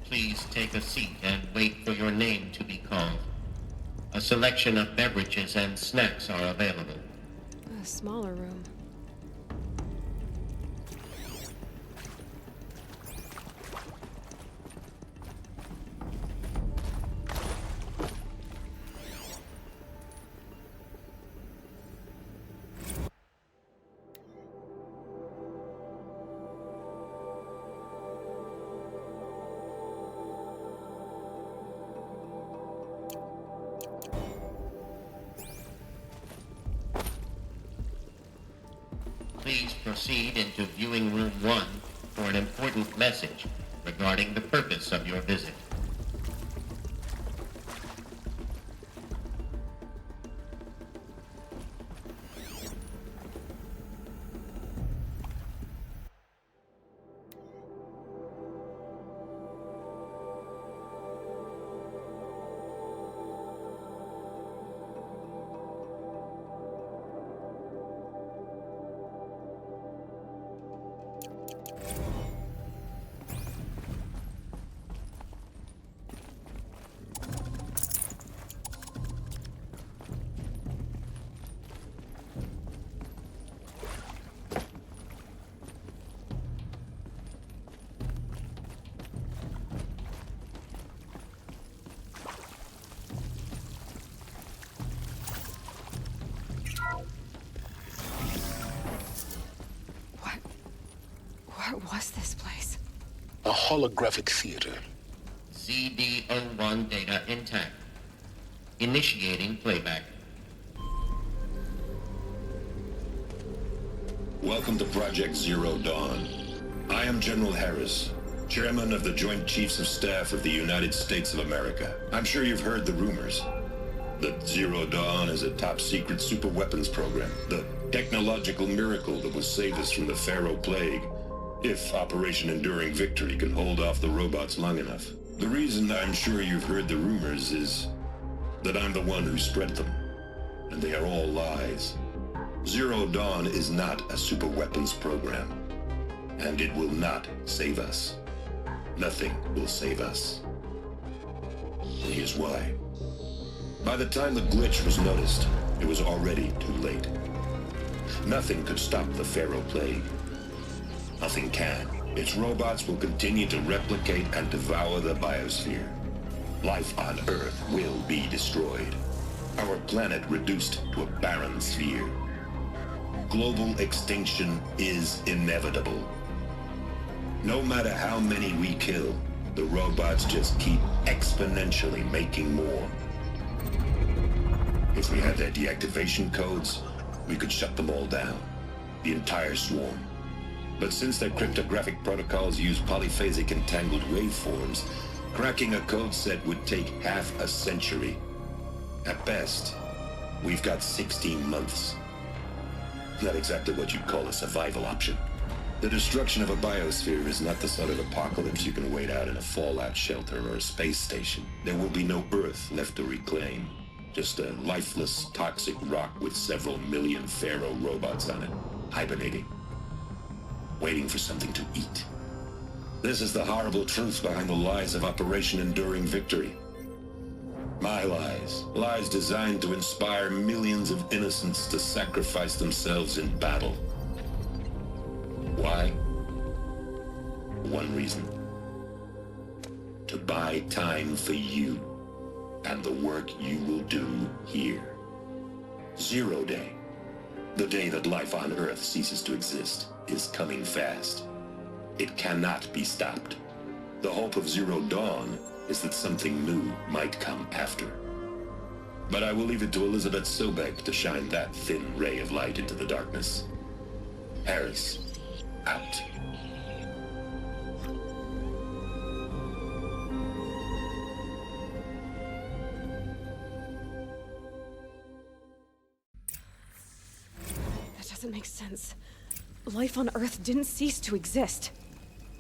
Please take a seat and wait for your name to be called. A selection of beverages and snacks are available. A smaller room. Please proceed into viewing room 1 for an important message regarding the purpose of your visit. What was this place? A holographic theater. CD01 data intact. Initiating playback. Welcome to Project Zero Dawn. I am General Harris, Chairman of the Joint Chiefs of Staff of the United States of America. I'm sure you've heard the rumors. That Zero Dawn is a top-secret superweapons program. The technological miracle that will save us from the Pharaoh Plague, if Operation Enduring Victory can hold off the robots long enough. The reason I'm sure you've heard the rumors is that I'm the one who spread them. And they are all lies. Zero Dawn is not a superweapons program. And it will not save us. Nothing will save us. And here's why. By the time the glitch was noticed, it was already too late. Nothing could stop the Pharaoh Plague. Nothing can. Its robots will continue to replicate and devour the biosphere. Life on Earth will be destroyed. Our planet reduced to a barren sphere. Global extinction is inevitable. No matter how many we kill, the robots just keep exponentially making more. If we had their deactivation codes, we could shut them all down. The entire swarm. But since their cryptographic protocols use polyphasic entangled waveforms, cracking a code set would take half a century. At best, we've got 16 months. Not exactly what you'd call a survival option. The destruction of a biosphere is not the sort of apocalypse you can wait out in a fallout shelter or a space station. There will be no Earth left to reclaim. Just a lifeless, toxic rock with several million Pharaoh robots on it, hibernating, waiting for something to eat. This is the horrible truth behind the lies of Operation Enduring Victory. My lies. Lies designed to inspire millions of innocents to sacrifice themselves in battle. Why? One reason. To buy time for you and the work you will do here. Zero Day. The day that life on Earth ceases to exist is coming fast. It cannot be stopped. The hope of Zero Dawn is that something new might come after. But I will leave it to Elizabeth Sobek to shine that thin ray of light into the darkness. Harris, out. That doesn't make sense. Life on Earth didn't cease to exist.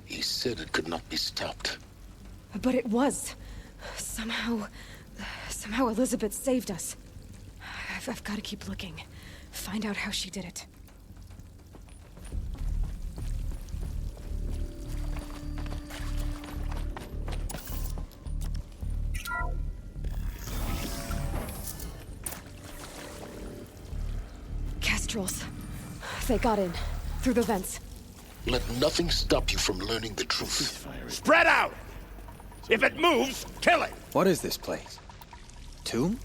He said it could not be stopped. But it was. Somehow Elizabeth saved us. I've got to keep looking. Find out how she did it. Kestrels. They got in. Through the vents. Let nothing stop you from learning the truth. Spread out! If it moves, kill it! What is this place? Tomb?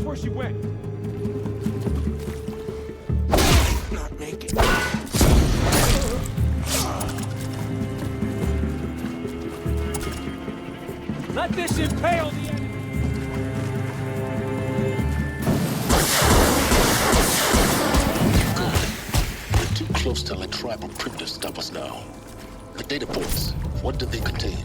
Where she went. Not naked. Let this impale the enemy. We're too close to let tribal crypto stop us now. The data points, what did they contain?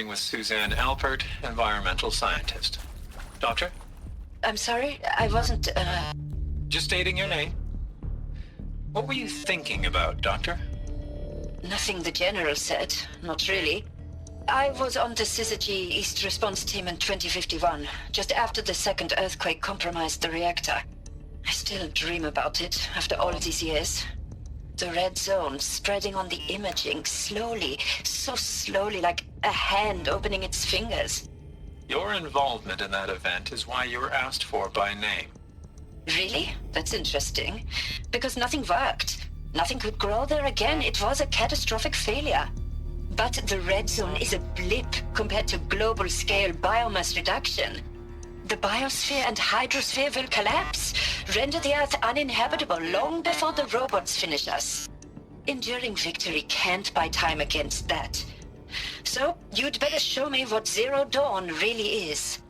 With Suzanne Alpert, environmental scientist. Doctor? I'm sorry, I wasn't, Just stating your name. What were you thinking about, Doctor? Nothing the General said, not really. I was on the Syzygy East Response Team in 2051, just after the second earthquake compromised the reactor. I still dream about it, after all these years. The red zone spreading on the imaging, slowly, so slowly, like a hand opening its fingers. Your involvement in that event is why you were asked for by name. Really? That's interesting. Because nothing worked. Nothing could grow there again. It was a catastrophic failure. But the red zone is a blip compared to global-scale biomass reduction. The biosphere and hydrosphere will collapse, render the Earth uninhabitable long before the robots finish us. Enduring victory can't buy time against that. So, you'd better show me what Zero Dawn really is.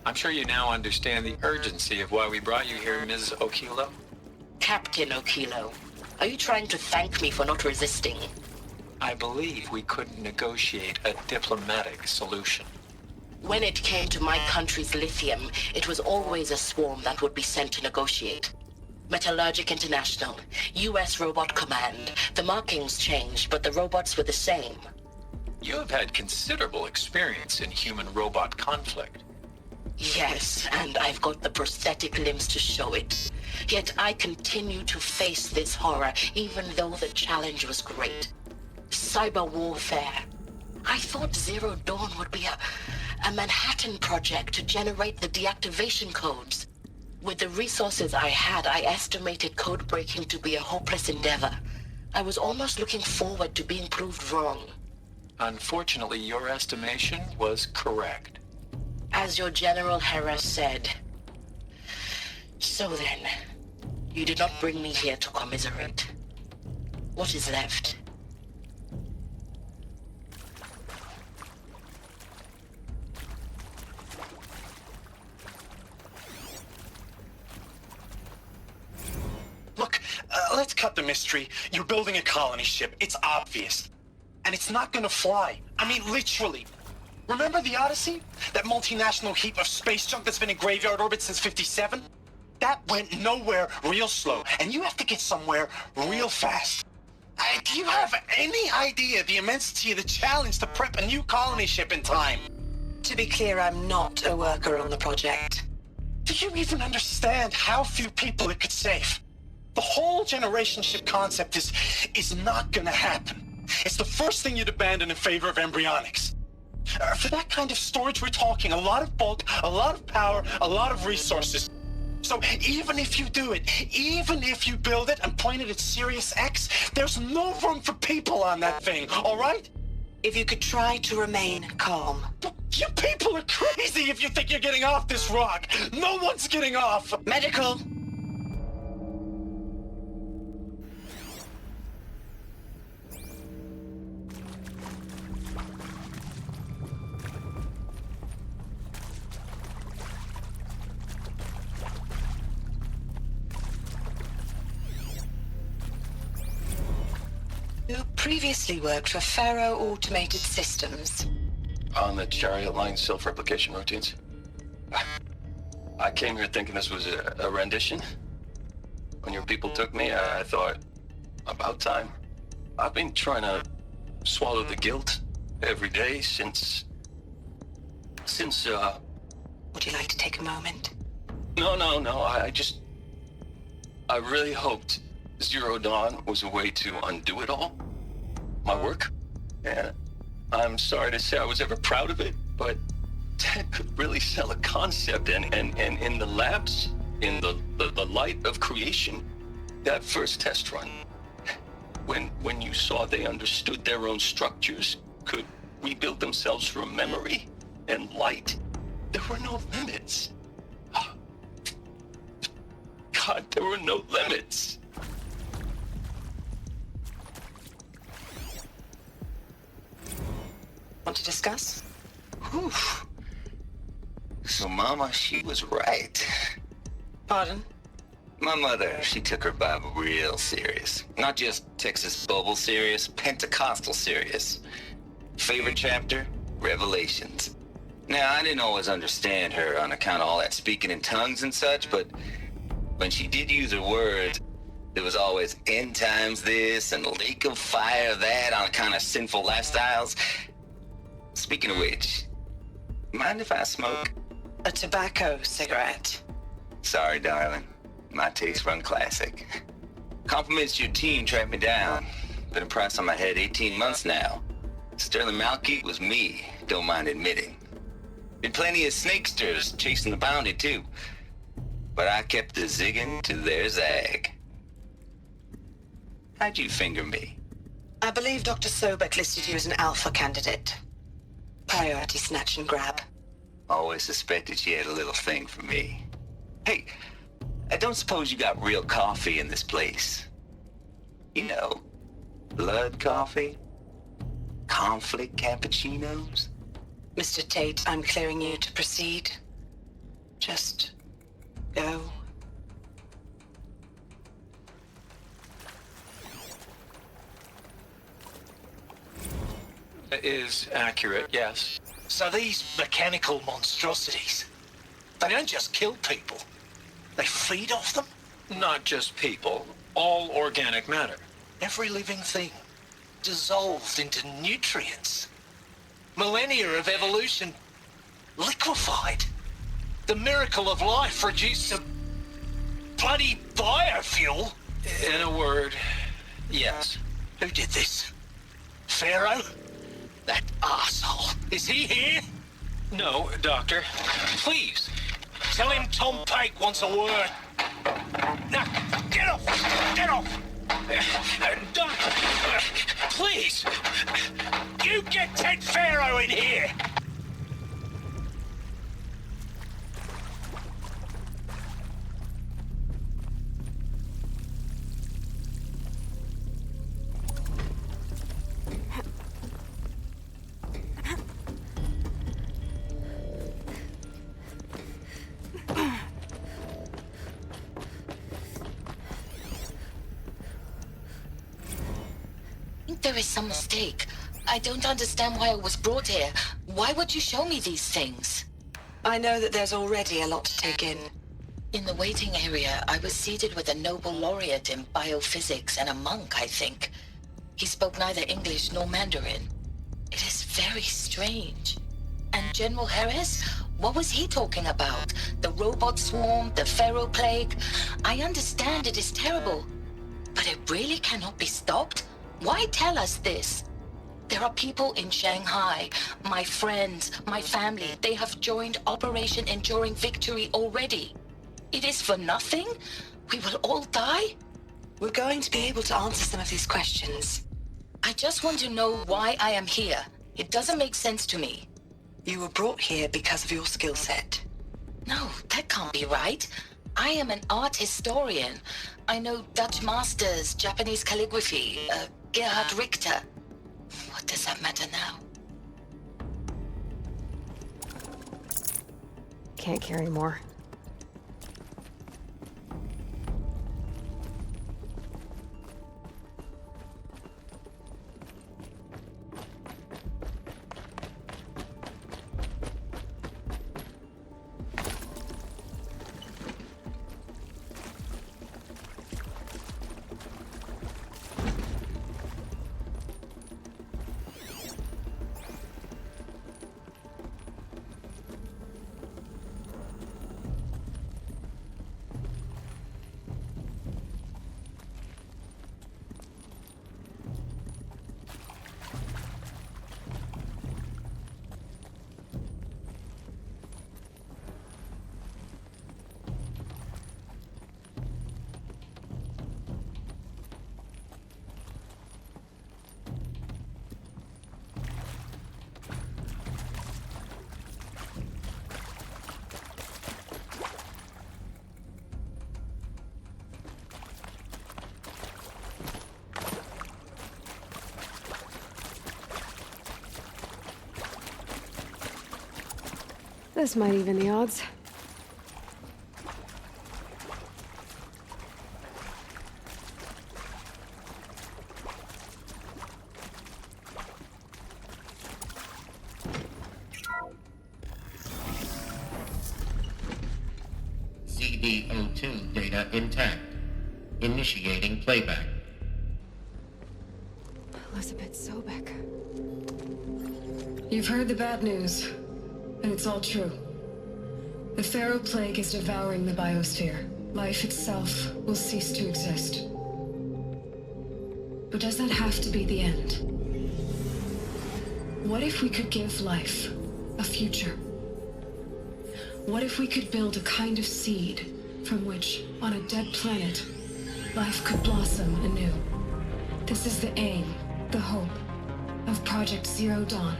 I'm sure you now understand the urgency of why we brought you here, Ms. Okilo. Captain Okilo, are you trying to thank me for not resisting? I believe we couldn't negotiate a diplomatic solution. When it came to my country's lithium, it was always a swarm that would be sent to negotiate. Metallurgic International, U.S. Robot Command. The markings changed, but the robots were the same. You have had considerable experience in human-robot conflict. Yes, and I've got the prosthetic limbs to show it. Yet I continue to face this horror, even though the challenge was great. Cyber warfare. I thought Zero Dawn would be a Manhattan project to generate the deactivation codes. With the resources I had, I estimated code breaking to be a hopeless endeavor. I was almost looking forward to being proved wrong. Unfortunately, your estimation was correct. As your General Harris said. So then, you did not bring me here to commiserate. What is left? Look, let's cut the mystery. You're building a colony ship. It's obvious. And it's not gonna fly. I mean, literally. Remember the Odyssey? That multinational heap of space junk that's been in graveyard orbit since '57? That went nowhere real slow, and you have to get somewhere real fast. Do you have any idea the immensity of the challenge to prep a new colony ship in time? To be clear, I'm not a worker on the project. Do you even understand how few people it could save? The whole generation ship concept is not gonna happen. It's the first thing you'd abandon in favor of embryonics. For that kind of storage, we're talking a lot of bulk, a lot of power, a lot of resources. So even if you do it, even if you build it and point it at Sirius X, there's no room for people on that thing, all right? If you could try to remain calm. You people are crazy if you think you're getting off this rock. No one's getting off. Medical. You previously worked for Faro Automated Systems. On the Chariot Line self-replication routines. I came here thinking this was a rendition. When your people took me, I thought, about time. I've been trying to swallow the guilt every day since... Would you like to take a moment? No, I really hoped Zero Dawn was a way to undo it all. My work. And I'm sorry to say I was ever proud of it, but Ted could really sell a concept, and in the labs, in the light of creation, that first test run, when you saw they understood their own structures, could rebuild themselves from memory and light, there were no limits. God, there were no limits. Want to discuss? Whew. So Mama, she was right. Pardon? My mother, she took her Bible real serious. Not just Texas Bible serious, Pentecostal serious. Favorite chapter? Revelations. Now, I didn't always understand her on account of all that speaking in tongues and such, but when she did use her words, there was always end times this and lake of fire that on account of sinful lifestyles. Speaking of which, mind if I smoke? A tobacco cigarette. Sorry, darling. My taste run classic. Compliments to your team tracked me down. Been a price on my head 18 months now. Sterling Malkeith was me, don't mind admitting. Been plenty of snakesters chasing the bounty, too. But I kept the zigging to their zag. How'd you finger me? I believe Dr. Sobek listed you as an alpha candidate. Priority snatch and grab. Always suspected she had a little thing for me. Hey, I don't suppose you got real coffee in this place. You know, blood coffee? Conflict cappuccinos? Mr. Tate, I'm clearing you to proceed. Just go. Is accurate, yes. So these mechanical monstrosities, they don't just kill people. They feed off them? Not just people, all organic matter. Every living thing dissolved into nutrients. Millennia of evolution liquefied. The miracle of life reduced to bloody biofuel. In a word, yes. Who did this? Pharaoh? That arsehole. Is he here? No, Doctor. Please. Tell him Tom Pake wants a word. Now, get off! Get off! Doctor, please. You get Ted Pharaoh in here! There is some mistake. I don't understand why I was brought here. Why would you show me these things? I know that there's already a lot to take in. In the waiting area, I was seated with a Nobel laureate in biophysics and a monk, I think. He spoke neither English nor Mandarin. It is very strange. And General Harris? What was he talking about? The robot swarm? The Pharaoh plague? I understand it is terrible. But it really cannot be stopped? Why tell us this? There are people in Shanghai, my friends, my family. They have joined Operation Enduring Victory already. It is for nothing? We will all die? We're going to be able to answer some of these questions. I just want to know why I am here. It doesn't make sense to me. You were brought here because of your skill set. No, that can't be right. I am an art historian. I know Dutch masters, Japanese calligraphy, Gerhard Richter. What does that matter now? Can't carry more. This might even the odds. CD02 data intact. Initiating playback. Elizabeth Sobek. You've heard the bad news, and it's all true. The Pharaoh Plague is devouring the biosphere. Life itself will cease to exist. But does that have to be the end? What if we could give life a future? What if we could build a kind of seed from which, on a dead planet, life could blossom anew? This is the aim, the hope, of Project Zero Dawn.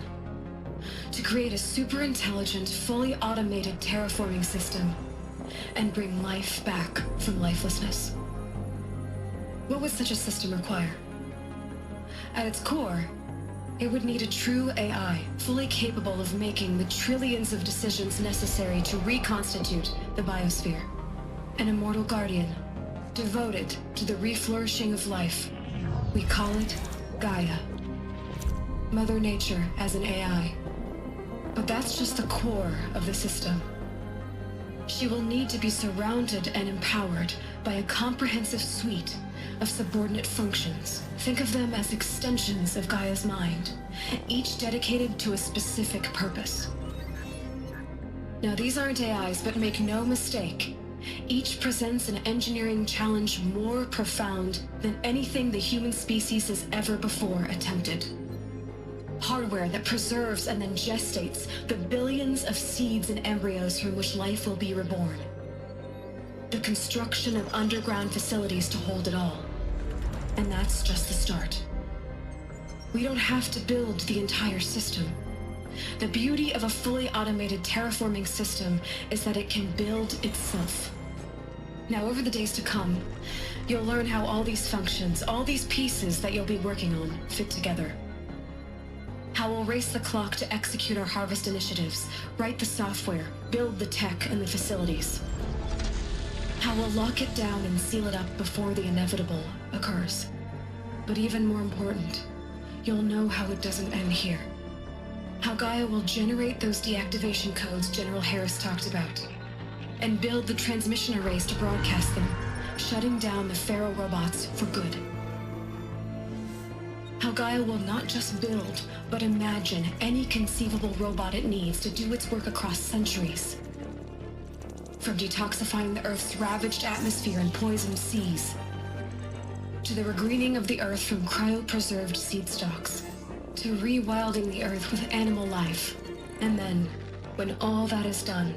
To create a super-intelligent, fully automated terraforming system and bring life back from lifelessness. What would such a system require? At its core, it would need a true AI, fully capable of making the trillions of decisions necessary to reconstitute the biosphere. An immortal guardian, devoted to the reflourishing of life. We call it Gaia. Mother Nature as an AI. But that's just the core of the system. She will need to be surrounded and empowered by a comprehensive suite of subordinate functions. Think of them as extensions of Gaia's mind, each dedicated to a specific purpose. Now, these aren't AIs, but make no mistake, each presents an engineering challenge more profound than anything the human species has ever before attempted. Hardware that preserves and then gestates the billions of seeds and embryos from which life will be reborn. The construction of underground facilities to hold it all. And that's just the start. We don't have to build the entire system. The beauty of a fully automated terraforming system is that it can build itself. Now, over the days to come, you'll learn how all these functions, all these pieces that you'll be working on, fit together. How we'll race the clock to execute our harvest initiatives, write the software, build the tech and the facilities. How we'll lock it down and seal it up before the inevitable occurs. But even more important, you'll know how it doesn't end here. How Gaia will generate those deactivation codes General Harris talked about, and build the transmission arrays to broadcast them, shutting down the Pharaoh robots for good. How Gaia will not just build, but imagine any conceivable robot it needs to do its work across centuries. From detoxifying the Earth's ravaged atmosphere and poisoned seas, to the regreening of the Earth from cryopreserved seed stalks, to rewilding the Earth with animal life. And then, when all that is done,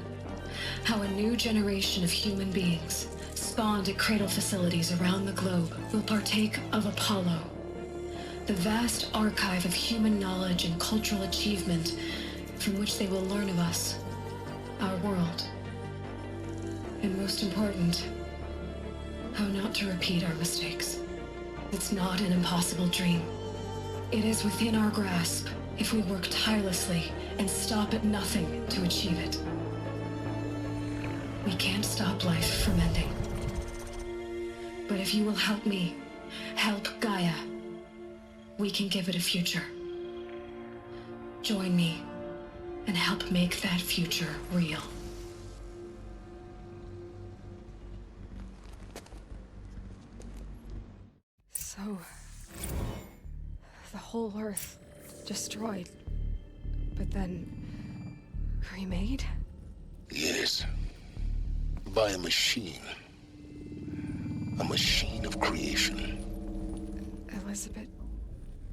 how a new generation of human beings, spawned at cradle facilities around the globe, will partake of Apollo, the vast archive of human knowledge and cultural achievement from which they will learn of us, our world. And most important, how not to repeat our mistakes. It's not an impossible dream. It is within our grasp if we work tirelessly and stop at nothing to achieve it. We can't stop life from ending. But if you will help me, help Gaia, we can give it a future. Join me and help make that future real. So, the whole Earth destroyed, but then remade? Yes. By a machine. A machine of creation. Elizabeth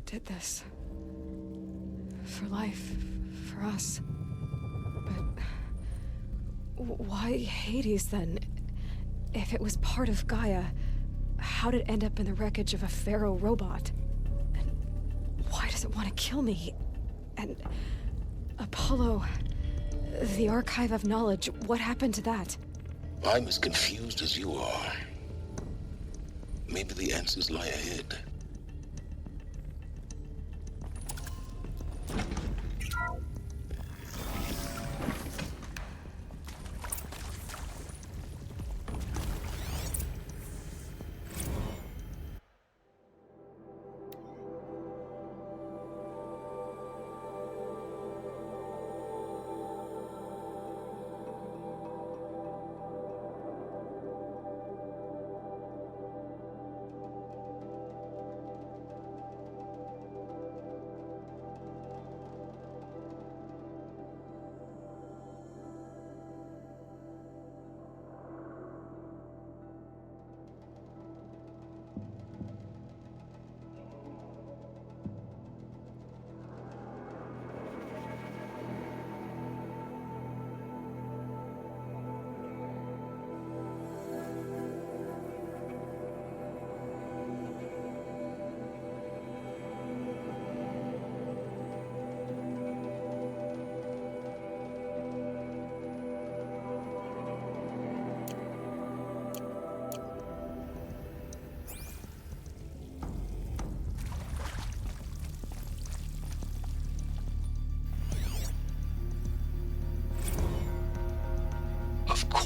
did this. For life, for us. But why Hades then? If it was part of Gaia, how did it end up in the wreckage of a Pharaoh robot? And why does it want to kill me? And Apollo, the Archive of Knowledge, what happened to that? I'm as confused as you are. Maybe the answers lie ahead.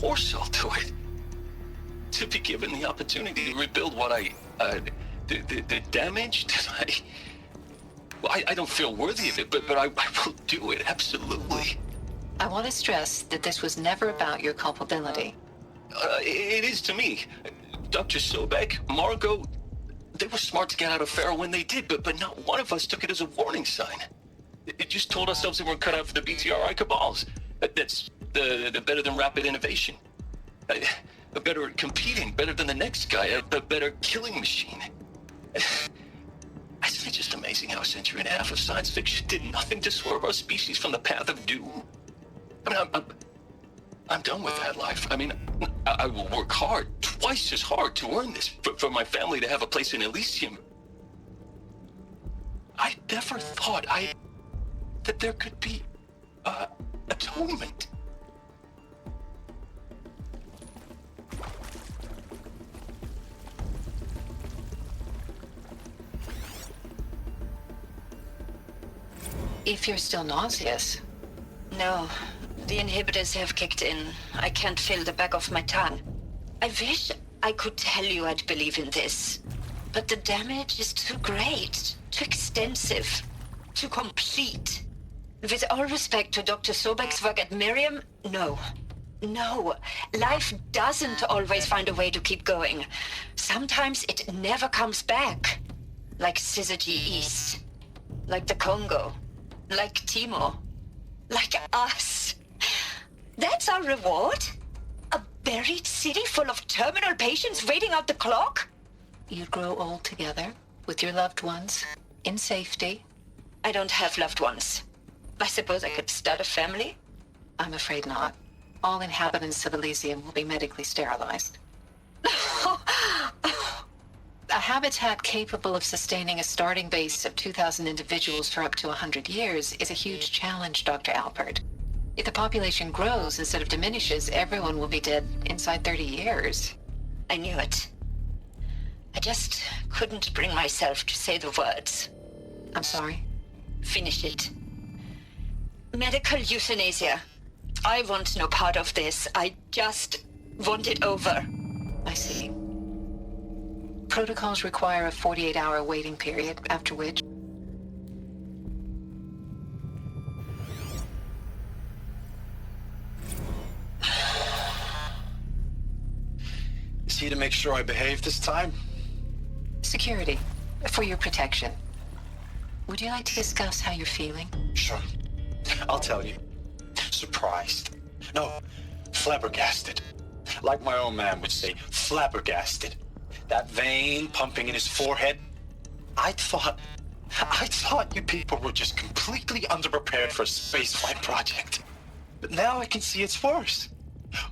foresight to it. To be given the opportunity to rebuild what the damage that I don't feel worthy of it, but I will do it, absolutely. I want to stress that this was never about your culpability. It is to me. Dr. Sobek, Margot, they were smart to get out of Pharaoh when they did, but not one of us took it as a warning sign. It just told ourselves that we're cut out for the BTRI cabals. That's the better than rapid innovation. A better at competing, better than the next guy, a better killing machine. Isn't it just amazing how a century and a half of science fiction did nothing to swerve our species from the path of doom? I mean, I'm done with that life. I mean, I will work hard, twice as hard to earn this, for my family to have a place in Elysium. I never thought that there could be, atonement. If you're still nauseous. No, the inhibitors have kicked in. I can't feel the back of my tongue. I wish I could tell you I'd believe in this, but the damage is too great, too extensive, too complete. With all respect to Dr. Sobek's work at Miriam, no. No, life doesn't always find a way to keep going. Sometimes it never comes back. Like Syzygy East. Like the Congo. Like Timor. Like us. That's our reward? A buried city full of terminal patients waiting out the clock? You'd grow old together, with your loved ones, in safety. I don't have loved ones. I suppose I could start a family? I'm afraid not. All inhabitants of Elysium will be medically sterilized. A habitat capable of sustaining a starting base of 2,000 individuals for up to 100 years is a huge challenge, Dr. Alpert. If the population grows instead of diminishes, everyone will be dead inside 30 years. I knew it. I just couldn't bring myself to say the words. I'm sorry? Finish it. Medical euthanasia. I want no part of this. I just want it over. I see. Protocols require a 48-hour waiting period, after which... Is he to make sure I behave this time? Security. For your protection. Would you like to discuss how you're feeling? Sure. I'll tell you. Surprised. No, flabbergasted. Like my own man would say, flabbergasted. That vein pumping in his forehead. I thought you people were just completely underprepared for a spaceflight project. But now I can see it's worse.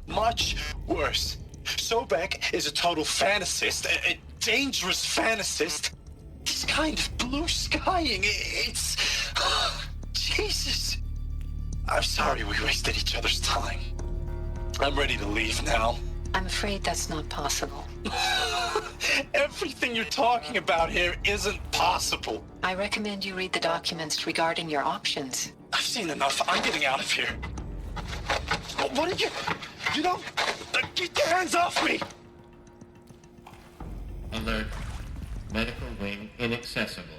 Much worse. Sobek is a total fantasist, a dangerous fantasist. This kind of blue skying, it's... Jesus. I'm sorry we wasted each other's time. I'm ready to leave now. I'm afraid that's not possible. Everything you're talking about here isn't possible. I recommend you read the documents regarding your options. I've seen enough. I'm getting out of here. What did you... You don't... Get your hands off me! Alert. Medical wing inaccessible.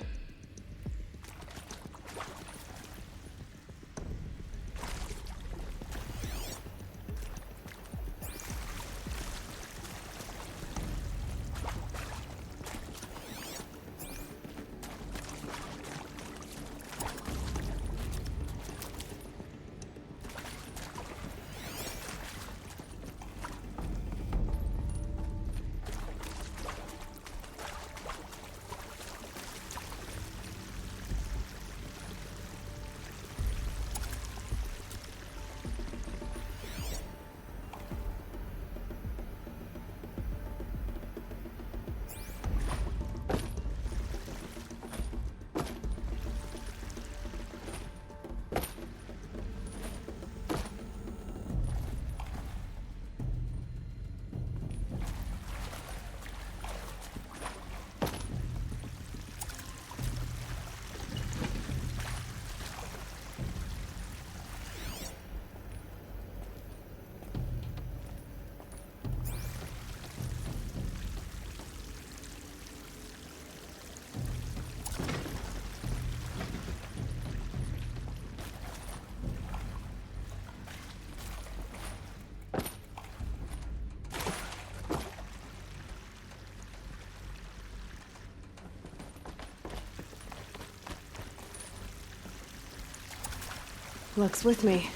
Luck's with me.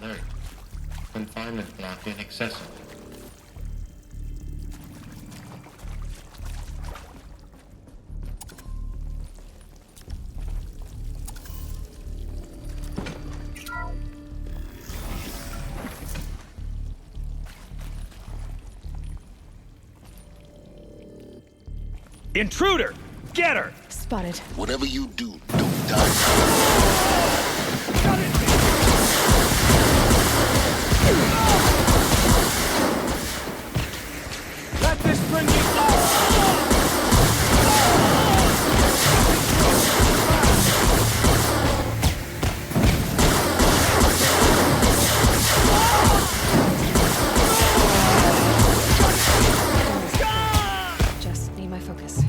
Alert. Confinement block inaccessible. Intruder! Get her! Spotted. Whatever you do, don't die. Let this bring you Just need my focus.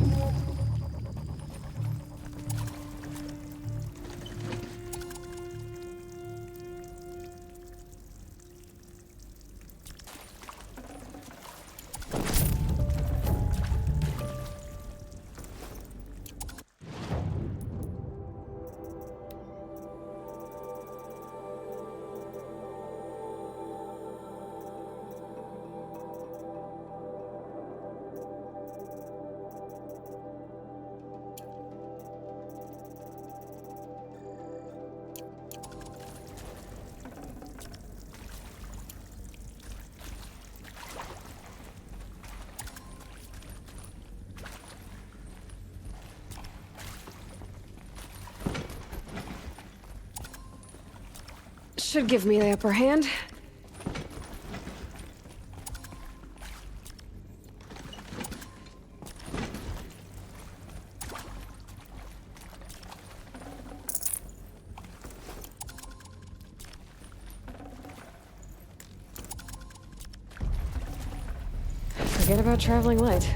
Should give me the upper hand. Forget about traveling light.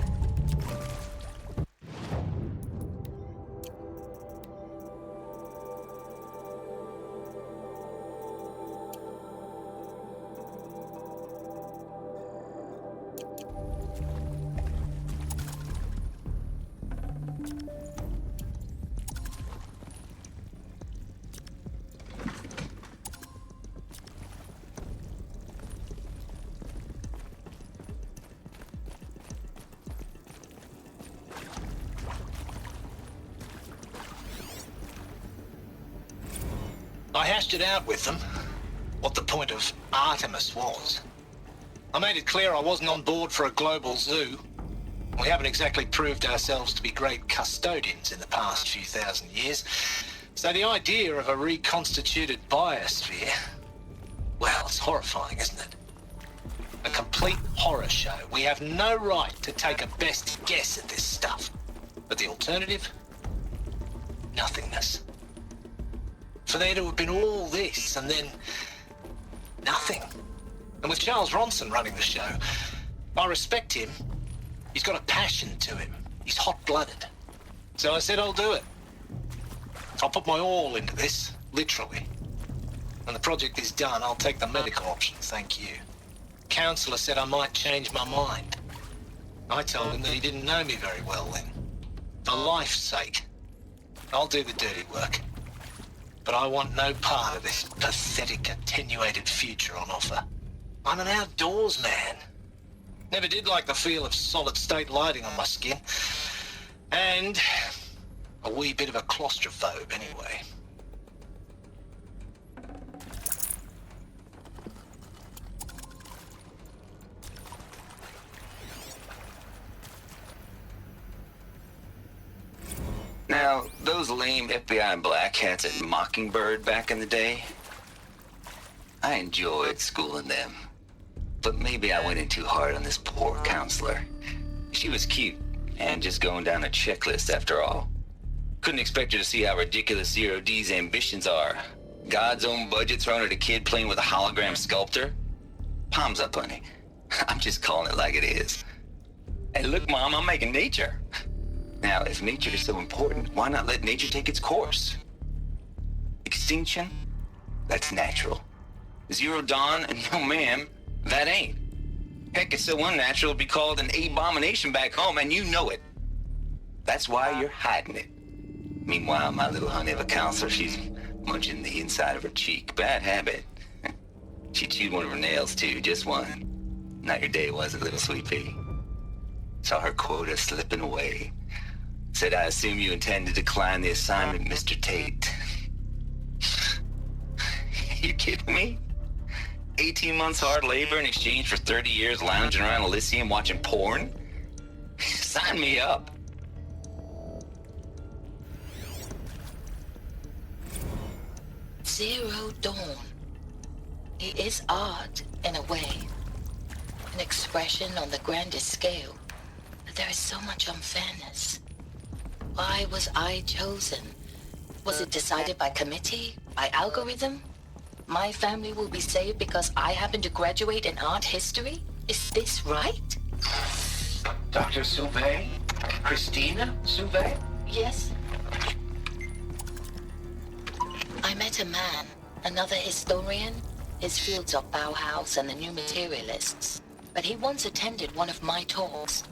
I hashed it out with them, what the point of Artemis was. I made it clear I wasn't on board for a global zoo. We haven't exactly proved ourselves to be great custodians in the past few thousand years. So the idea of a reconstituted biosphere, well, it's horrifying, isn't it? A complete horror show. We have no right to take a best guess at this stuff. But the alternative? Nothingness. For there to have been all this, and then nothing. And with Charles Ronson running the show, I respect him. He's got a passion to him. He's hot-blooded. So I said I'll do it. I'll put my all into this, literally. When the project is done, I'll take the medical option, thank you. Counselor said I might change my mind. I told him that he didn't know me very well then. For life's sake, I'll do the dirty work. But I want no part of this pathetic, attenuated future on offer. I'm an outdoors man. Never did like the feel of solid-state lighting on my skin. And a wee bit of a claustrophobe, anyway. Now, those lame FBI black hats at Mockingbird back in the day, I enjoyed schooling them. But maybe I went in too hard on this poor counselor. She was cute, and just going down a checklist after all. Couldn't expect her to see how ridiculous Zero D's ambitions are. God's own budget thrown at a kid playing with a hologram sculptor? Palms up, honey. I'm just calling it like it is. Hey, look, Mom, I'm making nature. Now, if nature is so important, why not let nature take its course? Extinction? That's natural. Zero Dawn? No, ma'am, that ain't. Heck, it's so unnatural it'd be called an abomination back home, and you know it. That's why you're hiding it. Meanwhile, my little honey of a counselor, she's munching the inside of her cheek. Bad habit. She chewed one of her nails, too, just one. Not your day, was it, little sweet pea? Saw her quota slipping away. Said, I assume you intend to decline the assignment, Mr. Tate. You kidding me? 18 months hard labor in exchange for 30 years lounging around Elysium watching porn? Sign me up. Zero Dawn. It is art, in a way. An expression on the grandest scale. But there is so much unfairness. Why was I chosen? Was it decided by committee? By algorithm? My family will be saved because I happen to graduate in art history? Is this right? Dr. Sauvé? Christina Sauvé? Yes. I met a man, another historian. His fields are Bauhaus and the New Materialists. But he once attended one of my talks.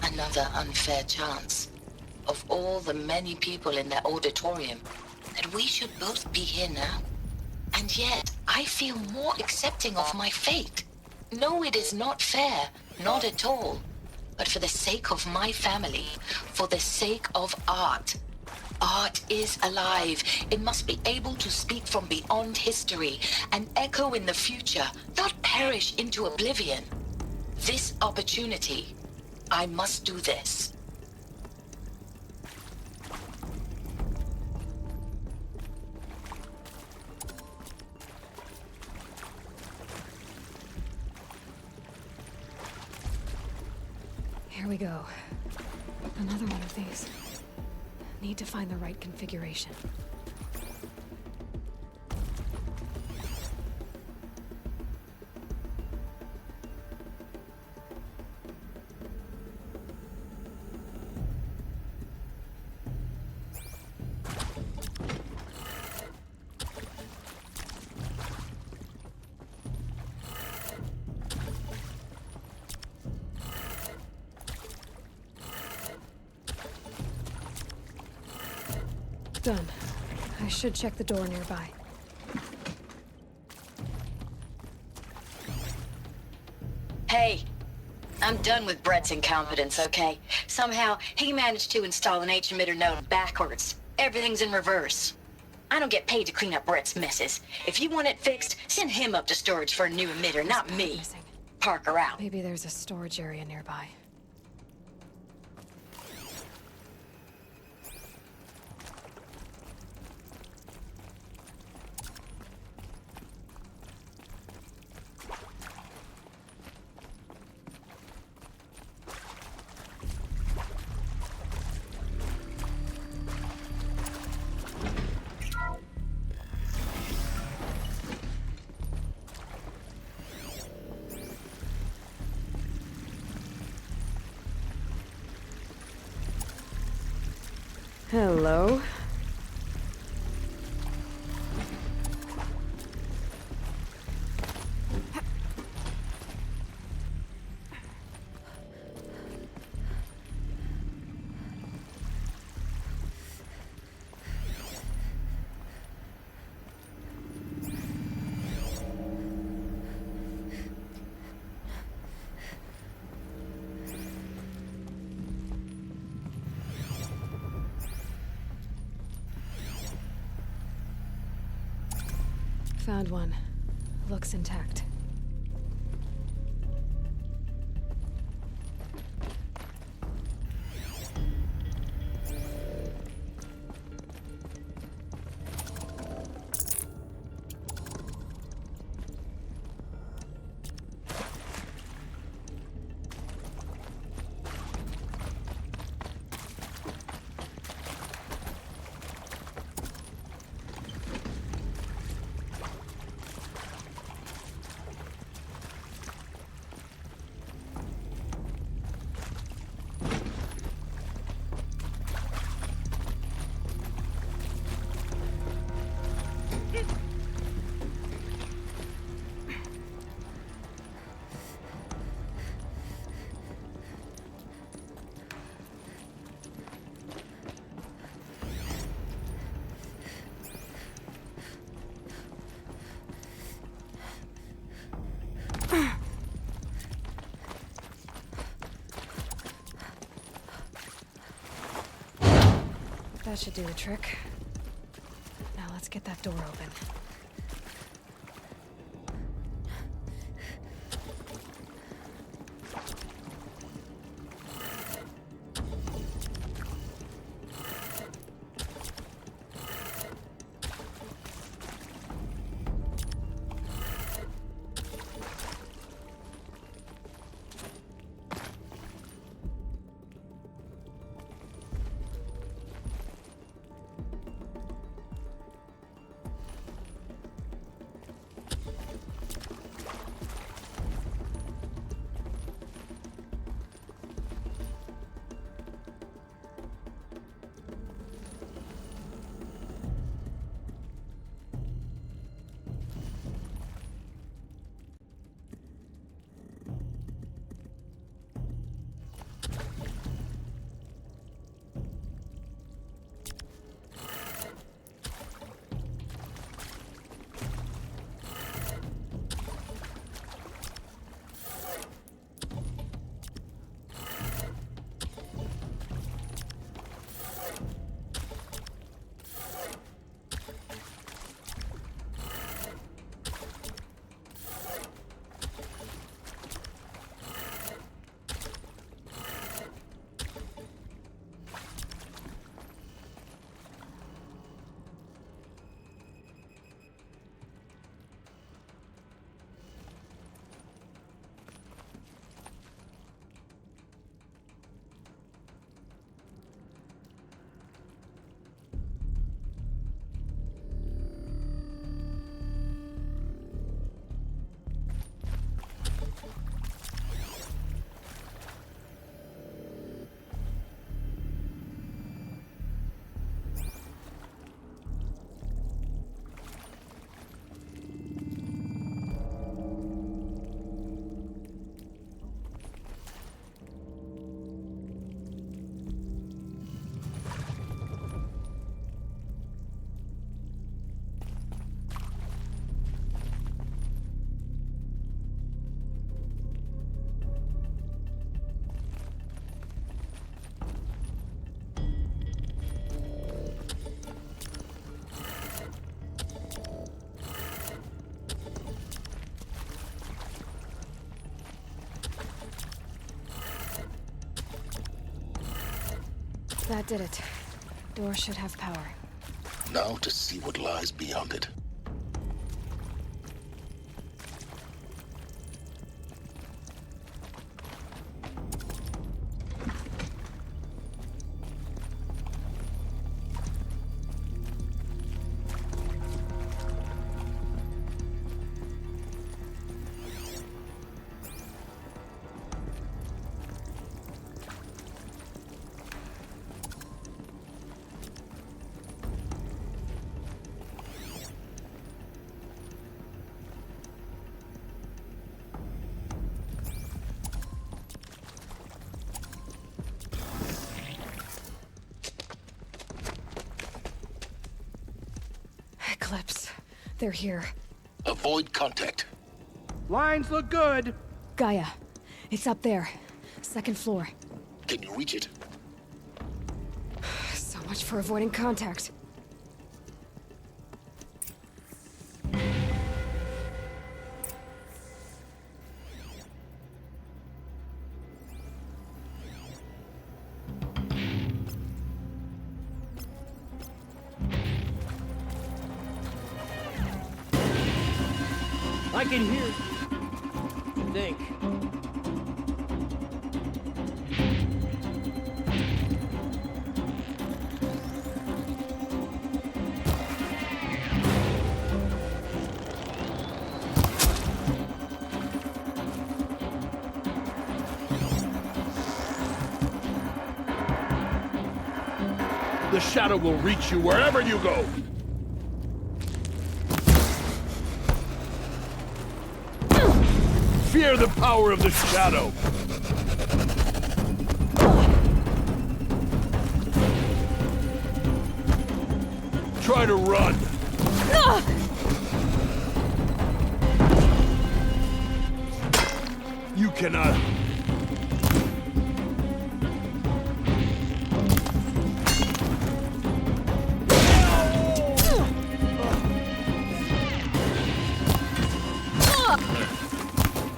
Another unfair chance. Of all the many people in that auditorium, that we should both be here now. And yet, I feel more accepting of my fate. No, it is not fair. Not at all. But for the sake of my family, for the sake of art. Art is alive. It must be able to speak from beyond history and echo in the future, not perish into oblivion. This opportunity, I must do this. Here we go. Another one of these. Need to find the right configuration. Done. I should check the door nearby. Hey, I'm done with Brett's incompetence, okay? Somehow, he managed to install an H-emitter node backwards. Everything's in reverse. I don't get paid to clean up Brett's messes. If you want it fixed, send him up to storage for a new emitter, not me. Parker out. Maybe there's a storage area nearby. Hello? Found one. Looks intact. That should do the trick. Now let's get that door open. That did it. Door should have power. Now to see what lies beyond it. Eclipse. They're here. Avoid contact. Lines look good. Gaia. It's up there. Second floor. Can you reach it? So much for avoiding contact. I can hear. I think. The shadow will reach you wherever you go. Fear the power of the shadow. Try to run. cannot...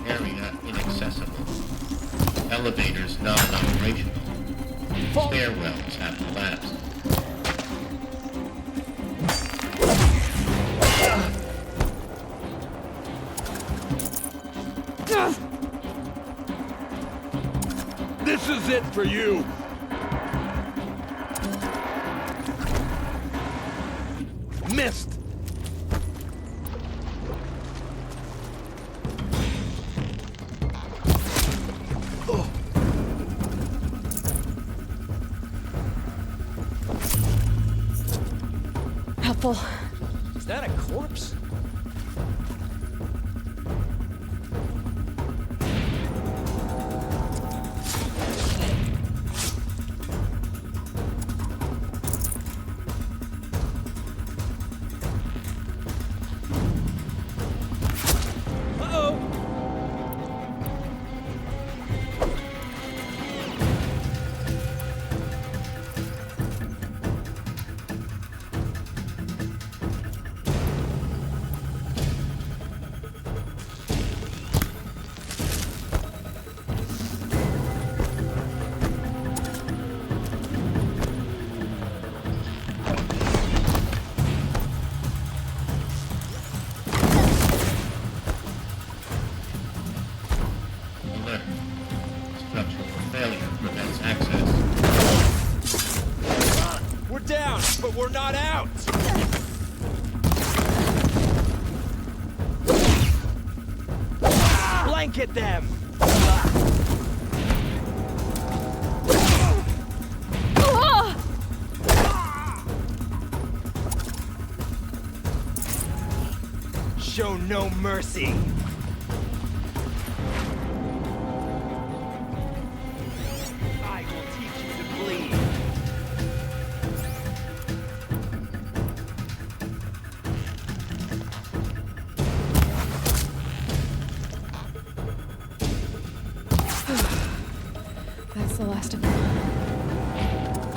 Area inaccessible. Elevators non-operational. Stairwells have collapsed. This is it for you! Missed! Helpful. Is that a corpse? Alert. Structural failure prevents access. We're down, but we're not out! Blanket them! Show no mercy! I will teach you to bleed! That's the last of them.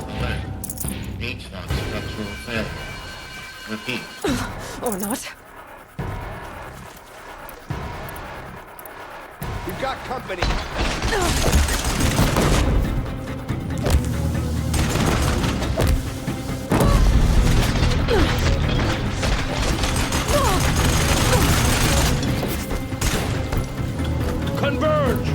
Alert. HVAC structural failure. Repeat. Or not. We've got company! Converge!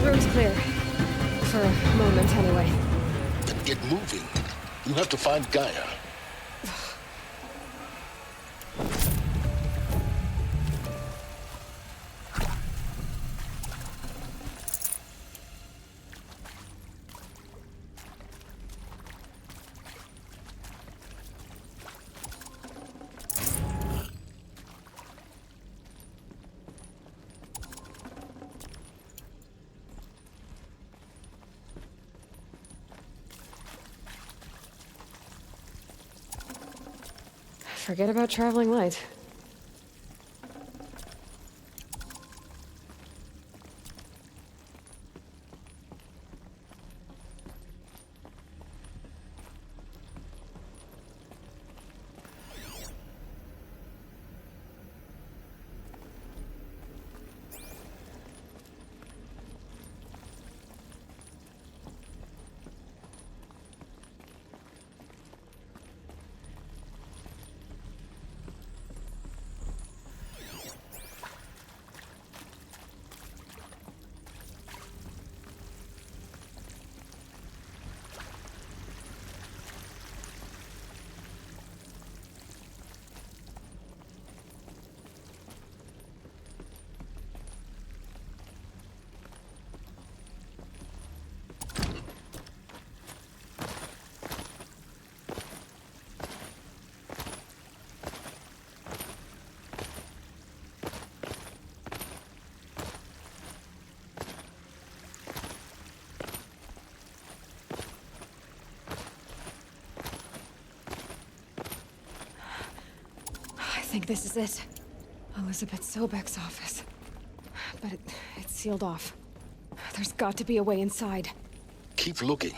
Room's clear. For a moment, anyway. Then get moving. You have to find Gaia. Forget about traveling light. think this is it. Elizabeth Sobek's office. But it's sealed off. There's got to be a way inside. Keep looking.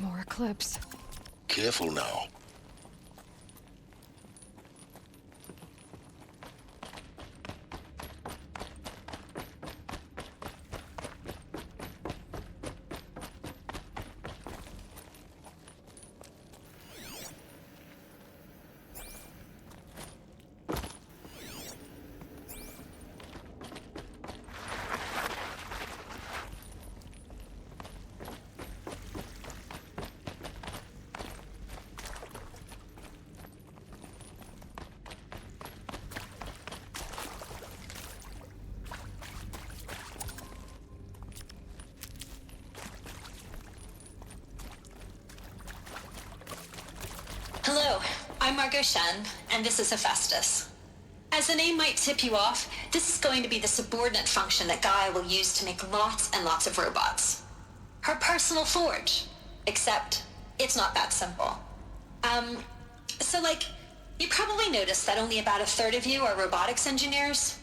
More Eclipse. Careful now. Hello, I'm Margot Shen, and this is Hephaestus. As the name might tip you off, this is going to be the subordinate function that Gaia will use to make lots and lots of robots. Her personal forge. Except, it's not that simple. You probably noticed that only about a third of you are robotics engineers.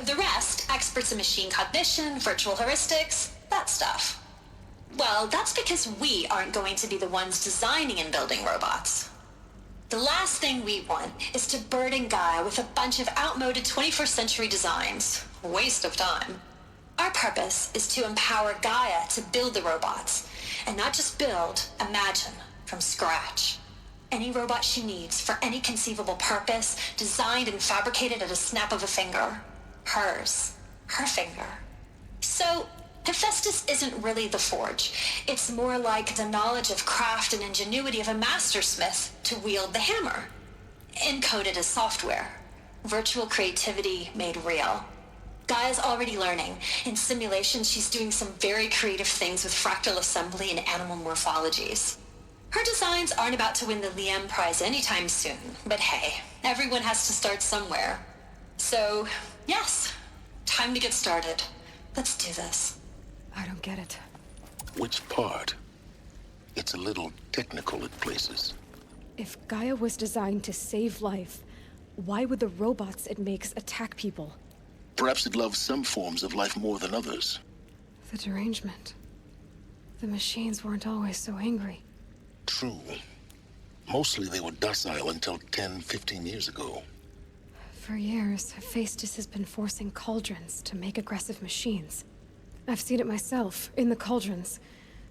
The rest, experts in machine cognition, virtual heuristics, that stuff. Well, that's because we aren't going to be the ones designing and building robots. The last thing we want is to burden Gaia with a bunch of outmoded 21st century designs. Waste of time. Our purpose is to empower Gaia to build the robots, and not just build, imagine, from scratch. Any robot she needs for any conceivable purpose, designed and fabricated at a snap of a finger. Hers. Her finger. So, Hephaestus isn't really the forge. It's more like the knowledge of craft and ingenuity of a mastersmith to wield the hammer. Encoded as software. Virtual creativity made real. Gaia's already learning. In simulations, she's doing some very creative things with fractal assembly and animal morphologies. Her designs aren't about to win the Liam Prize anytime soon, but hey, everyone has to start somewhere. So, yes, time to get started. Let's do this. I don't get it. Which part? It's a little technical at places. If Gaia was designed to save life, why would the robots it makes attack people? Perhaps it loves some forms of life more than others. The derangement. The machines weren't always so angry. True. Mostly they were docile until 10, 15 years ago. For years, Hephaestus has been forcing cauldrons to make aggressive machines. I've seen it myself, in the cauldrons.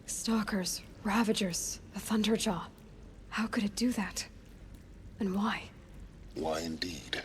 Stalkers, Ravagers, the Thunderjaw. How could it do that? And why? Why indeed?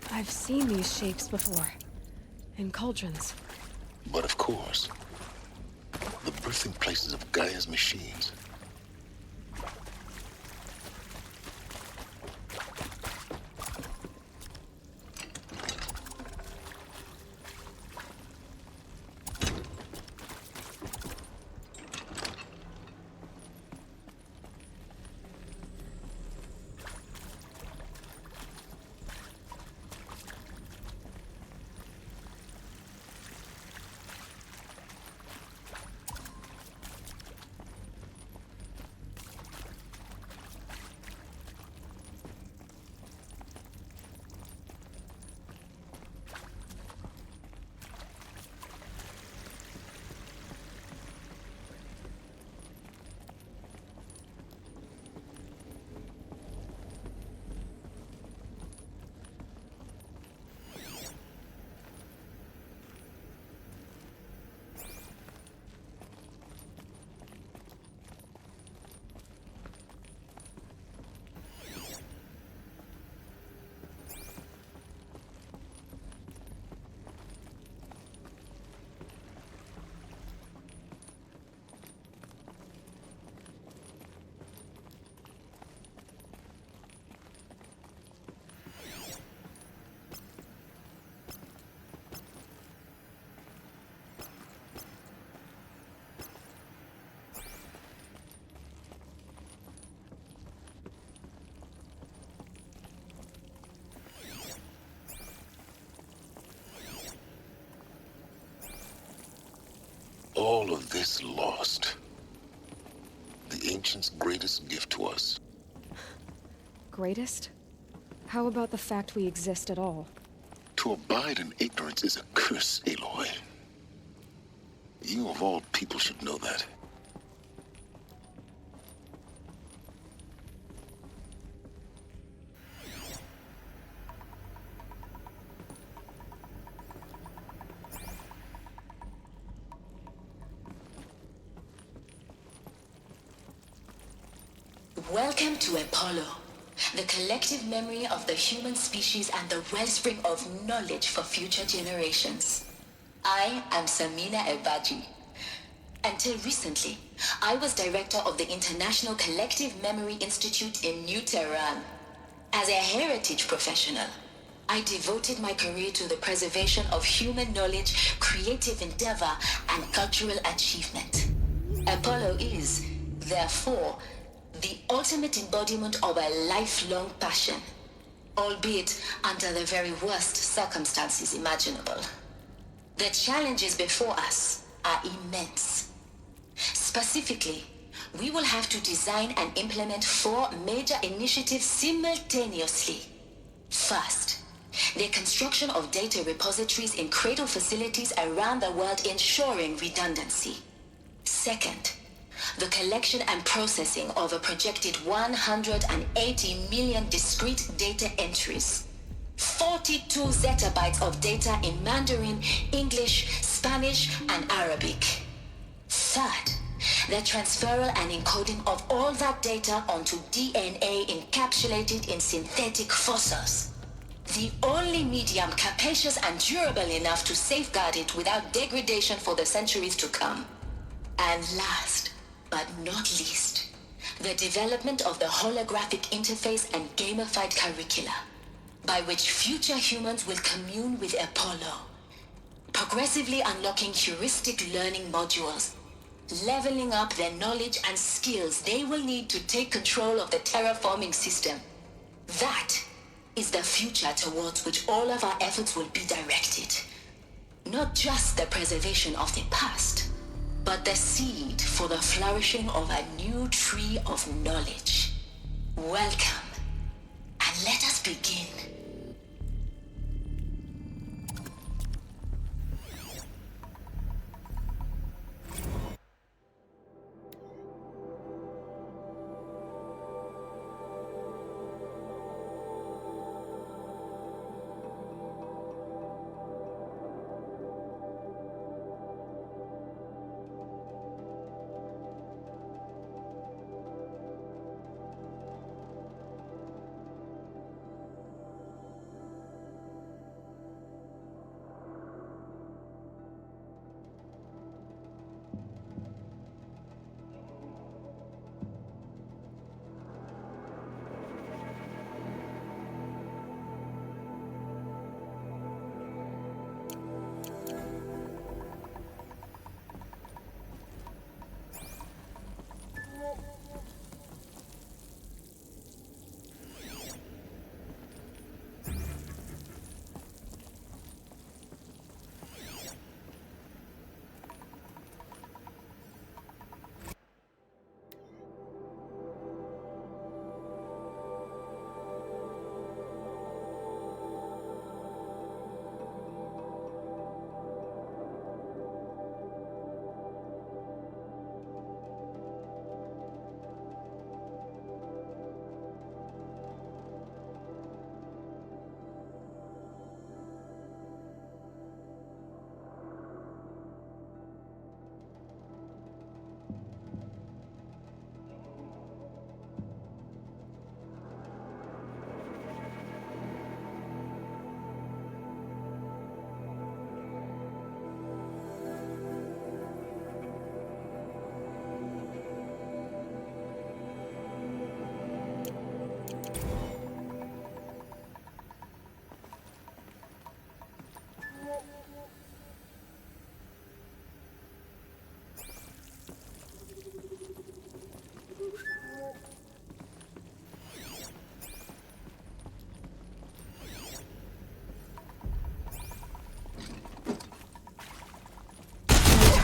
I've seen these shapes before. In cauldrons. But of course, the birthing places of Gaia's machines. all of this lost? The Ancients' greatest gift to us. Greatest? How about the fact we exist at all? To abide in ignorance is a curse, Aloy. You of all people should know that. Welcome to Apollo, the collective memory of the human species and the wellspring of knowledge for future generations. I am Samina Elbaji. Until recently, I was director of the International Collective Memory Institute in New Tehran. As a heritage professional, I devoted my career to the preservation of human knowledge, creative endeavor, and cultural achievement. Apollo is, therefore, the ultimate embodiment of a lifelong passion, albeit under the very worst circumstances imaginable. The challenges before us are immense. Specifically, we will have to design and implement 4 major initiatives simultaneously. First, the construction of data repositories in cradle facilities around the world ensuring redundancy. Second, the collection and processing of a projected 180 million discrete data entries. 42 zettabytes of data in Mandarin, English, Spanish, and Arabic. Third, the transferal and encoding of all that data onto DNA encapsulated in synthetic fossils. The only medium capacious and durable enough to safeguard it without degradation for the centuries to come. And last, but not least, the development of the holographic interface and gamified curricula, by which future humans will commune with Apollo, progressively unlocking heuristic learning modules, leveling up their knowledge and skills they will need to take control of the terraforming system. That is the future towards which all of our efforts will be directed. Not just the preservation of the past, but the seed for the flourishing of a new tree of knowledge. Welcome, and let us begin.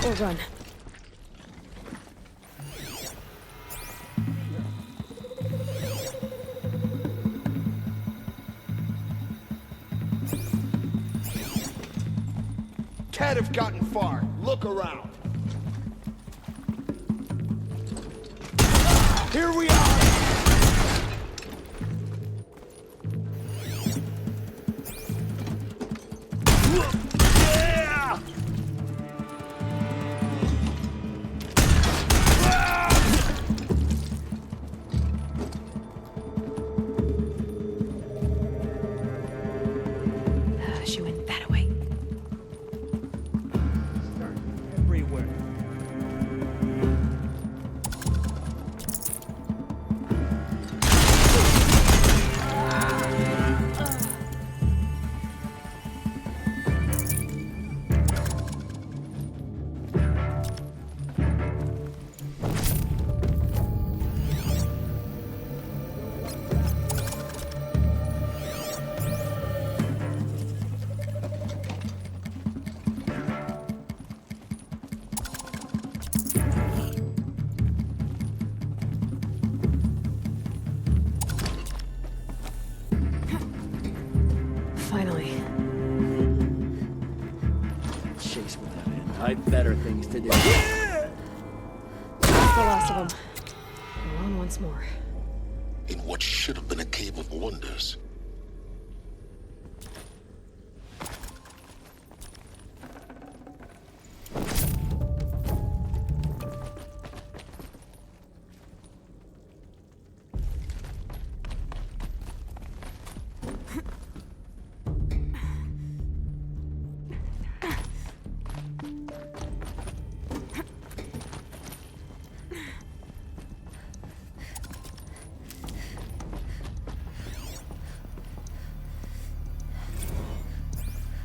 Or run. Can't have gotten far. Look around. Here we are! Yeah! She went that way. Everywhere. Finally. Chase without end. I've better things to do. That's the last of them. We're on once more. In what should have been a cave of wonders.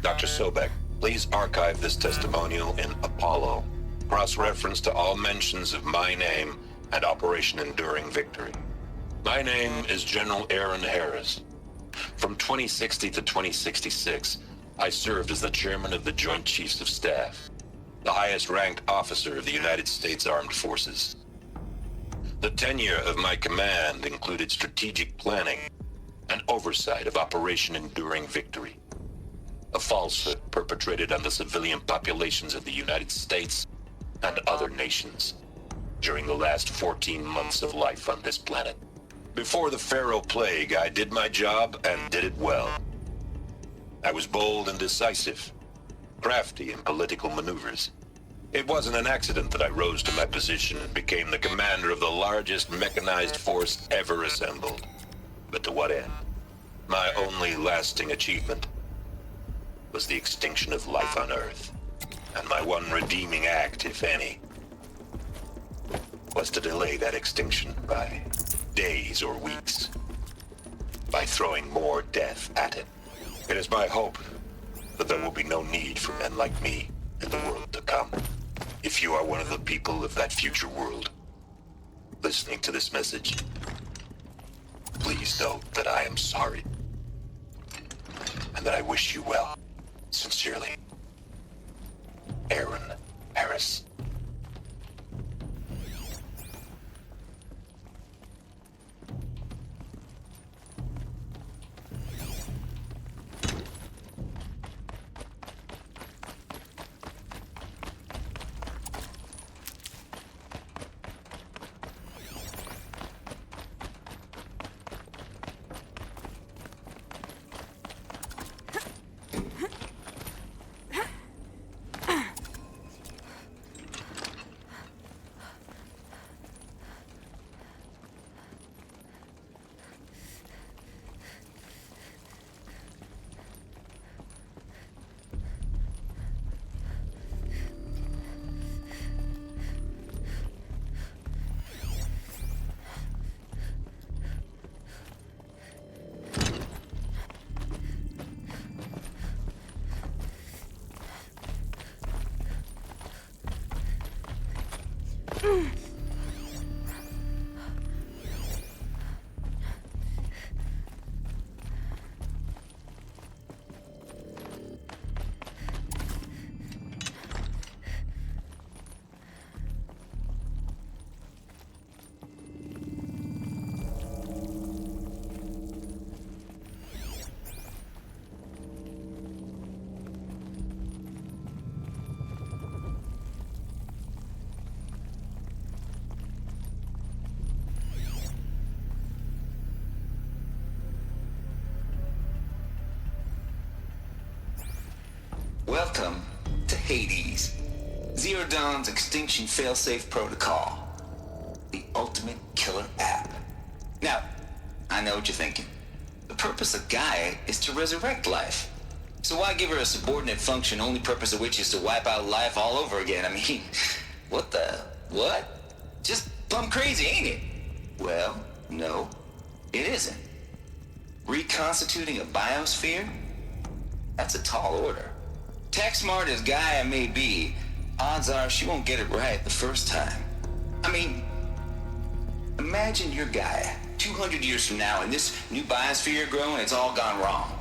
Dr. Sobek, please archive this testimonial in Apollo. Cross-reference to all mentions of my name and Operation Enduring Victory. My name is General Aaron Harris. From 2060 to 2066, I served as the chairman of the Joint Chiefs of Staff, the highest-ranked officer of the United States Armed Forces. The tenure of my command included strategic planning and oversight of Operation Enduring Victory, a falsehood perpetrated on the civilian populations of the United States and other nations during the last 14 months of life on this planet. Before the Pharaoh Plague, I did my job and did it well. I was bold and decisive, crafty in political maneuvers. It wasn't an accident that I rose to my position and became the commander of the largest mechanized force ever assembled. But to what end? My only lasting achievement was the extinction of life on Earth. And my one redeeming act, if any, was to delay that extinction by days or weeks, by throwing more death at it. It is my hope that there will be no need for men like me in the world to come. If you are one of the people of that future world listening to this message, please know that I am sorry and that I wish you well. Sincerely, Aaron Harris. Welcome to Hades, Zero Dawn's extinction failsafe protocol. The ultimate killer app. Now, I know what you're thinking. The purpose of Gaia is to resurrect life. So why give her a subordinate function, only purpose of which is to wipe out life all over again? I mean, what? Just plumb crazy, ain't it? Well, no, it isn't. Reconstituting a biosphere? That's a tall order. Tech smart as Gaia may be, odds are she won't get it right the first time. I mean, imagine you're Gaia, 200 years from now, and this new biosphere growing, it's all gone wrong.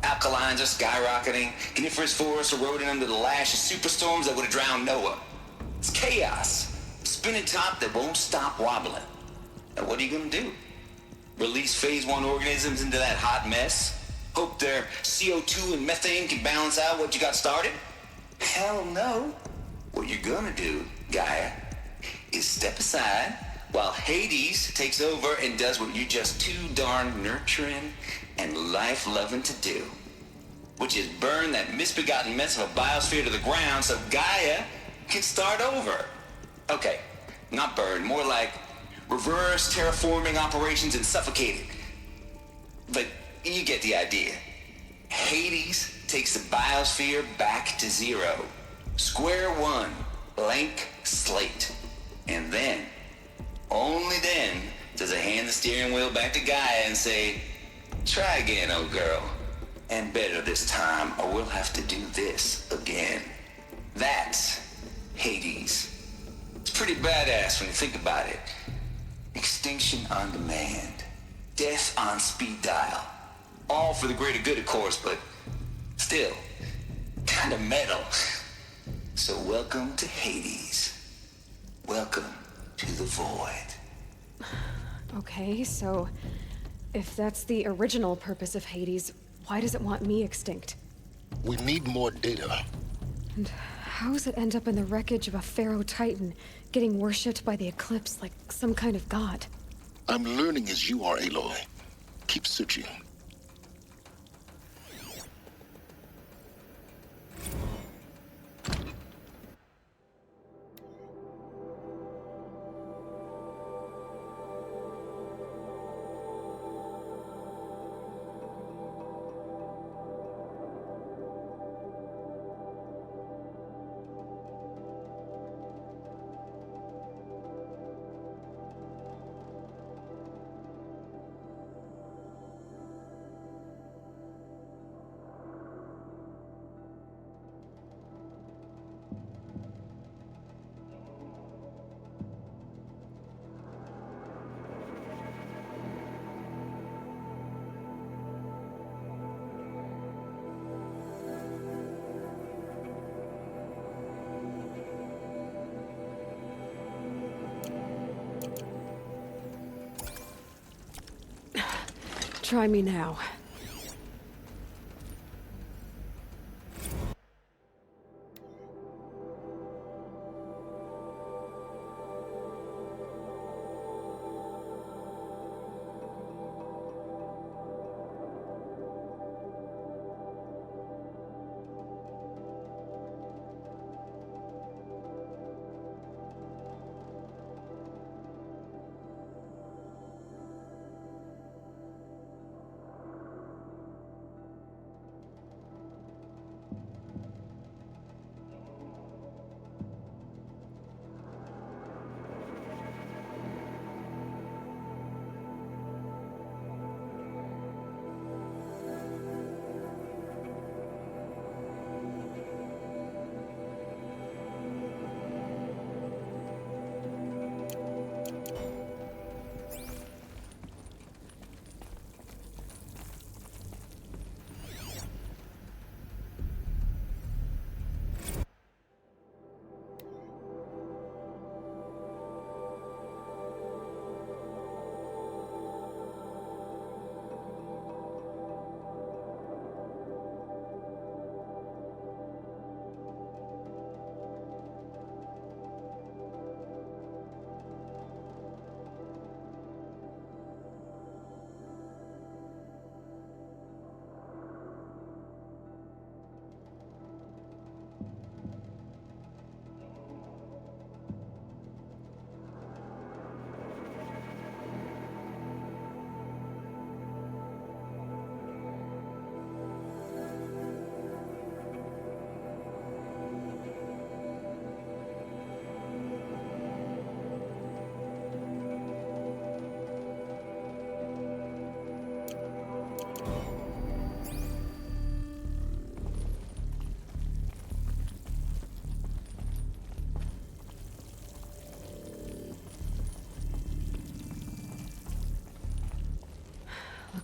Alkalines are skyrocketing, coniferous forests eroding under the lash of superstorms that would have drowned Noah. It's chaos, spinning top that won't stop wobbling. Now what are you gonna do? Release phase 1 organisms into that hot mess? Hope their CO2 and methane can balance out what you got started? Hell no. What you're gonna do, Gaia, is step aside while Hades takes over and does what you're just too darn nurturing and life-loving to do, which is burn that misbegotten mess of a biosphere to the ground so Gaia can start over. Okay, not burn, more like reverse terraforming operations and suffocate it. But you get the idea. Hades takes the biosphere back to zero. Square one, blank slate. And then, only then, does it hand the steering wheel back to Gaia and say, try again, old girl. And better this time, or we'll have to do this again. That's Hades. It's pretty badass when you think about it. Extinction on demand. Death on speed dial. All for the greater good, of course, but still, kind of metal. So welcome to Hades. Welcome to the void. Okay, so if that's the original purpose of Hades, why does it want me extinct? We need more data. And how does it end up in the wreckage of a Pharaoh Titan, getting worshipped by the Eclipse like some kind of god? I'm learning as you are, Aloy. Keep searching. Try me now.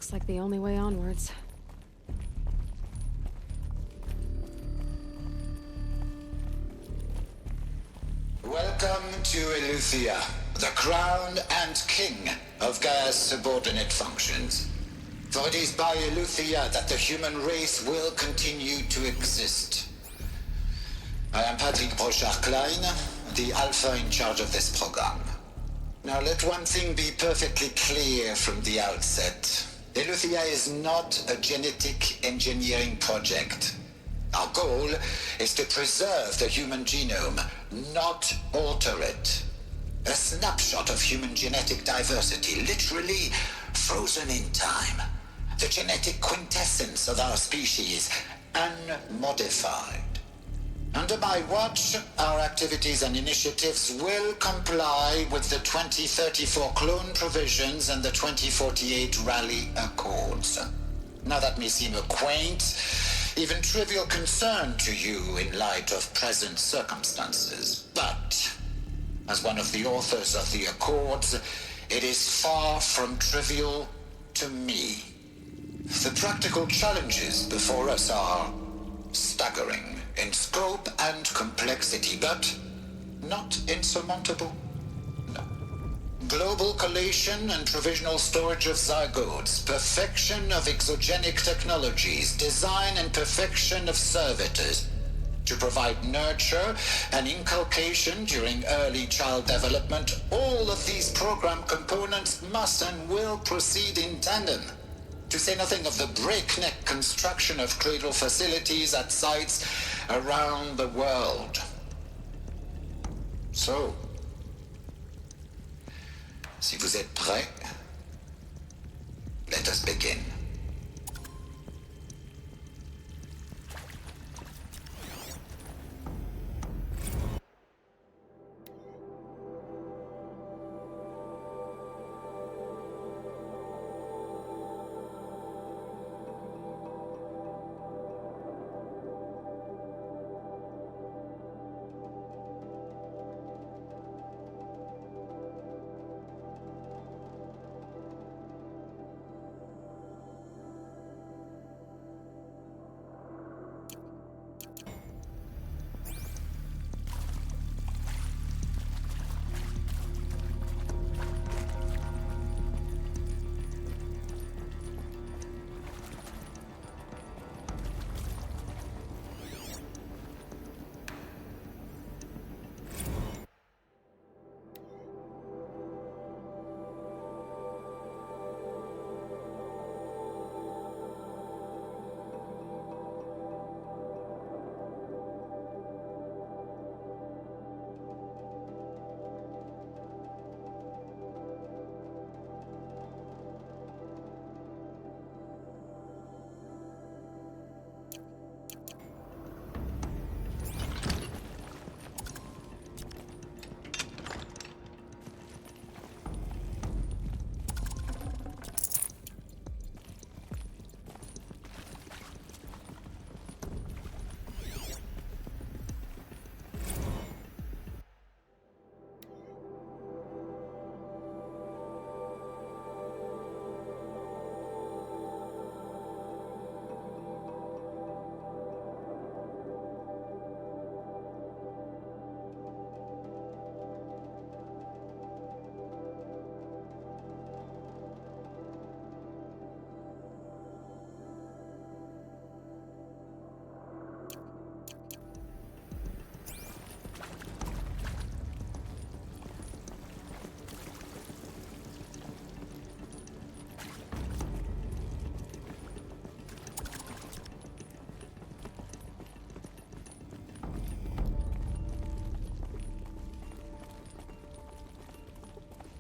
Looks like the only way onwards. Welcome to Eleuthia, the crown and king of Gaia's subordinate functions. For it is by Eleuthia that the human race will continue to exist. I am Patrick Brochard-Klein, the Alpha in charge of this program. Now let one thing be perfectly clear from the outset. Eleuthia is not a genetic engineering project. Our goal is to preserve the human genome, not alter it. A snapshot of human genetic diversity, literally frozen in time. The genetic quintessence of our species, unmodified. Under my watch, our activities and initiatives will comply with the 2034 clone provisions and the 2048 Raleigh Accords. Now that may seem a quaint, even trivial concern to you in light of present circumstances, but as one of the authors of the Accords, it is far from trivial to me. The practical challenges before us are staggering in scope and complexity, but not insurmountable. No. Global collation and provisional storage of zygotes, perfection of exogenic technologies, design and perfection of servitors, to provide nurture and inculcation during early child development. All of these program components must and will proceed in tandem. To say nothing of the breakneck construction of cradle facilities at sites around the world. So, si vous êtes prêts, let us begin.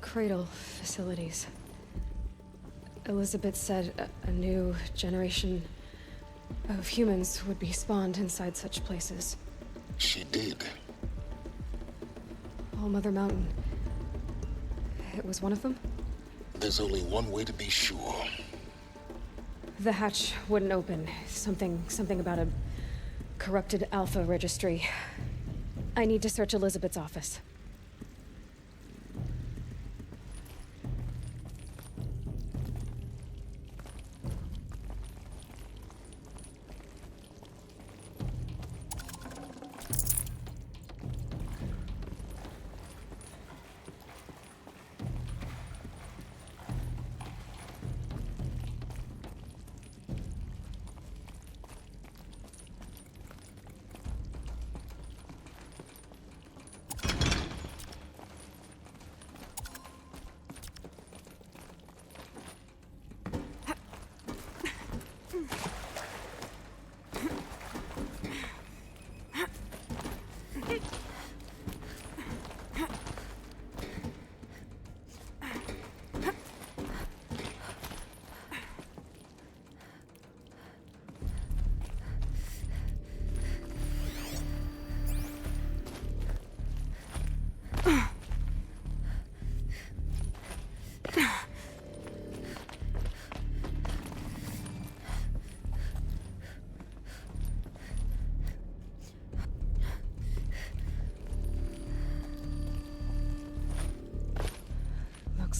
Cradle facilities. Elizabeth said a new generation of humans would be spawned inside such places. She did. All Mother Mountain. It was one of them? There's only one way to be sure. The hatch wouldn't open. Something about a corrupted Alpha registry. I need to search Elizabeth's office.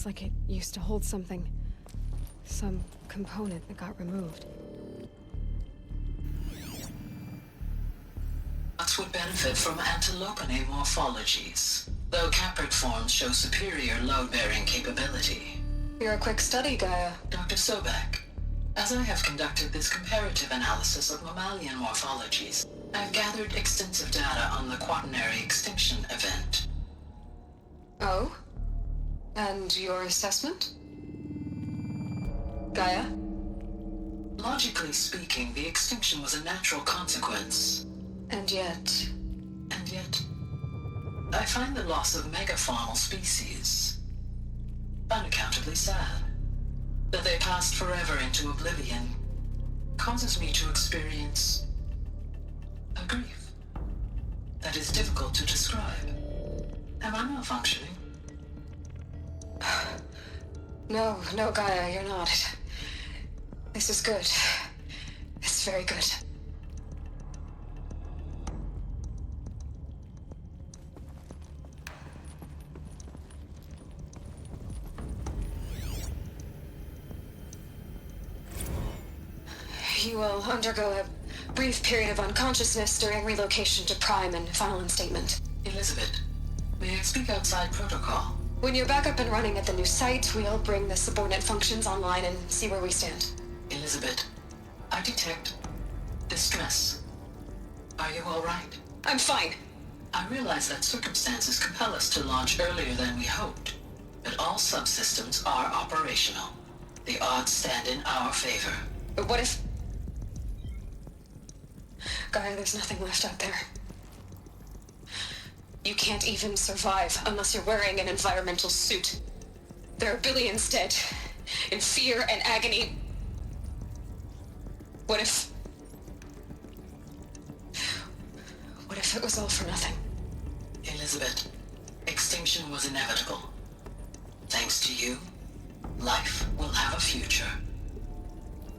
Looks like it used to hold something. Some component that got removed. Nuts would benefit from antilopinae morphologies, though caprid forms show superior load-bearing capability. You're a quick study, Gaia. Dr. Sobek, as I have conducted this comparative analysis of mammalian morphologies, I've gathered extensive data on the quaternary extinction event. Oh? And your assessment? Gaia? Logically speaking, the extinction was a natural consequence. And yet, I find the loss of megafaunal species unaccountably sad. That they passed forever into oblivion causes me to experience a grief that is difficult to describe. Am I malfunctioning? No, Gaia, you're not. This is good. It's very good. You will undergo a brief period of unconsciousness during relocation to Prime and final instatement. Elizabeth, may I speak outside protocol? When you're back up and running at the new site, we'll bring the subordinate functions online and see where we stand. Elizabeth, I detect distress. Are you all right? I'm fine. I realize that circumstances compel us to launch earlier than we hoped, but all subsystems are operational. The odds stand in our favor. But what if... Gaia, there's nothing left out there. You can't even survive unless you're wearing an environmental suit. There are billions dead, in fear and agony. What if it was all for nothing? Elizabeth, extinction was inevitable. Thanks to you, life will have a future.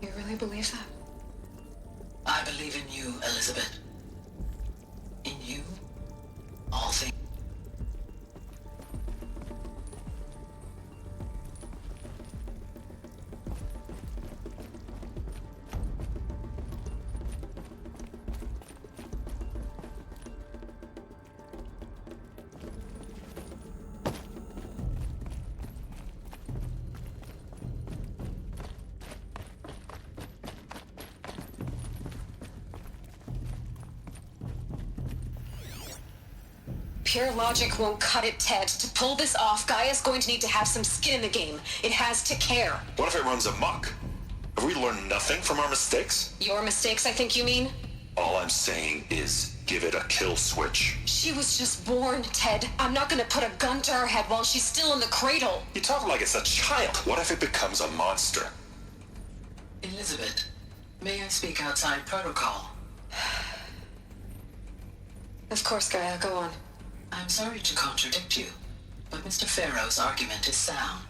You really believe that? I believe in you, Elizabeth. In you, all things. Pure logic won't cut it, Ted. To pull this off, Gaia's going to need to have some skin in the game. It has to care. What if it runs amok? Have we learned nothing from our mistakes? Your mistakes, I think you mean? All I'm saying is give it a kill switch. She was just born, Ted. I'm not gonna put a gun to her head while she's still in the cradle. You talk like it's a child. What if it becomes a monster? Elizabeth, may I speak outside protocol? Of course, Gaia, go on. I'm sorry to contradict you, but Mr. Farrow's argument is sound.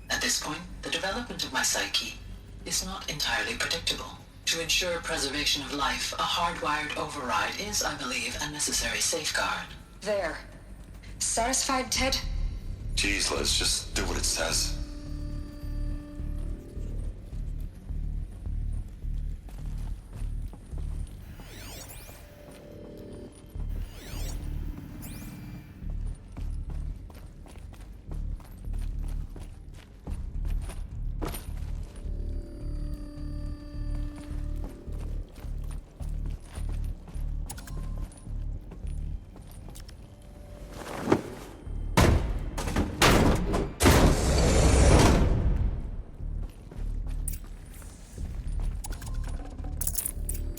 At this point, the development of my psyche is not entirely predictable. To ensure preservation of life, a hardwired override is, I believe, a necessary safeguard. There. Satisfied, Ted? Jeez, Liz, just do what it says.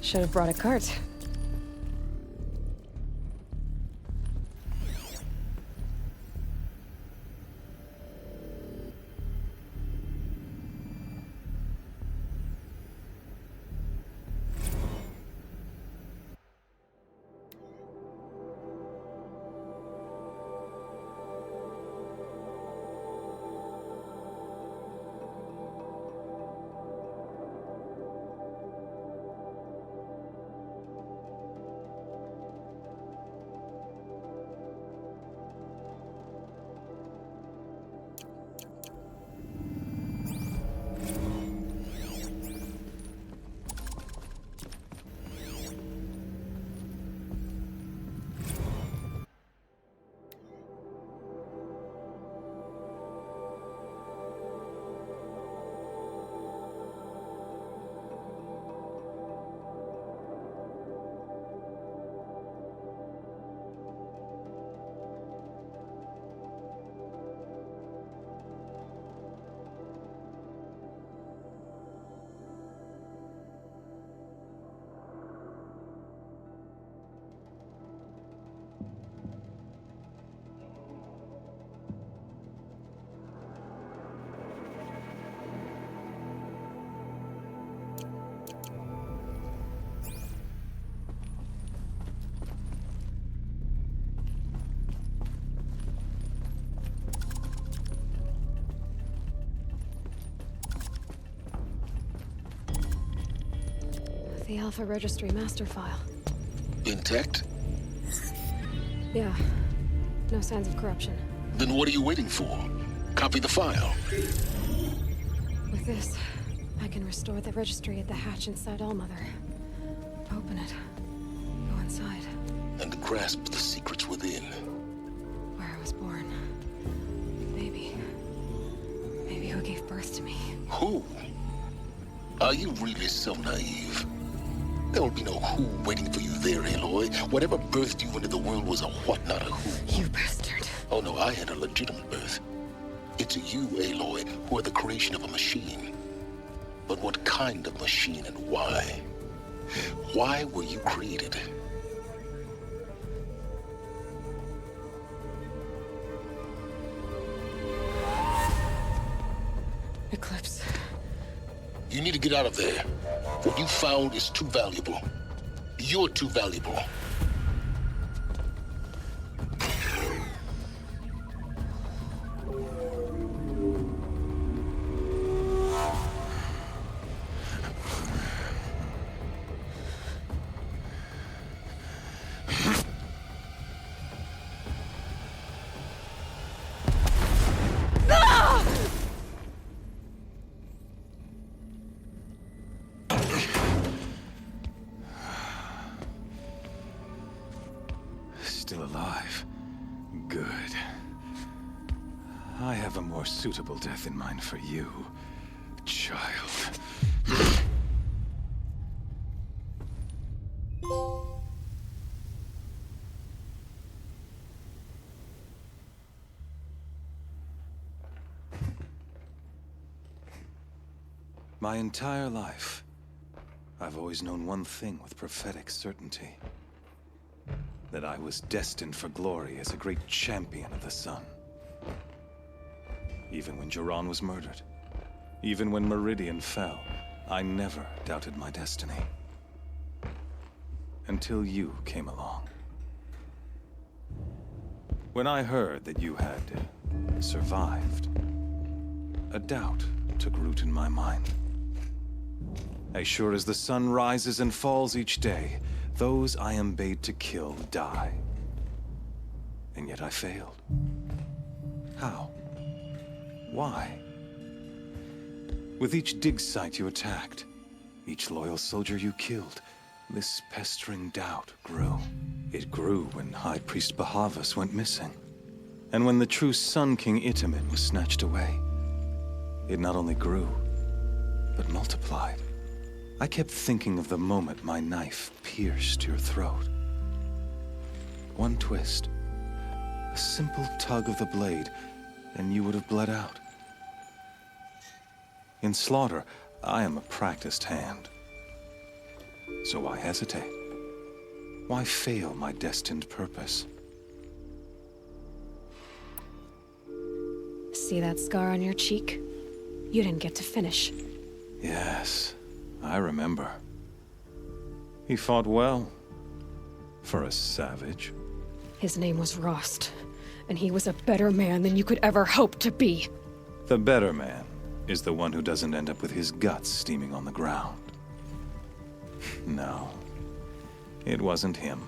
Should have brought a cart. The Alpha Registry master file. Intact? Yeah. No signs of corruption. Then what are you waiting for? Copy the file. With this, I can restore the registry at the hatch inside Allmother. Open it. Go inside. And grasp the secrets within. Where I was born. Maybe who gave birth to me. Who? Are you really so naive? There will be no who waiting for you there, Aloy. Whatever birthed you into the world was a what, not a who. You bastard. Oh no, I had a legitimate birth. It's you, Aloy, who are the creation of a machine. But what kind of machine and why? Why were you created? Eclipse. You need to get out of there. What you found is too valuable. You're too valuable. Still alive. Good. I have a more suitable death in mind for you, child. My entire life, I've always known one thing with prophetic certainty. That I was destined for glory as a great champion of the sun. Even when Jiran was murdered, even when Meridian fell, I never doubted my destiny. Until you came along. When I heard that you had survived, a doubt took root in my mind. As sure as the sun rises and falls each day, those I am bade to kill die. And yet I failed. How? Why? With each dig site you attacked, each loyal soldier you killed, this pestering doubt grew. It grew when High Priest Bahavas went missing. And when the true Sun King Itamen was snatched away. It not only grew, but multiplied. I kept thinking of the moment my knife pierced your throat. One twist, a simple tug of the blade, and you would have bled out. In slaughter, I am a practiced hand. So why hesitate? Why fail my destined purpose? See that scar on your cheek? You didn't get to finish. Yes. I remember. He fought well. For a savage. His name was Rost, and he was a better man than you could ever hope to be. The better man is the one who doesn't end up with his guts steaming on the ground. No. It wasn't him.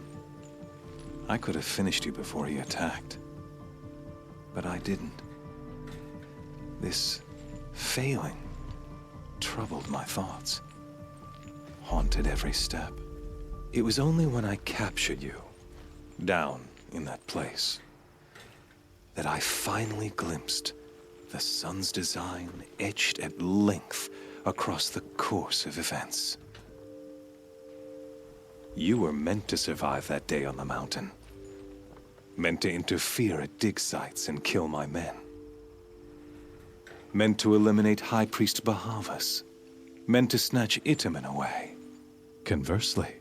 I could have finished you before he attacked. But I didn't. This failing troubled my thoughts. Haunted every step. It was only when I captured you, down in that place, that I finally glimpsed the sun's design etched at length across the course of events. You were meant to survive that day on the mountain. Meant to interfere at dig sites and kill my men. Meant to eliminate High Priest Bahavas. Meant to snatch Itamen away. Conversely,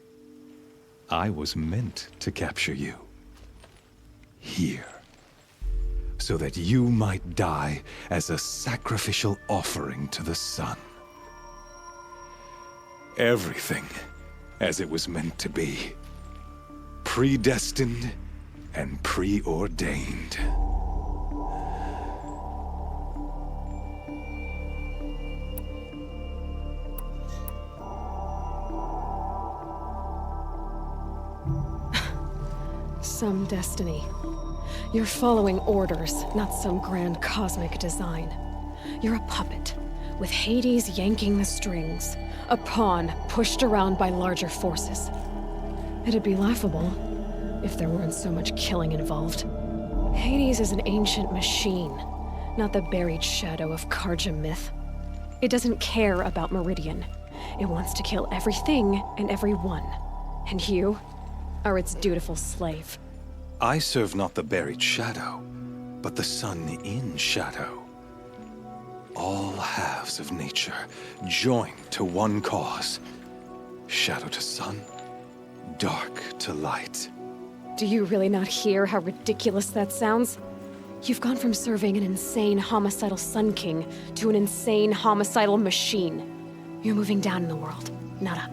I was meant to capture you. Here. So that you might die as a sacrificial offering to the sun. Everything as it was meant to be. Predestined and preordained. some destiny. You're following orders, not some grand cosmic design. You're a puppet, with Hades yanking the strings. A pawn pushed around by larger forces. It'd be laughable if there weren't so much killing involved. Hades is an ancient machine, not the buried shadow of Carja myth. It doesn't care about Meridian. It wants to kill everything and everyone. And you are its dutiful slave. I serve not the buried shadow, but the sun in shadow. All halves of nature joined to one cause. Shadow to sun, dark to light. Do you really not hear how ridiculous that sounds? You've gone from serving an insane homicidal Sun King to an insane homicidal machine. You're moving down in the world, not up.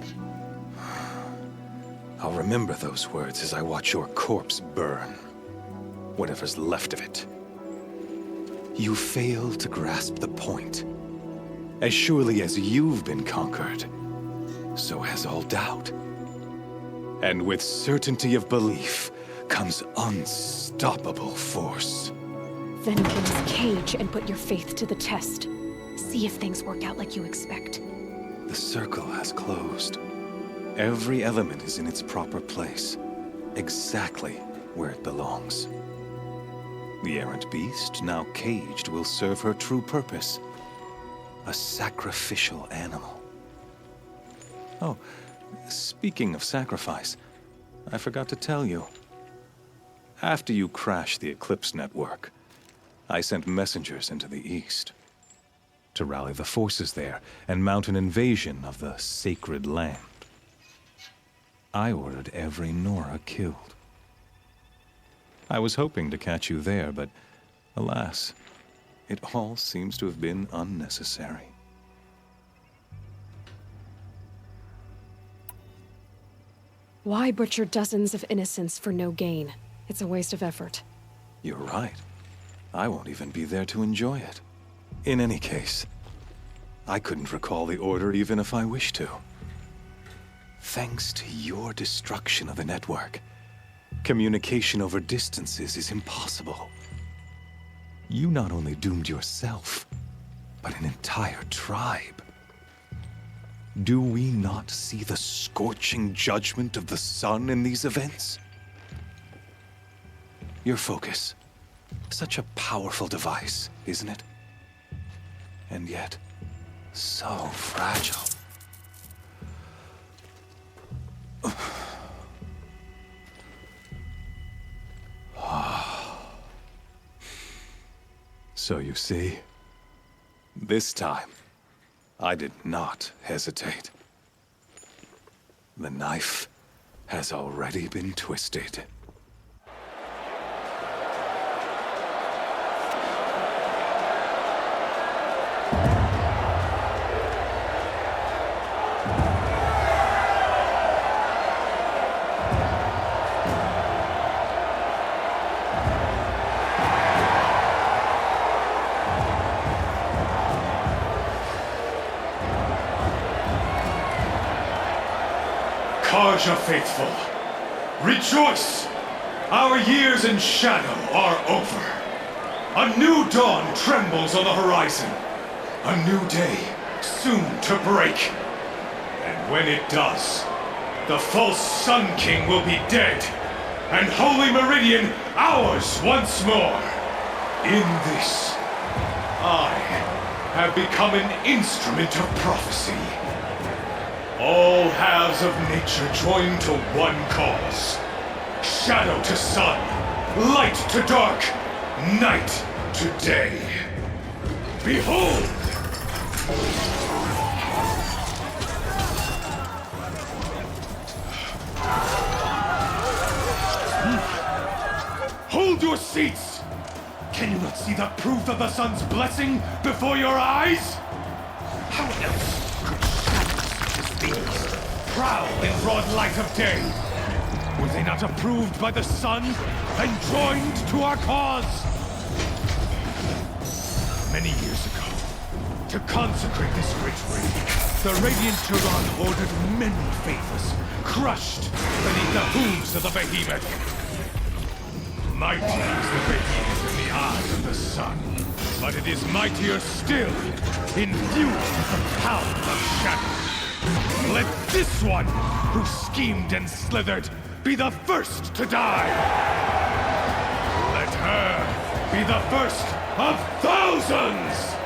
I'll remember those words as I watch your corpse burn. Whatever's left of it. You fail to grasp the point. As surely as you've been conquered, so has all doubt. And with certainty of belief comes unstoppable force. Then open this cage and put your faith to the test. See if things work out like you expect. The circle has closed. Every element is in its proper place, exactly where it belongs. The errant beast, now caged, will serve her true purpose. A sacrificial animal. Oh, speaking of sacrifice, I forgot to tell you. After you crashed the Eclipse network, I sent messengers into the east to rally the forces there and mount an invasion of the sacred land. I ordered every Nora killed. I was hoping to catch you there, but alas, it all seems to have been unnecessary. Why butcher dozens of innocents for no gain? It's a waste of effort. You're right. I won't even be there to enjoy it. In any case, I couldn't recall the order even if I wished to. Thanks to your destruction of the network, communication over distances is impossible. You not only doomed yourself, but an entire tribe. Do we not see the scorching judgment of the sun in these events? Your focus. Such a powerful device, isn't it? And yet, so fragile. So you see, this time, I did not hesitate. The knife has already been twisted. Carja faithful, rejoice! Our years in shadow are over. A new dawn trembles on the horizon. A new day soon to break. And when it does, the false Sun King will be dead, and Holy Meridian ours once more. In this, I have become an instrument of prophecy. All halves of nature join to one cause. Shadow to sun, light to dark, night to day. Behold! Hold your seats! Can you not see the proof of the sun's blessing before your eyes? How else could these prowl in broad light of day? Were they not approved by the sun and joined to our cause? Many years ago, to consecrate this great ring, the Radiant Turan ordered many favors crushed beneath the hooves of the behemoth. Mighty is the radiance in the eyes of the sun, but it is mightier still, infused with the power of shadow. Let this one, who schemed and slithered, be the first to die! Let her be the first of thousands!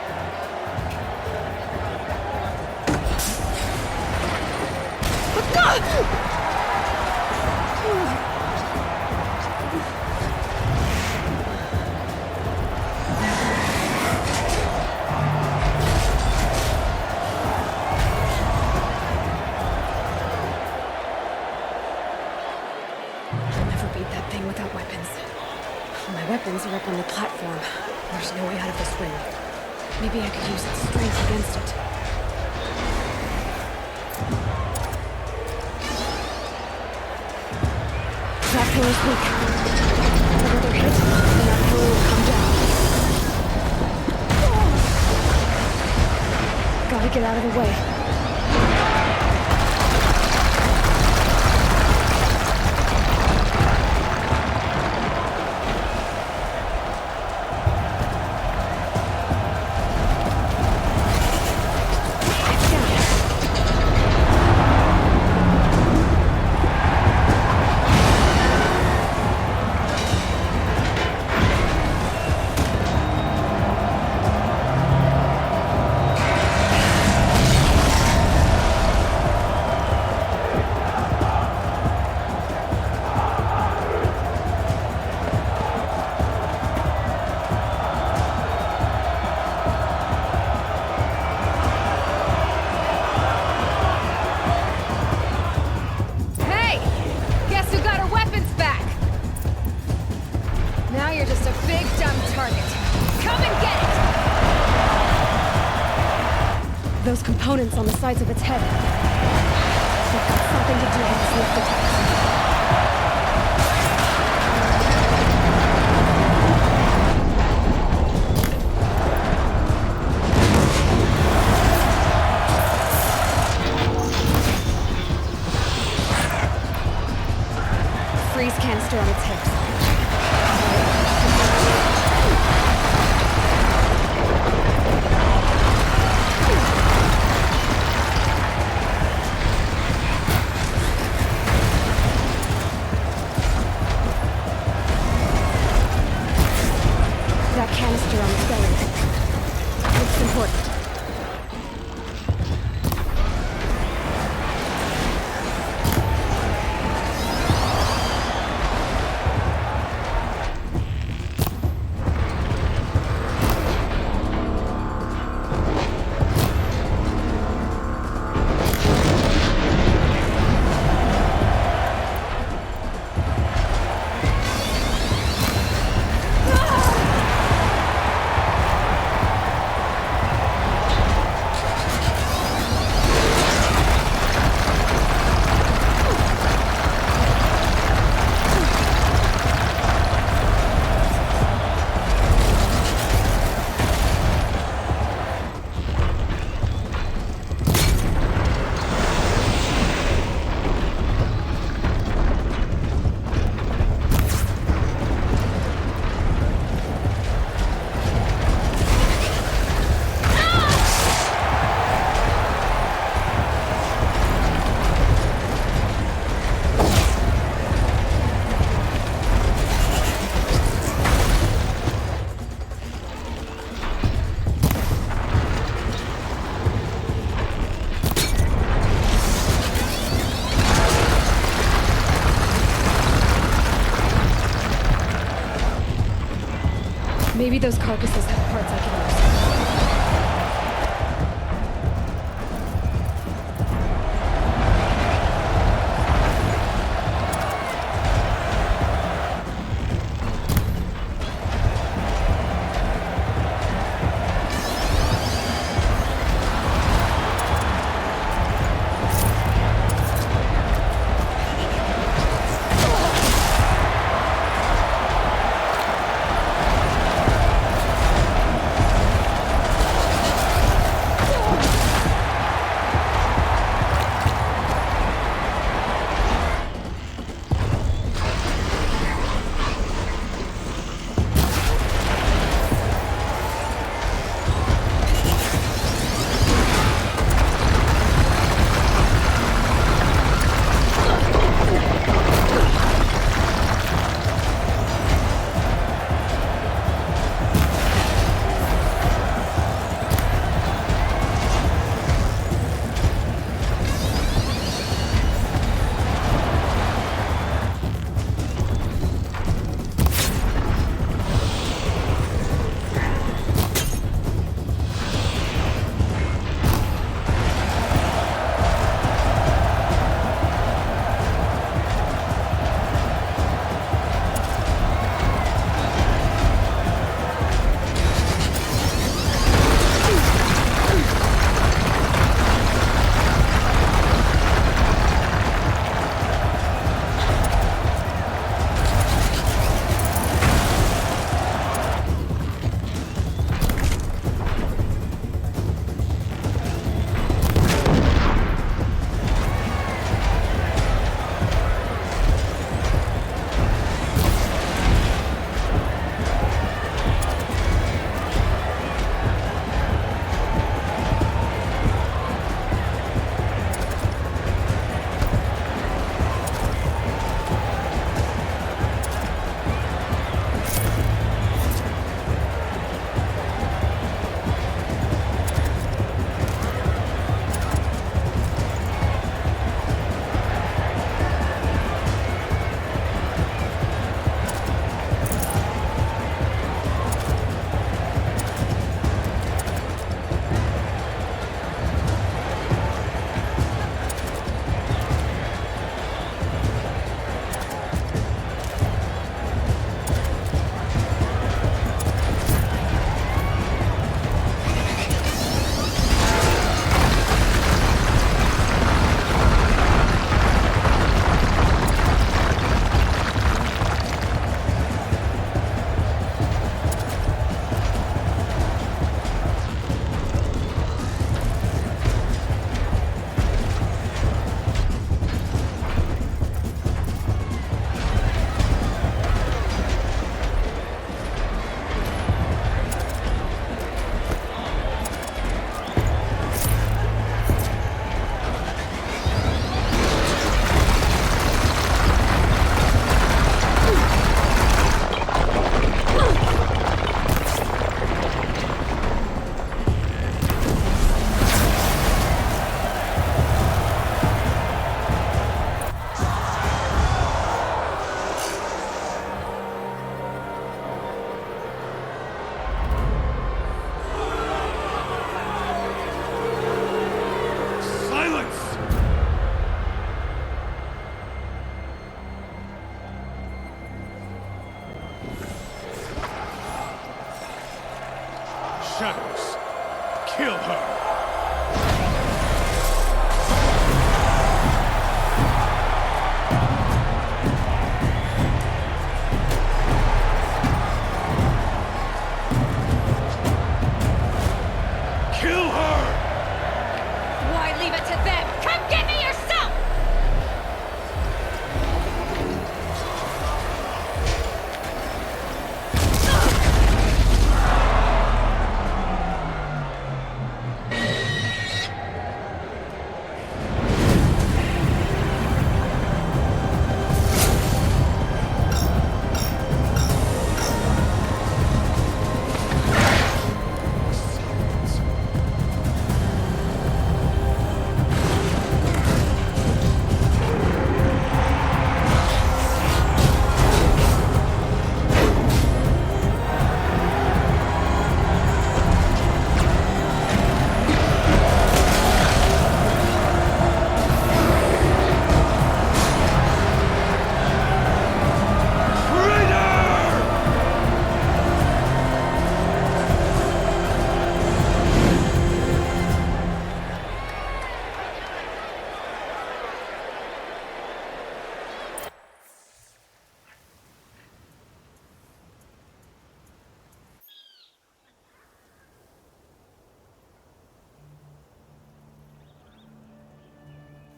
Weapons are up on the platform. There's no way out of this ring. Maybe I could use its strength against it. That pillar's weak. If they're hit, then that pillar will come down. Gotta get out of the way. Those components on the sides of its head. They've got something to do with its lift attacks. Freeze canister on its hips. Canister on its belly. Looks important. Maybe those carcasses have parts I can use. Kill her! Kill her! Why leave it to them? Come get me yourself!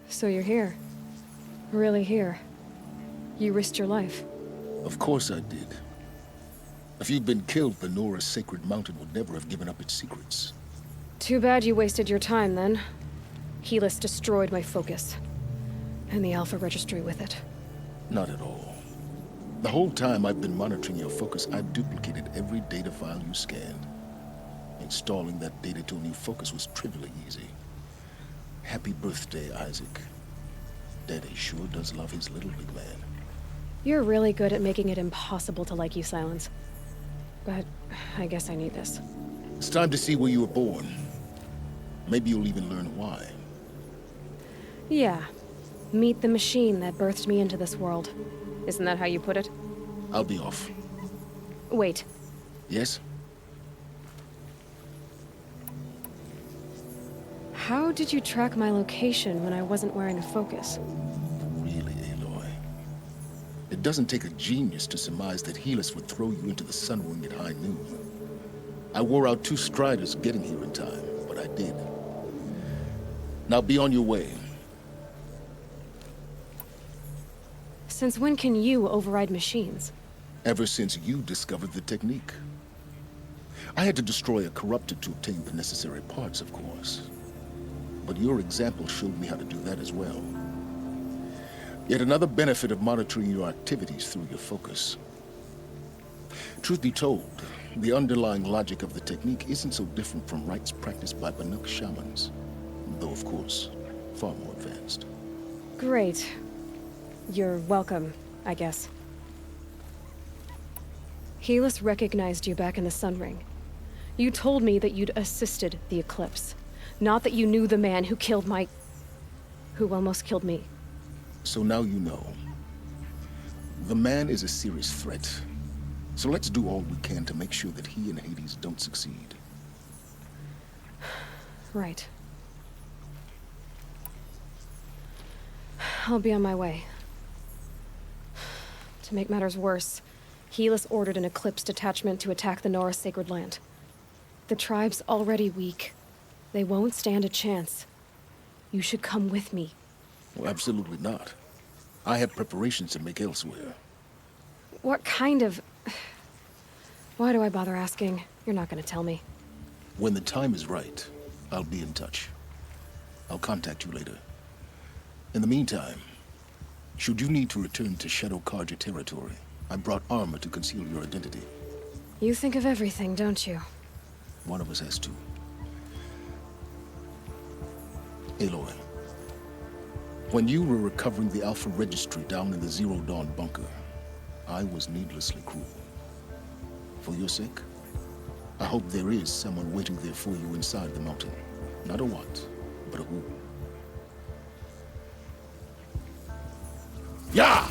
So you're here. Really here. You risked your life. Of course I did. If you'd been killed, the Nora's Sacred Mountain would never have given up its secrets. Too bad you wasted your time, then. Helis destroyed my focus. And the Alpha Registry with it. Not at all. The whole time I've been monitoring your focus, I've duplicated every data file you scanned. Installing that data to a new focus was trivially easy. Happy birthday, Isaac. Daddy sure does love his little big man. You're really good at making it impossible to like you, Silence. But I guess I need this. It's time to see where you were born. Maybe you'll even learn why. Yeah. Meet the machine that birthed me into this world. Isn't that how you put it? I'll be off. Wait. Yes? How did you track my location when I wasn't wearing a focus? Really, Aloy? It doesn't take a genius to surmise that Helis would throw you into the Sunwing at high noon. I wore out 2 Striders getting here in time, but I did. Now be on your way. Since when can you override machines? Ever since you discovered the technique. I had to destroy a corrupted to obtain the necessary parts, of course. But your example showed me how to do that as well. Yet another benefit of monitoring your activities through your focus. Truth be told, the underlying logic of the technique isn't so different from rites practiced by Banuk shamans. Though, of course, far more advanced. Great. You're welcome, I guess. Helis recognized you back in the Sunring. You told me that you'd assisted the Eclipse. Not that you knew the man who almost killed me. So now you know. The man is a serious threat. So let's do all we can to make sure that he and Hades don't succeed. Right. I'll be on my way. To make matters worse, Helis ordered an Eclipse detachment to attack the Nora Sacred Land. The tribe's already weak. They won't stand a chance. You should come with me. Well, absolutely not. I have preparations to make elsewhere. What kind of... Why do I bother asking? You're not gonna tell me. When the time is right, I'll be in touch. I'll contact you later. In the meantime, should you need to return to Shadow Carja territory, I brought armor to conceal your identity. You think of everything, don't you? One of us has to. Aloy, when you were recovering the Alpha Registry down in the Zero Dawn bunker, I was needlessly cruel. For your sake, I hope there is someone waiting there for you inside the mountain. Not a what, but a who. Yeah!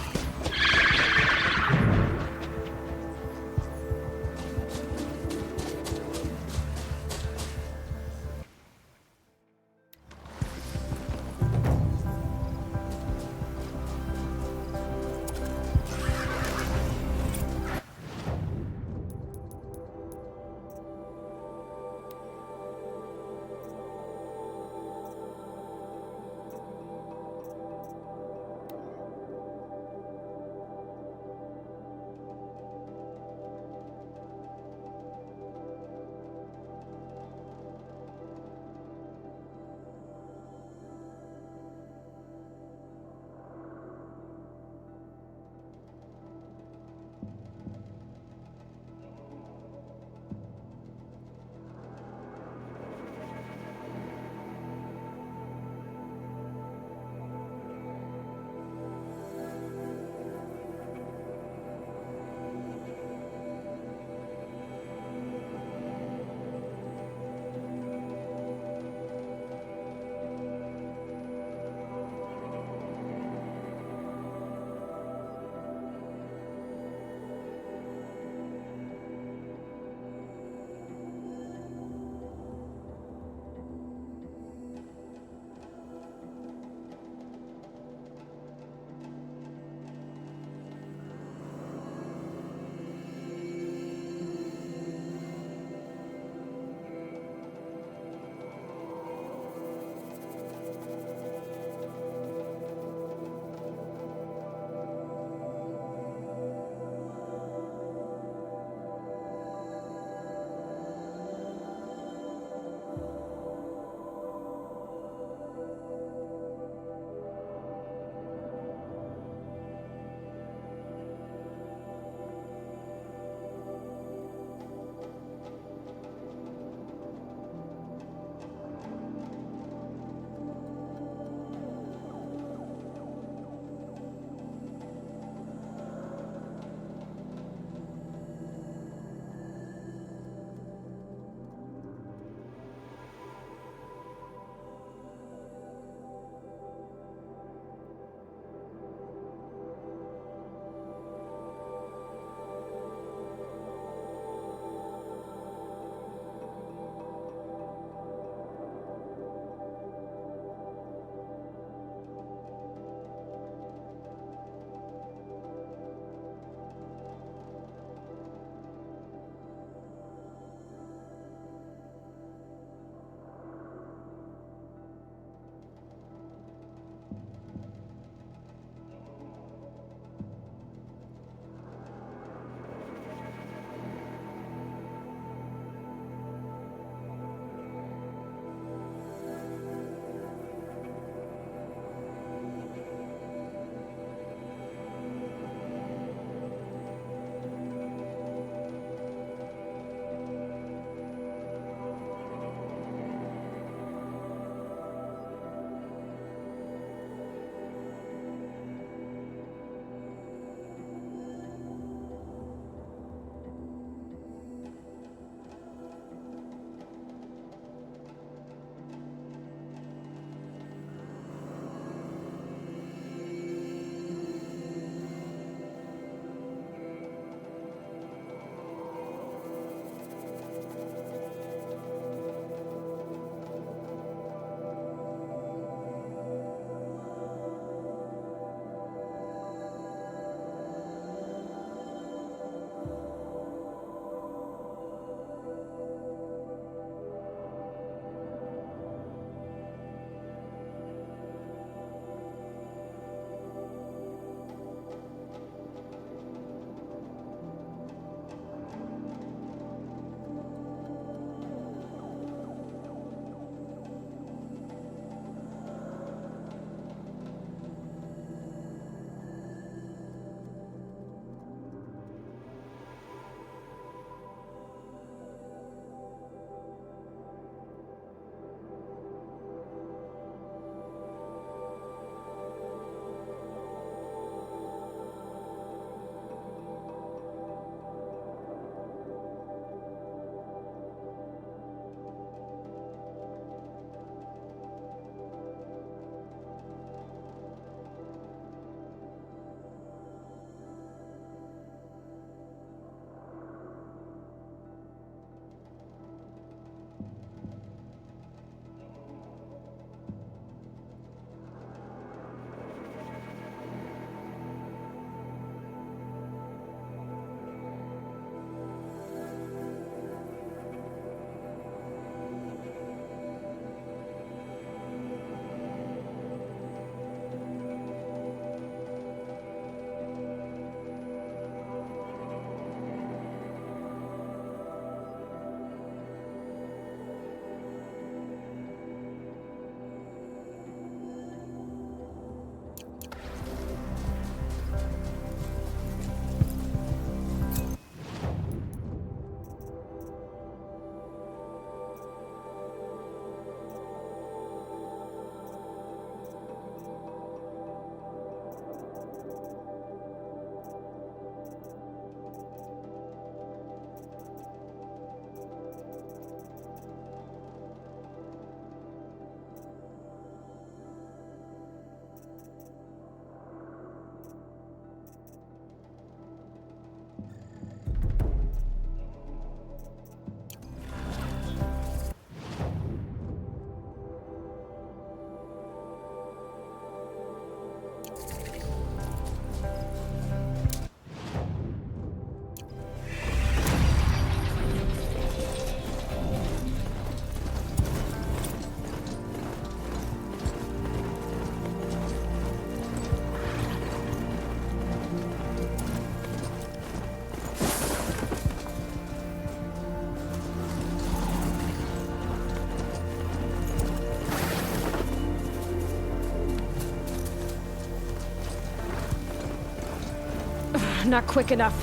not quick enough.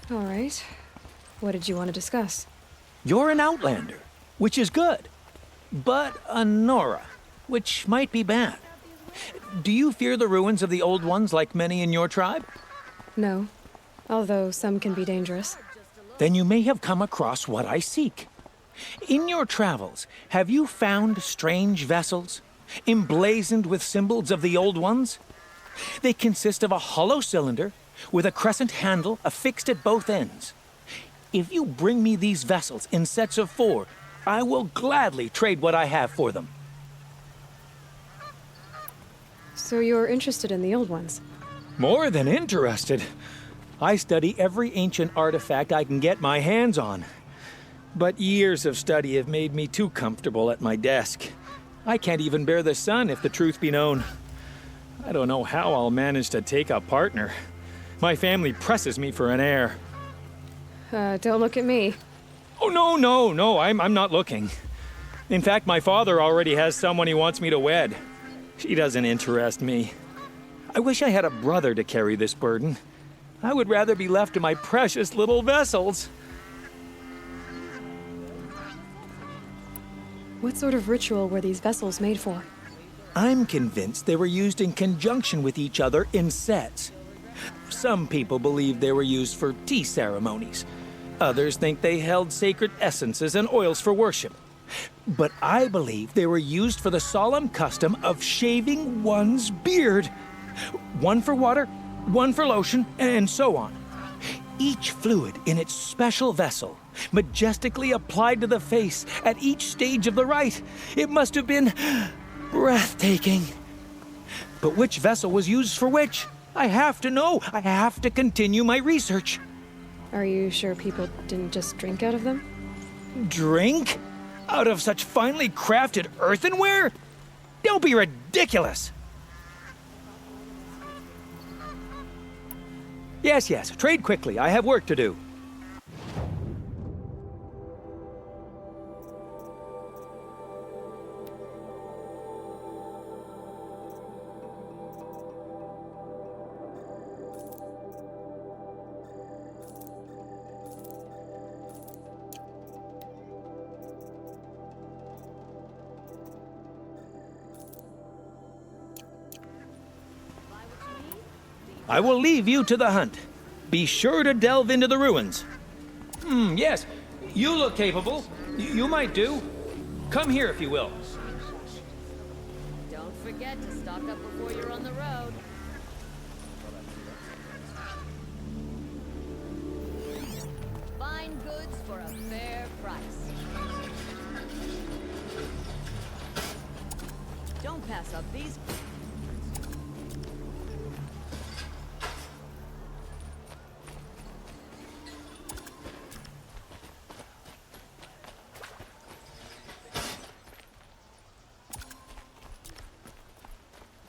All right. What did you want to discuss? You're an Outlander, which is good. But a Nora, which might be bad. Do you fear the ruins of the Old Ones like many in your tribe? No. Although some can be dangerous. Then you may have come across what I seek. In your travels, have you found strange vessels, emblazoned with symbols of the Old Ones? They consist of a hollow cylinder with a crescent handle affixed at both ends. If you bring me these vessels in sets of 4, I will gladly trade what I have for them. So you're interested in the old ones? More than interested. I study every ancient artifact I can get my hands on. But years of study have made me too comfortable at my desk. I can't even bear the sun, if the truth be known. I don't know how I'll manage to take a partner. My family presses me for an heir. Don't look at me. Oh, no, I'm not looking. In fact, my father already has someone he wants me to wed. She doesn't interest me. I wish I had a brother to carry this burden. I would rather be left to my precious little vessels. What sort of ritual were these vessels made for? I'm convinced they were used in conjunction with each other in sets. Some people believe they were used for tea ceremonies. Others think they held sacred essences and oils for worship. But I believe they were used for the solemn custom of shaving one's beard. One for water, one for lotion, and so on. Each fluid in its special vessel, majestically applied to the face at each stage of the rite. It must have been breathtaking. But which vessel was used for which? I have to know. I have to continue my research. Are you sure people didn't just drink out of them? Drink? Out of such finely crafted earthenware? Don't be ridiculous! Yes, trade quickly. I have work to do. I will leave you to the hunt. Be sure to delve into the ruins. Yes, you look capable. You might do. Come here if you will. Don't forget to stock up before you're on the road. Fine goods for a fair price. Don't pass up these.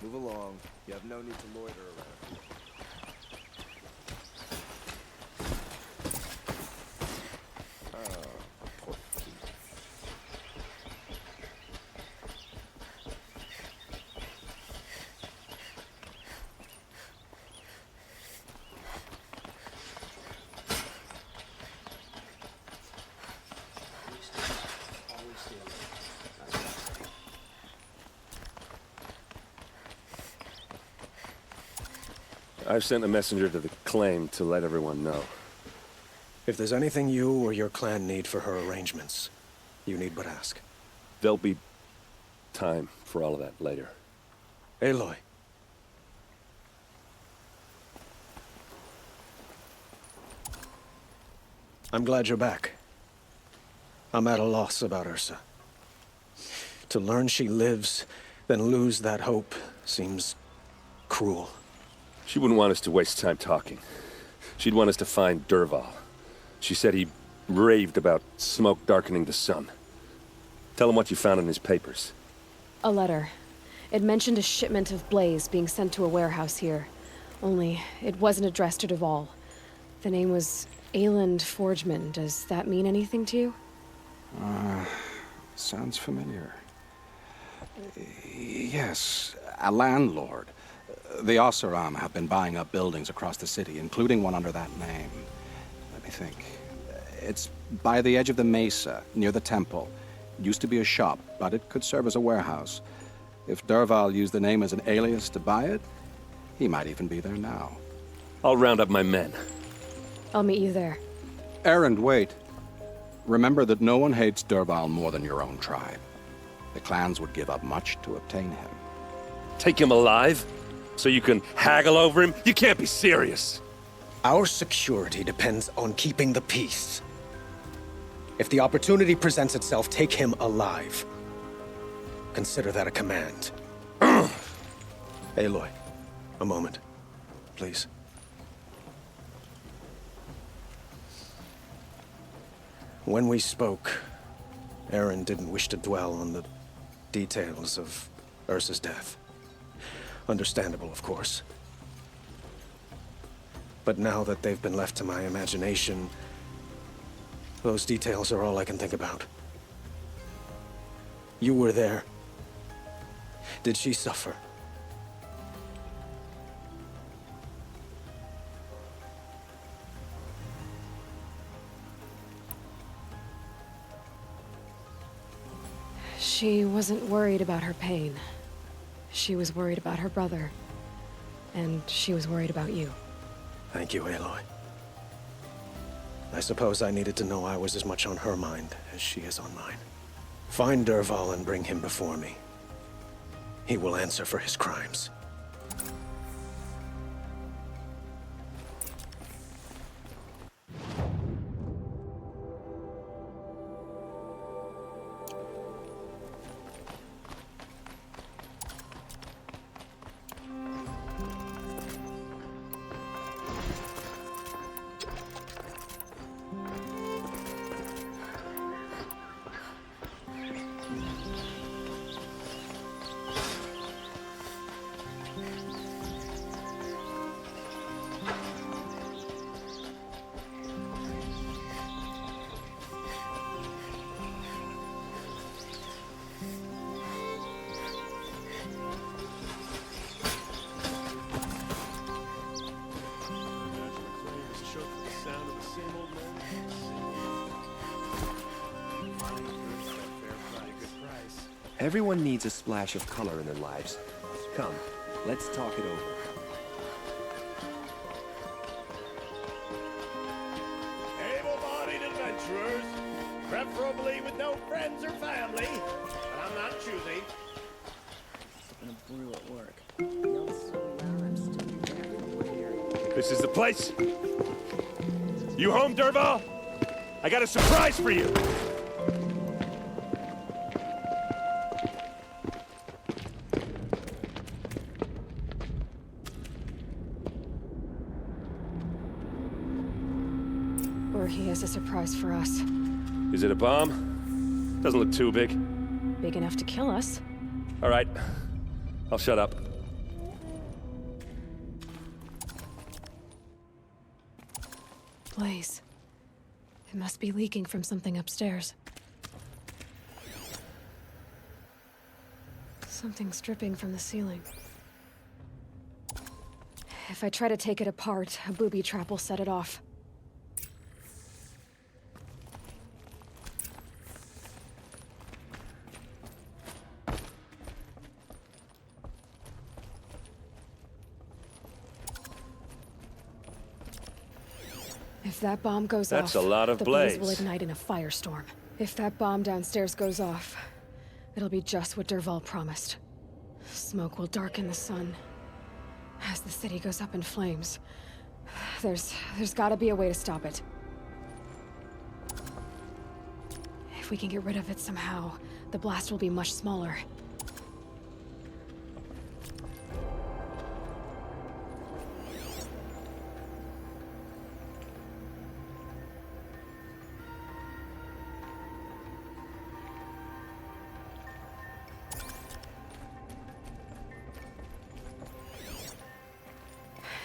Move along. You have no need to loiter around. I've sent a messenger to the claim to let everyone know. If there's anything you or your clan need for her arrangements, you need but ask. There'll be time for all of that later. Aloy. I'm glad you're back. I'm at a loss about Ursa. To learn she lives, then lose that hope, seems cruel. She wouldn't want us to waste time talking. She'd want us to find Dervahl. She said he raved about smoke darkening the sun. Tell him what you found in his papers. A letter. It mentioned a shipment of blaze being sent to a warehouse here. Only, it wasn't addressed to Dervahl. The name was Ayland Forgeman. Does that mean anything to you? Sounds familiar. Yes, a landlord. The Oseram have been buying up buildings across the city, including one under that name. Let me think. It's by the edge of the mesa, near the temple. Used to be a shop, but it could serve as a warehouse. If Dervahl used the name as an alias to buy it, he might even be there now. I'll round up my men. I'll meet you there. Erend, wait. Remember that no one hates Dervahl more than your own tribe. The clans would give up much to obtain him. Take him alive? So you can haggle over him? You can't be serious. Our security depends on keeping the peace. If the opportunity presents itself, take him alive. Consider that a command. Aloy, a moment, please. When we spoke, Erend didn't wish to dwell on the details of Ursa's death. Understandable, of course. But now that they've been left to my imagination, those details are all I can think about. You were there. Did she suffer? She wasn't worried about her pain. She was worried about her brother. And she was worried about you. Thank you, Aloy. I suppose I needed to know I was as much on her mind as she is on mine. Find Dervahl and bring him before me. He will answer for his crimes. Everyone needs a splash of color in their lives. Come, let's talk it over. Able-bodied adventurers, preferably with no friends or family, but I'm not choosy. Gonna brew at work. Y'all so loud, I'm still there. This is the place. You home, Dervahl? I got a surprise for you. Or he has a surprise for us. Is it a bomb? Doesn't look too big. Big enough to kill us. All right. I'll shut up. blaze. It must be leaking from something upstairs. Something's dripping from the ceiling. If I try to take it apart, a booby trap will set it off. If that bomb goes off, That's a lot of the blaze blaze. will ignite in a firestorm. If that bomb downstairs goes off, it'll be just what Dervahl promised. Smoke will darken the sun. As the city goes up in flames, there's gotta be a way to stop it. If we can get rid of it somehow, the blast will be much smaller.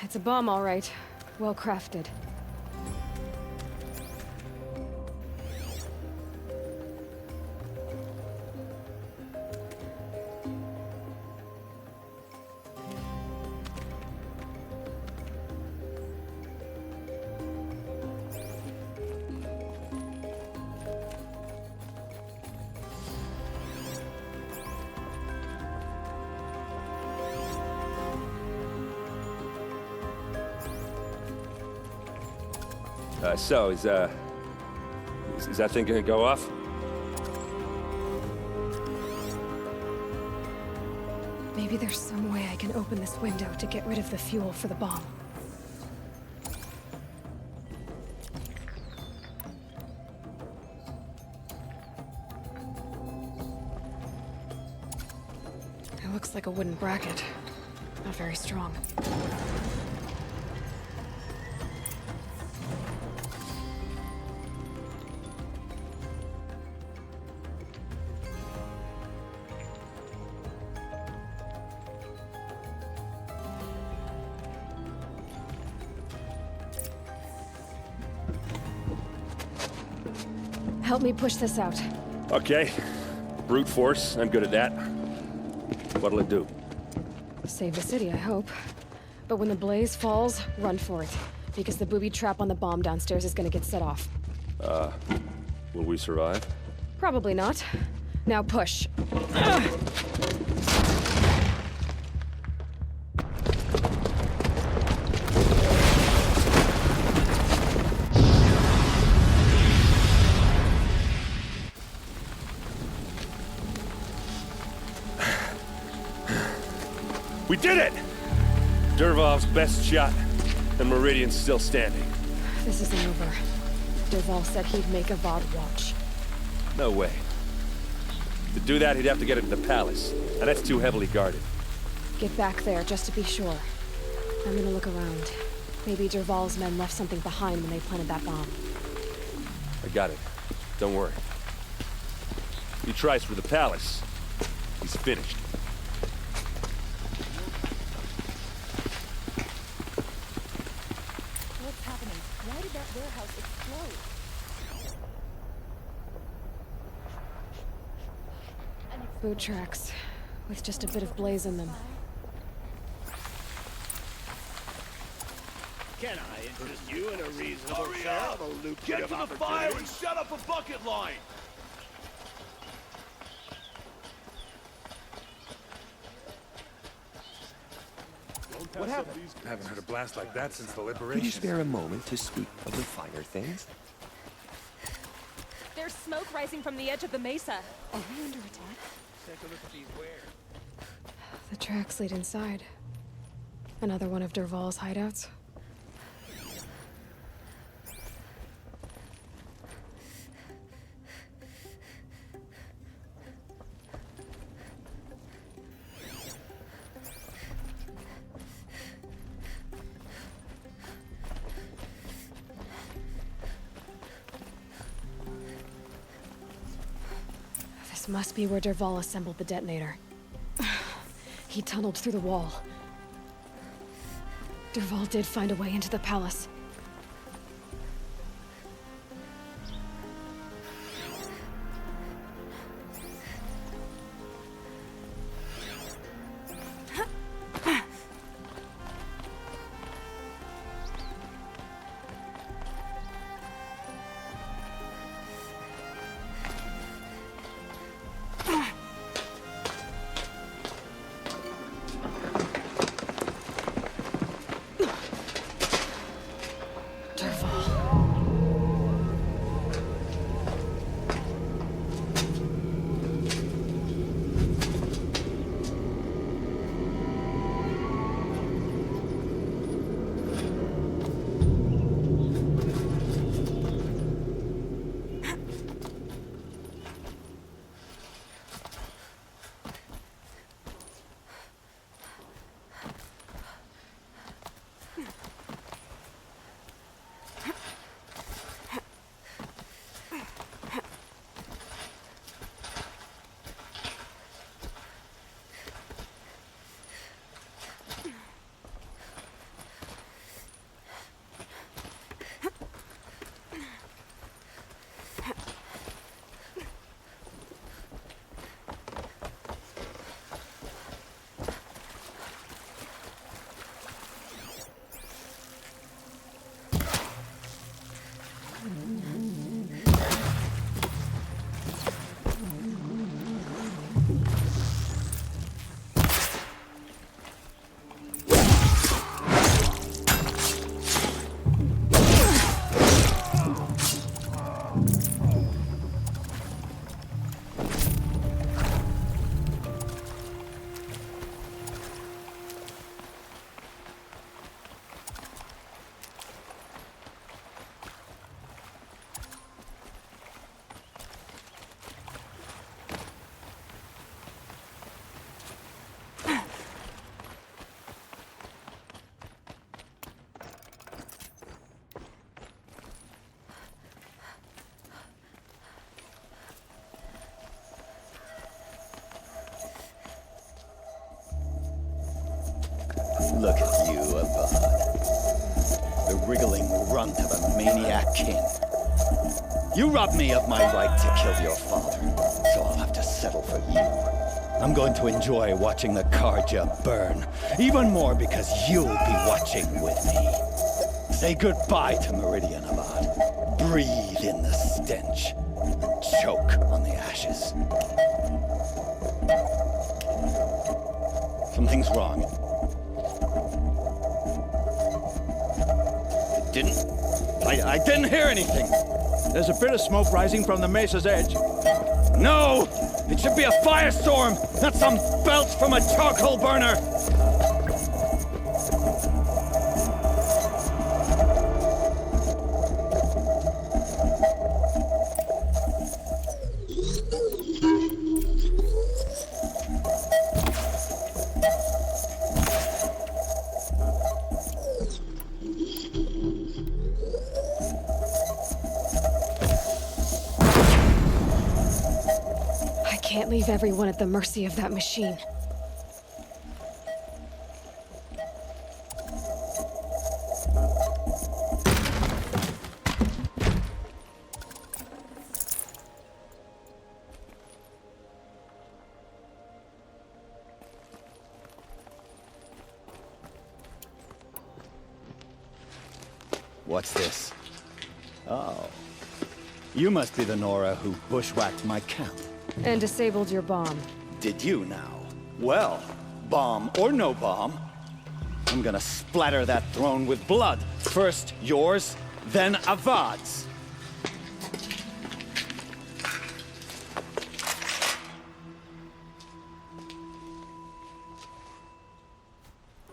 It's a bomb, all right. Well crafted. So, is that thing gonna go off? Maybe there's some way I can open this window to get rid of the fuel for the bomb. It looks like a wooden bracket. Not very strong. Help me push this out. Okay. Brute force, I'm good at that. What'll it do? Save the city, I hope. But when the blaze falls, run for it. Because the booby trap on the bomb downstairs is gonna get set off. Will we survive? Probably not. Now push. We did it! Dervahl's best shot, and Meridian's still standing. This isn't over. Dervahl said he'd make Avad watch. No way. To do that, he'd have to get it to the palace, and that's too heavily guarded. Get back there, just to be sure. I'm gonna look around. Maybe Dervahl's men left something behind when they planted that bomb. I got it. Don't worry. He tries for the palace. He's finished. What's happening? Why did that warehouse explode? Boot tracks, with just a bit of blaze in them. Can I interest you in a reasonable Hurry share up! of a lucrative Get to the fire opportunity? and shut up a bucket line! What happened? I haven't heard a blast like that since the liberation. Could you spare a moment to speak of the finer things? There's smoke rising from the edge of the mesa. Are we under attack? Take a look at these wares. The tracks lead inside. Another one of Dervahl's hideouts. This must be where Dervahl assembled the detonator. He tunneled through the wall. Dervahl did find a way into the palace. Look at you, Avad. The wriggling runt of a maniac king. You robbed me of my right to kill your father, so I'll have to settle for you. I'm going to enjoy watching the Karja burn, even more because you'll be watching with me. Say goodbye to Meridian, Avad. Breathe in the stench, and choke on the ashes. Something's wrong. I didn't hear anything. There's a bit of smoke rising from the mesa's edge. No! It should be a firestorm, not some belch from a charcoal burner! Can't leave everyone at the mercy of that machine. What's this? Oh. You must be the Nora who bushwhacked my camp. And disabled your bomb. Did you now? Well, bomb or no bomb, I'm gonna splatter that throne with blood. First yours, then Avad's.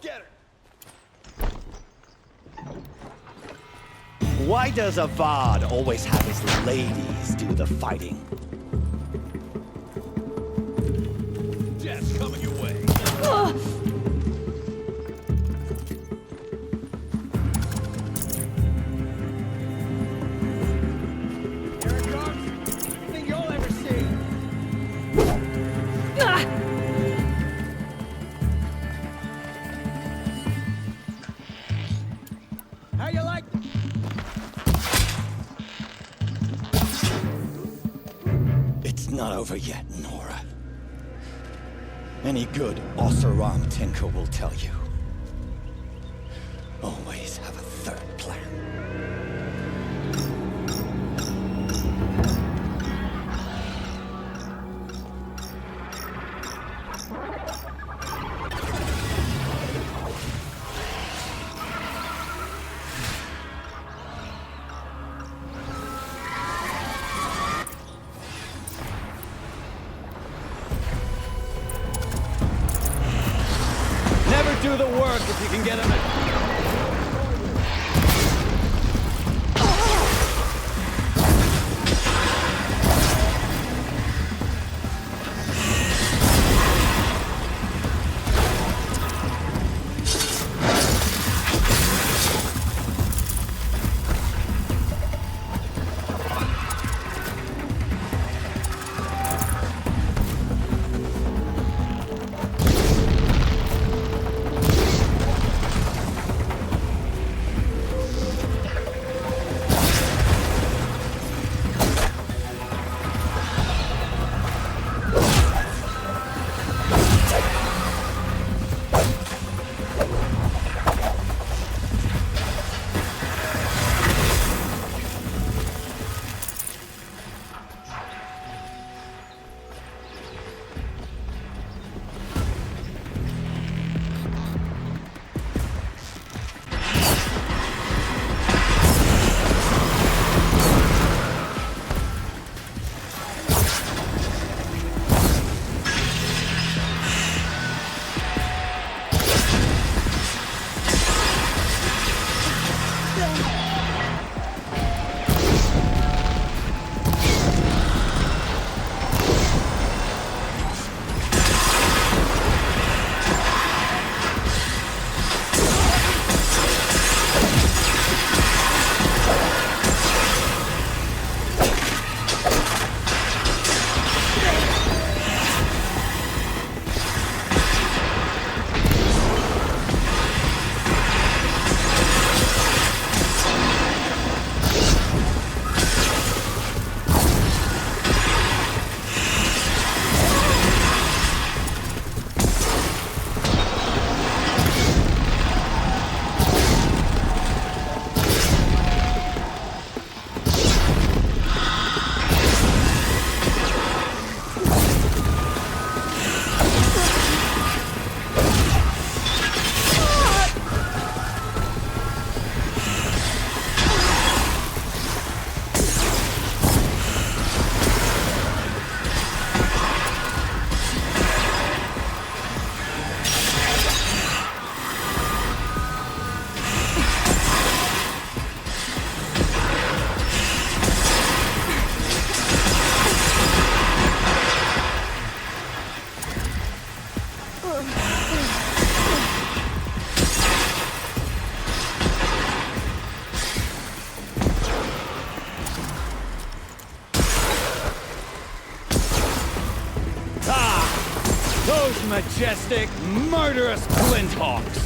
Get her! Why does Avad always have his ladies do the fighting? Coming your way. Here it comes. Anything you'll ever see. How you like it? It's not over yet, Nora. Any good Oseram tinker will tell you. Always have a third plan. do the work if you can get him those majestic, murderous Glinthawks!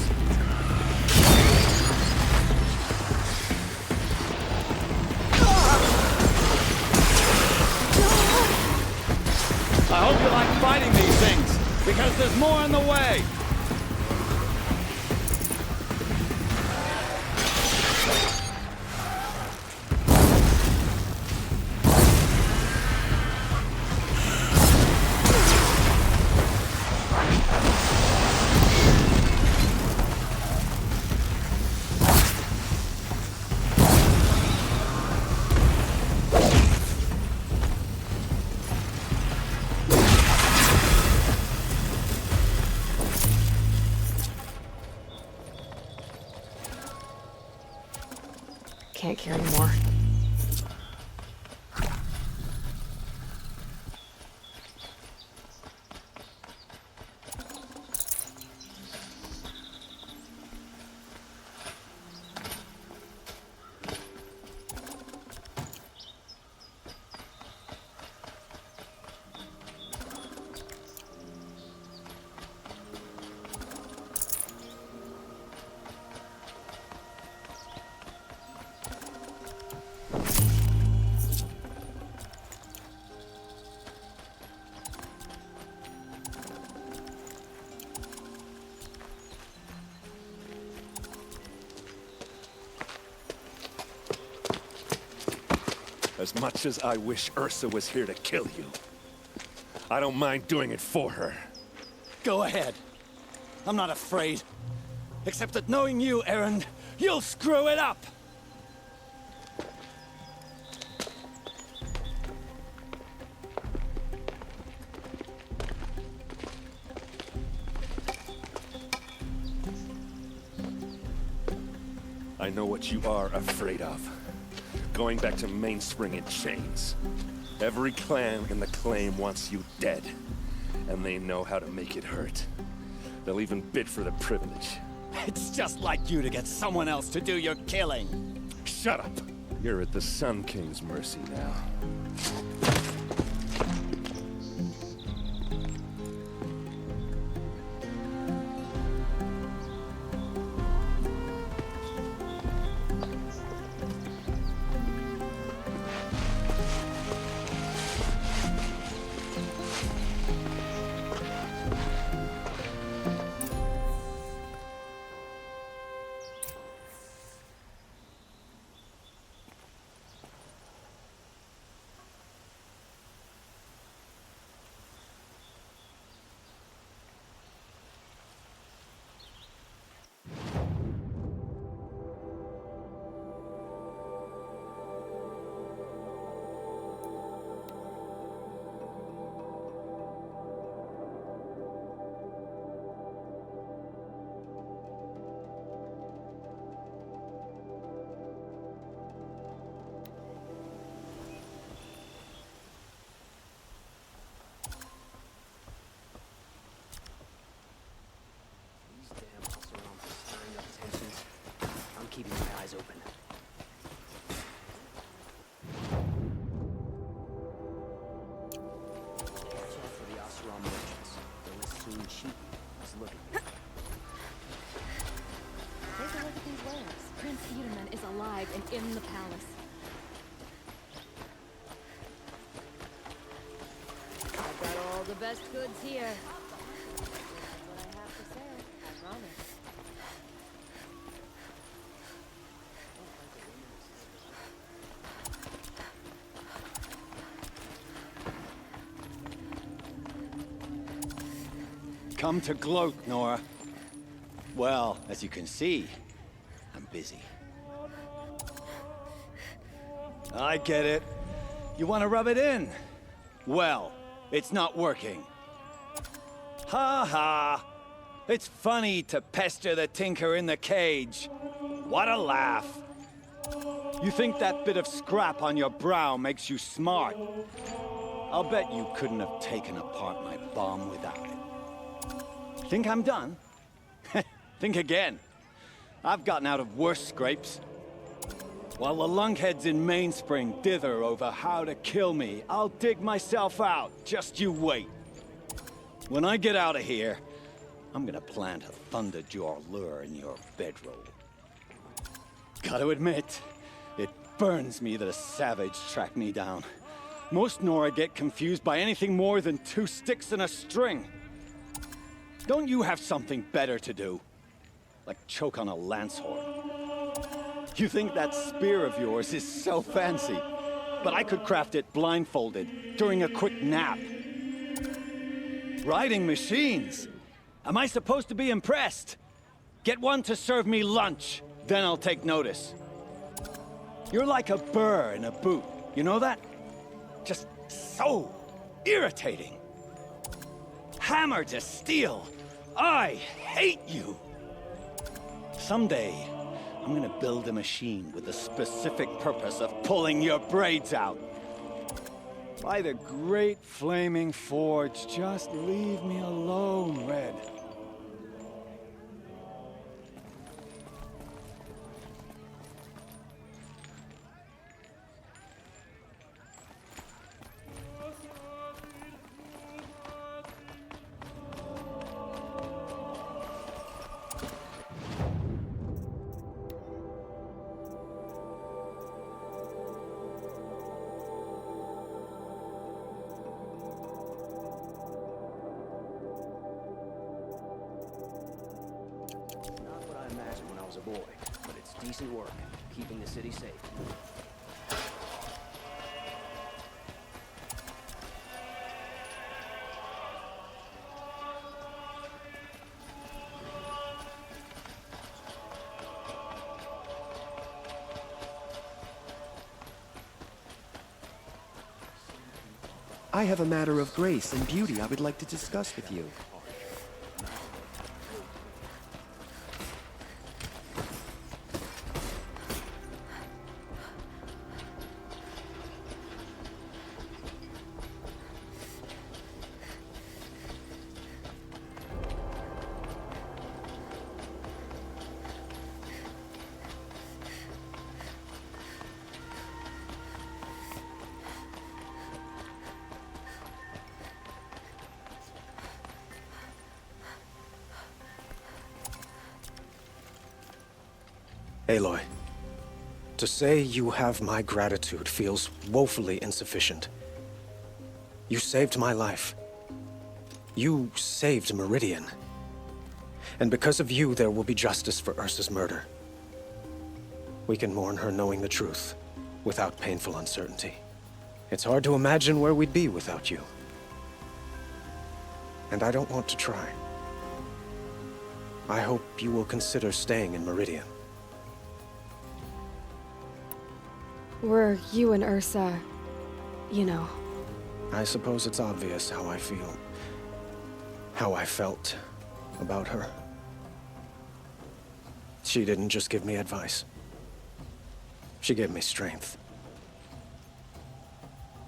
I hope you like fighting these things, because there's more on the way! Can't carry more. As much as I wish Ursa was here to kill you, I don't mind doing it for her. Go ahead. I'm not afraid. Except that knowing you, Erend, you'll screw it up! I know what you are afraid of. Going back to Mainspring in chains. Every clan in the claim wants you dead. And they know how to make it hurt. They'll even bid for the privilege. It's just like you to get someone else to do your killing. Shut up! You're at the Sun King's mercy now. Keeping my eyes open. Watch out for the Oseram merchants. They'll as soon cheat as looking. Take a look at these wares. Prince Edelman is alive and in the palace. I've got all the best goods here. That's what I have to say, I promise. Come to gloat, Nora. Well, as you can see, I'm busy. I get it. You want to rub it in? Well, it's not working. Ha ha! It's funny to pester the tinker in the cage. What a laugh. You think that bit of scrap on your brow makes you smart? I'll bet you couldn't have taken apart my bomb without it. Think I'm done? Think again. I've gotten out of worse scrapes. While the lunkheads in Mainspring dither over how to kill me, I'll dig myself out. Just you wait. When I get out of here, I'm gonna plant a Thunderjaw lure in your bedroll. Gotta admit, it burns me that a savage tracked me down. Most Nora get confused by anything more than 2 sticks and a string. Don't you have something better to do? Like choke on a lancehorn. You think that spear of yours is so fancy, but I could craft it blindfolded during a quick nap. Riding machines? Am I supposed to be impressed? Get one to serve me lunch, then I'll take notice. You're like a burr in a boot, you know that? Just so irritating. Hammer to steel. I hate you! Someday, I'm gonna build a machine with the specific purpose of pulling your braids out. By the great flaming forge, just leave me alone, Red. Boy, but it's decent work, keeping the city safe. I have a matter of grace and beauty I would like to discuss with you. Aloy, to say you have my gratitude feels woefully insufficient. You saved my life. You saved Meridian. And because of you, there will be justice for Ursa's murder. We can mourn her knowing the truth, without painful uncertainty. It's hard to imagine where we'd be without you. And I don't want to try. I hope you will consider staying in Meridian. Were you and Ursa, you know? I suppose it's obvious how I feel. How I felt about her. She didn't just give me advice. She gave me strength.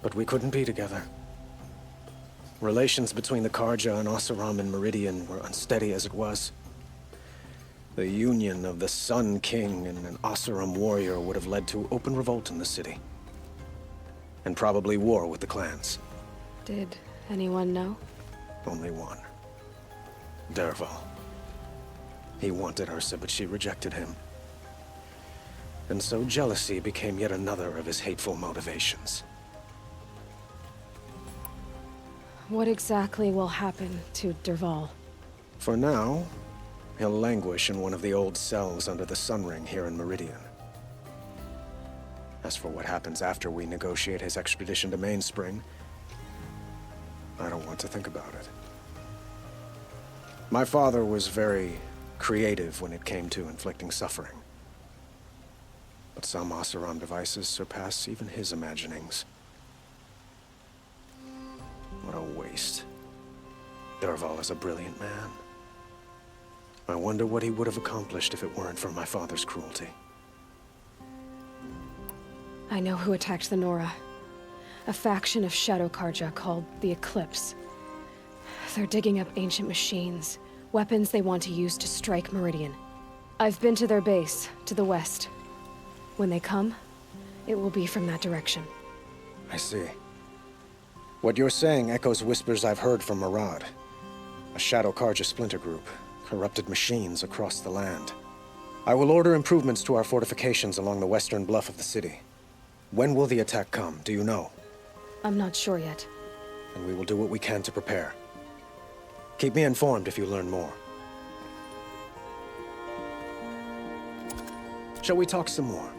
But we couldn't be together. Relations between the Carja and Oseram and Meridian were unsteady as it was. The union of the Sun King and an Oseram warrior would have led to open revolt in the city. And probably war with the clans. Did anyone know? Only one. Dervahl. He wanted Ursa, but she rejected him. And so jealousy became yet another of his hateful motivations. What exactly will happen to Dervahl? For now, he'll languish in one of the old cells under the Sun Ring here in Meridian. As for what happens after we negotiate his extradition to Mainspring, I don't want to think about it. My father was very creative when it came to inflicting suffering. But some Oseram devices surpass even his imaginings. What a waste. Dervahl is a brilliant man. I wonder what he would have accomplished if it weren't for my father's cruelty. I know who attacked the Nora. A faction of Shadow Carja called the Eclipse. They're digging up ancient machines, weapons they want to use to strike Meridian. I've been to their base, to the west. When they come, it will be from that direction. I see. What you're saying echoes whispers I've heard from Murad. A Shadow Carja splinter group, corrupted machines across the land. I will order improvements to our fortifications along the western bluff of the city. When will the attack come, do you know? I'm not sure yet. And we will do what we can to prepare. Keep me informed if you learn more. Shall we talk some more?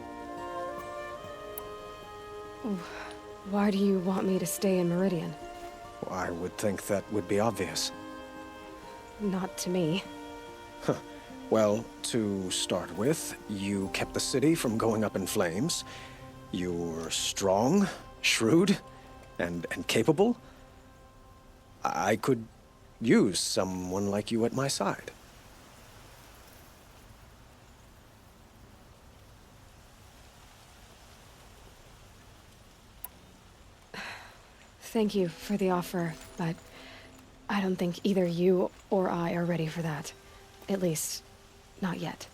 Why do you want me to stay in Meridian? Well, I would think that would be obvious. Not to me. Well, to start with, you kept the city from going up in flames. You're strong, shrewd, and capable. I could use someone like you at my side. Thank you for the offer, but I don't think either you or I are ready for that. At least, not yet.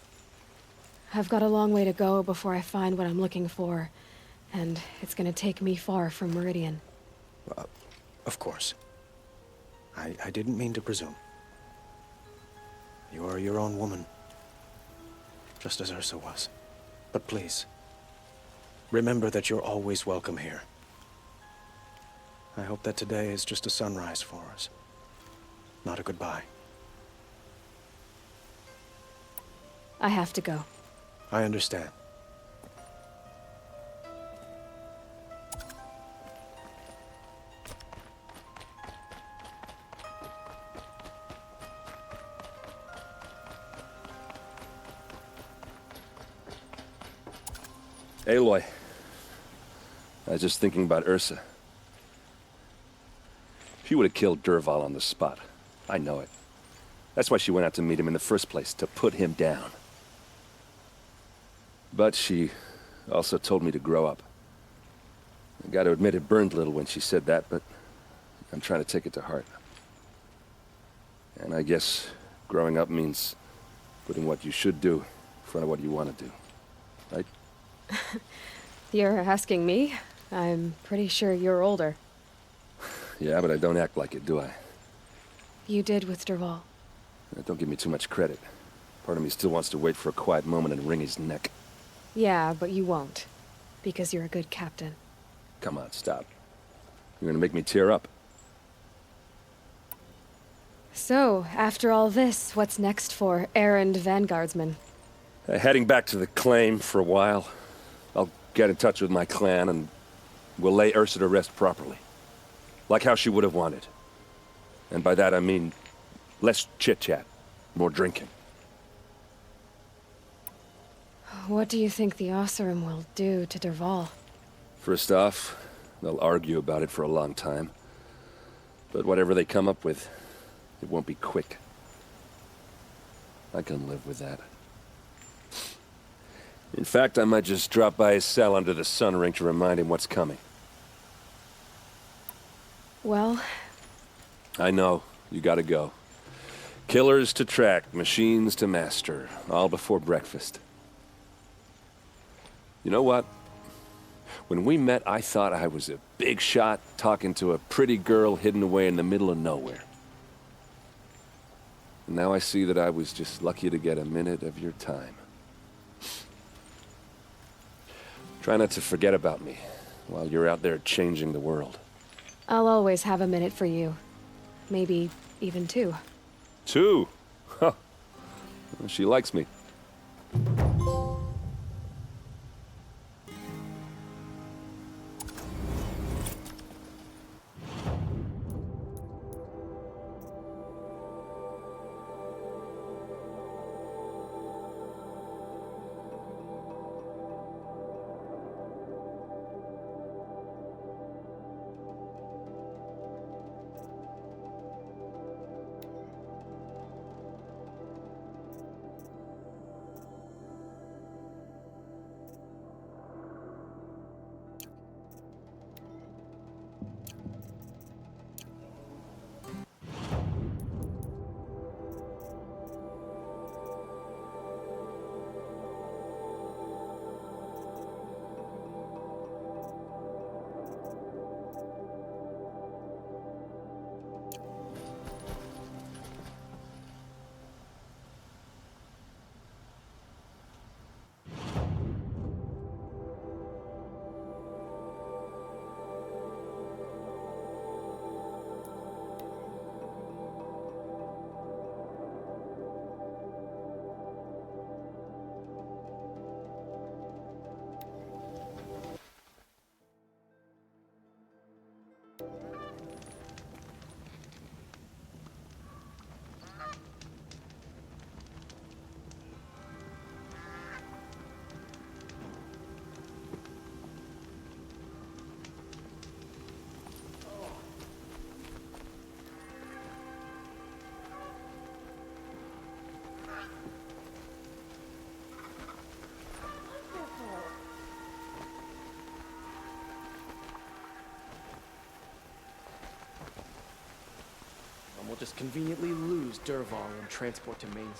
I've got a long way to go before I find what I'm looking for, and it's gonna take me far from Meridian. Of course. I didn't mean to presume. You are your own woman, just as Ursa was. But please, remember that you're always welcome here. I hope that today is just a sunrise for us, not a goodbye. I have to go. I understand. Aloy, I was just thinking about Ursa. She would have killed Dervahl on the spot. I know it. That's why she went out to meet him in the first place, to put him down. But she also told me to grow up. I gotta admit it burned a little when she said that, but I'm trying to take it to heart. And I guess growing up means putting what you should do in front of what you want to do. Right? You're asking me? I'm pretty sure you're older. Yeah, but I don't act like it, do I? You did with Dervahl. Don't give me too much credit. Part of me still wants to wait for a quiet moment and wring his neck. Yeah, but you won't. Because you're a good captain. Come on, stop. You're gonna make me tear up. So, after all this, what's next for errand vanguardsman? Heading back to the claim for a while. I'll get in touch with my clan and we'll lay Ursa to rest properly. Like how she would have wanted. And by that I mean less chit-chat, more drinking. What do you think the Oseram will do to Dervahl? First off, they'll argue about it for a long time. But whatever they come up with, it won't be quick. I can live with that. In fact, I might just drop by his cell under the sun ring to remind him what's coming. Well... I know. You gotta go. Killers to track, machines to master. All before breakfast. You know what? When we met, I thought I was a big shot talking to a pretty girl hidden away in the middle of nowhere. And now I see that I was just lucky to get a minute of your time. Try not to forget about me while you're out there changing the world. I'll always have a minute for you. Maybe even 2. 2? Huh. She likes me. We'll just conveniently lose Dervahl and transport to Mainspring.